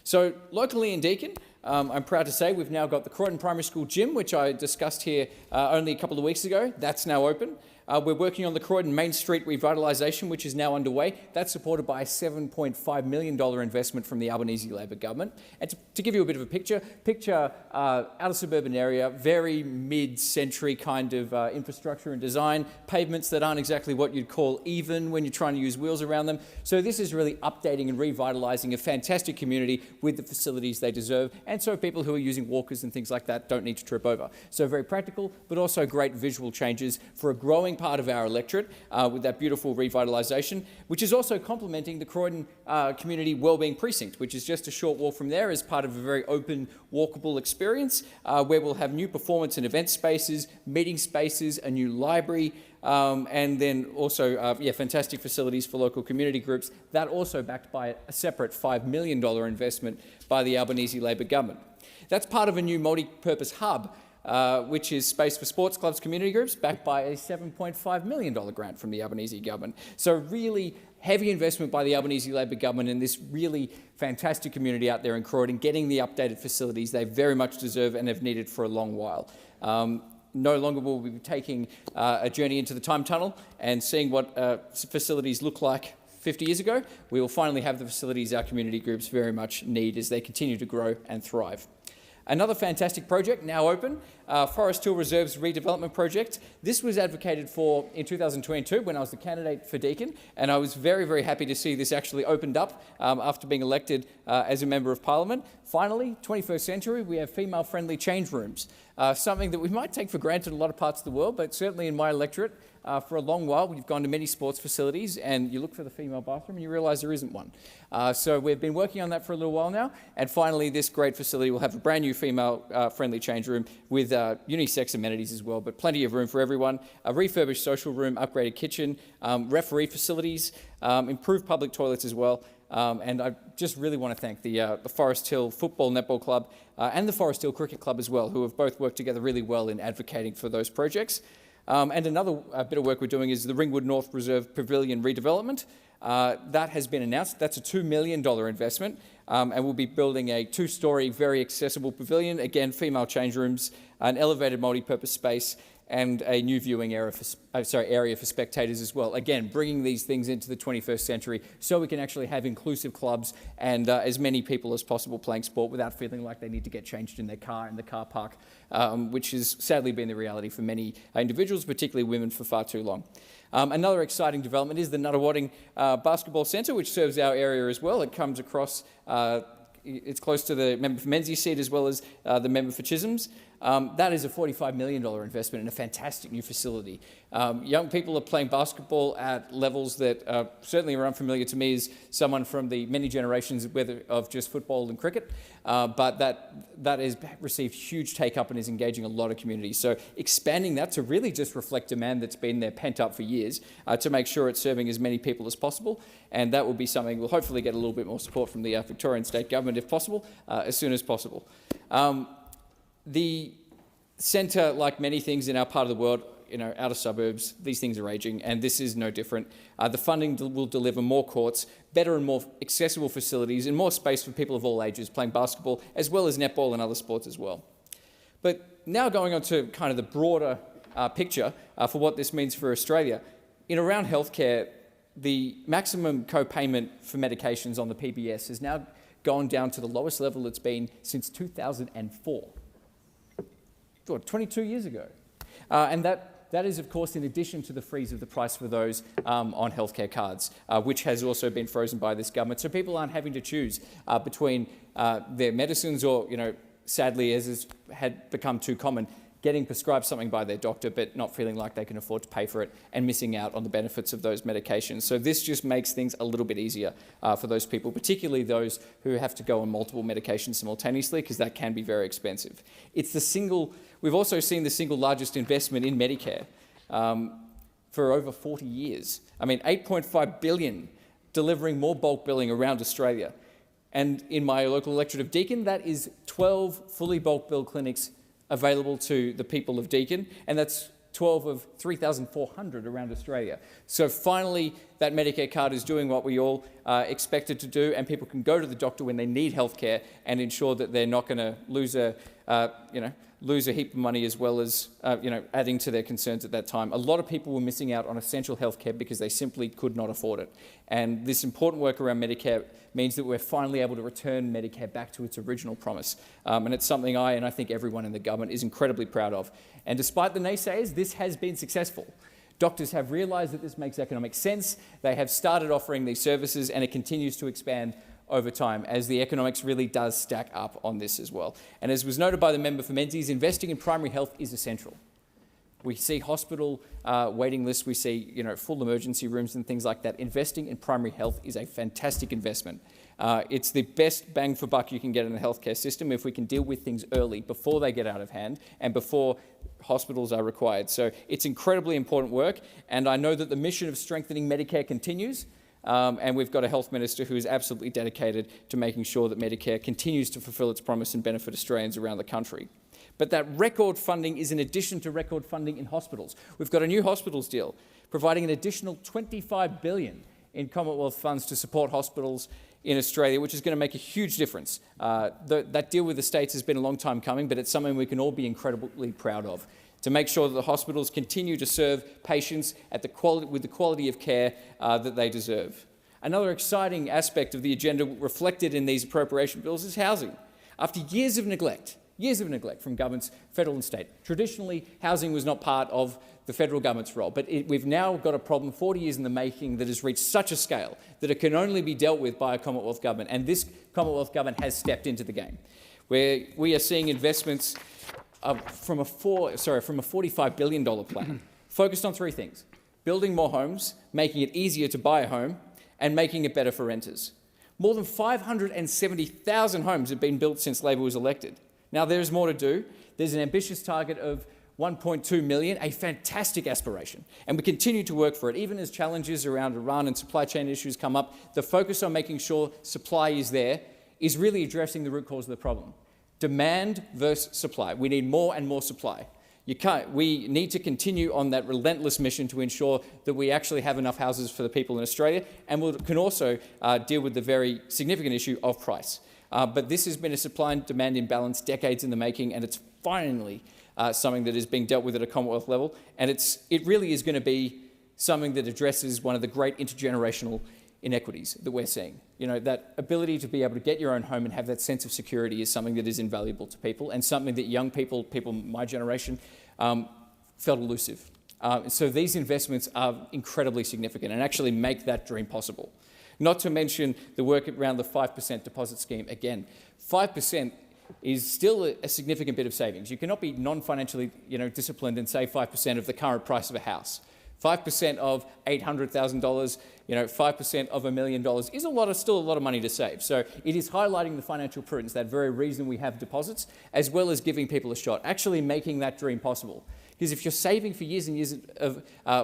So locally in Deakin, I'm proud to say we've now got the Croydon Primary School gym, which I discussed here only a couple of weeks ago. That's now open. We're working on the Croydon Main Street revitalisation, which is now underway. That's supported by a $7.5 million investment from the Albanese Labor government. And to give you a bit of a picture outer suburban area, very mid-century kind of infrastructure and design, pavements that aren't exactly what you'd call even when you're trying to use wheels around them. So this is really updating and revitalising a fantastic community with the facilities they deserve, and so people who are using walkers and things like that don't need to trip over. So very practical, but also great visual changes for a growing part of our electorate with that beautiful revitalisation, which is also complementing the Croydon Community Wellbeing Precinct, which is just a short walk from there as part of a very open, walkable experience where we'll have new performance and event spaces, meeting spaces, a new library, and then also fantastic facilities for local community groups. That also backed by a separate $5 million investment by the Albanese Labor government. That's part of a new multi-purpose hub, which is space for sports clubs, community groups, backed by a $7.5 million grant from the Albanese government. So really heavy investment by the Albanese Labor government in this really fantastic community out there in Croydon, getting the updated facilities they very much deserve and have needed for a long while. No longer will we be taking a journey into the time tunnel and seeing what facilities look like 50 years ago. We will finally have the facilities our community groups very much need as they continue to grow and thrive. Another fantastic project now open, Forest Hill Reserves redevelopment project. This was advocated for in 2022 when I was the candidate for Deakin, and I was very, very happy to see this actually opened up after being elected as a Member of Parliament. Finally, 21st century, we have female-friendly change rooms, something that we might take for granted in a lot of parts of the world, but certainly in my electorate, for a long while, we've gone to many sports facilities and you look for the female bathroom and you realise there isn't one. So we've been working on that for a little while now, and finally this great facility will have a brand new female-friendly change room with unisex amenities as well, but plenty of room for everyone, a refurbished social room, upgraded kitchen, referee facilities, improved public toilets as well. And I just really want to thank the Forest Hill Football Netball Club and the Forest Hill Cricket Club as well, who have both worked together really well in advocating for those projects. And another bit of work we're doing is the Ringwood North Reserve Pavilion redevelopment. That has been announced. That's a $2 million investment, and we'll be building a two-storey, very accessible pavilion, again, female change rooms, an elevated multi-purpose space, and a new viewing area for spectators as well. Again, bringing these things into the 21st century so we can actually have inclusive clubs and as many people as possible playing sport without feeling like they need to get changed in their car in the car park, which has sadly been the reality for many individuals, particularly women, for far too long. Another exciting development is the Nuttawading Basketball Centre, which serves our area as well. It comes across it's close to the member for Menzies seat as well as the member for Chisholm's. That is a $45 million investment in a fantastic new facility. Young people are playing basketball at levels that certainly are unfamiliar to me as someone from the many generations of just football and cricket, but that has received huge take-up and is engaging a lot of communities. So expanding that to really just reflect demand that's been there pent up for years to make sure it's serving as many people as possible, and that will be something we'll hopefully get a little bit more support from the Victorian State Government if possible, as soon as possible. The centre, like many things in our part of the world, outer suburbs, these things are ageing, and this is no different. The funding will deliver more courts, better and more accessible facilities, and more space for people of all ages playing basketball, as well as netball and other sports as well. But now going on to kind of the broader picture for what this means for Australia. In around healthcare, the maximum co-payment for medications on the PBS has now gone down to the lowest level it's been since 2004. 22 years ago. And that is, of course, in addition to the freeze of the price for those on healthcare cards, which has also been frozen by this government. So people aren't having to choose between their medicines or, sadly, as had become too common, getting prescribed something by their doctor but not feeling like they can afford to pay for it and missing out on the benefits of those medications. So this just makes things a little bit easier for those people, particularly those who have to go on multiple medications simultaneously, because that can be very expensive. We've also seen the single largest investment in Medicare for over 40 years. I mean, $8.5 billion delivering more bulk billing around Australia. And in my local electorate of Deakin, that is 12 fully bulk bill clinics available to the people of Deakin, and that's 12 of 3,400 around Australia. So finally, that Medicare card is doing what we all expected to do, and people can go to the doctor when they need healthcare and ensure that they're not going to lose a heap of money, as well as adding to their concerns at that time. A lot of people were missing out on essential healthcare because they simply could not afford it. And this important work around Medicare means that we're finally able to return Medicare back to its original promise. And it's something I think everyone in the government is incredibly proud of. And despite the naysayers, this has been successful. Doctors have realised that this makes economic sense. They have started offering these services, and it continues to expand over time as the economics really does stack up on this as well. And as was noted by the member for Menzies, investing in primary health is essential. We see hospital waiting lists, we see full emergency rooms and things like that. Investing in primary health is a fantastic investment. It's the best bang for buck you can get in the healthcare system if we can deal with things early, before they get out of hand and before hospitals are required. So it's incredibly important work, and I know that the mission of strengthening Medicare continues. And we've got a health minister who is absolutely dedicated to making sure that Medicare continues to fulfil its promise and benefit Australians around the country. But that record funding is in addition to record funding in hospitals. We've got a new hospitals deal, providing an additional $25 billion in Commonwealth funds to support hospitals in Australia, which is going to make a huge difference. That deal with the states has been a long time coming, but it's something we can all be incredibly proud of, to make sure that the hospitals continue to serve patients at with the quality of care that they deserve. Another exciting aspect of the agenda reflected in these appropriation bills is housing. After years of neglect from governments, federal and state, traditionally housing was not part of the federal government's role, but we've now got a problem 40 years in the making that has reached such a scale that it can only be dealt with by a Commonwealth government, and this Commonwealth government has stepped into the game, where we are seeing investments from a $45 billion plan focused on three things: building more homes, making it easier to buy a home, and making it better for renters. More than 570,000 homes have been built since Labor was elected. Now, there's more to do. There's an ambitious target of 1.2 million, a fantastic aspiration, and we continue to work for it. Even as challenges around Iran and supply chain issues come up, the focus on making sure supply is there is really addressing the root cause of the problem. Demand versus supply. We need more and more supply. We need to continue on that relentless mission to ensure that we actually have enough houses for the people in Australia, and we can also deal with the very significant issue of price. But this has been a supply and demand imbalance decades in the making, and it's finally something that is being dealt with at a Commonwealth level, and it really is going to be something that addresses one of the great intergenerational inequities that we're seeing. That ability to be able to get your own home and have that sense of security is something that is invaluable to people, and something that young people my generation, felt elusive. So these investments are incredibly significant and actually make that dream possible. Not to mention the work around the 5% deposit scheme. Again, 5% is still a significant bit of savings. You cannot be non-financially disciplined and save 5% of the current price of a house. 5% of $800,000, 5% of $1 million is still a lot of money to save. So it is highlighting the financial prudence, that very reason we have deposits, as well as giving people a shot, actually making that dream possible. Because if you're saving for years and years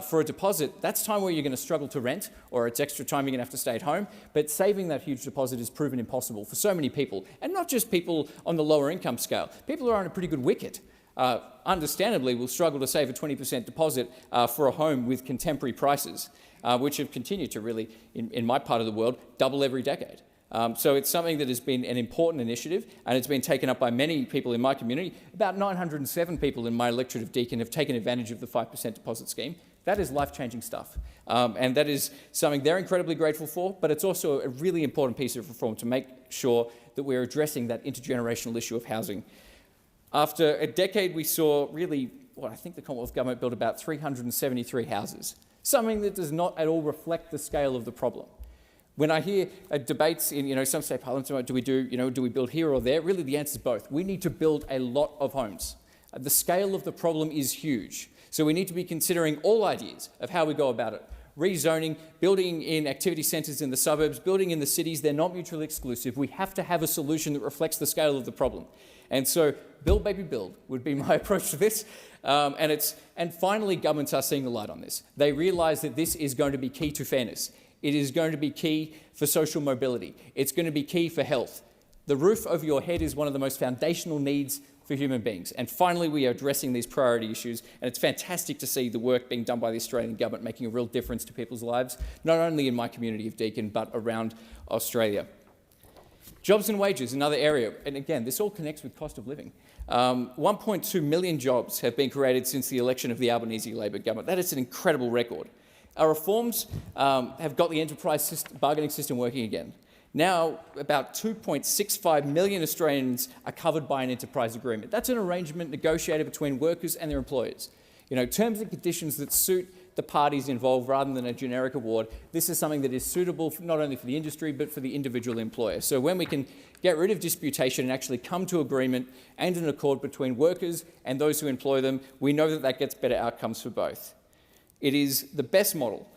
for a deposit, that's time where you're going to struggle to rent, or it's extra time you're going to have to stay at home. But saving that huge deposit is proven impossible for so many people, and not just people on the lower income scale. People who are on a pretty good wicket, understandably, will struggle to save a 20% deposit for a home with contemporary prices, which have continued to really, in my part of the world, double every decade. So it's something that has been an important initiative, and it's been taken up by many people in my community. About 907 people in my electorate of Deakin have taken advantage of the 5% deposit scheme. That is life-changing stuff, and that is something they're incredibly grateful for, but it's also a really important piece of reform to make sure that we're addressing that intergenerational issue of housing. After a decade, we saw really, I think the Commonwealth Government built about 373 houses, something that does not at all reflect the scale of the problem. When I hear debates in some state parliaments about do we build here or there, really the answer is both. We need to build a lot of homes. The scale of the problem is huge. So we need to be considering all ideas of how we go about it. Rezoning, building in activity centres in the suburbs, building in the cities, they're not mutually exclusive. We have to have a solution that reflects the scale of the problem. And so build, baby, build would be my approach to this. And finally, governments are seeing the light on this. They realise that this is going to be key to fairness. It is going to be key for social mobility. It's going to be key for health. The roof over your head is one of the most foundational needs for human beings. And finally, we are addressing these priority issues, and it's fantastic to see the work being done by the Australian government making a real difference to people's lives, not only in my community of Deakin, but around Australia. Jobs and wages, another area, and again, this all connects with cost of living. 1.2 million jobs have been created since the election of the Albanese Labor government. That is an incredible record. Our reforms have got the enterprise bargaining system working again. Now, about 2.65 million Australians are covered by an enterprise agreement. That's an arrangement negotiated between workers and their employers. Terms and conditions that suit the parties involved rather than a generic award. This is something that is suitable not only for the industry but for the individual employer. So when we can get rid of disputation and actually come to agreement and an accord between workers and those who employ them, we know that that gets better outcomes for both. It is the best model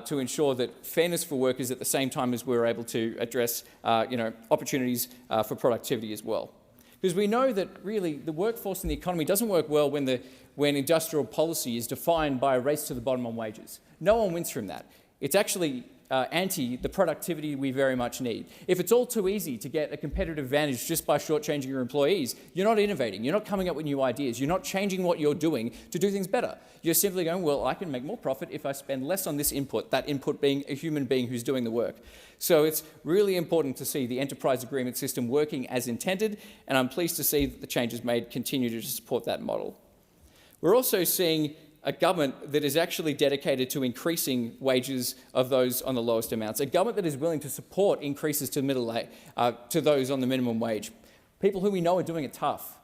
to ensure that fairness for workers at the same time as we're able to address opportunities for productivity as well. Because we know that really the workforce and the economy doesn't work well when industrial policy is defined by a race to the bottom on wages. No one wins from that. It's actually anti the productivity we very much need. If it's all too easy to get a competitive advantage just by shortchanging your employees, you're not innovating, you're not coming up with new ideas, you're not changing what you're doing to do things better. You're simply going, well, I can make more profit if I spend less on this input, that input being a human being who's doing the work. So it's really important to see the enterprise agreement system working as intended, and I'm pleased to see that the changes made continue to support that model. We're also seeing a government that is actually dedicated to increasing wages of those on the lowest amounts, a government that is willing to support increases to those on the minimum wage, people who we know are doing it tough,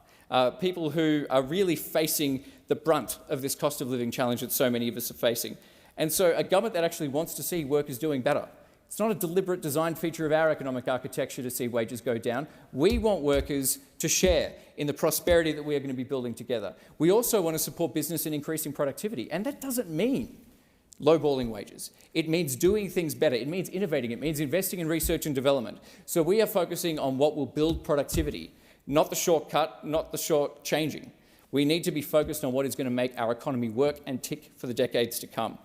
people who are really facing the brunt of this cost of living challenge that so many of us are facing. And so a government that actually wants to see workers doing better. It's not a deliberate design feature of our economic architecture to see wages go down. We want workers to share in the prosperity that we are going to be building together. We also want to support business in increasing productivity, and that doesn't mean lowballing wages. It means doing things better. It means innovating. It means investing in research and development. So we are focusing on what will build productivity, not the shortcut, not the short changing. We need to be focused on what is going to make our economy work and tick for the decades to come.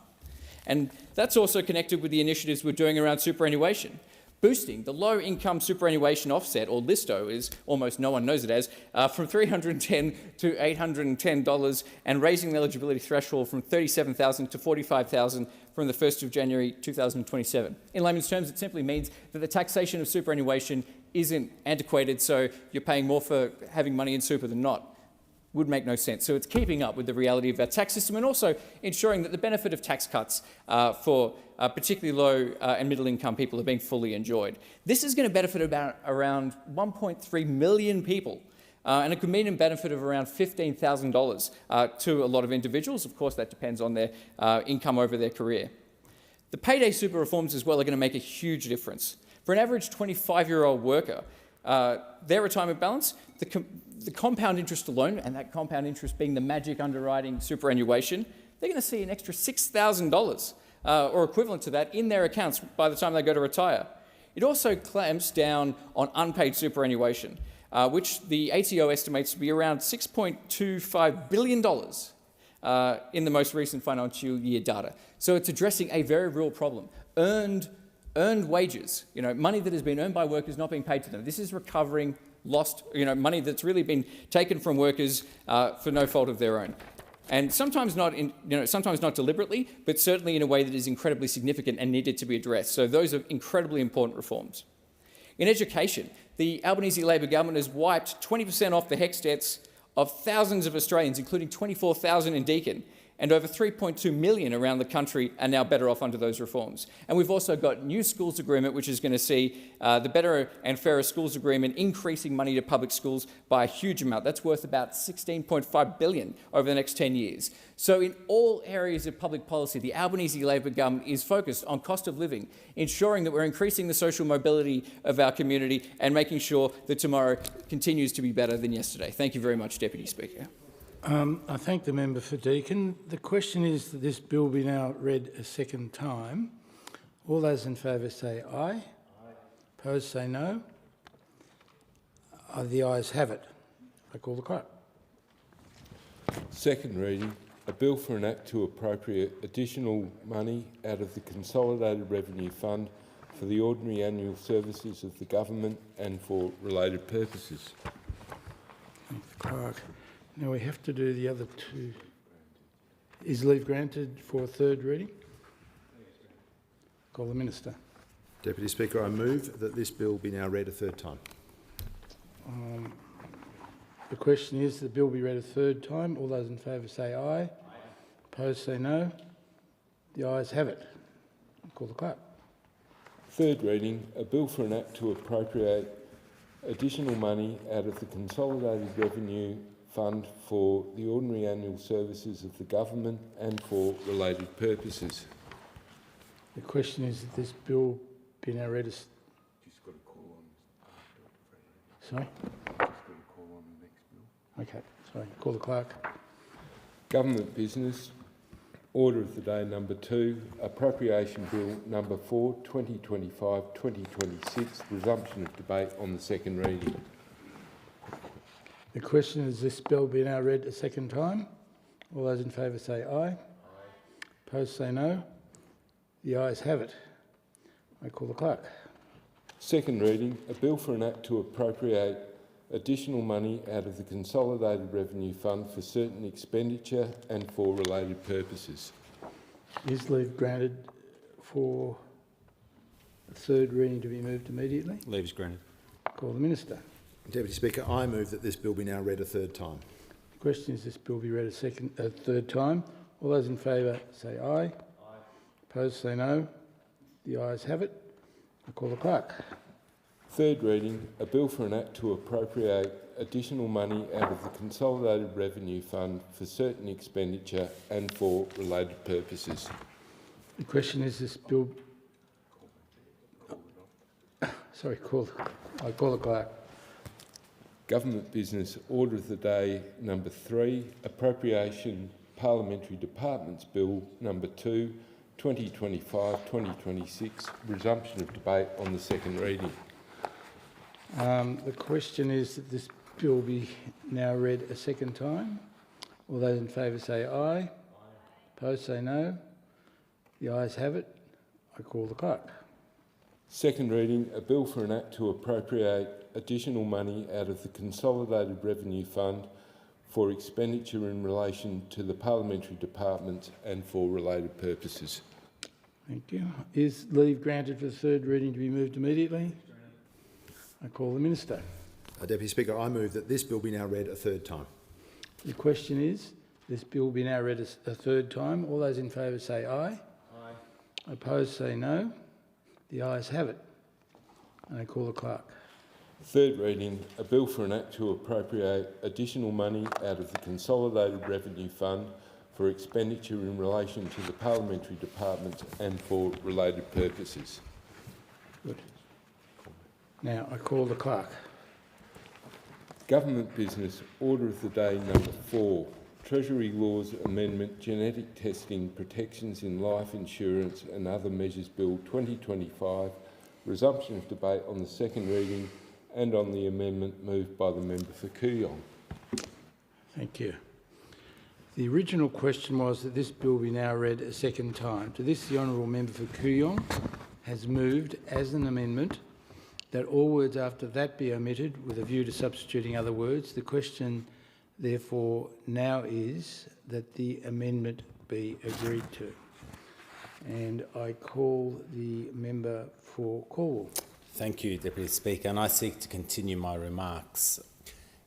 And that's also connected with the initiatives we're doing around superannuation. Boosting the low-income superannuation offset, or LISTO, as almost no one knows it as, from $310 to $810, and raising the eligibility threshold from $37,000 to $45,000 from the 1st of January 2027. In layman's terms, it simply means that the taxation of superannuation isn't antiquated, so you're paying more for having money in super than not. Would make no sense. So it's keeping up with the reality of our tax system and also ensuring that the benefit of tax cuts for particularly low and middle income people are being fully enjoyed. This is going to benefit around 1.3 million people and it could mean a benefit of around $15,000 to a lot of individuals. Of course, that depends on their income over their career. The payday super reforms as well are going to make a huge difference. For an average 25-year-old worker, their retirement balance, the compound interest alone, and that compound interest being the magic underwriting superannuation, they're going to see an extra $6,000 or equivalent to that in their accounts by the time they go to retire. It also clamps down on unpaid superannuation, which the ATO estimates to be around $6.25 billion in the most recent financial year data. So it's addressing a very real problem. Earned wages, money that has been earned by workers not being paid to them. This is recovering lost, money that's really been taken from workers for no fault of their own. And sometimes not deliberately, but certainly in a way that is incredibly significant and needed to be addressed. So those are incredibly important reforms. In education, the Albanese Labor government has wiped 20% off the HECS debts of thousands of Australians, including 24,000 in Deakin, and over 3.2 million around the country are now better off under those reforms. And we've also got new schools agreement, which is going to see the Better and Fairer Schools Agreement increasing money to public schools by a huge amount. That's worth about $16.5 billion over the next 10 years. So in all areas of public policy, the Albanese Labor government is focused on cost of living, ensuring that we're increasing the social mobility of our community and making sure that tomorrow continues to be better than yesterday. Thank you very much, Deputy Speaker. I thank the member for Deakin. The question is that this bill be now read a second time. All those in favour say aye. Aye. Opposed say no. The ayes have it. I call the cry. Second reading, a bill for an act to appropriate additional money out of the Consolidated Revenue Fund for the ordinary annual services of the government and for related purposes. Thank the clerk. Now we have to do the other two. Is leave granted for third reading? Call the Minister. Deputy Speaker, I move that this bill be now read a third time. The question is the bill be read a third time. All those in favour say aye. Aye. Opposed say no. The ayes have it. Call the clerk. Third reading, a bill for an act to appropriate additional money out of the Consolidated Revenue Fund for the ordinary annual services of the government and for related purposes. The question is that this bill be now read as... Sorry? Okay, sorry. Call the clerk. Government business. Order of the day number 2, Appropriation Bill number 4, 2025-2026, resumption of debate on the second reading. The question is this bill be now read a second time. All those in favour say aye. Aye. Opposed say no. The ayes have it. I call the clerk. Second reading, a bill for an act to appropriate additional money out of the Consolidated Revenue Fund for certain expenditure and for related purposes. Is leave granted for the third reading to be moved immediately? Leave is granted. Call the Minister. Deputy Speaker, I move that this bill be now read a third time. The question is this bill be read a third time. All those in favour say aye. Aye. Opposed say no. The ayes have it. I call the clerk. Third reading, a bill for an act to appropriate additional money out of the Consolidated Revenue Fund for certain expenditure and for related purposes. The question is this bill... Sorry, I call the clerk. Government business, order of the day number 3, Appropriation Parliamentary Departments Bill number 2, 2025-2026, resumption of debate on the second reading. The question is that this bill be now read a second time. All those in favour say aye. Aye. Opposed say no. The ayes have it. I call the clerk. Second reading, a bill for an act to appropriate additional money out of the Consolidated Revenue Fund for expenditure in relation to the Parliamentary Departments and for related purposes. Thank you. Is leave granted for the third reading to be moved immediately? I call the Minister. Deputy Speaker, I move that this bill be now read a third time. The question is, this bill be now read a third time. All those in favour say aye. Aye. Opposed say no. The ayes have it. And I call the clerk. Third reading, a bill for an act to appropriate additional money out of the Consolidated Revenue Fund for expenditure in relation to the Parliamentary Departments and for related purposes. Good. Now I call the clerk. Government business, order of the day number 4, Treasury Laws Amendment, Genetic Testing, Protections in Life Insurance and Other Measures Bill 2025, resumption of debate on the second reading and on the amendment moved by the member for Kooyong. Thank you. The original question was that this bill be now read a second time. To this, the honourable member for Kooyong has moved as an amendment that all words after that be omitted with a view to substituting other words. The question, therefore, now is that the amendment be agreed to. And I call the member for Cornwall. Thank you, Deputy Speaker, and I seek to continue my remarks.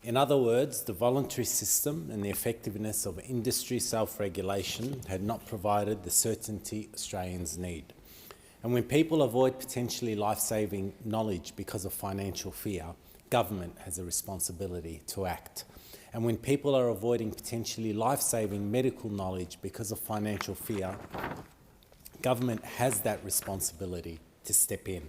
In other words, the voluntary system and the effectiveness of industry self-regulation had not provided the certainty Australians need. And when people avoid potentially life-saving knowledge because of financial fear, government has a responsibility to act. And when people are avoiding potentially life-saving medical knowledge because of financial fear, government has that responsibility to step in.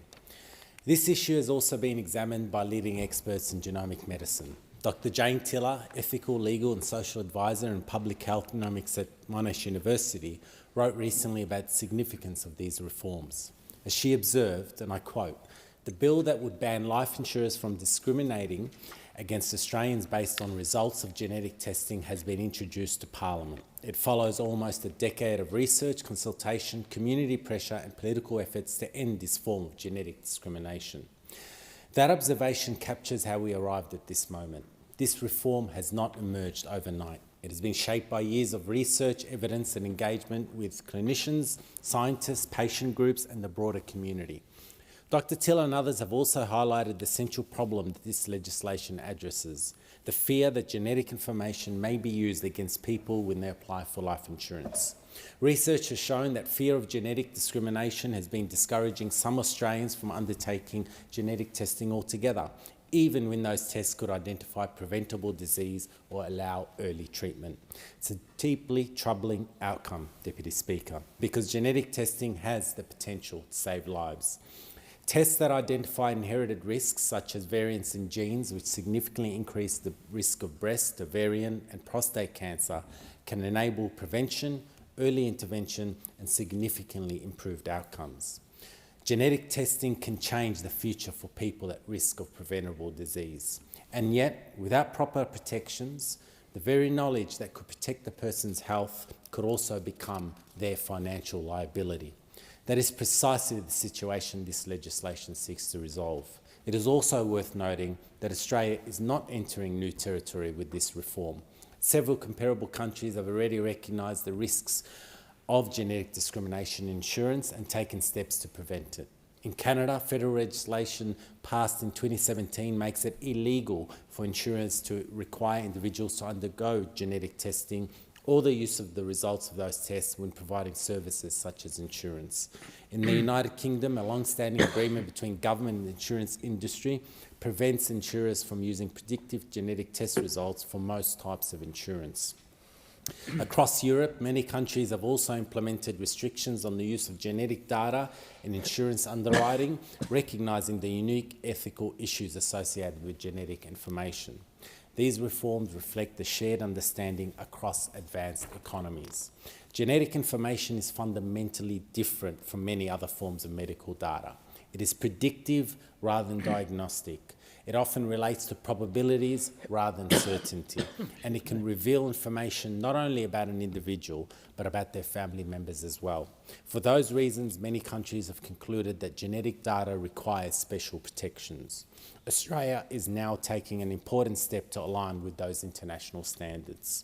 This issue has also been examined by leading experts in genomic medicine. Dr. Jane Tiller, ethical, legal and social advisor in public health economics at Monash University, wrote recently about the significance of these reforms. As she observed, and I quote, "The bill that would ban life insurers from discriminating against Australians based on results of genetic testing has been introduced to Parliament. It follows almost a decade of research, consultation, community pressure and political efforts to end this form of genetic discrimination." That observation captures how we arrived at this moment. This reform has not emerged overnight. It has been shaped by years of research, evidence and engagement with clinicians, scientists, patient groups and the broader community. Dr. Till and others have also highlighted the central problem that this legislation addresses, the fear that genetic information may be used against people when they apply for life insurance. Research has shown that fear of genetic discrimination has been discouraging some Australians from undertaking genetic testing altogether, even when those tests could identify preventable disease or allow early treatment. It's a deeply troubling outcome, Deputy Speaker, because genetic testing has the potential to save lives. Tests that identify inherited risks, such as variants in genes which significantly increase the risk of breast, ovarian and prostate cancer, can enable prevention, early intervention and significantly improved outcomes. Genetic testing can change the future for people at risk of preventable disease. And yet, without proper protections, the very knowledge that could protect the person's health could also become their financial liability. That is precisely the situation this legislation seeks to resolve. It is also worth noting that Australia is not entering new territory with this reform. Several comparable countries have already recognised the risks of genetic discrimination in insurance and taken steps to prevent it. In Canada, federal legislation passed in 2017 makes it illegal for insurers to require individuals to undergo genetic testing or the use of the results of those tests when providing services such as insurance. In the United Kingdom, a long-standing agreement between government and the insurance industry prevents insurers from using predictive genetic test results for most types of insurance. Across Europe, many countries have also implemented restrictions on the use of genetic data in insurance underwriting, recognising the unique ethical issues associated with genetic information. These reforms reflect the shared understanding across advanced economies. Genetic information is fundamentally different from many other forms of medical data. It is predictive rather than diagnostic. It often relates to probabilities rather than certainty, and it can reveal information not only about an individual, but about their family members as well. For those reasons, many countries have concluded that genetic data requires special protections. Australia is now taking an important step to align with those international standards.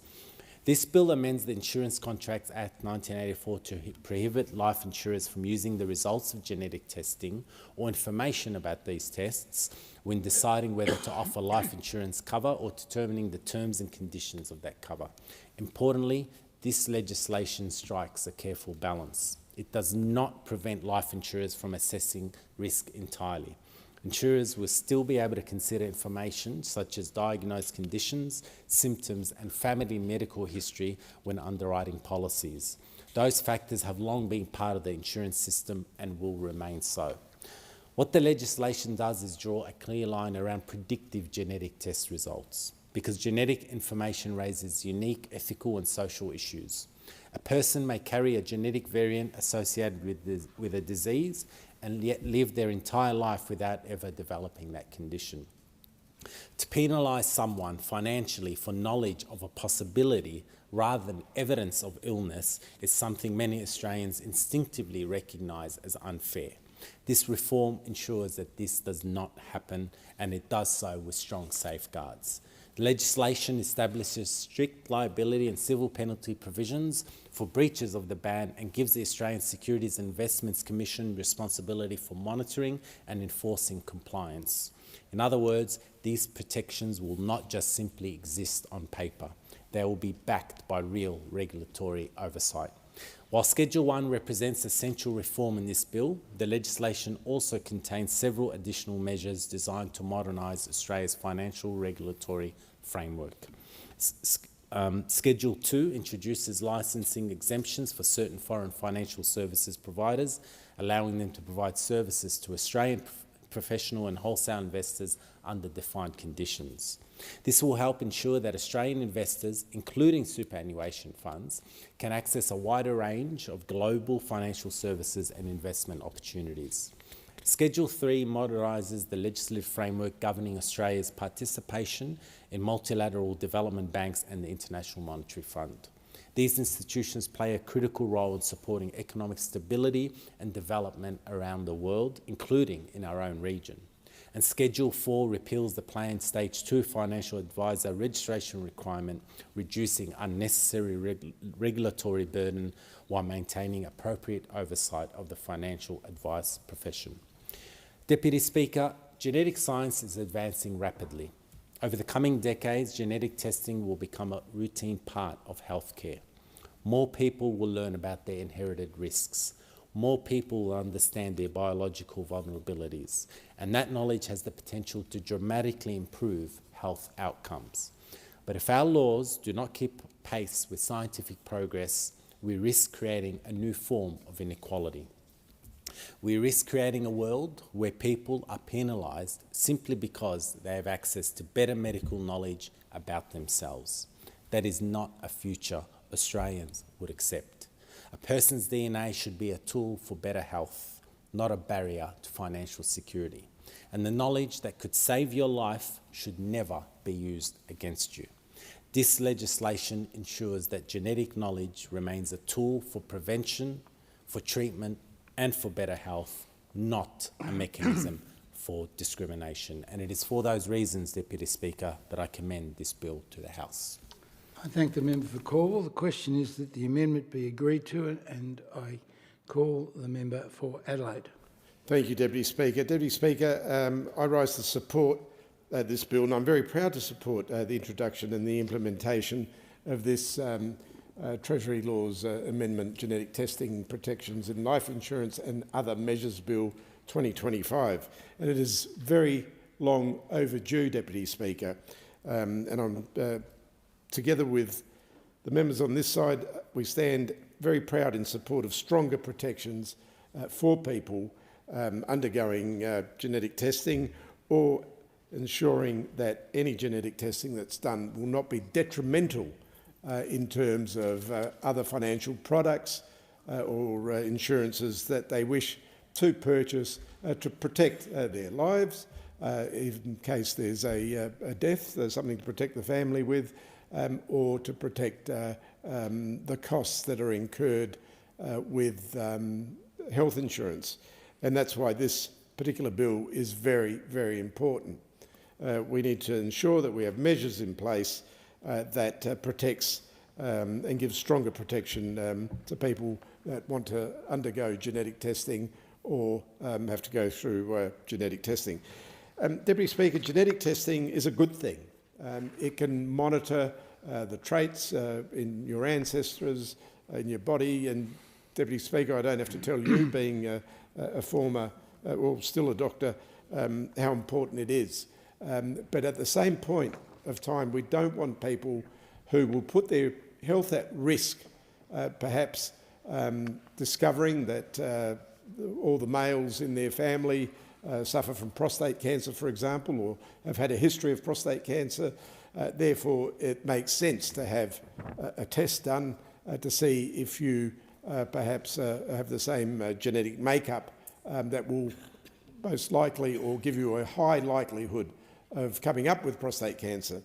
This bill amends the Insurance Contracts Act 1984 to prohibit life insurers from using the results of genetic testing or information about these tests when deciding whether to offer life insurance cover or determining the terms and conditions of that cover. Importantly, this legislation strikes a careful balance. It does not prevent life insurers from assessing risk entirely. Insurers will still be able to consider information such as diagnosed conditions, symptoms and family medical history when underwriting policies. Those factors have long been part of the insurance system and will remain so. What the legislation does is draw a clear line around predictive genetic test results, because genetic information raises unique ethical and social issues. A person may carry a genetic variant associated with a disease and yet live their entire life without ever developing that condition. To penalise someone financially for knowledge of a possibility rather than evidence of illness is something many Australians instinctively recognise as unfair. This reform ensures that this does not happen, and it does so with strong safeguards. The legislation establishes strict liability and civil penalty provisions for breaches of the ban and gives the Australian Securities and Investments Commission responsibility for monitoring and enforcing compliance. In other words, these protections will not just simply exist on paper. They will be backed by real regulatory oversight. While Schedule 1 represents essential reform in this bill, the legislation also contains several additional measures designed to modernise Australia's financial regulatory framework. Schedule 2 introduces licensing exemptions for certain foreign financial services providers, allowing them to provide services to Australian professional and wholesale investors under defined conditions. This will help ensure that Australian investors, including superannuation funds, can access a wider range of global financial services and investment opportunities. Schedule 3 modernises the legislative framework governing Australia's participation in multilateral development banks and the International Monetary Fund. These institutions play a critical role in supporting economic stability and development around the world, including in our own region. And Schedule 4 repeals the planned Stage 2 financial advisor registration requirement, reducing unnecessary regulatory burden while maintaining appropriate oversight of the financial advice profession. Deputy Speaker, genetic science is advancing rapidly. Over the coming decades, genetic testing will become a routine part of healthcare. More people will learn about their inherited risks. More people will understand their biological vulnerabilities, and that knowledge has the potential to dramatically improve health outcomes. But if our laws do not keep pace with scientific progress, we risk creating a new form of inequality. We risk creating a world where people are penalised simply because they have access to better medical knowledge about themselves. That is not a future Australians would accept. A person's DNA should be a tool for better health, not a barrier to financial security. And the knowledge that could save your life should never be used against you. This legislation ensures that genetic knowledge remains a tool for prevention, for treatment, and for better health, not a mechanism for discrimination. And it is for those reasons, Deputy Speaker, that I commend this bill to the House. I thank the member for Cornwall. The question is that the amendment be agreed to, and I call the member for Adelaide. Thank you, Deputy Speaker. Deputy Speaker, I rise to support this bill, and I'm very proud to support the introduction and the implementation of this Treasury Laws Amendment, Genetic Testing Protections in Life Insurance and Other Measures Bill 2025. And it is very long overdue, Deputy Speaker, and I'm together with the members on this side, we stand very proud in support of stronger protections for people undergoing genetic testing, or ensuring that any genetic testing that's done will not be detrimental in terms of other financial products or insurances that they wish to purchase to protect their lives, in case there's a death, there's something to protect the family with, or to protect the costs that are incurred with health insurance. And that's why this particular bill is very, very important. We need to ensure that we have measures in place that protects and gives stronger protection to people that want to undergo genetic testing or have to go through genetic testing. Deputy Speaker, genetic testing is a good thing. It can monitor the traits in your ancestors, in your body, and Deputy Speaker, I don't have to tell you, being a former, well, still a doctor, how important it is. But at the same point of time, we don't want people who will put their health at risk, perhaps discovering that all the males in their family suffer from prostate cancer, for example, or have had a history of prostate cancer. Therefore, it makes sense to have a test done to see if you perhaps have the same genetic makeup that will most likely, or give you a high likelihood of coming up with prostate cancer.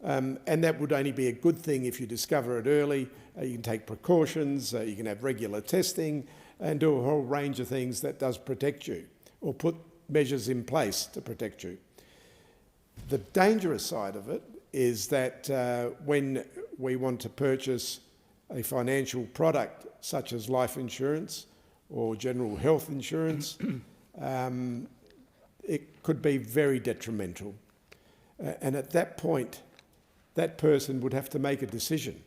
And that would only be a good thing if you discover it early. You can take precautions, you can have regular testing, and do a whole range of things that does protect you, or put measures in place to protect you. The dangerous side of it is that when we want to purchase a financial product such as life insurance or general health insurance, it could be very detrimental. And at that point, that person would have to make a decision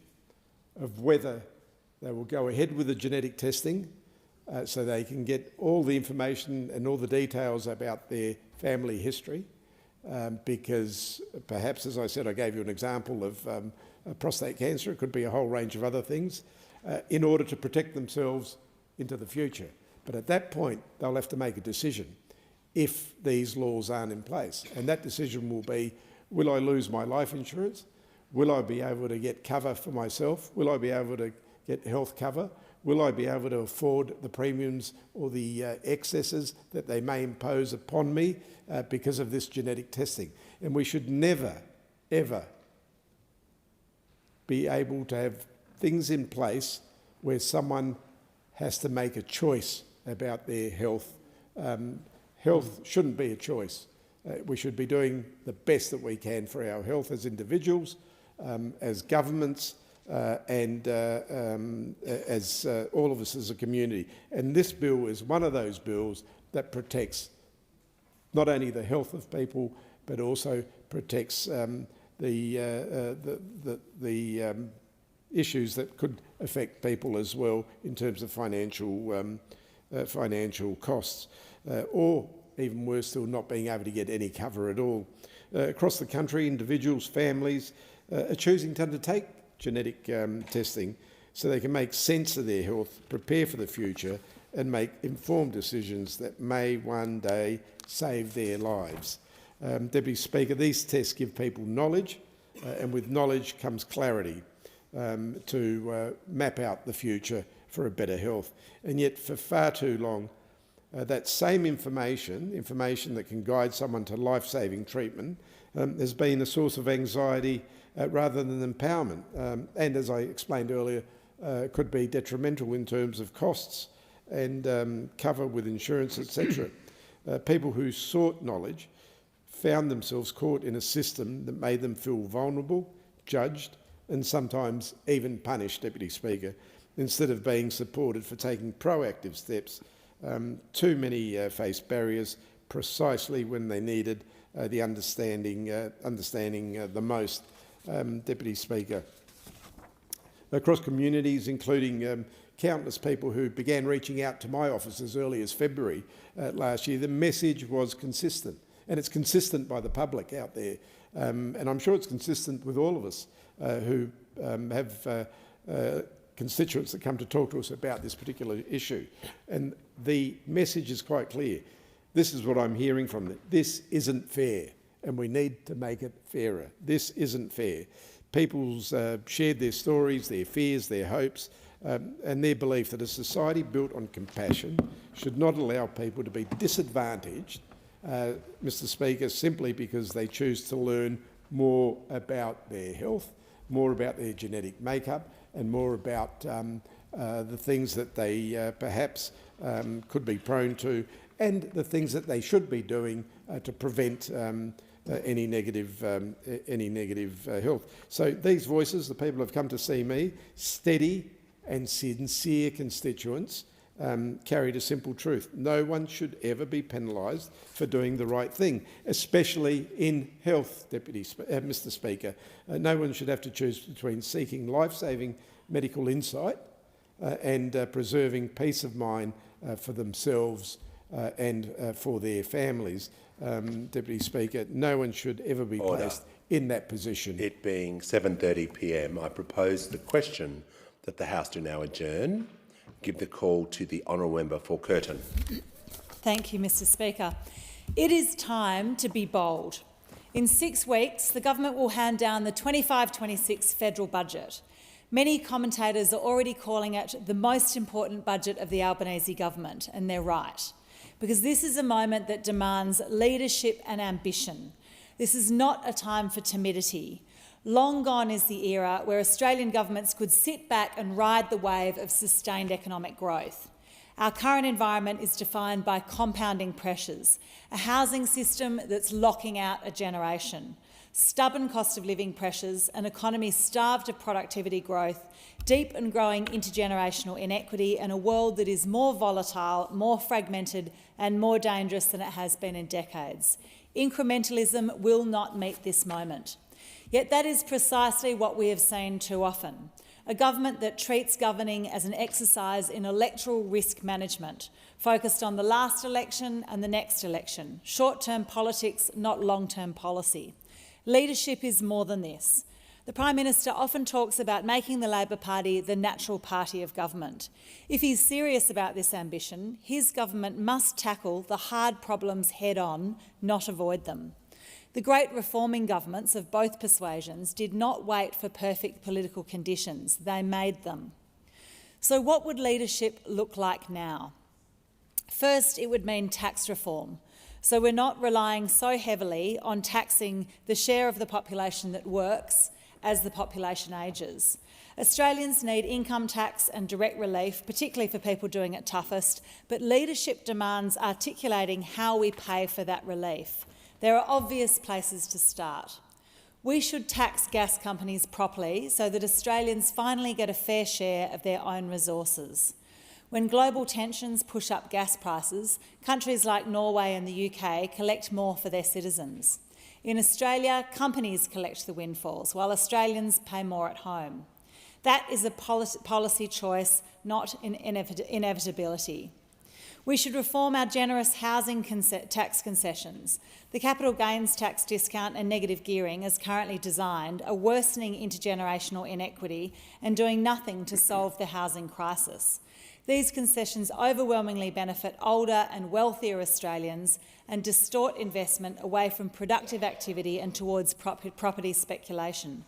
of whether they will go ahead with the genetic testing so they can get all the information and all the details about their family history, because perhaps, as I said, I gave you an example of prostate cancer. It could be a whole range of other things, in order to protect themselves into the future. But at that point, they'll have to make a decision if these laws aren't in place. And that decision will be, will I lose my life insurance? Will I be able to get cover for myself? Will I be able to get health cover? Will I be able to afford the premiums or the excesses that they may impose upon me because of this genetic testing? And we should never, ever be able to have things in place where someone has to make a choice about their health. Health shouldn't be a choice. We should be doing the best that we can for our health as individuals, as governments, and as all of us as a community. And this bill is one of those bills that protects not only the health of people, but also protects the issues that could affect people as well in terms of financial costs, or even worse still, not being able to get any cover at all. Across the country, individuals, families are choosing to undertake genetic testing so they can make sense of their health, prepare for the future, and make informed decisions that may one day save their lives. Deputy Speaker, these tests give people knowledge, and with knowledge comes clarity to map out the future for a better health. And yet for far too long, that same information that can guide someone to life-saving treatment, has been a source of anxiety rather than empowerment. And as I explained earlier, could be detrimental in terms of costs and cover with insurance, etc. People who sought knowledge found themselves caught in a system that made them feel vulnerable, judged, and sometimes even punished, Deputy Speaker, instead of being supported for taking proactive steps. Too many faced barriers precisely when they needed the understanding the most. Deputy Speaker, across communities, including countless people who began reaching out to my office as early as February last year, the message was consistent, and it's consistent by the public out there, and I'm sure it's consistent with all of us who have constituents that come to talk to us about this particular issue. And the message is quite clear. This is what I'm hearing from them. This isn't fair, and we need to make it fairer. This isn't fair. People's shared their stories, their fears, their hopes, and their belief that a society built on compassion should not allow people to be disadvantaged, Mr. Speaker, simply because they choose to learn more about their health, more about their genetic makeup, and more about the things that they perhaps could be prone to, and the things that they should be doing to prevent any negative health. So these voices, the people who have come to see me, steady and sincere constituents, carried a simple truth. No one should ever be penalised for doing the right thing, especially in health, Mr. Speaker. No one should have to choose between seeking life-saving medical insight and preserving peace of mind for themselves and for their families. Deputy Speaker, no one should ever be placed in that position. It being 7:30 p.m, I propose the question that the House do now adjourn. Give the call to the honourable member for Curtin. Thank you, Mr. Speaker. It is time to be bold. In 6 weeks, the government will hand down the 25-26 federal budget. Many commentators are already calling it the most important budget of the Albanese government, and they're right, because this is a moment that demands leadership and ambition. This is not a time for timidity. Long gone is the era where Australian governments could sit back and ride the wave of sustained economic growth. Our current environment is defined by compounding pressures, a housing system that's locking out a generation, stubborn cost of living pressures, an economy starved of productivity growth, deep and growing intergenerational inequity, and a world that is more volatile, more fragmented, and more dangerous than it has been in decades. Incrementalism will not meet this moment. Yet that is precisely what we have seen too often. A government that treats governing as an exercise in electoral risk management, focused on the last election and the next election, short-term politics, not long-term policy. Leadership is more than this. The Prime Minister often talks about making the Labor Party the natural party of government. If he's serious about this ambition, his government must tackle the hard problems head-on, not avoid them. The great reforming governments of both persuasions did not wait for perfect political conditions, they made them. So what would leadership look like now? First, it would mean tax reform. So we're not relying so heavily on taxing the share of the population that works as the population ages. Australians need income tax and direct relief, particularly for people doing it toughest, but leadership demands articulating how we pay for that relief. There are obvious places to start. We should tax gas companies properly so that Australians finally get a fair share of their own resources. When global tensions push up gas prices, countries like Norway and the UK collect more for their citizens. In Australia, companies collect the windfalls, while Australians pay more at home. That is a policy choice, not an inevitability. We should reform our generous housing tax concessions. The capital gains tax discount and negative gearing, as currently designed, are worsening intergenerational inequity and doing nothing to solve the housing crisis. These concessions overwhelmingly benefit older and wealthier Australians and distort investment away from productive activity and towards property speculation.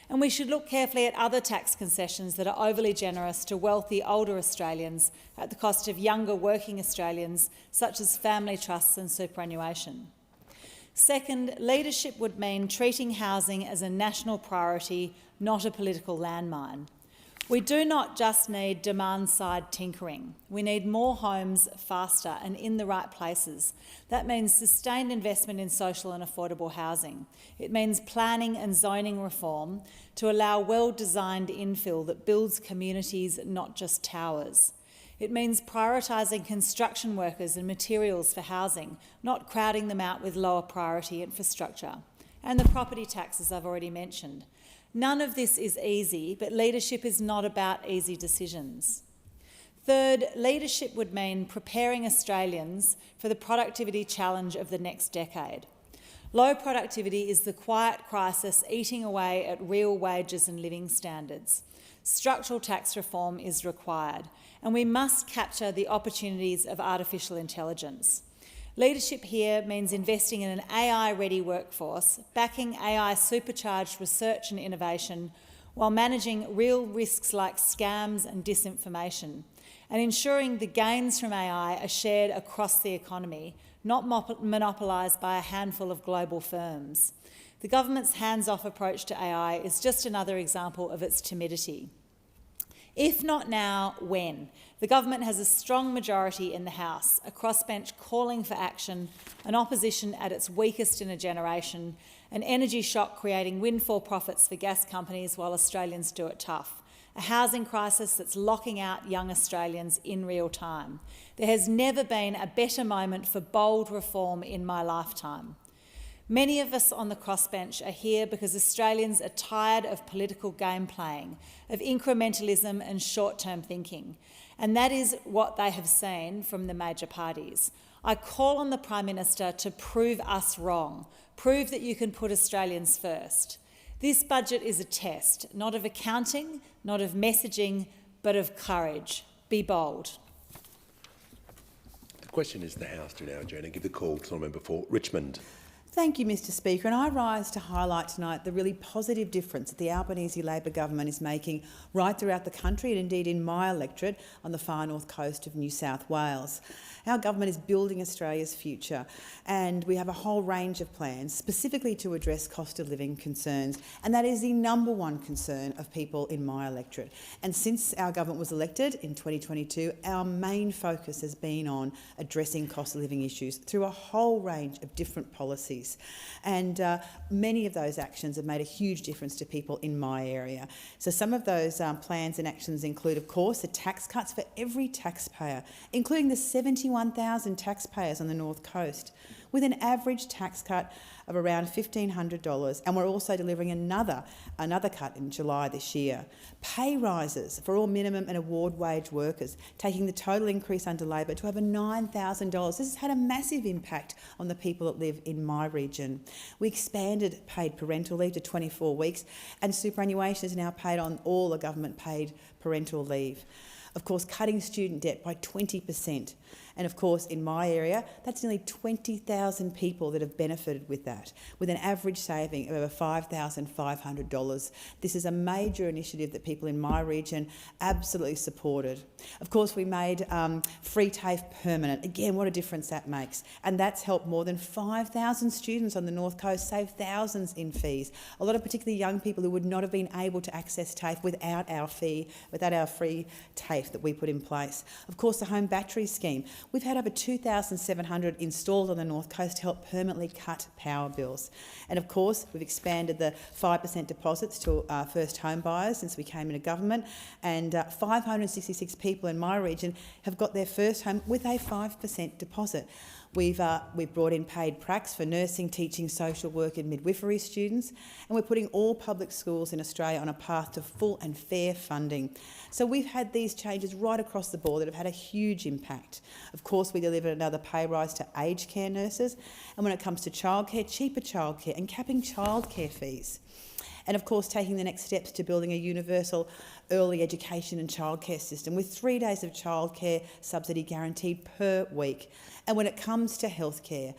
And we should look carefully at other tax concessions that are overly generous to wealthy older Australians at the cost of younger working Australians, such as family trusts and superannuation. Second, leadership would mean treating housing as a national priority, not a political landmine. We do not just need demand-side tinkering. We need more homes faster and in the right places. That means sustained investment in social and affordable housing. It means planning and zoning reform to allow well-designed infill that builds communities, not just towers. It means prioritising construction workers and materials for housing, not crowding them out with lower priority infrastructure. And the property taxes I've already mentioned. None of this is easy, but leadership is not about easy decisions. Third, leadership would mean preparing Australians for the productivity challenge of the next decade. Low productivity is the quiet crisis eating away at real wages and living standards. Structural tax reform is required, and we must capture the opportunities of artificial intelligence. Leadership here means investing in an AI-ready workforce, backing AI-supercharged research and innovation, while managing real risks like scams and disinformation, and ensuring the gains from AI are shared across the economy, not monopolised by a handful of global firms. The government's hands-off approach to AI is just another example of its timidity. If not now, when? The government has a strong majority in the House, a crossbench calling for action, an opposition at its weakest in a generation, an energy shock creating windfall profits for gas companies while Australians do it tough, a housing crisis that's locking out young Australians in real time. There has never been a better moment for bold reform in my lifetime. Many of us on the crossbench are here because Australians are tired of political game playing, of incrementalism and short-term thinking, and that is what they have seen from the major parties. I call on the Prime Minister to prove us wrong, prove that you can put Australians first. This budget is a test, not of accounting, not of messaging, but of courage. Be bold. The question is the House to now adjourn and give the call to Member for Richmond. Thank you, Mr Speaker, and I rise to highlight tonight the really positive difference that the Albanese Labor government is making right throughout the country and indeed in my electorate on the far north coast of New South Wales. Our government is building Australia's future, and we have a whole range of plans specifically to address cost of living concerns, and that is the #1 concern of people in my electorate. And since our government was elected in 2022, our main focus has been on addressing cost of living issues through a whole range of different policies. And many of those actions have made a huge difference to people in my area. So some of those plans and actions include, of course, the tax cuts for every taxpayer, including the 71,000 taxpayers on the North Coast, with an average tax cut of around $1,500, and we're also delivering another cut in July this year. Pay rises for all minimum and award wage workers, taking the total increase under Labor to over $9,000. This has had a massive impact on the people that live in my region. We expanded paid parental leave to 24 weeks, and superannuation is now paid on all the government-paid parental leave. Of course, cutting student debt by 20%. And of course, in my area, that's nearly 20,000 people that have benefited with that, with an average saving of over $5,500. This is a major initiative that people in my region absolutely supported. Of course, we made free TAFE permanent. Again, what a difference that makes. And that's helped more than 5,000 students on the North Coast save thousands in fees. A lot of particularly young people who would not have been able to access TAFE without our fee without our free TAFE that we put in place. Of course, the home battery scheme. We've had over 2,700 installed on the North Coast to help permanently cut power bills. And of course, we've expanded the 5% deposits to first home buyers since we came into government, and 566 people in my region have got their first home with a 5% deposit. We've brought in paid pracs for nursing, teaching, social work and midwifery students, and we're putting all public schools in Australia on a path to full and fair funding. So we've had these changes right across the board that have had a huge impact. Of course, we delivered another pay rise to aged care nurses, and when it comes to childcare, cheaper childcare and capping childcare fees. And of course, taking the next steps to building a universal early education and childcare system with 3 days of childcare subsidy guaranteed per week. And when it comes to healthcare,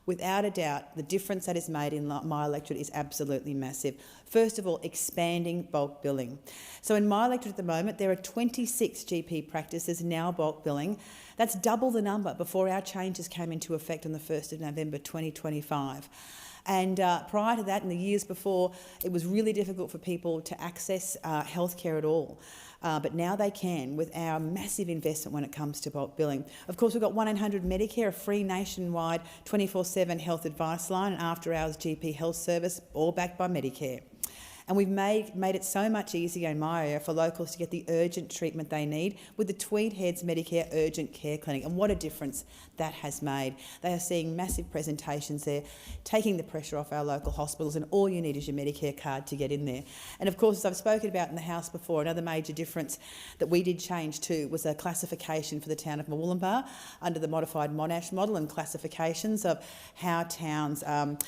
without a doubt, the difference that is made in my electorate is absolutely massive. First of all, expanding bulk billing. So in my electorate at the moment, there are 26 GP practices now bulk billing. That's double the number before our changes came into effect on the 1st of November 2025. And prior to that, in the years before, it was really difficult for people to access healthcare at all. But now they can with our massive investment when it comes to bulk billing. Of course, we've got 1-800 Medicare, a free nationwide 24/7 health advice line and after-hours GP health service, all backed by Medicare. And we've made it so much easier in my area for locals to get the urgent treatment they need with the Tweed Heads Medicare Urgent Care Clinic, and what a difference that has made. They are seeing massive presentations there, taking the pressure off our local hospitals, and all you need is your Medicare card to get in there. And of course, as I've spoken about in the House before, another major difference that we did change too was a classification for the town of Murwillumbah under the modified Monash model, and classifications of how towns are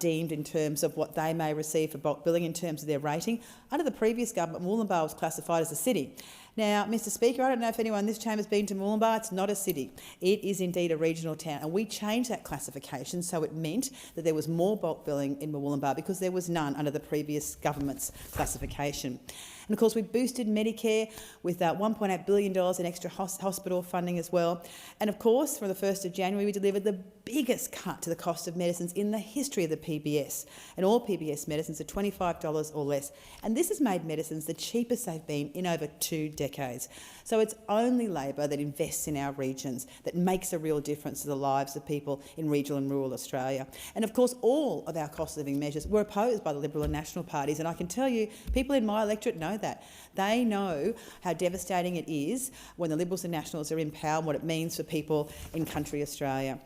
deemed in terms of what they may receive for bulk billing in terms of their rating. Under the previous government, Murwillumbah was classified as a city. Now, Mr Speaker, I don't know if anyone in this chamber has been to Murwillumbah. It's not a city. It is indeed a regional town, and we changed that classification so it meant that there was more bulk billing in Murwillumbah because there was none under the previous government's classification. And of course, we boosted Medicare with $1.8 billion in extra hospital funding as well. And of course, from the 1st of January, we delivered the biggest cut to the cost of medicines in the history of the PBS. And all PBS medicines are $25 or less. And this has made medicines the cheapest they've been in over 2 decades. So it's only Labor that invests in our regions, that makes a real difference to the lives of people in regional and rural Australia. And of course, all of our cost of living measures were opposed by the Liberal and National parties. And I can tell you, people in my electorate know that. They know how devastating it is when the Liberals and Nationals are in power and what it means for people in country Australia.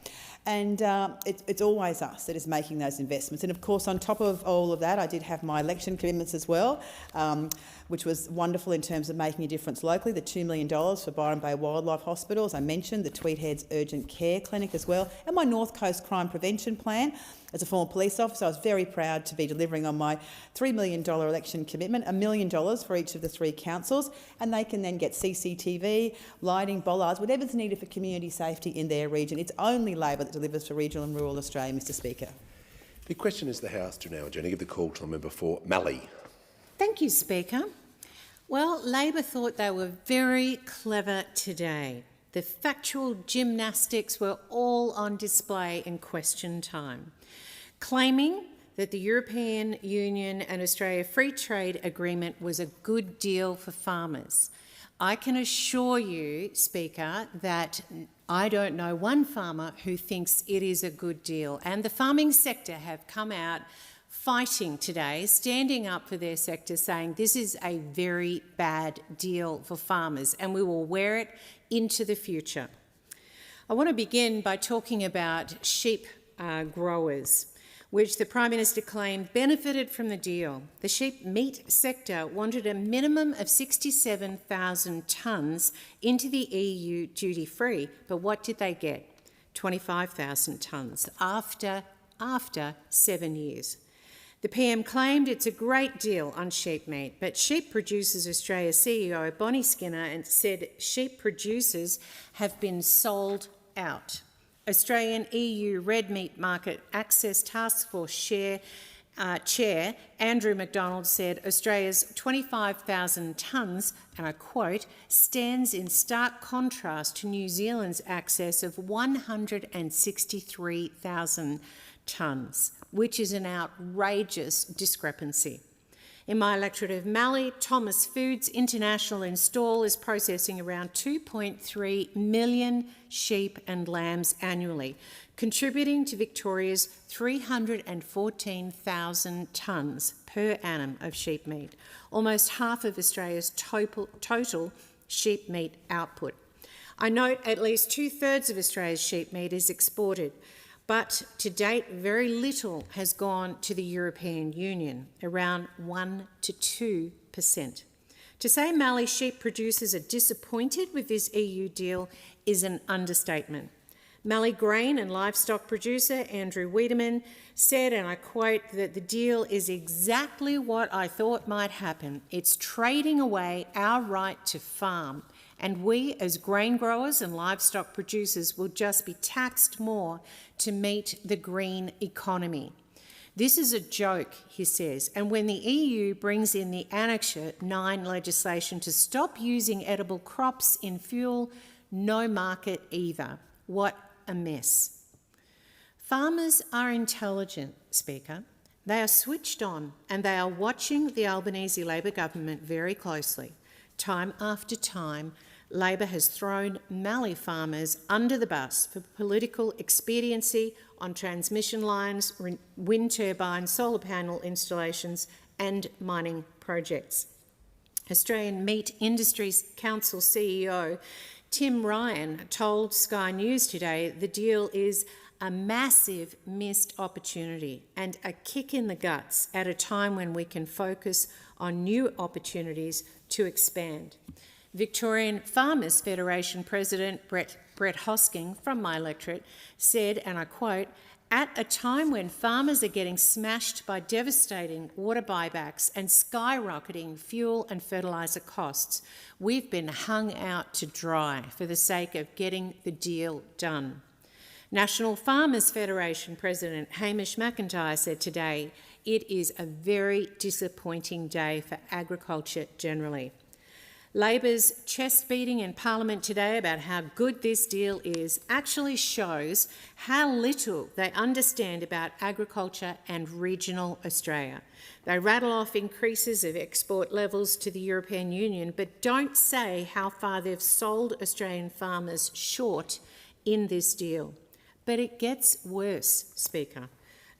And it's always us that is making those investments. And of course, on top of all of that, I did have my election commitments as well, which was wonderful in terms of making a difference locally. The $2 million for Byron Bay Wildlife Hospital, as I mentioned, the Tweed Heads Urgent Care Clinic as well, and my North Coast Crime Prevention Plan. As a former police officer, I was very proud to be delivering on my $3 million election commitment, $1 million for each of the 3 councils, and they can then get CCTV, lighting, bollards, whatever's needed for community safety in their region. It's only Labor that delivers for regional and rural Australia, Mr Speaker. The question is the House to now adjourn. I give the call to member for Mallee. Thank you, Speaker. Well, Labor thought they were very clever today. The factual gymnastics were all on display in question time, claiming that the European Union and Australia Free Trade Agreement was a good deal for farmers. I can assure you, Speaker, that I don't know one farmer who thinks it is a good deal, and the farming sector have come out fighting today, standing up for their sector, saying this is a very bad deal for farmers and we will wear it into the future. I want to begin by talking about sheep growers, which the Prime Minister claimed benefited from the deal. The sheep meat sector wanted a minimum of 67,000 tonnes into the EU duty-free, but what did they get? 25,000 tonnes after 7 years. The PM claimed it's a great deal on sheep meat, but Sheep Producers Australia CEO Bonnie Skinner said sheep producers have been sold out. Australian EU Red Meat Market Access Task Force Chair Andrew McDonald said Australia's 25,000 tonnes, and I quote, stands in stark contrast to New Zealand's access of 163,000 tonnes, which is an outrageous discrepancy. In my electorate of Mallee, Thomas Foods International in Stawell is processing around 2.3 million sheep and lambs annually, contributing to Victoria's 314,000 tonnes per annum of sheep meat, almost half of Australia's total sheep meat output. I note at least 2/3 of Australia's sheep meat is exported, but to date very little has gone to the European Union, around 1 to 2%. To say Mallee sheep producers are disappointed with this EU deal is an understatement. Mallee grain and livestock producer Andrew Wiedemann said, and I quote, that the deal is exactly what I thought might happen. It's trading away our right to farm, and we as grain growers and livestock producers will just be taxed more to meet the green economy. This is a joke, he says, and when the EU brings in the Annexure 9 legislation to stop using edible crops in fuel, no market either. What a mess. Farmers are intelligent, Speaker. They are switched on and they are watching the Albanese Labor government very closely. Time after time, Labor has thrown Mallee farmers under the bus for political expediency on transmission lines, wind turbines, solar panel installations and mining projects. Australian Meat Industries Council CEO Tim Ryan told Sky News today the deal is a massive missed opportunity and a kick in the guts at a time when we can focus on new opportunities to expand. Victorian Farmers Federation President Brett Hosking from my electorate said, and I quote, "At a time when farmers are getting smashed by devastating water buybacks and skyrocketing fuel and fertiliser costs, we've been hung out to dry for the sake of getting the deal done." National Farmers Federation President Hamish McIntyre said today, "It is a very disappointing day for agriculture generally." Labor's chest beating in Parliament today about how good this deal is actually shows how little they understand about agriculture and regional Australia. They rattle off increases of export levels to the European Union, but don't say how far they've sold Australian farmers short in this deal. But it gets worse, Speaker.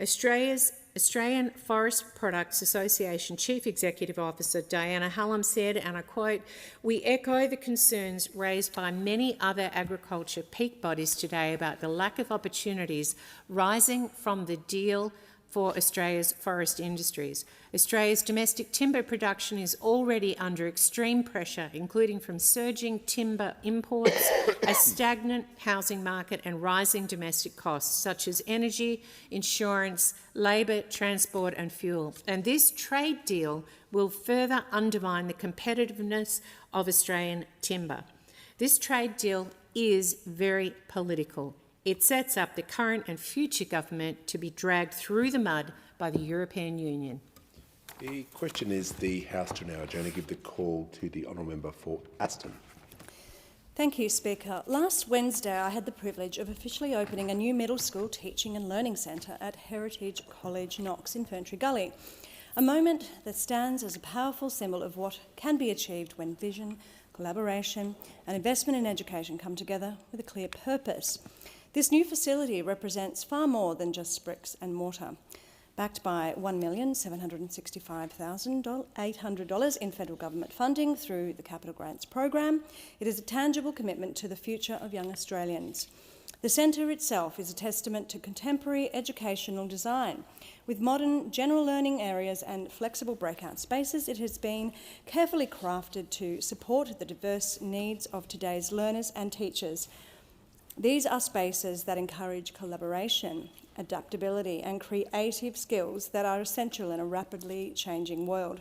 Australian Forest Products Association Chief Executive Officer Diana Hallam said, and I quote, "We echo the concerns raised by many other agriculture peak bodies today about the lack of opportunities rising from the deal for Australia's forest industries. Australia's domestic timber production is already under extreme pressure, including from surging timber imports, a stagnant housing market and rising domestic costs such as energy, insurance, labour, transport and fuel. And this trade deal will further undermine the competitiveness of Australian timber. This trade deal is very political. It sets up the current and future government to be dragged through the mud by the European Union." The question is the House to now adjourn and give the call to the honourable member for Aston. Thank you, Speaker. Last Wednesday, I had the privilege of officially opening a new middle school teaching and learning centre at Heritage College Knox in Ferntree Gully, a moment that stands as a powerful symbol of what can be achieved when vision, collaboration and investment in education come together with a clear purpose. This new facility represents far more than just bricks and mortar. Backed by $1,765,800 in federal government funding through the Capital Grants program, it is a tangible commitment to the future of young Australians. The centre itself is a testament to contemporary educational design. With modern general learning areas and flexible breakout spaces, it has been carefully crafted to support the diverse needs of today's learners and teachers. These are spaces that encourage collaboration, adaptability and creative skills that are essential in a rapidly changing world.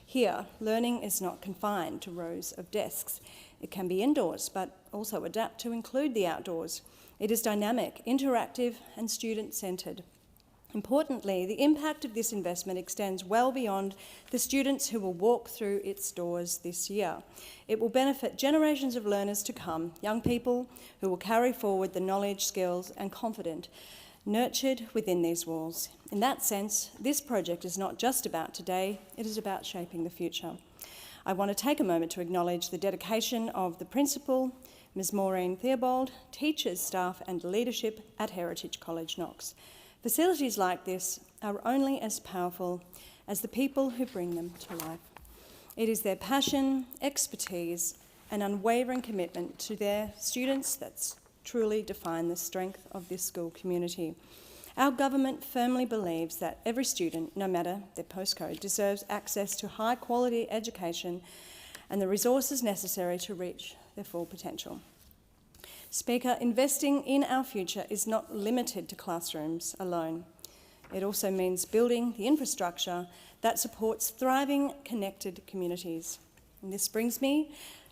Here, learning is not confined to rows of desks. It can be indoors, but also adapt to include the outdoors. It is dynamic, interactive and student-centred. Importantly, the impact of this investment extends well beyond the students who will walk through its doors this year. It will benefit generations of learners to come, young people who will carry forward the knowledge, skills and confidence nurtured within these walls. In that sense, this project is not just about today, it is about shaping the future. I want to take a moment to acknowledge the dedication of the Principal, Ms Maureen Theobald, teachers, staff and leadership at Heritage College Knox. Facilities like this are only as powerful as the people who bring them to life. It is their passion, expertise and unwavering commitment to their students that truly define the strength of this school community. Our government firmly believes that every student, no matter their postcode, deserves access to high-quality education and the resources necessary to reach their full potential. Speaker, investing in our future is not limited to classrooms alone. It also means building the infrastructure that supports thriving, connected communities. And this brings me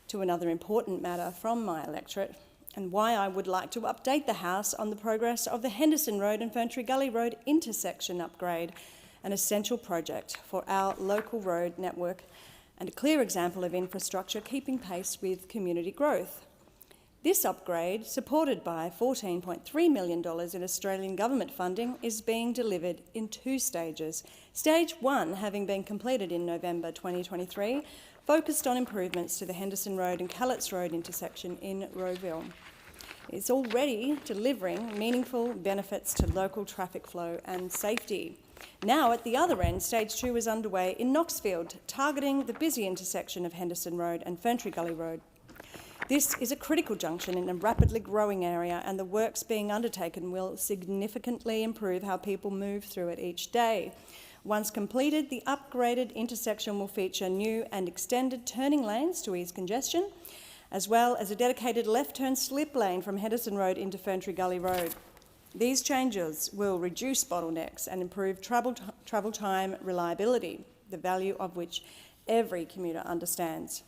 to another important matter from my electorate and why I would like to update the House on the progress of the Henderson Road and Ferntree Gully Road intersection upgrade, an essential project for our local road network and a clear example of infrastructure keeping pace with community growth. This upgrade, supported by $14.3 million in Australian government funding, is being delivered in 2 stages. Stage 1, having been completed in November 2023, focused on improvements to the Henderson Road and Callets Road intersection in Rowville. It's already delivering meaningful benefits to local traffic flow and safety. Now, at the other end, Stage 2 is underway in Knoxfield, targeting the busy intersection of Henderson Road and Ferntree Gully Road. This is a critical junction in a rapidly growing area, and the works being undertaken will significantly improve how people move through it each day. Once completed, the upgraded intersection will feature new and extended turning lanes to ease congestion, as well as a dedicated left-turn slip lane from Henderson Road into Ferntree Gully Road. These changes will reduce bottlenecks and improve travel time reliability, the value of which every commuter understands.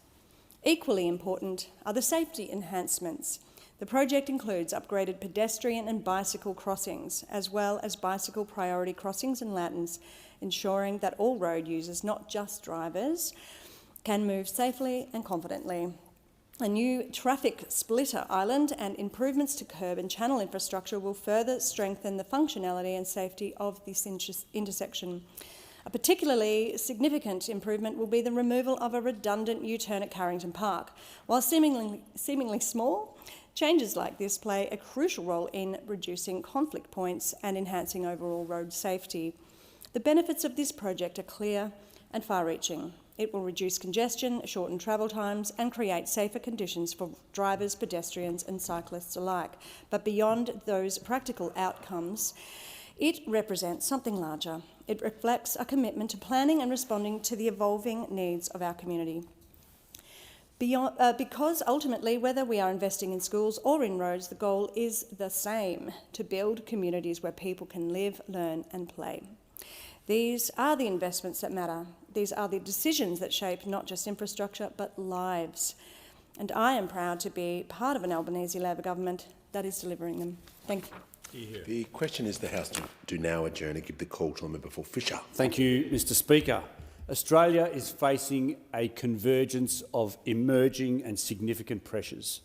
Equally important are the safety enhancements. The project includes upgraded pedestrian and bicycle crossings, as well as bicycle priority crossings and lanterns, ensuring that all road users, not just drivers, can move safely and confidently. A new traffic splitter island and improvements to curb and channel infrastructure will further strengthen the functionality and safety of this intersection. A particularly significant improvement will be the removal of a redundant U-turn at Carrington Park. While seemingly small, changes like this play a crucial role in reducing conflict points and enhancing overall road safety. The benefits of this project are clear and far-reaching. It will reduce congestion, shorten travel times and create safer conditions for drivers, pedestrians and cyclists alike. But beyond those practical outcomes, it represents something larger. It reflects a commitment to planning and responding to the evolving needs of our community. Because ultimately, whether we are investing in schools or in roads, the goal is the same: to build communities where people can live, learn and play. These are the investments that matter. These are the decisions that shape not just infrastructure, but lives. And I am proud to be part of an Albanese Labor government that is delivering them. Thank you. The question is the House do now adjourn and give the call to the member for Fisher. Thank you, Mr Speaker. Australia is facing a convergence of emerging and significant pressures.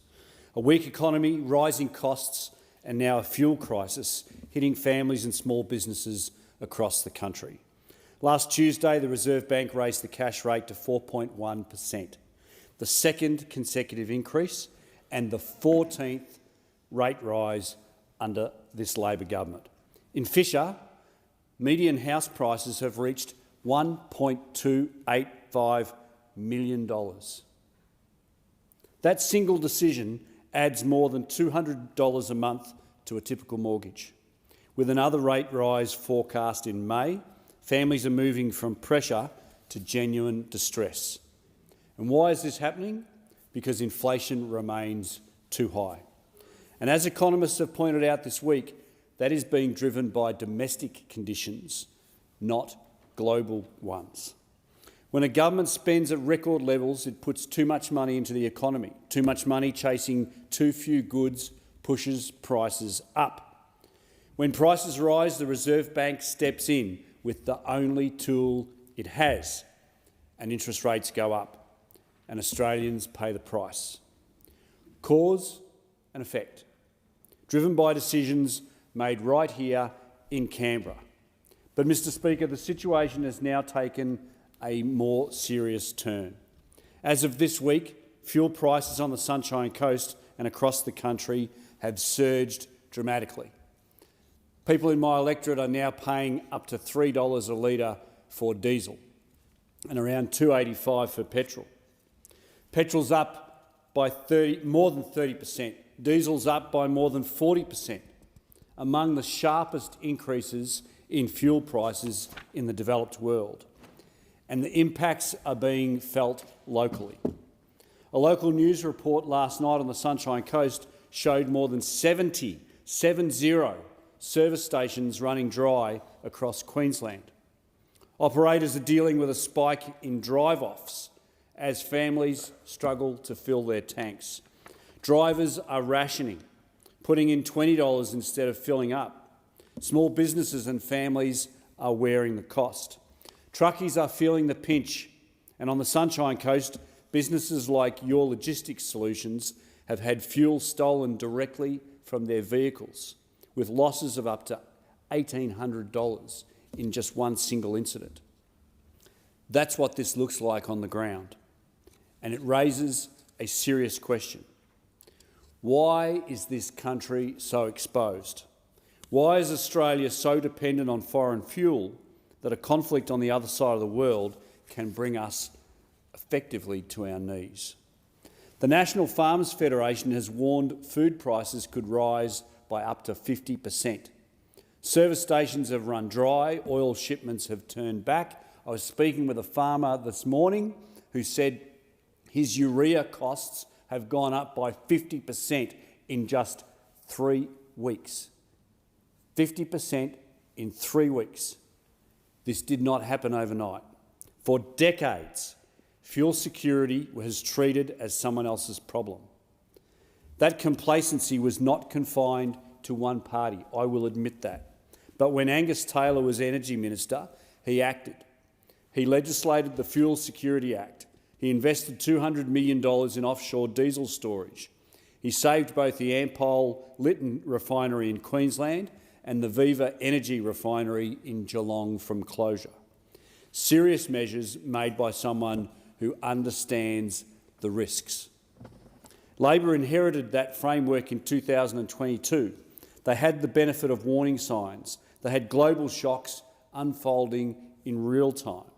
A weak economy, rising costs and now a fuel crisis hitting families and small businesses across the country. Last Tuesday, the Reserve Bank raised the cash rate to 4.1%, the second consecutive increase and the 14th rate rise under this Labor government. In Fisher, median house prices have reached $1.285 million. That single decision adds more than $200 a month to a typical mortgage. With another rate rise forecast in May, families are moving from pressure to genuine distress. And why is this happening? Because inflation remains too high. And as economists have pointed out this week, that is being driven by domestic conditions, not global ones. When a government spends at record levels, it puts too much money into the economy. Too much money chasing too few goods pushes prices up. When prices rise, the Reserve Bank steps in with the only tool it has, and interest rates go up, and Australians pay the price. Cause and effect, driven by decisions made right here in Canberra. But, Mr Speaker, the situation has now taken a more serious turn. As of this week, fuel prices on the Sunshine Coast and across the country have surged dramatically. People in my electorate are now paying up to $3 a litre for diesel and around $2.85 for petrol. Petrol's up by more than 30%. Diesel's up by more than 40%, among the sharpest increases in fuel prices in the developed world. And the impacts are being felt locally. A local news report last night on the Sunshine Coast showed more than 70 service stations running dry across Queensland. Operators are dealing with a spike in drive-offs as families struggle to fill their tanks. Drivers are rationing, putting in $20 instead of filling up. Small businesses and families are wearing the cost. Truckies are feeling the pinch, and on the Sunshine Coast, businesses like Your Logistics Solutions have had fuel stolen directly from their vehicles, with losses of up to $1,800 in just one single incident. That's what this looks like on the ground, and it raises a serious question. Why is this country so exposed? Why is Australia so dependent on foreign fuel that a conflict on the other side of the world can bring us effectively to our knees? The National Farmers Federation has warned food prices could rise by up to 50%. Service stations have run dry, oil shipments have turned back. I was speaking with a farmer this morning who said his urea costs have gone up by 50% in just 3 weeks. 50% in 3 weeks. This did not happen overnight. For decades, fuel security was treated as someone else's problem. That complacency was not confined to one party, I will admit that. But when Angus Taylor was Energy Minister, he acted. He legislated the Fuel Security Act. He invested $200 million in offshore diesel storage. He saved both the Ampol Lytton refinery in Queensland and the Viva Energy refinery in Geelong from closure. Serious measures made by someone who understands the risks. Labor inherited that framework in 2022. They had the benefit of warning signs. They had global shocks unfolding in real time,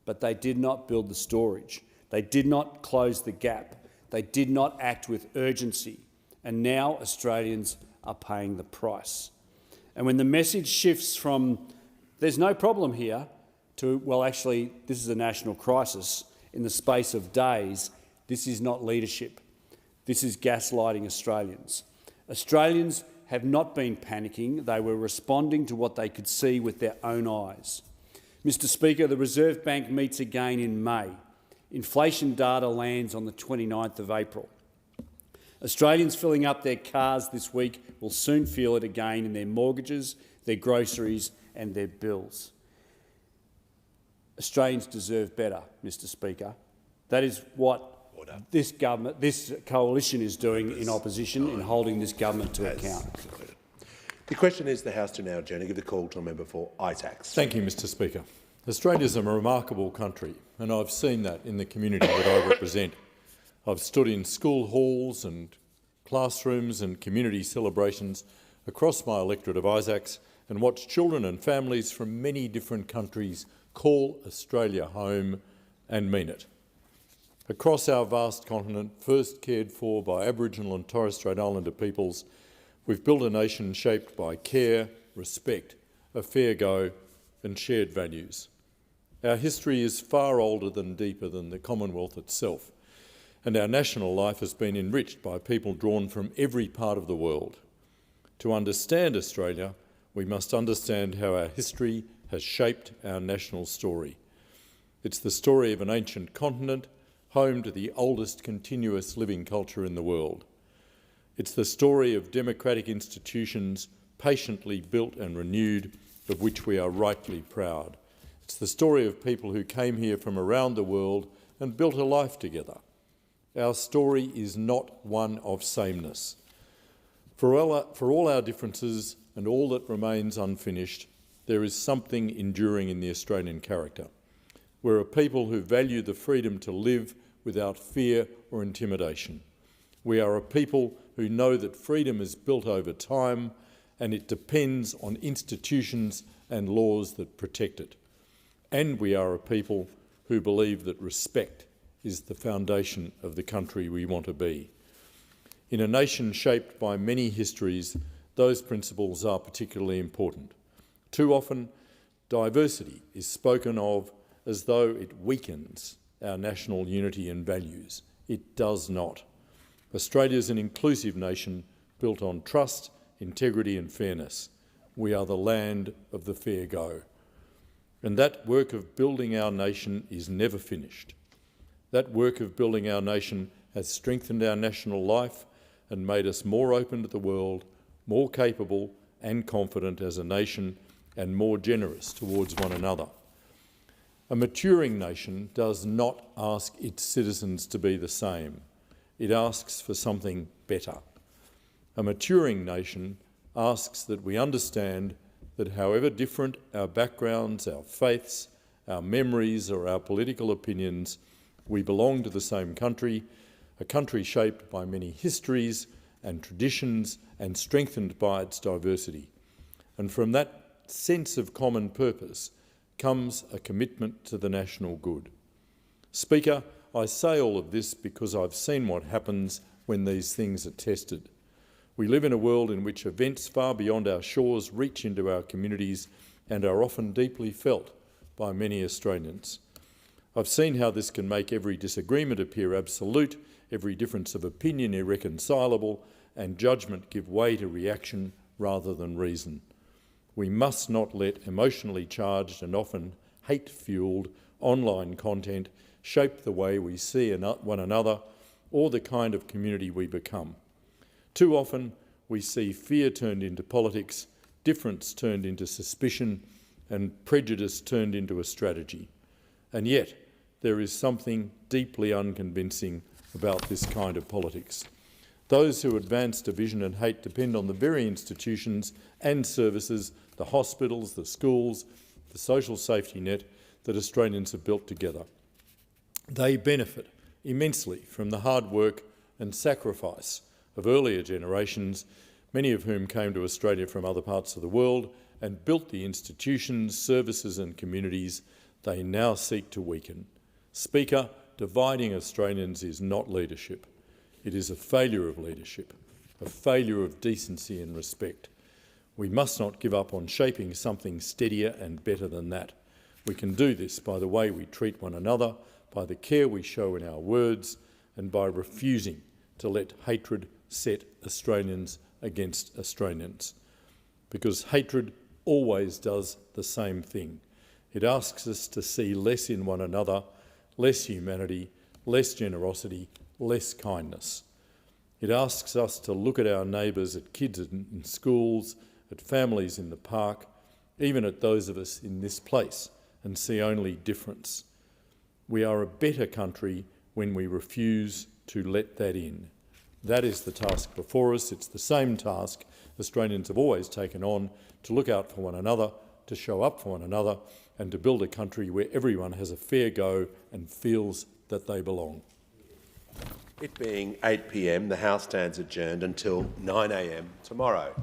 but they did not build the storage. They did not close the gap. They did not act with urgency, and now Australians are paying the price. And when the message shifts from "there's no problem here" to "well, actually, this is a national crisis," in the space of days, this is not leadership. This is gaslighting Australians. Australians have not been panicking. They were responding to what they could see with their own eyes. Mr Speaker, the Reserve Bank meets again in May. Inflation data lands on the 29th of April. Australians filling up their cars this week will soon feel it again in their mortgages, their groceries and their bills. Australians deserve better, Mr Speaker. That is what this government, this coalition is doing in opposition in holding this government to account. The question is the House to now adjourn. I give the call to a member for ITAX. Thank you, Mr Speaker. Australia is a remarkable country, and I've seen that in the community that I represent. I've stood in school halls and classrooms and community celebrations across my electorate of Isaacs and watched children and families from many different countries call Australia home and mean it. Across our vast continent, first cared for by Aboriginal and Torres Strait Islander peoples, we've built a nation shaped by care, respect, a fair go and shared values. Our history is far older and deeper than the Commonwealth itself, and our national life has been enriched by people drawn from every part of the world. To understand Australia, we must understand how our history has shaped our national story. It's the story of an ancient continent, home to the oldest continuous living culture in the world. It's the story of democratic institutions patiently built and renewed, of which we are rightly proud. It's the story of people who came here from around the world and built a life together. Our story is not one of sameness. For all our differences and all that remains unfinished, there is something enduring in the Australian character. We're a people who value the freedom to live without fear or intimidation. We are a people who know that freedom is built over time and it depends on institutions and laws that protect it. And we are a people who believe that respect is the foundation of the country we want to be. In a nation shaped by many histories, those principles are particularly important. Too often, diversity is spoken of as though it weakens our national unity and values. It does not. Australia is an inclusive nation built on trust, integrity and fairness. We are the land of the fair go. And that work of building our nation is never finished. That work of building our nation has strengthened our national life and made us more open to the world, more capable and confident as a nation, and more generous towards one another. A maturing nation does not ask its citizens to be the same. It asks for something better. A maturing nation asks that we understand that however different our backgrounds, our faiths, our memories or our political opinions, we belong to the same country, a country shaped by many histories and traditions and strengthened by its diversity. And from that sense of common purpose comes a commitment to the national good. Speaker, I say all of this because I've seen what happens when these things are tested. We live in a world in which events far beyond our shores reach into our communities and are often deeply felt by many Australians. I've seen how this can make every disagreement appear absolute, every difference of opinion irreconcilable, and judgment give way to reaction rather than reason. We must not let emotionally charged and often hate-fuelled online content shape the way we see one another or the kind of community we become. Too often we see fear turned into politics, difference turned into suspicion, and prejudice turned into a strategy. And yet there is something deeply unconvincing about this kind of politics. Those who advance division and hate depend on the very institutions and services, the hospitals, the schools, the social safety net that Australians have built together. They benefit immensely from the hard work and sacrifice of earlier generations, many of whom came to Australia from other parts of the world and built the institutions, services and communities they now seek to weaken. Speaker, dividing Australians is not leadership. It is a failure of leadership, a failure of decency and respect. We must not give up on shaping something steadier and better than that. We can do this by the way we treat one another, by the care we show in our words, and by refusing to let hatred set Australians against Australians. Because hatred always does the same thing. It asks us to see less in one another, less humanity, less generosity, less kindness. It asks us to look at our neighbours, at kids in schools, at families in the park, even at those of us in this place, and see only difference. We are a better country when we refuse to let that in. That is the task before us. It's the same task Australians have always taken on, to look out for one another, to show up for one another, and to build a country where everyone has a fair go and feels that they belong. It being 8 p.m, the House stands adjourned until 9 a.m. tomorrow.